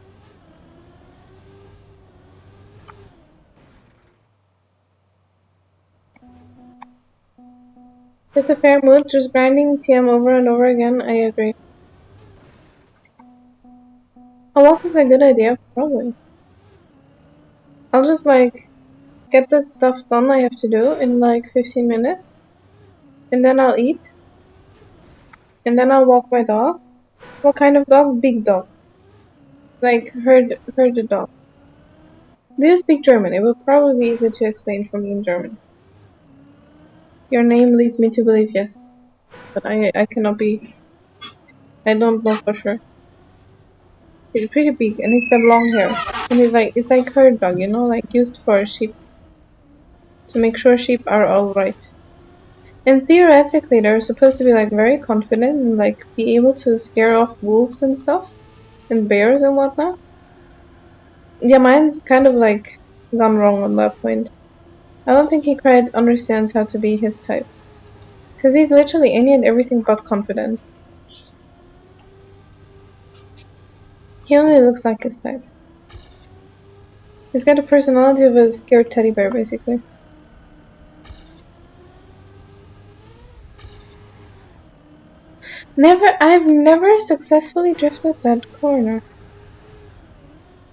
It's a fair mood, just grinding TM over and over again, I agree. A walk is a good idea, probably. I'll just like get that stuff done I have to do in like 15 minutes, and then I'll eat, and then I'll walk my dog. What kind of dog? Big dog. Like herd dog. Do you speak German? It will probably be easier to explain for me in German. Your name leads me to believe yes, but I cannot be. I don't know for sure. He's pretty big and he's got long hair. And he's like it's like herd dog, you know, like used for sheep to make sure sheep are alright. And theoretically they're supposed to be like very confident and like be able to scare off wolves and stuff and bears and whatnot. Yeah, mine's kind of like gone wrong on that point. I don't think he quite understands how to be his type. Cause he's literally any and everything but confident. He only looks like his type. He's got the personality of a scared teddy bear, basically. I've never successfully drifted that corner.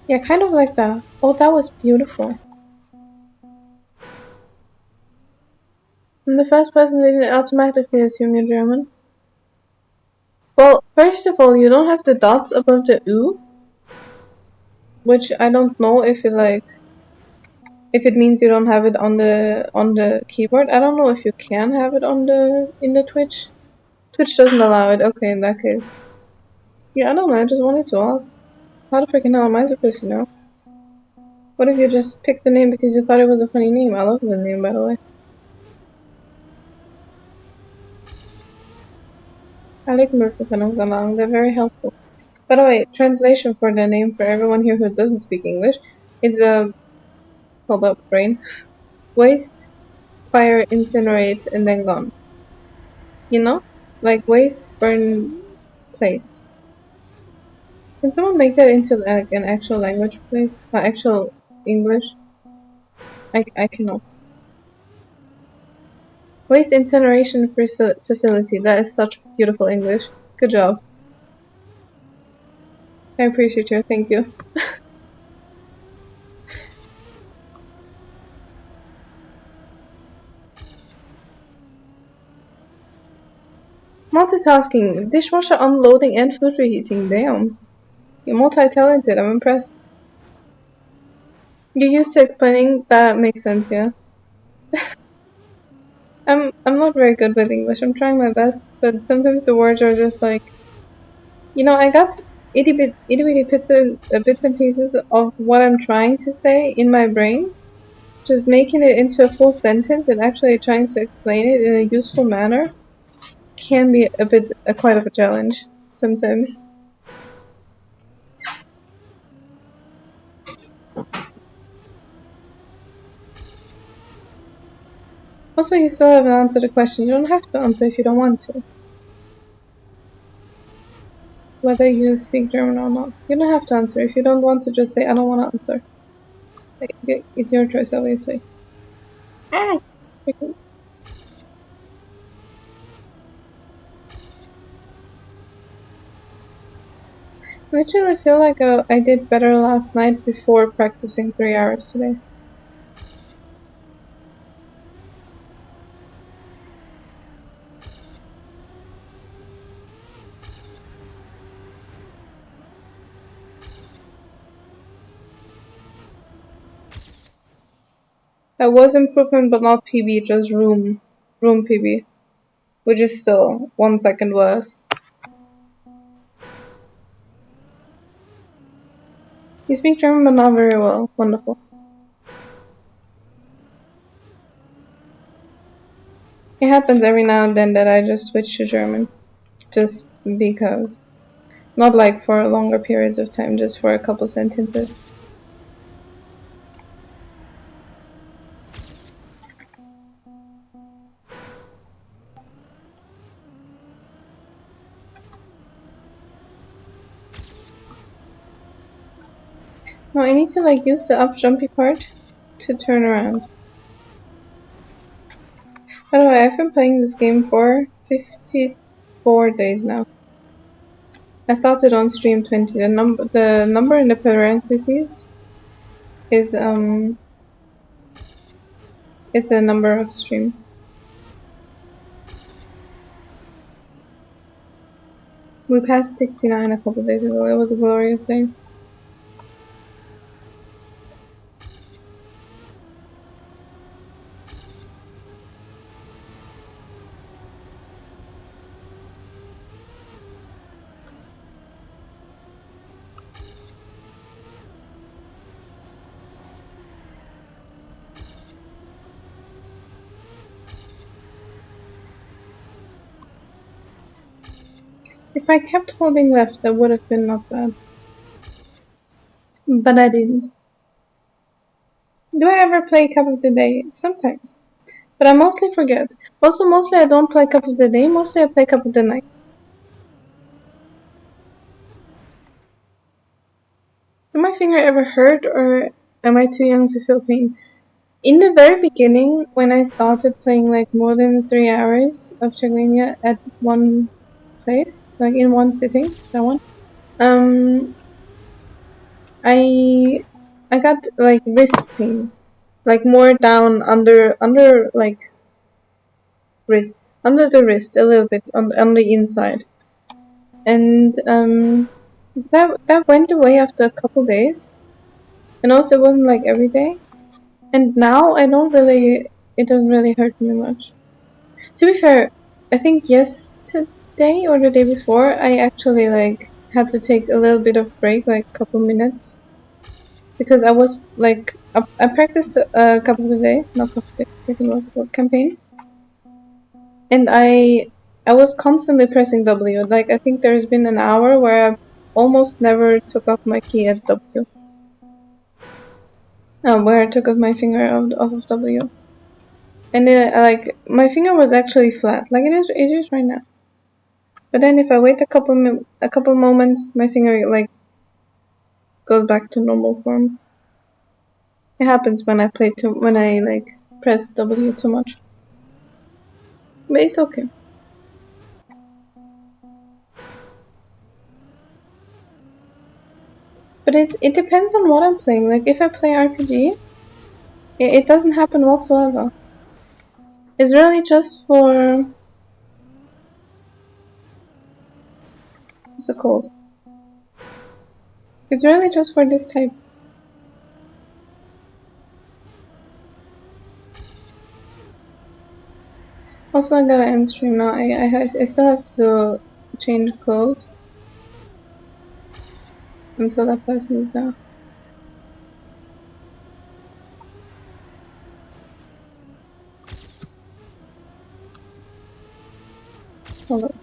Yeah, kind of like that. Oh, that was beautiful. And the first person didn't automatically assume you're German. Well, first of all, you don't have the dots above the U, which I don't know if it means you don't have it on the keyboard. I don't know if you can have it in the Twitch. Twitch doesn't allow it. Okay, in that case. Yeah, I don't know. I just wanted to ask. How the freaking hell am I supposed to know? What if you just picked the name because you thought it was a funny name? I love the name, by the way. I like Murphy. They're very helpful. By the way, translation for the name for everyone here who doesn't speak English, it's a hold up brain. Waste, fire, incinerate, and then gone. You know? Like waste, burn, place. Can someone make that into like an actual language, please? Actual English? I cannot. Waste incineration facility. That is such beautiful English. Good job. I appreciate you. Thank you. Multitasking, dishwasher unloading and food reheating. Damn. You're multi-talented. I'm impressed. You're used to explaining. That makes sense, yeah. I'm not very good with English. I'm trying my best, but sometimes the words are just like, I got itty bitty bits and pieces of what I'm trying to say in my brain. Just making it into a full sentence and actually trying to explain it in a useful manner can be quite of a challenge sometimes. Also, you still haven't answered the question. You don't have to answer if you don't want to. Whether you speak German or not. You don't have to answer. If you don't want to, just say, I don't want to answer. It's your choice, obviously. Ah! I actually feel like I did better last night before practicing 3 hours today. That was improvement, but not PB, just room PB, which is still 1 second worse. You speak German, but not very well. Wonderful. It happens every now and then that I just switch to German, just because. Not like for longer periods of time, just for a couple sentences. No, I need to like use the up jumpy part to turn around. By the way, I've been playing this game for 54 days now. I started on stream 20. The number in the parentheses is the number of stream. We passed 69 a couple days ago. It was a glorious day. If I kept holding left, that would have been not bad. But I didn't. Do I ever play Cup of the Day? Sometimes. But I mostly forget. Also, mostly I don't play Cup of the Day, mostly I play Cup of the Night. Did my finger ever hurt, or am I too young to feel pain? In the very beginning, when I started playing like more than 3 hours of trackmania at one place, like in one sitting, that one, I got like wrist pain, like more down under like wrist, under the wrist a little bit on the inside, and that went away after a couple days, and also it wasn't like every day, and now I don't really, it doesn't really hurt me much. To be fair, I think yesterday or the day before I actually like had to take a little bit of break, like a couple minutes, because I was like I practiced a couple of day, not couple of day, freaking what's it called, campaign, and I was constantly pressing W. Like I think there's been an hour where I almost never took off my key at W. Where I took off my finger off of W, and then like my finger was actually flat, like it is right now. But then if I wait a couple moments, my finger like goes back to normal form. It happens when I like press W too much. But it's okay. But it depends on what I'm playing. Like if I play RPG, it doesn't happen whatsoever. It's really just for What's it called? It's really just for this type. Also, I gotta end stream now. I still have to change clothes until that person is there. Hold on.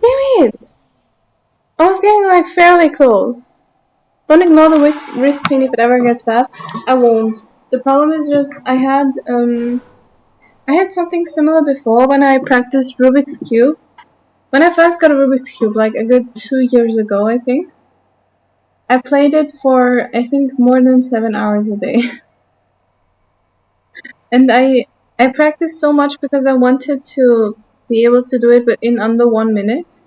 Damn it! I was getting like fairly close. Don't ignore the wrist pain if it ever gets bad. I won't. The problem is just I had something similar before when I practiced Rubik's Cube. When I first got a Rubik's Cube, like a good 2 years ago, I think, I played it for, I think, more than 7 hours a day. And I practiced so much because I wanted to be able to do it in under 1 minute.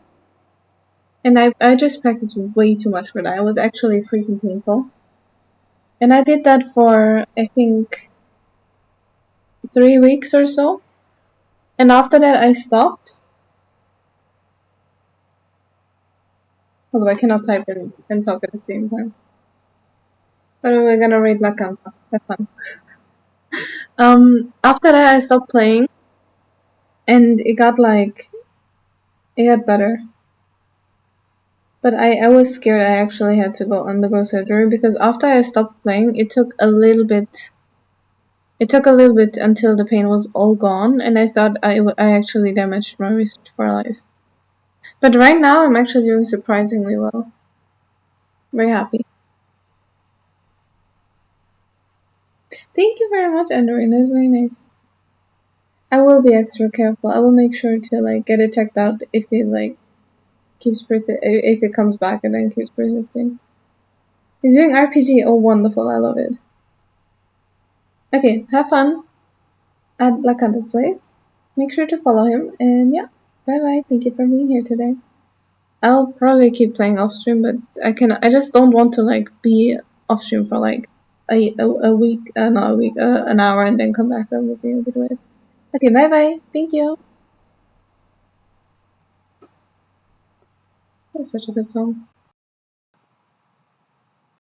And I just practiced way too much for that. It was actually freaking painful. And I did that for, I think, 3 weeks or so. And after that, I stopped. Although I cannot type and talk at the same time. But we're gonna read La Canta. Have fun. After that, I stopped playing. And it got better. But I was scared I actually had to undergo surgery because after I stopped playing, it took a little bit. It took a little bit until the pain was all gone, and I thought I actually damaged my wrist for life. But right now, I'm actually doing surprisingly well. Very happy. Thank you very much, Andrew. That's very nice. I will be extra careful. I will make sure to get it checked out if it if it comes back and then keeps persisting. He's doing RPG. Oh, wonderful! I love it. Okay, have fun at Black Hunter's place. Make sure to follow him, and yeah, bye bye. Thank you for being here today. I'll probably keep playing off stream, but I just don't want to be off stream for a week, not a week, an hour, and then come back. That would be a bit weird. Okay, bye bye. Thank you. That's such a good song.